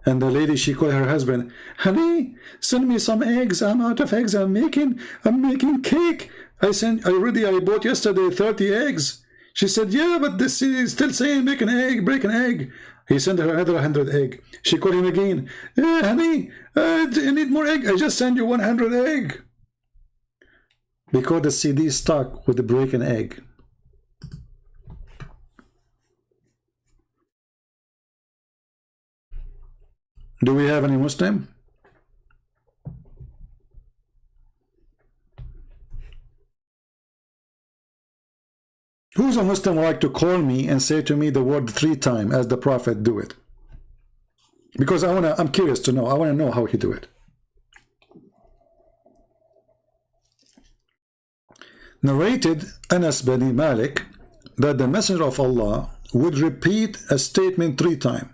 And the lady, she called her husband, honey, send me some eggs. I'm out of eggs. I'm making cake. I bought yesterday 30 eggs. She said, yeah, but this is still saying make an egg, break an egg. He sent her another 100 egg. She called him again. Honey, I need more egg. I just sent you 100 egg. Because the CD stuck with the break an egg. Do we have any Muslim? Who's a Muslim like to call me and say to me the word 3 times as the Prophet do it? Because I'm curious to know. I want to know how he do it. Narrated Anas bin Malik that the Messenger of Allah would repeat a statement 3 times.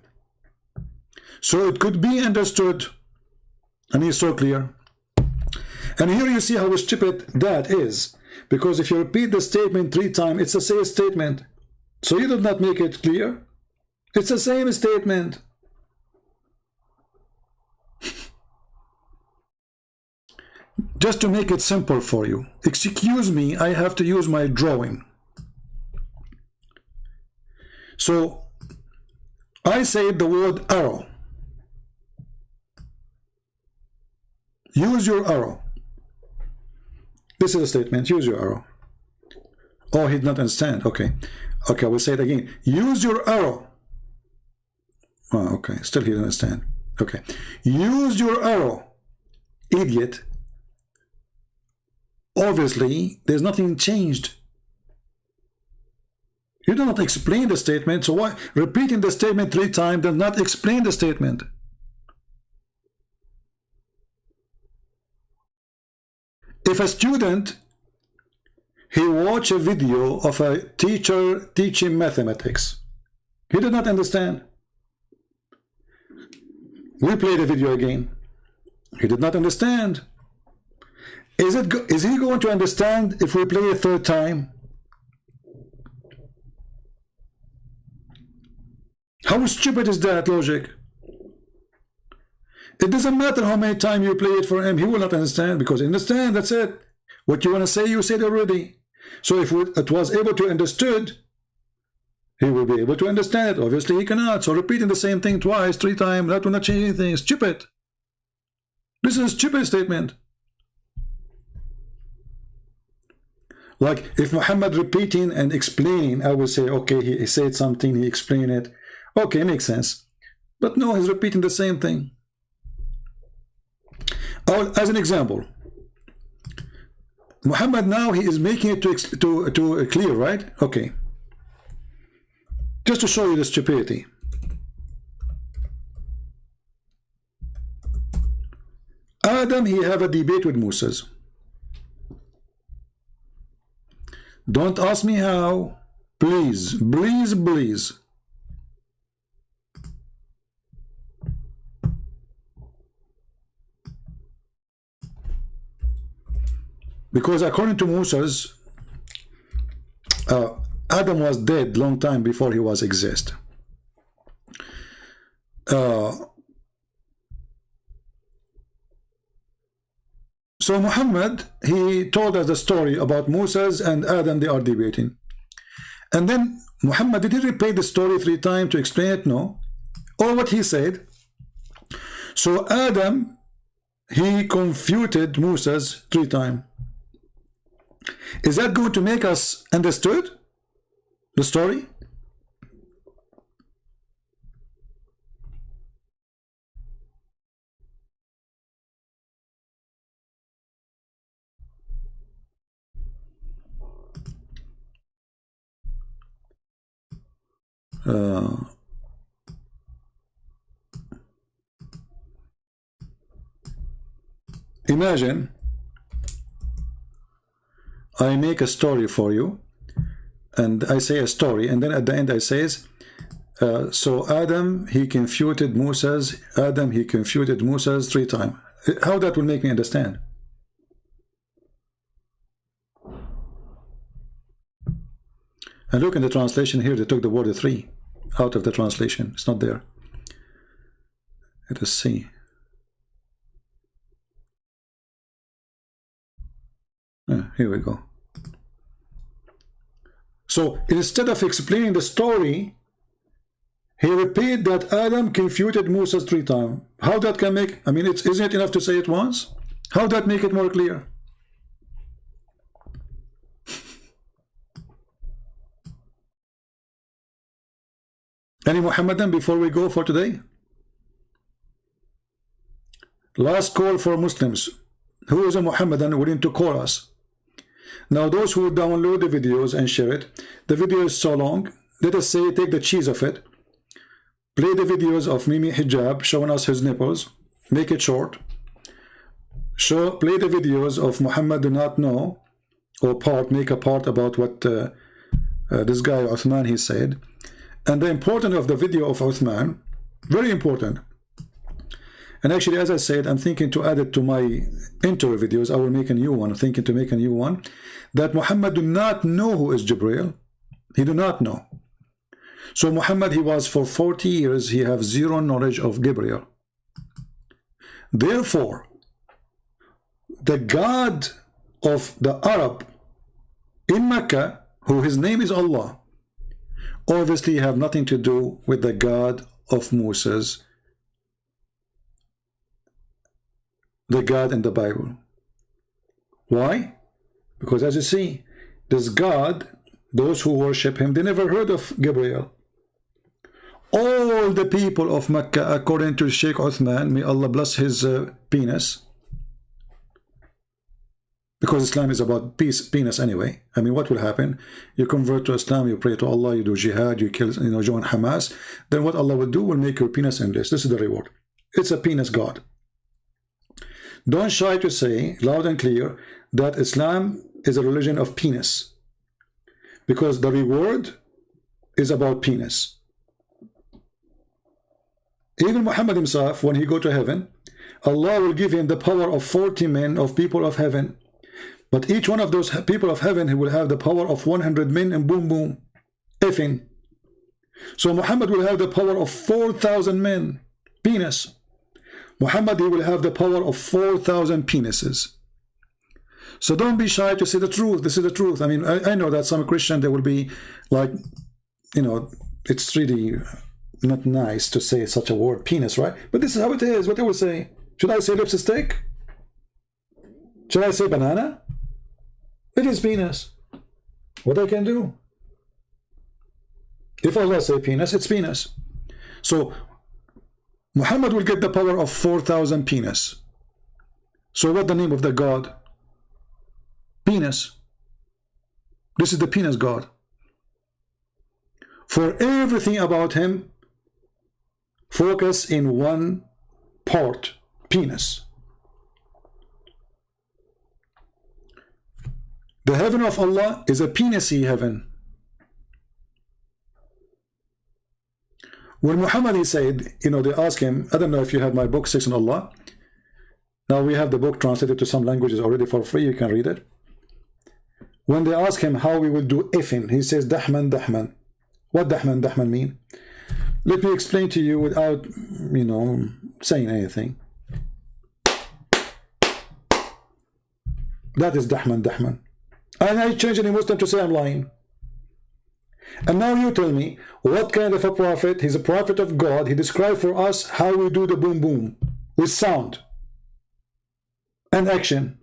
So it could be understood, and he's so clear. And here you see how stupid that is, because if you repeat the statement 3 times, it's the same statement. So you did not make it clear. It's the same statement. Just to make it simple for you, excuse me, I have to use my drawing. So I said the word arrow. Use your arrow. This is a statement. Use your arrow. Oh, he did not understand. Okay. Okay, I will say it again. Use your arrow. Oh, okay. Still he didn't understand. Okay. Use your arrow. Idiot. Obviously, there's nothing changed. You do not explain the statement. So why repeating the statement 3 times does not explain the statement? If a student, he watched a video of a teacher teaching mathematics, he did not understand. We play the video again. He did not understand. Is he going to understand if we play a 3rd time? How stupid is that logic? It doesn't matter how many times you play it for him, he will not understand, because understand, that's it. What you want to say, you said already. So if it was able to understood, he will be able to understand it. Obviously he cannot. So repeating the same thing twice, 3 times, that will not change anything. It's stupid. This is a stupid statement. Like if Muhammad repeating and explaining, I will say, okay, he said something, he explained it. Okay, makes sense. But no, he's repeating the same thing. As an example, Muhammad now he is making it to clear, right? Okay. Just to show you the stupidity. Adam, he have a debate with Moses. Don't ask me how. Please, please, please. Because according to Moses, Adam was dead long time before he was exist. So Muhammad, he told us the story about Moses and Adam, they are debating. And then Muhammad, did he repeat the story 3 times to explain it? No. Or what he said. So Adam, he confuted Moses 3 times. Is that going to make us understood the story? Imagine I make a story for you, and I say a story, and then at the end I says, so Adam, he confuted Moses. Adam, he confuted Moses 3 times. How that will make me understand? And look in the translation here, they took the word 3 out of the translation. It's not there. Let us see. Here we go. So instead of explaining the story, he repeated that Adam confuted Moses 3 times. How that can make, I mean, isn't it enough to say it once? How that make it more clear? Any Muhammadan before we go for today? Last call for Muslims. Who is a Muhammadan willing to call us? Now those who download the videos and share it, the video is so long, let us say take the cheese of it, play the videos of Mimi Hijab showing us his nipples, make it short, play the videos of Muhammad do not know, or make a part about what this guy Uthman he said. And the importance of the video of Uthman, very important. And actually, as I said, I'm thinking to add it to my intro videos. I will make a new one. I'm thinking to make a new one. That Muhammad do not know who is Jibreel. He do not know. So Muhammad, he was for 40 years, he have 0 knowledge of Gabriel. Therefore, the God of the Arab in Mecca, who his name is Allah, obviously have nothing to do with the God of Moses, the God in the Bible. Why? Because as you see, this God, those who worship him, they never heard of Gabriel. All the people of Mecca, according to Shaykh Uthman, may Allah bless his penis, because Islam is about penis anyway. I mean, what will happen? You convert to Islam, you pray to Allah, you do jihad, you kill, join Hamas. Then what Allah will do will make your penis endless. This is the reward. It's a penis God. Don't shy to say loud and clear that Islam is a religion of penis, because the reward is about penis. Even Muhammad himself, when he go to heaven, Allah will give him the power of 40 men of people of heaven. But each one of those people of heaven, he will have the power of 100 men, and boom, boom, effing. So Muhammad will have the power of 4,000 men, penis. Muhammad, he will have the power of 4,000 penises. So don't be shy to say the truth. This is the truth. I mean, I know that some Christian, they will be like, it's really not nice to say such a word, penis, right? But this is how it is, what they will say. Should I say lipstick? Should I say banana? It is penis. What I can do? If Allah say penis, it's penis. So Muhammad will get the power of 4,000 penis. So what the name of the God? Penis. This is the penis God. For everything about him, focus in one part, penis. The heaven of Allah is a penisy heaven. When Muhammad said, you know, they asked him, I don't know if you have my book, 6 on Allah. Now we have the book translated to some languages already for free, you can read it. When they ask him how we will do ifin, he says, dahman, dahman. What dahman, dahman mean? Let me explain to you without, you know, saying anything. That is dahman, dahman. And I change any Muslim to say I'm lying. And now you tell me, what kind of a prophet? He's a prophet of God. He described for us how we do the boom boom with sound and action.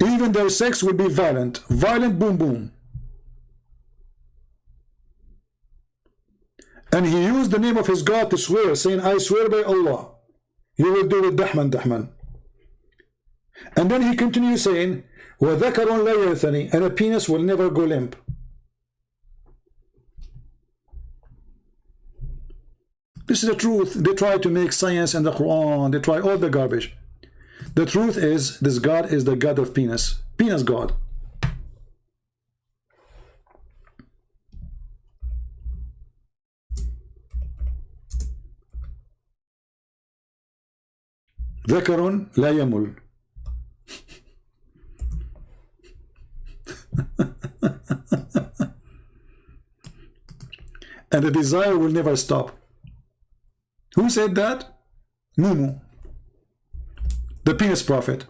Even their sex will be violent. Violent boom boom. And he used the name of his God to swear, saying, I swear by Allah, you will do it dahman, dahman. And then he continues saying, وَذَكَرٌ لَا يَرْثَنِي, and a penis will never go limp. This is the truth. They try to make science and the Quran, they try all the garbage. The truth is, this God is the God of penis. Penis God. ذكر لا يمل. And the desire will never stop. Who said that? Mumu, the penis prophet.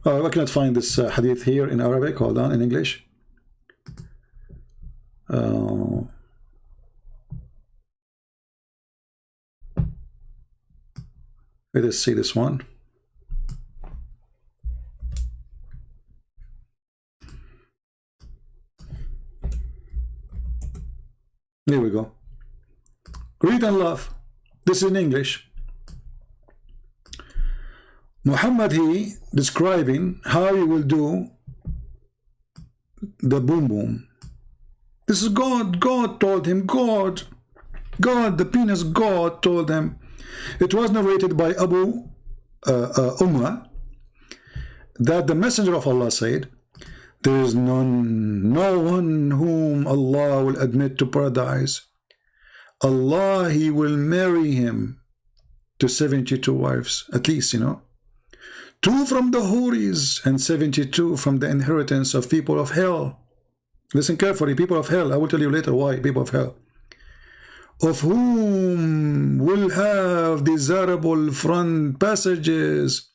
I cannot find this hadith here in Arabic. Hold on, in English. Let us see this one. Here we go. Read and laugh. This is in English. Muhammad, he describing how he will do the boom boom. This is God. God told him. God, the penis God told him. It was narrated by Abu Ummah that the Messenger of Allah said, there is no one whom Allah will admit to paradise. Allah, he will marry him to 72 wives, at least, you know. 2 from the Houris and 72 from the inheritance of people of hell. Listen carefully, people of hell. I will tell you later why people of hell. Of whom will have desirable front passages.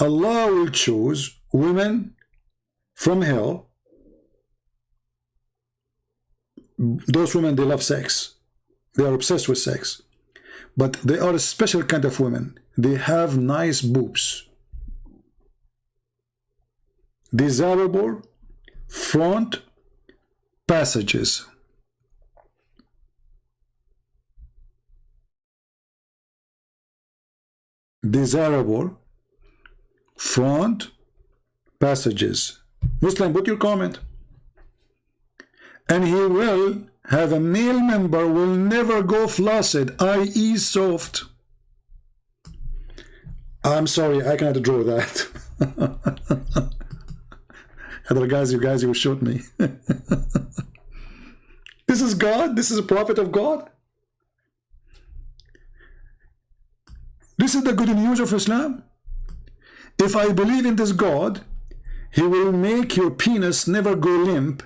Allah will choose women from hell. Those women, they love sex. They are obsessed with sex. But they are a special kind of women. They have nice boobs. Desirable front passages. Desirable front passages. Muslim, put your comment. And he will have a male member will never go flaccid, i.e. soft. I'm sorry, I cannot draw that. Other guys, you will shoot me. This is God? This is a prophet of God? This is the good news of Islam. If I believe in this God, he will make your penis never go limp,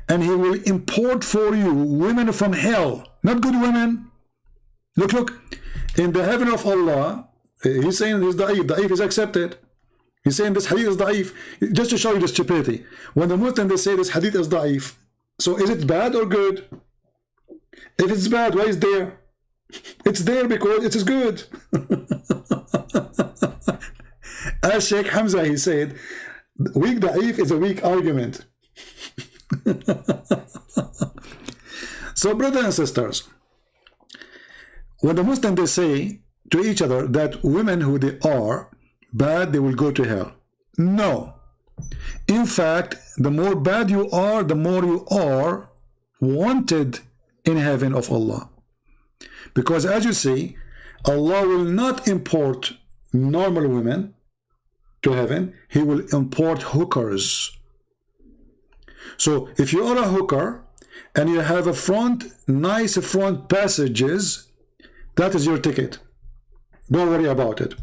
and he will import for you women from hell, not good women. Look, in the heaven of Allah, he's saying he's da'if. Da'if is accepted. He's saying this hadith is da'if. Just to show you the stupidity. When the Muslims, they say this hadith is da'if, so is it bad or good? If it's bad, why is it there? It's there because it is good. As Shaykh Hamza, he said, weak da'if is a weak argument. So brothers and sisters, when the Muslims, they say to each other that women who they are bad, they will go to hell. No. In fact, the more bad you are, the more you are wanted in heaven of Allah. Because as you see, Allah will not import normal women to heaven. He will import hookers. So if you are a hooker and you have a nice front passages, that is your ticket. Don't worry about it.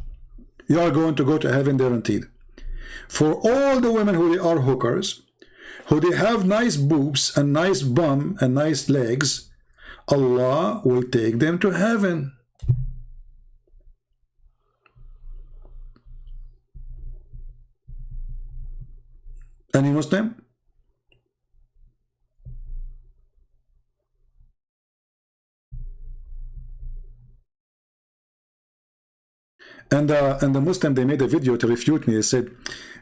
You are going to go to heaven guaranteed. For all the women who they are hookers, who they have nice boobs and nice bum and nice legs, Allah will take them to heaven. Any Muslim? And the Muslim, they made a video to refute me. They said,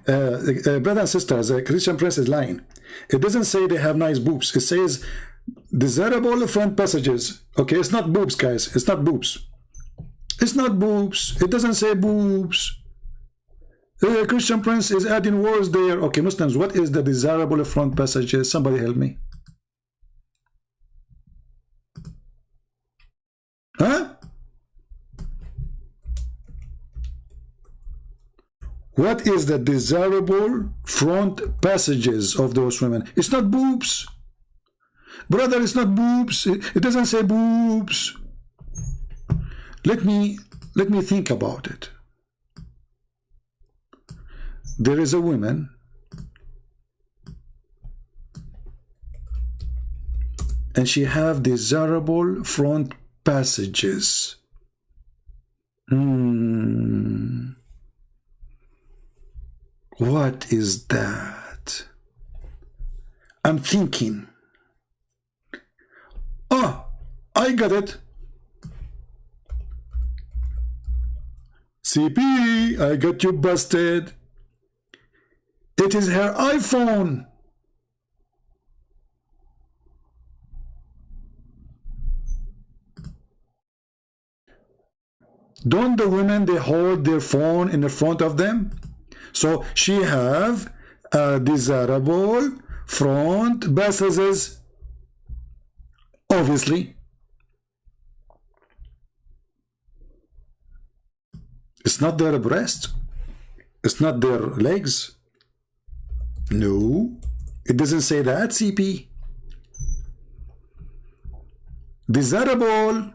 brothers and sisters, Christian press is lying. It doesn't say they have nice boobs. It says desirable front passages. Okay, it's not boobs, guys. It's not boobs. It's not boobs. It doesn't say boobs. Christian Prince is adding words there. Okay, Muslims, what is the desirable front passages? Somebody help me. Huh? What is the desirable front passages of those women? It's not boobs. Brother, it's not boobs. It doesn't say boobs. Let me think about it. There is a woman and she have desirable front passages. What is that? I'm thinking. Oh, I got it. CP, I got you busted. It is her iPhone. Don't the women, they hold their phone in the front of them? So she have a desirable front passages, obviously. It's not their breast. It's not their legs. No, it doesn't say that, CP. Desirable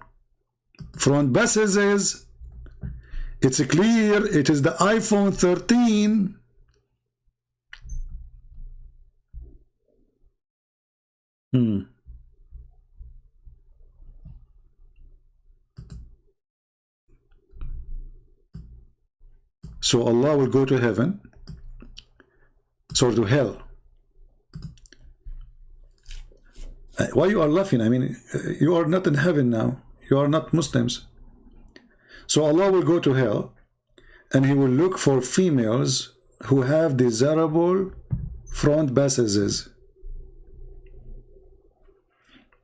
front passages. It's clear, it is the iPhone 13. So Allah will go to heaven, or to hell. Why you are laughing? I mean, you are not in heaven now. You are not Muslims. So Allah will go to hell and he will look for females who have desirable front passages.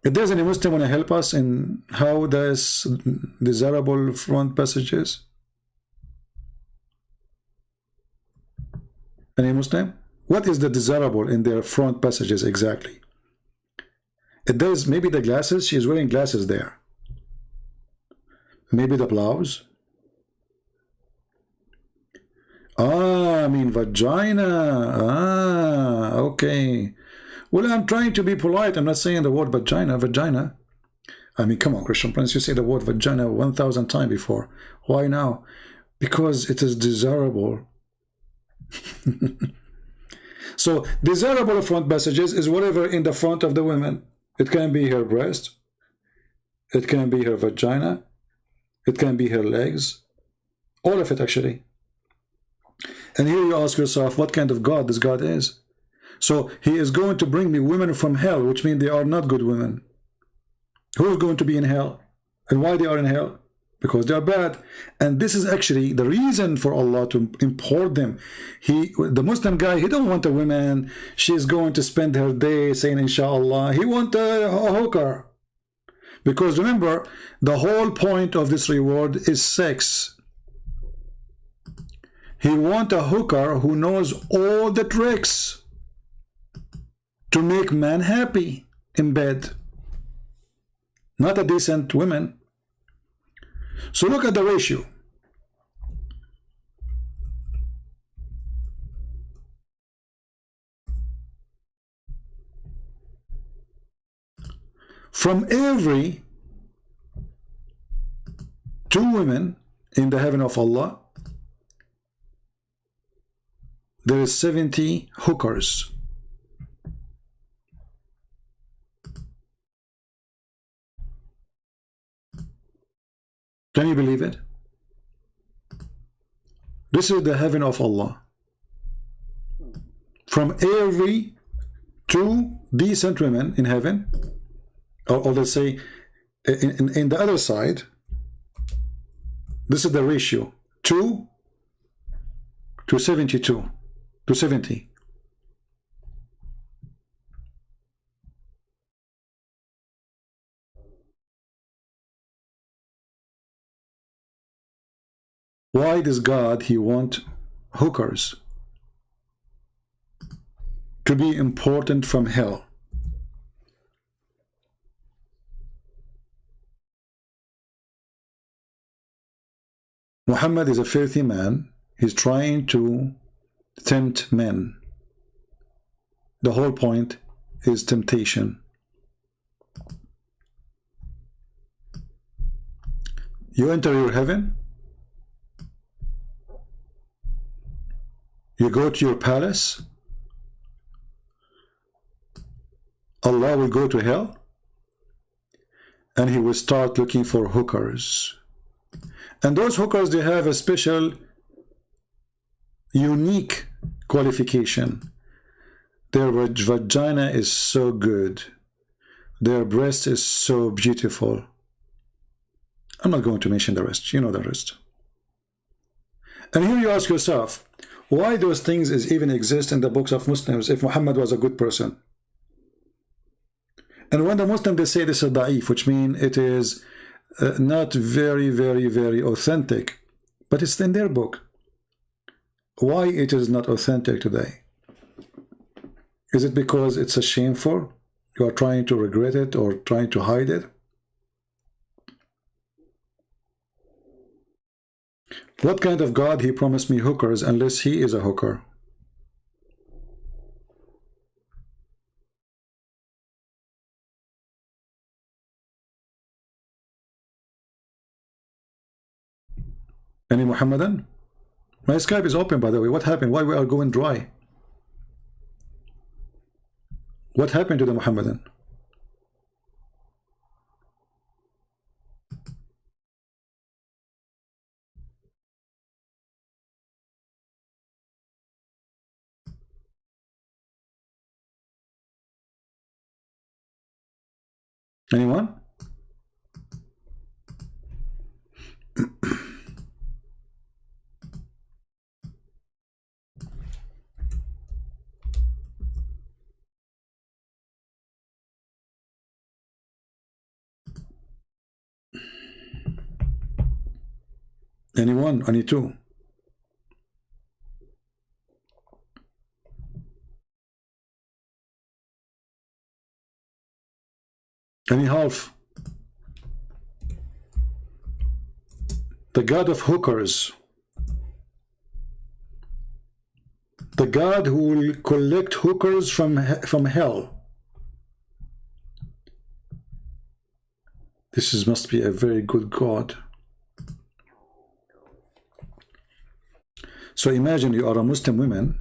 If there's any Muslim want to help us in how there's desirable front passages? Any Muslim? What is the desirable in their front passages exactly? It does, maybe the glasses, she's wearing glasses there. Maybe the blouse. I mean vagina. Okay. Well, I'm trying to be polite. I'm not saying the word vagina. I mean, come on, Christian Prince, you say the word vagina 1,000 times before. Why now? Because it is desirable. So, desirable front passages is whatever in the front of the women. It can be her breast. It can be her vagina. It can be her legs. All of it, actually. And here you ask yourself, what kind of God this God is? So he is going to bring me women from hell, which means they are not good women. Who is going to be in hell? And why they are in hell? Because they are bad. And this is actually the reason for Allah to import them. The Muslim guy, he don't want a woman. She is going to spend her day saying inshallah. He wants a hooker. Because remember, the whole point of this reward is sex. He wants a hooker who knows all the tricks to make man happy in bed, not a decent woman. So look at the ratio. From every 2 women in the heaven of Allah, there is 70 hookers. Can you believe it? This is the heaven of Allah. From every 2 decent women in heaven, or let's say in the other side, this is the ratio, 2 to 72 to 70. Why does God, he want hookers to be important from hell? Muhammad is a filthy man. He's trying to tempt men. The whole point is temptation. You enter your heaven, you go to your palace, Allah will go to hell, and he will start looking for hookers. And those hookers, they have a special, unique qualification. Their vagina is so good. Their breast is so beautiful. I'm not going to mention the rest. You know the rest. And here you ask yourself, why those things even exist in the books of Muslims if Muhammad was a good person? And when the Muslims, they say this is da'if, which means it is not very, very, very authentic, but it's in their book. Why it is not authentic today? Is it because it's a shameful? You are trying to regret it or trying to hide it? What kind of God he promised me hookers unless he is a hooker? Any Muhammadan? My Skype is open, by the way. What happened? Why we are going dry? What happened to the Muhammadan? Anyone? Anyone? Any two? Any half? The God of hookers. The God who will collect hookers from hell. This must be a very good God. So imagine you are a Muslim woman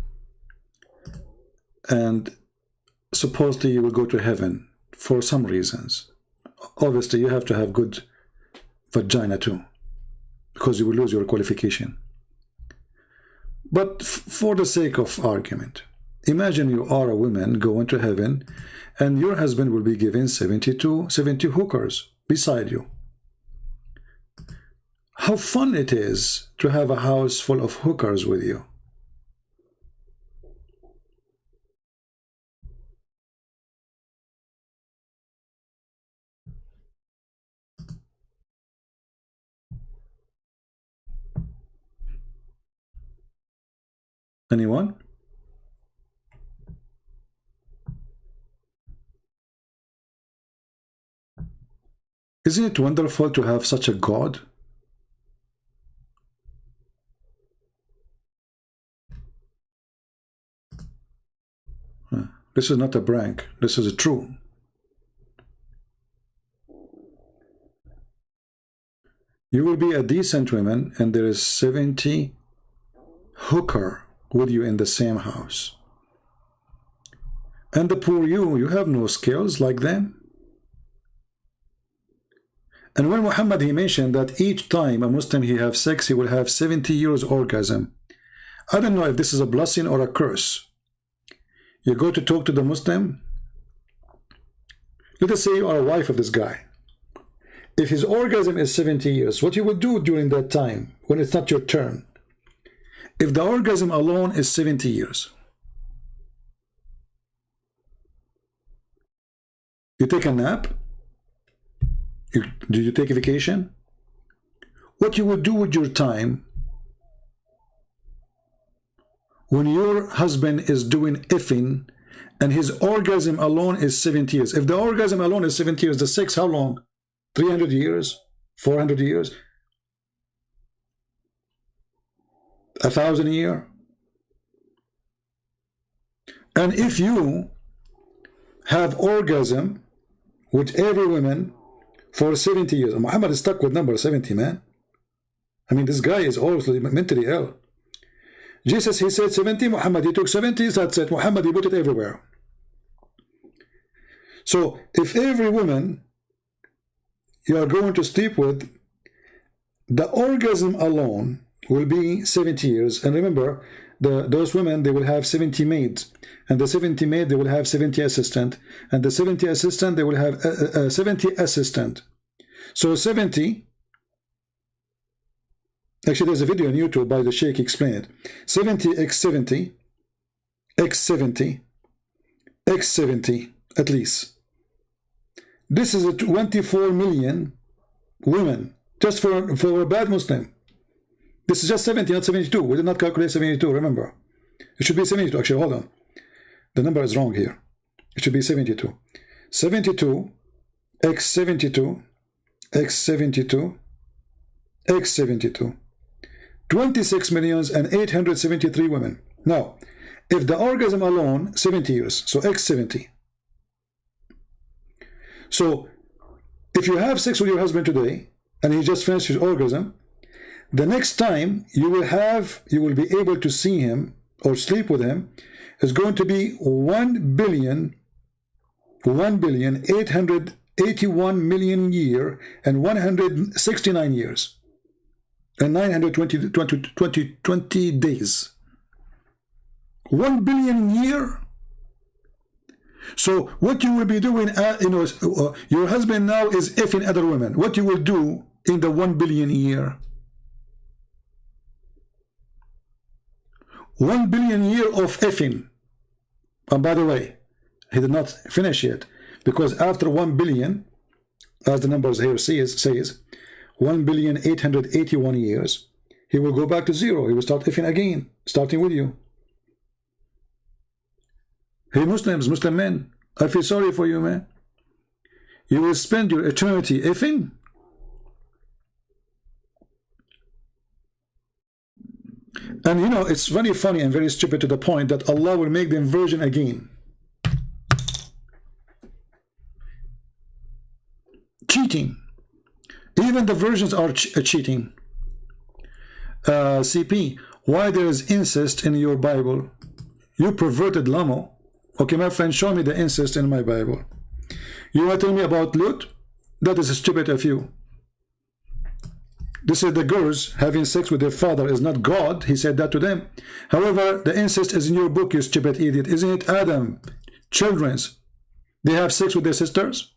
and supposedly you will go to heaven for some reasons. Obviously you have to have good vagina too, because you will lose your qualification. But for the sake of argument, imagine you are a woman going to heaven and your husband will be given 70 hookers beside you. How fun it is to have a house full of hookers with you. Anyone? Isn't it wonderful to have such a God? This is not a prank. This is true. You will be a decent woman and there is 70 hooker with you in the same house. And the poor you have no skills like them. And when Muhammad, he mentioned that each time a Muslim he have sex, he will have 70 years orgasm. I don't know if this is a blessing or a curse. You go to talk to the Muslim. Let us say you are a wife of this guy. If his orgasm is 70 years, what you will do during that time when it's not your turn? If the orgasm alone is 70 years, you take a nap? Do you take a vacation? What you will do with your time when your husband is doing effing and his orgasm alone is 70 years? If the orgasm alone is 70 years, the sex how long? 300 years? 400 years? 1,000 years? And if you have orgasm with every woman for 70 years, Muhammad is stuck with number 70, man. I mean, this guy is obviously mentally ill. Jesus, he said 70, Muhammad, he took 70, that's it. Muhammad, he put it everywhere. So, if every woman you are going to sleep with, the orgasm alone will be 70 years. And remember, those women, they will have 70 maids. And the 70 maid, they will have 70 assistant. And the 70 assistant, they will have 70 assistant. So 70, actually there's a video on YouTube by the Shaykh explain it. 70 x 70, x 70, x 70, at least. This is a 24 million women, just for a bad Muslim. This is just 70, not 72. We did not calculate 72, remember. It should be 72. Actually, hold on. The number is wrong here. It should be 72. 72, x 72, x 72, x 72. 26,873,000 women. Now, if the orgasm alone, 70 years, so x 70. So, if you have sex with your husband today, and he just finished his orgasm, the next time you will be able to see him or sleep with him is going to be 1,881,000,000 year and 169 years and 920 days. 1 billion year. So what you will be doing, your husband now is effing other women. What you will do in the 1 billion year? 1 billion year of effing. And by the way, he did not finish yet, because after 1 billion, as the numbers here says 1,881,000,000 years, he will go back to zero. He will start effing again, starting with you. Hey Muslims, Muslim men, I feel sorry for you, man. You will spend your eternity effing. And you know, it's very funny and very stupid to the point that Allah will make them virgin again. Cheating. Even the virgins are cheating. CP, why there is incest in your Bible? You perverted Lamo. Okay, my friend, show me the incest in my Bible. You want to tell me about Lut? That is stupid of you. This is the girls having sex with their father is not God. He said that to them. However, the incest is in your book, you stupid idiot. Isn't it Adam? Children's. They have sex with their sisters?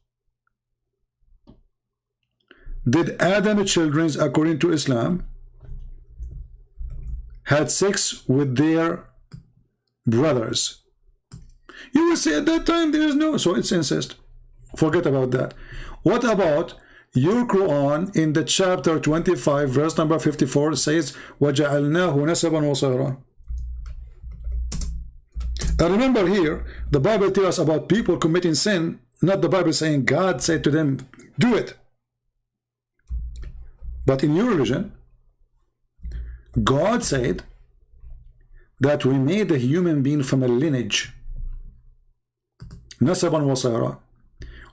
Did Adam children's, according to Islam, had sex with their brothers? You will say at that time there is no, so it's incest. Forget about that. What about your Quran in the chapter 25, verse number 54 says, وَجَعَلْنَاهُ نَسَبًا وَصَهْرًا. And remember here, the Bible tells us about people committing sin, not the Bible saying God said to them, do it. But in your religion, God said that we made a human being from a lineage. Nasaban wa sayra.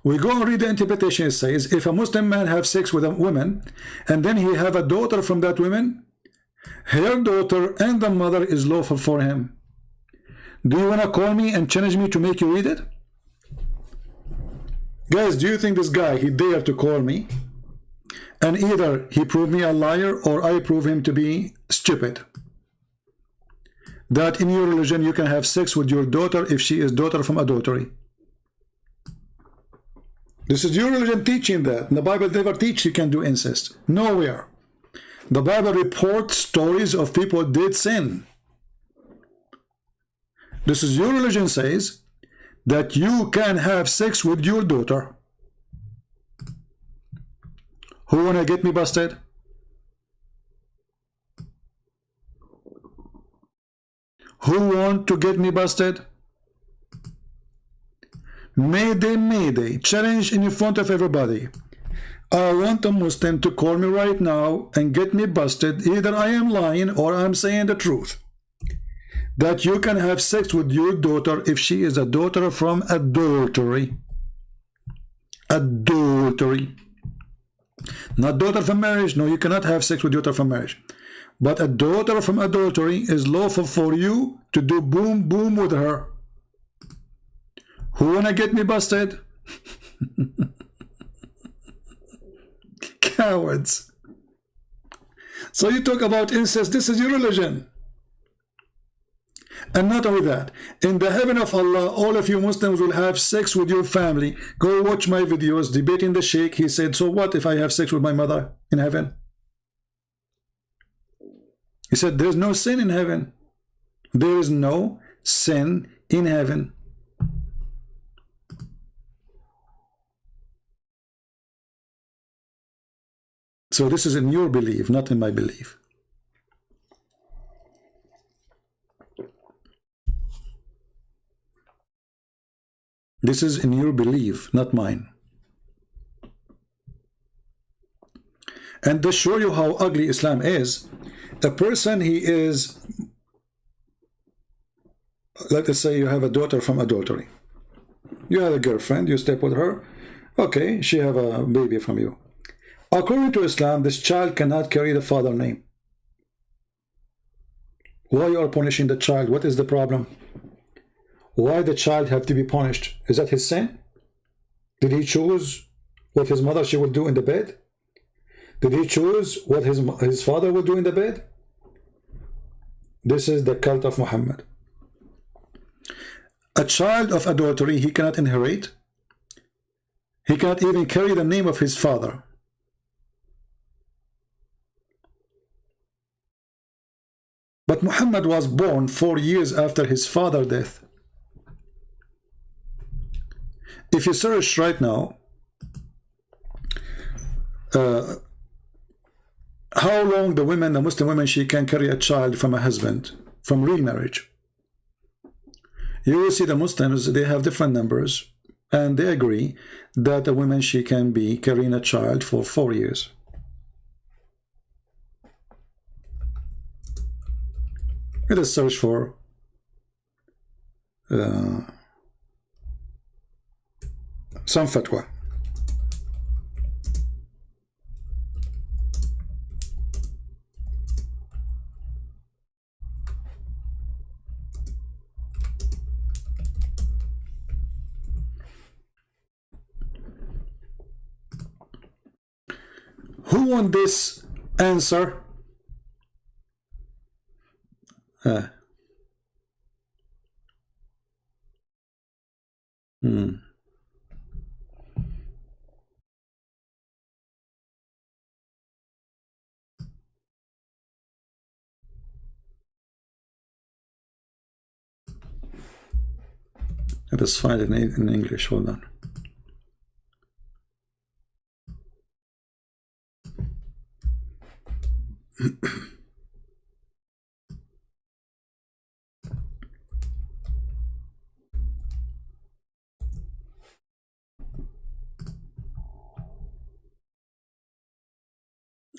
We go and read the interpretation. It says, if a Muslim man have sex with a woman, and then he have a daughter from that woman, her daughter and the mother is lawful for him. Do you want to call me and challenge me to make you read it? Guys, do you think this guy, he dare to call me? And either he prove me a liar or I prove him to be stupid. That in your religion you can have sex with your daughter if she is daughter from adultery. This is your religion teaching that. The Bible never teach you can do incest. Nowhere. The Bible reports stories of people who did sin. This is your religion says that you can have sex with your daughter. Who wanna get me busted? Who want to get me busted? Mayday, mayday, challenge in front of everybody. I want a Muslim to call me right now and get me busted. Either I am lying or I'm saying the truth. That you can have sex with your daughter if she is a daughter from adultery. Adultery. Not daughter from marriage. No, you cannot have sex with daughter from marriage. But a daughter from adultery is lawful for you to do boom boom with her. Who wanna get me busted? Cowards. So you talk about incest. This is your religion. And not only that, in the heaven of Allah, all of you Muslims will have sex with your family. Go watch my videos debating the Shaykh. He said, so what if I have sex with my mother in heaven? He said, there's no sin in heaven. There is no sin in heaven. So this is in your belief, not in my belief. This is in your belief, not mine. And to show you how ugly Islam is, a person, he is, let us say you have a daughter from adultery. You have a girlfriend, you step with her, okay, she have a baby from you. According to Islam, this child cannot carry the father name. Why you are punishing the child? What is the problem? Why the child have to be punished? Is that his sin? Did he choose what his mother she will do in the bed? Did he choose what his father will do in the bed? This is the cult of Muhammad. A child of adultery, he cannot inherit. He cannot even carry the name of his father. But Muhammad was born 4 years after his father's death. If you search right now, how long the women, the Muslim women, she can carry a child from a husband, from real marriage. You will see the Muslims, they have different numbers, and they agree that a woman, she can be carrying a child for 4 years. Let us search for some fatwa. Who won this answer? Let us find it in English. Hold on.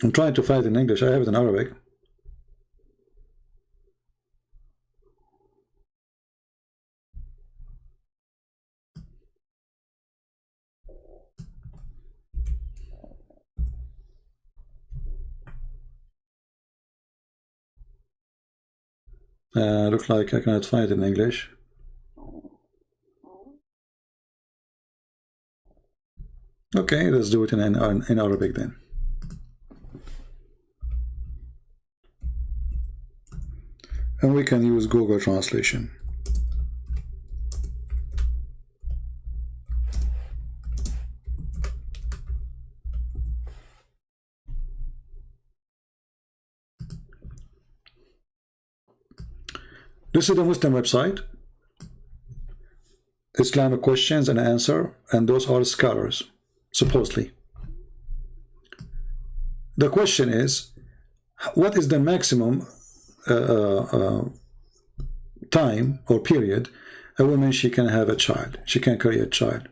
I'm trying to find it in English. I have it in Arabic. Looks like I cannot find it in English. Okay, let's do it in Arabic then. And we can use Google Translation. This is the Muslim website, Islamic questions and answer, and those are scholars, supposedly. The question is, what is the maximum time or period a woman she can have a child, she can carry a child?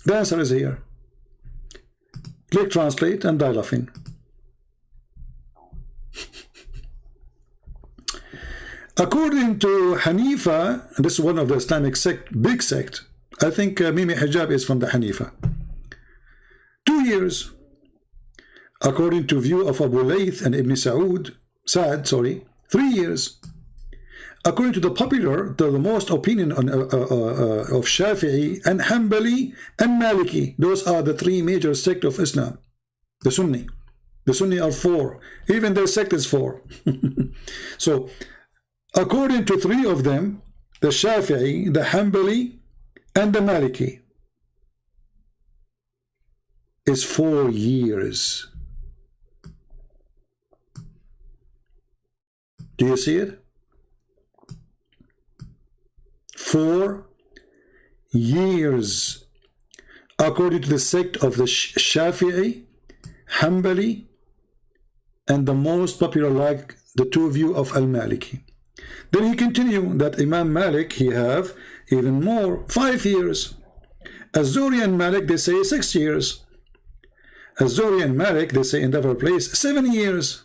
The answer is here. Click translate and dial off in. According to Hanifa, and this is one of the Islamic sect, big sect, I think Mimi Hijab is from the Hanifa. 2 years. According to view of Abu Layth and Ibn Sa'd, 3 years. According to the popular, the most opinion on, of Shafi'i and Hanbali and Maliki, those are the 3 major sects of Islam. The Sunni. The Sunni are 4. Even their sect is 4. So, according to 3 of them, the Shafi'i, the Hanbali, and the Maliki, is 4 years. Do you see it? 4 years. According to the sect of the Shafi'i, Hanbali, and the most popular, like the 2 view of Al-Maliki. Then he continued that Imam Malik, he have even more, 5 years. Az-Zuhri and Malik, they say 6 years. Az-Zuhri and Malik, they say in other place, 7 years.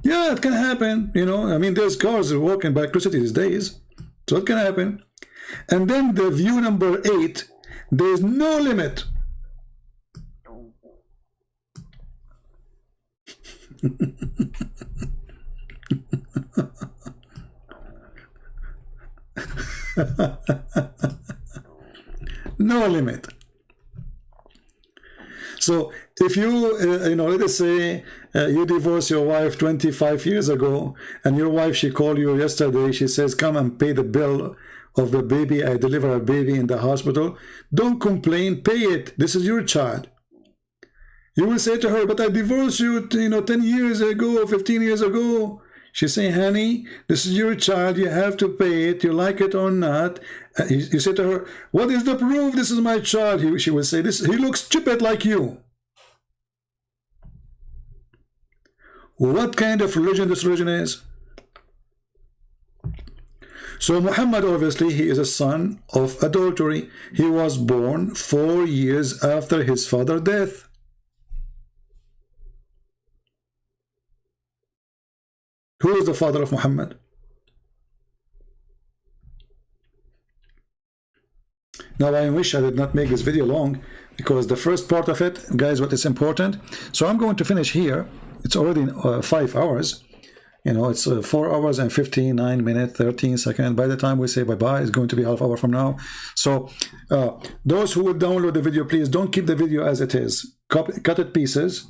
Yeah, it can happen, you know. I mean, there's cars walking by electricity these days, so it can happen. And then the view number 8, there's no limit. No limit. So if you you know, let us say you divorce your wife 25 years ago, and your wife, she called you yesterday, she says, come and pay the bill of the baby, I deliver a baby in the hospital. Don't complain, pay it, this is your child. You will say to her, but I divorced you, you know, 10 years ago, 15 years ago. She say, honey, this is your child, you have to pay it, you like it or not. You say to her, what is the proof? This is my child. She will say, this, he looks stupid like you. What kind of religion this religion is? So Muhammad, obviously, he is a son of adultery. He was born 4 years after his father's death. Who is the father of Muhammad? Now I wish I did not make this video long, because the first part of it, guys, what is important. So I'm going to finish here. It's already 5 hours. You know, it's 4 hours and 59 minutes, 13 seconds. By the time we say bye-bye, it's going to be half hour from now. So those who would download the video, please don't keep the video as it is. Cut it pieces.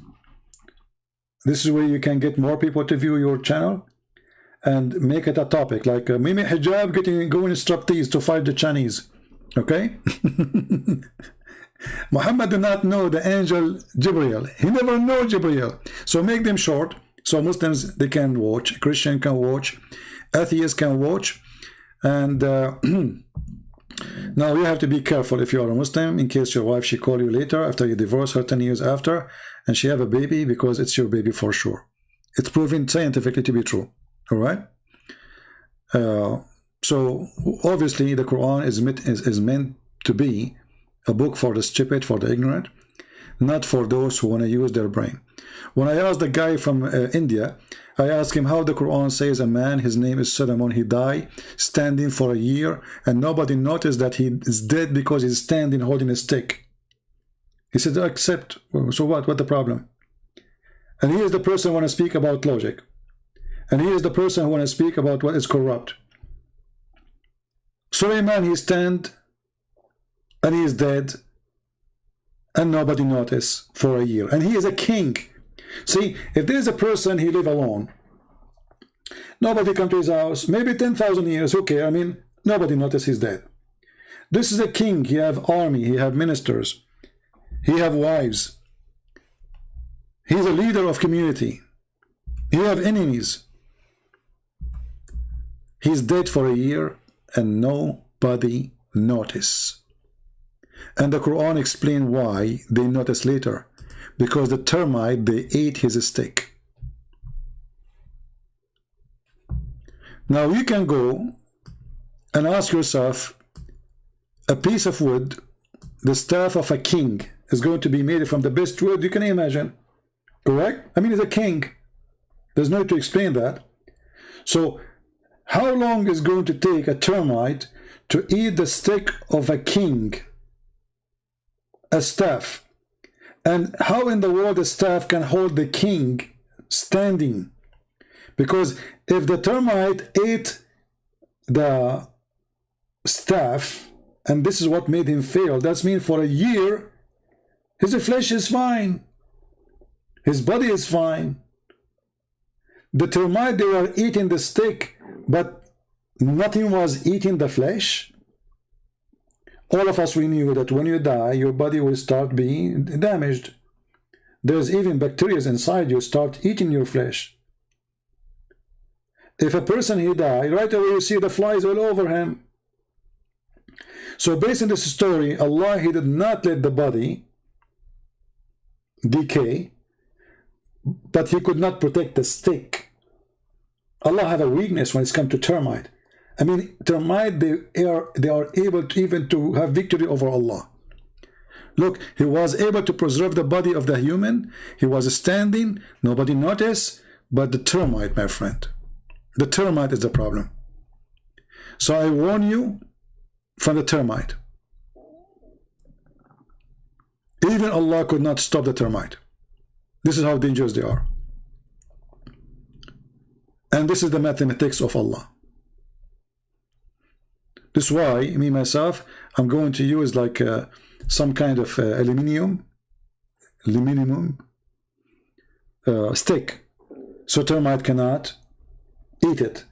This is where you can get more people to view your channel, and make it a topic like Mimi Hijab going striptease to fight the Chinese. Okay? Muhammad did not know the angel Jibreel. He never know Jibreel. So make them short, so Muslims, they can watch, Christian can watch, atheists can watch. And now you have to be careful if you are a Muslim, in case your wife, she call you later after you divorce her 10 years after, and she have a baby, because it's your baby for sure. It's proven scientifically to be true. All right? So obviously the Quran is meant to be a book for the stupid, for the ignorant. not for those who want to use their brain. When I asked the guy from India, I asked him how the Quran says a man, his name is Solomon, he died standing for a year and nobody noticed that he is dead because he's standing holding a stick. He said, accept. So what the problem? And he is the person who want to speak about logic. And he is the person who want to speak about what is corrupt. Suleiman, he stand and he is dead and nobody noticed for a year. And he is a king. See, if there is a person, he live alone. Nobody come to his house. Maybe 10,000 years, okay. I mean, nobody noticed he's dead. This is a king. He have army. He have ministers. He have wives. He's a leader of community. He have enemies. He's dead for a year and nobody notice. And the Quran explain why they notice later. Because the termite, they ate his stick. Now you can go and ask yourself, a piece of wood, the staff of a king, is going to be made from the best wood you can imagine. Correct? I mean, he's a king. There's no need to explain that. So how long is going to take a termite to eat the stick of a king, a staff? And how in the world the staff can hold the king standing? Because if the termite ate the staff, and this is what made him fail, that means for a year, his flesh is fine. His body is fine. The termite, they were eating the stick, but nothing was eating the flesh. All of us, we knew that when you die, your body will start being damaged. There's even bacteria inside you start eating your flesh. If a person, he died, right away you see the flies all over him. So based on this story, Allah, he did not let the body decay, but he could not protect the stick. Allah have a weakness when it's come to termite. I mean, termite, they are able to even to have victory over Allah. Look, he was able to preserve the body of the human. He was standing, nobody noticed, but the termite, my friend, the termite is the problem. So I warn you from the termite. Even Allah could not stop the termite. This is how dangerous they are. And this is the mathematics of Allah. This is why, me, myself, I'm going to use like some kind of aluminium stick, so termite cannot eat it.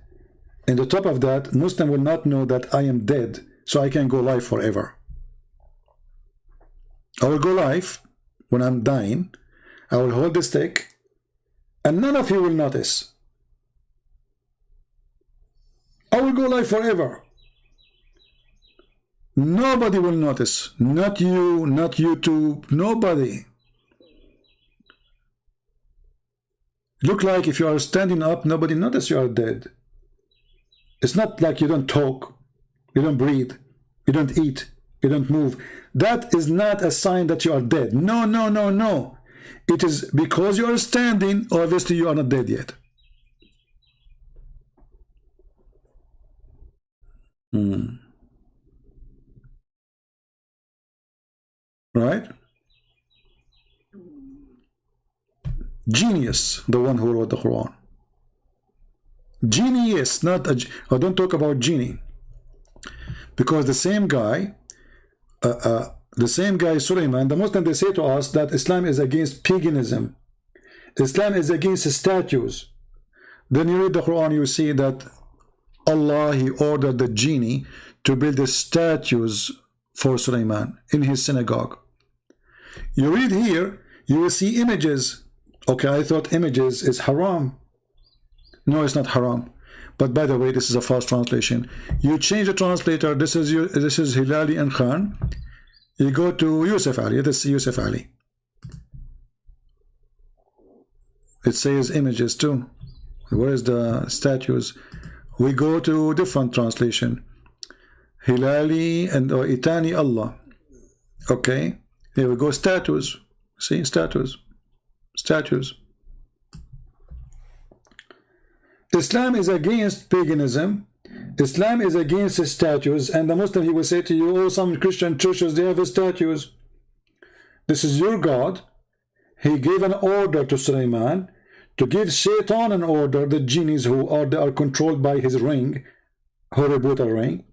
And on top of that, Muslim will not know that I am dead, so I can go live forever. I will go live when I'm dying. I will hold the stick, and none of you will notice. I will go live forever. Nobody will notice. Not you, not YouTube, nobody. Look like if you are standing up, nobody notice you are dead. It's not like you don't talk, you don't breathe, you don't eat, you don't move. That is not a sign that you are dead. No, no, no, no. It is because you are standing, obviously you are not dead yet. Right? Genius, the one who wrote the Quran. Genius, not a... I don't talk about genie. Because the same guy, Suleiman, the Muslims, they say to us that Islam is against paganism. Islam is against statues. Then you read the Quran, you see that Allah, he ordered the genie to build the statues for Suleiman in his synagogue. You read here, you will see images. Okay, I thought images is haram. No, it's not haram. But by the way, this is a false translation. You change the translator. This is Hilali and Khan. You go to Yusuf Ali. This is Yusuf Ali. It says images too. Where is the statues? We go to different translation. Hilali and Itani Allah. Okay. Here we go, statues. See, statues. Statues. Islam is against paganism. Islam is against statues. And the Muslim, he will say to you, oh, some Christian churches, they have statues. This is your God. He gave an order to Sulaiman to give Shaitan an order, the genies who are controlled by his ring, horrible ring,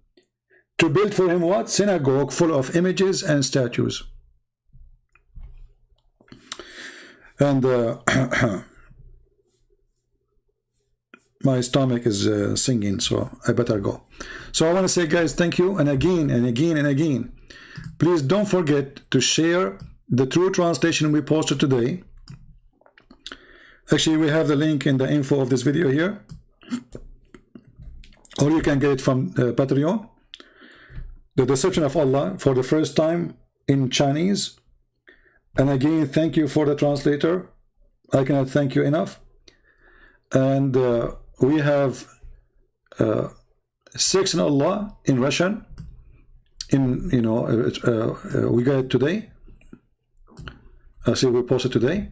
to build for him what? Synagogue full of images and statues. And my stomach is singing, so I better go. So I want to say, guys, thank you. And again and again and again, please don't forget to share the true translation we posted today. Actually, we have the link in the info of this video here, or you can get it from Patreon. The Deception of Allah for the first time in Chinese. And again, thank you for the translator. I cannot thank you enough. And we have Sex in Allah in Russian. We got it today. I see we posted today.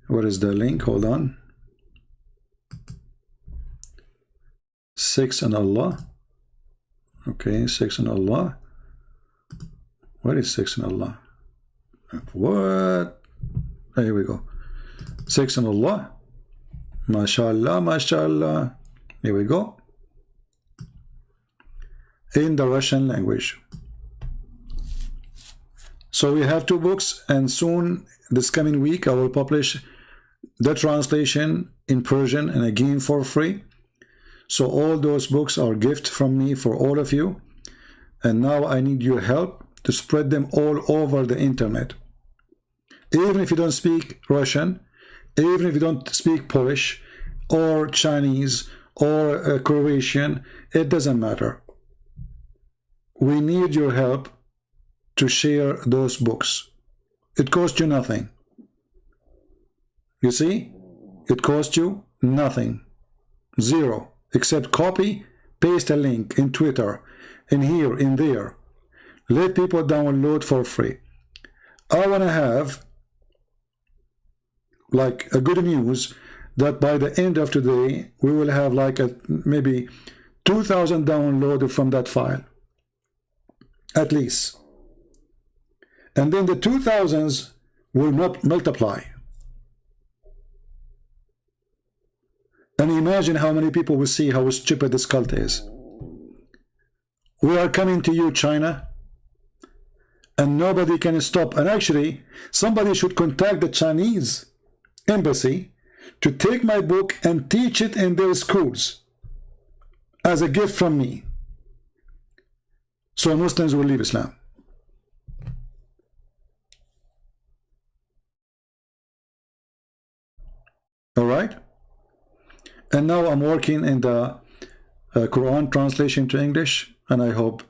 What is the link? Hold on. Sex in Allah. Okay, Sex in Allah. What is Sex in Allah? What? Here we go. Sex in Allah. MashaAllah, MashaAllah. Here we go. In the Russian language. So we have 2 books, and soon, this coming week, I will publish the translation in Persian and again for free. So all those books are gift from me for all of you. And now I need your help to spread them all over the internet. Even if you don't speak Russian, even if you don't speak Polish or Chinese or Croatian, it doesn't matter. We need your help to share those books. It costs you nothing. You see? It costs you nothing. Zero. Except copy, paste a link in Twitter, in here, in there. Let people download for free. I want to have like a good news that by the end of today, we will have like maybe 2,000 downloaded from that file. At least. And then the 2,000s will not multiply. And imagine how many people will see how stupid this cult is. We are coming to you, China, and nobody can stop. And actually, somebody should contact the Chinese embassy to take my book and teach it in their schools as a gift from me. So Muslims will leave Islam. All right? And now I'm working in the Quran translation to English, and I hope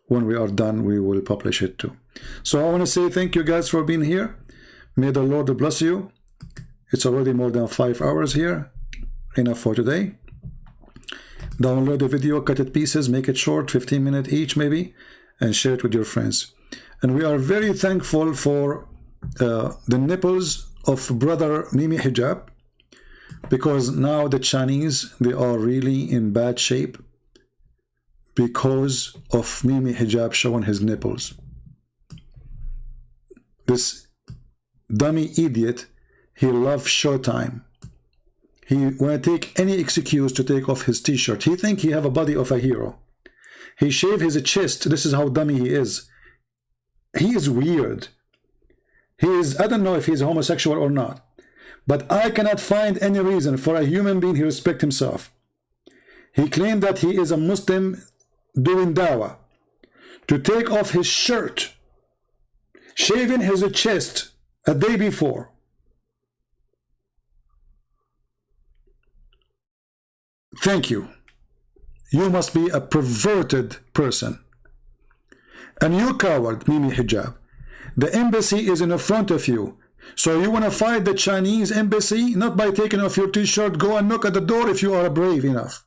when we are done, we will publish it too. So I want to say thank you guys for being here. May the Lord bless you. It's already more than 5 hours here. Enough for today. Download the video, cut it pieces, make it short, 15 minutes each maybe, and share it with your friends. And we are very thankful for the nipples of brother Mimi Hijab, because now the Chinese, they are really in bad shape because of Mimi Hijab showing his nipples. This dummy idiot, he loves showtime. He want to take any excuse to take off his t-shirt. He think he have a body of a hero. He shave his chest. This is how dummy he is. He is weird. He is, I don't know if he's homosexual or not, but I cannot find any reason for a human being who respect himself. He claimed that he is a Muslim doing dawah to take off his shirt, shaving his chest a day before. Thank you. You must be a perverted person. And you coward, Mimi Hijab. The embassy is in front of you. So you want to fight the Chinese embassy? Not by taking off your t-shirt. Go and knock at the door if you are brave enough.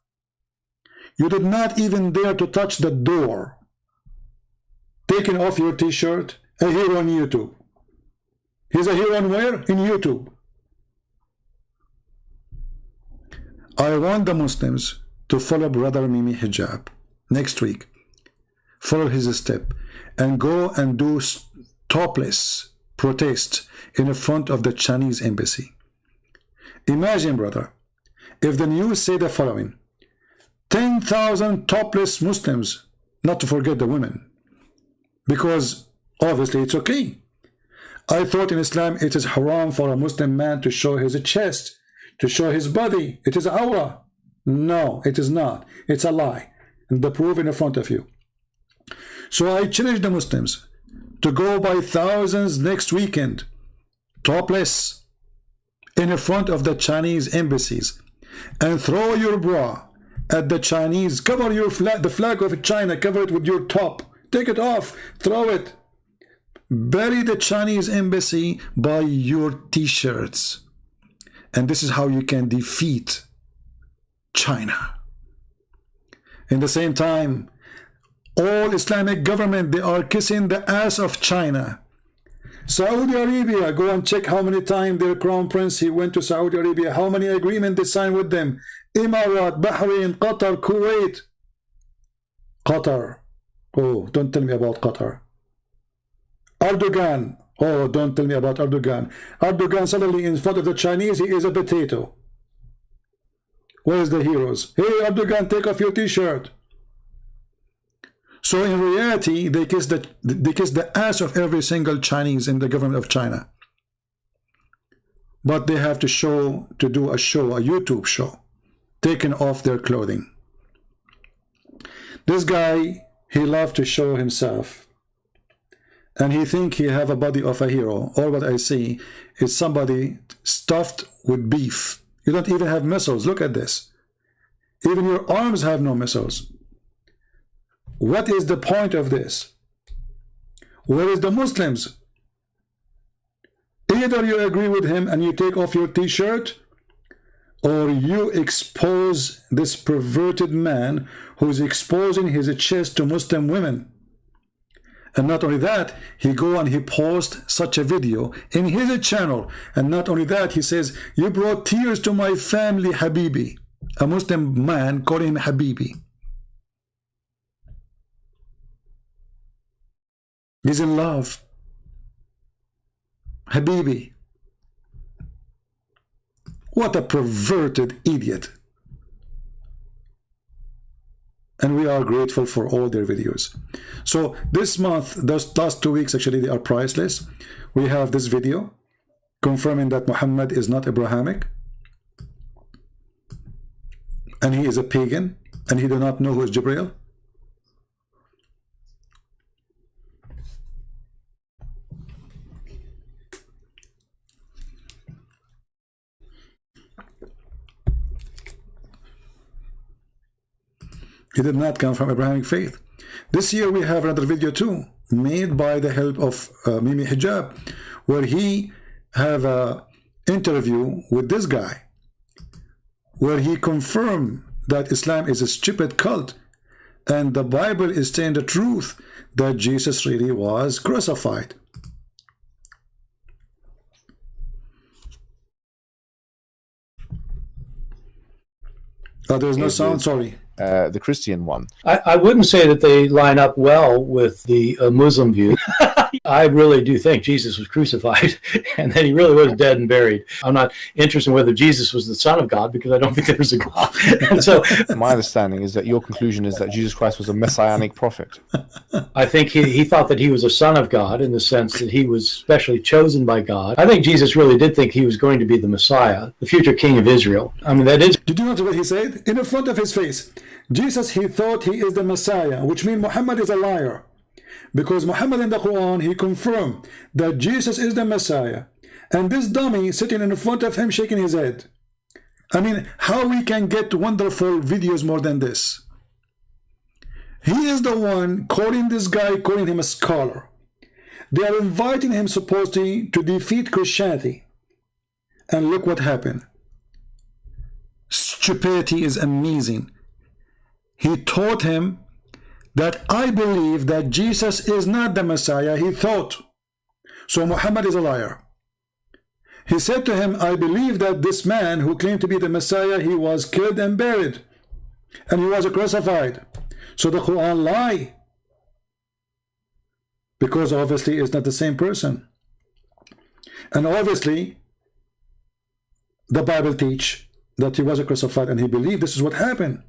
You did not even dare to touch the door. Taking off your t-shirt, and here on YouTube. He's a hero on where? In YouTube. I want the Muslims to follow Brother Mimi Hijab next week. Follow his step and go and do topless protest in front of the Chinese embassy. Imagine, brother, if the news say the following: 10,000 topless Muslims, not to forget the women, because obviously it's okay. I thought in Islam it is haram for a Muslim man to show his chest, to show his body. It is awrah. No, it is not. It's a lie. And the proof in front of you. So I challenge the Muslims to go by thousands next weekend, topless, in front of the Chinese embassies, and throw your bra at the Chinese. Cover your flag, the flag of China, cover it with your top. Take it off, throw it. Bury the Chinese embassy by your t-shirts. And this is how you can defeat China. In the same time, all Islamic government, they are kissing the ass of China. Saudi Arabia, go and check how many times their crown prince, he went to Saudi Arabia, how many agreements they signed with them. Emirat, Bahrain, Qatar, Kuwait. Qatar. Oh, don't tell me about Qatar. Erdogan. Oh, don't tell me about Erdogan. Erdogan suddenly in front of the Chinese, he is a potato. Where's the heroes? Hey, Erdogan, take off your t-shirt. So in reality, they kiss the ass of every single Chinese in the government of China. But they have to do a show, a YouTube show, taking off their clothing. This guy, he loved to show himself. And he think he have a body of a hero. All what I see is somebody stuffed with beef. You don't even have muscles. Look at this. Even your arms have no muscles. What is the point of this? Where is the Muslims? Either you agree with him and you take off your t-shirt, or you expose this perverted man who's exposing his chest to Muslim women. And not only that, he go and he post such a video in his channel. And not only that, he says, you brought tears to my family, Habibi. A Muslim man calling him Habibi. He's in love. Habibi. What a perverted idiot. And we are grateful for all their videos. So this month, those last 2 weeks, actually, they are priceless. We have this video confirming that Muhammad is not Abrahamic. And he is a pagan. And he do not know who is Jibreel. He did not come from Abrahamic faith. This year we have another video too, made by the help of Mimi Hijab, where he have an interview with this guy, where he confirmed that Islam is a stupid cult, and the Bible is saying the truth, that Jesus really was crucified. Oh, there's no sound, sorry. The Christian one. I wouldn't say that they line up well with the Muslim view. I really do think Jesus was crucified and that he really was dead and buried. I'm not interested in whether Jesus was the Son of God, because I don't think there was a God. And so, my understanding is that your conclusion is that Jesus Christ was a messianic prophet. I think he thought that he was a son of God in the sense that he was specially chosen by God. I think Jesus really did think he was going to be the Messiah, the future king of Israel. I mean, that is... Did you notice what he said? In front of his face. Jesus, he thought he is the Messiah, which means Muhammad is a liar. Because Muhammad in the Quran, he confirmed that Jesus is the Messiah. And this dummy sitting in front of him shaking his head. I mean, how we can get wonderful videos more than this? He is the one calling this guy, calling him a scholar. They are inviting him supposedly to defeat Christianity. And look what happened. Stupidity is amazing. He taught him that I believe that Jesus is not the Messiah, he thought. So Muhammad is a liar. He said to him, I believe that this man who claimed to be the Messiah, he was killed and buried, and he was crucified. So the Quran lie, because obviously it's not the same person. And obviously the Bible teach that he was crucified and he believed this is what happened.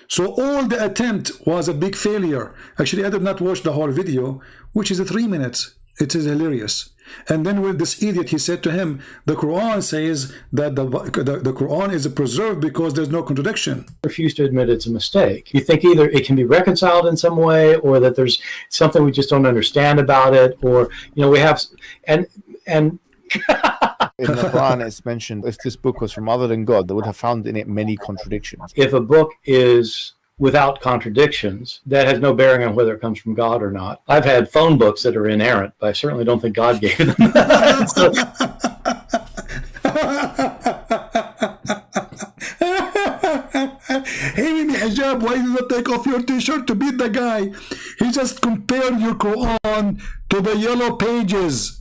So all the attempt was a big failure. Actually, I did not watch the whole video, which is 3 minutes. It is hilarious. And then with this idiot, he said to him, the Quran says that the Quran is preserved because there's no contradiction. Refuse to admit it's a mistake. You think either it can be reconciled in some way, or that there's something we just don't understand about it, or, you know, we have, and in the Quran it's mentioned, if this book was from other than God, they would have found in it many contradictions. If a book is without contradictions, that has no bearing on whether it comes from God or not. I've had phone books that are inerrant, but I certainly don't think God gave them. So, hey, hijab, why did you not take off your t-shirt to beat the guy? He just compared your Quran to the yellow pages.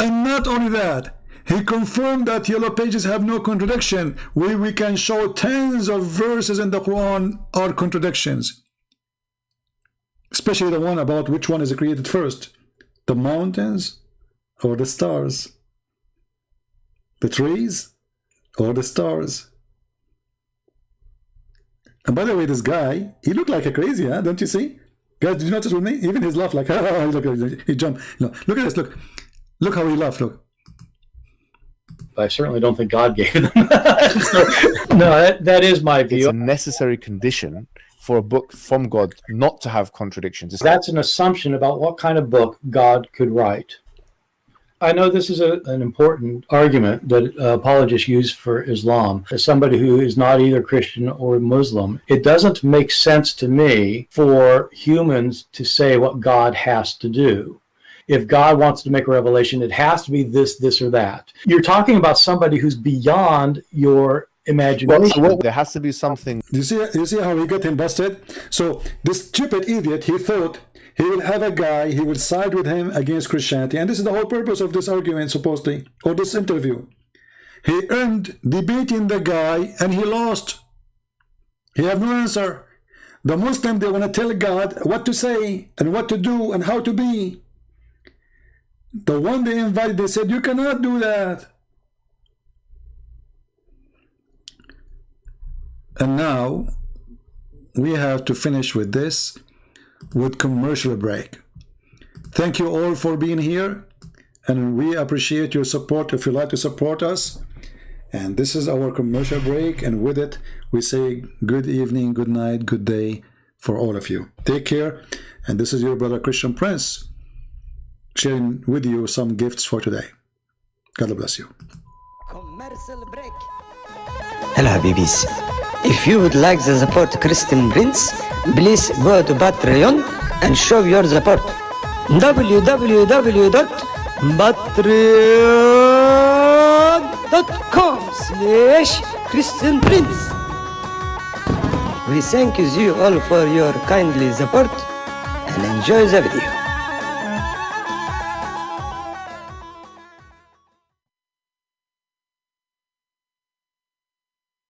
And not only that, he confirmed that yellow pages have no contradiction, where we can show tens of verses in the Quran are contradictions. Especially the one about which one is created first, the mountains or the stars, the trees or the stars. And by the way, this guy, he looked like a crazy, huh? Don't you see? Guys, did you notice with me? Even his laugh, like, look, he jumped. No, look at this, look how he laughed, look. I certainly don't think God gave them. So, no, that is my view. It's a necessary condition for a book from God not to have contradictions. That's an assumption about what kind of book God could write. I know this is an important argument that apologists use for Islam. As somebody who is not either Christian or Muslim, it doesn't make sense to me for humans to say what God has to do. If God wants to make a revelation, it has to be this, this, or that. You're talking about somebody who's beyond your imagination. Well, there has to be something. You see how he got him busted? So this stupid idiot, he thought he will have a guy, he will side with him against Christianity. And this is the whole purpose of this argument, supposedly, or this interview. He earned debating the guy, and he lost. He have no answer. The Muslim, they want to tell God what to say, and what to do, and how to be. The one they invited, they said, you cannot do that. And now we have to finish with this, with commercial break. Thank you all for being here, and we appreciate your support if you like to support us. And this is our commercial break, and with it we say good evening, good night, good day for all of you. Take care, and this is your brother Christian Prince, sharing with you some gifts for today. God bless you. Commercial break. Hello, Habibis. If you would like to support Christian Prince, please go to Patreon and show your support. www.patreon.com/Christian Prince. We thank you all for your kindly support and enjoy the video.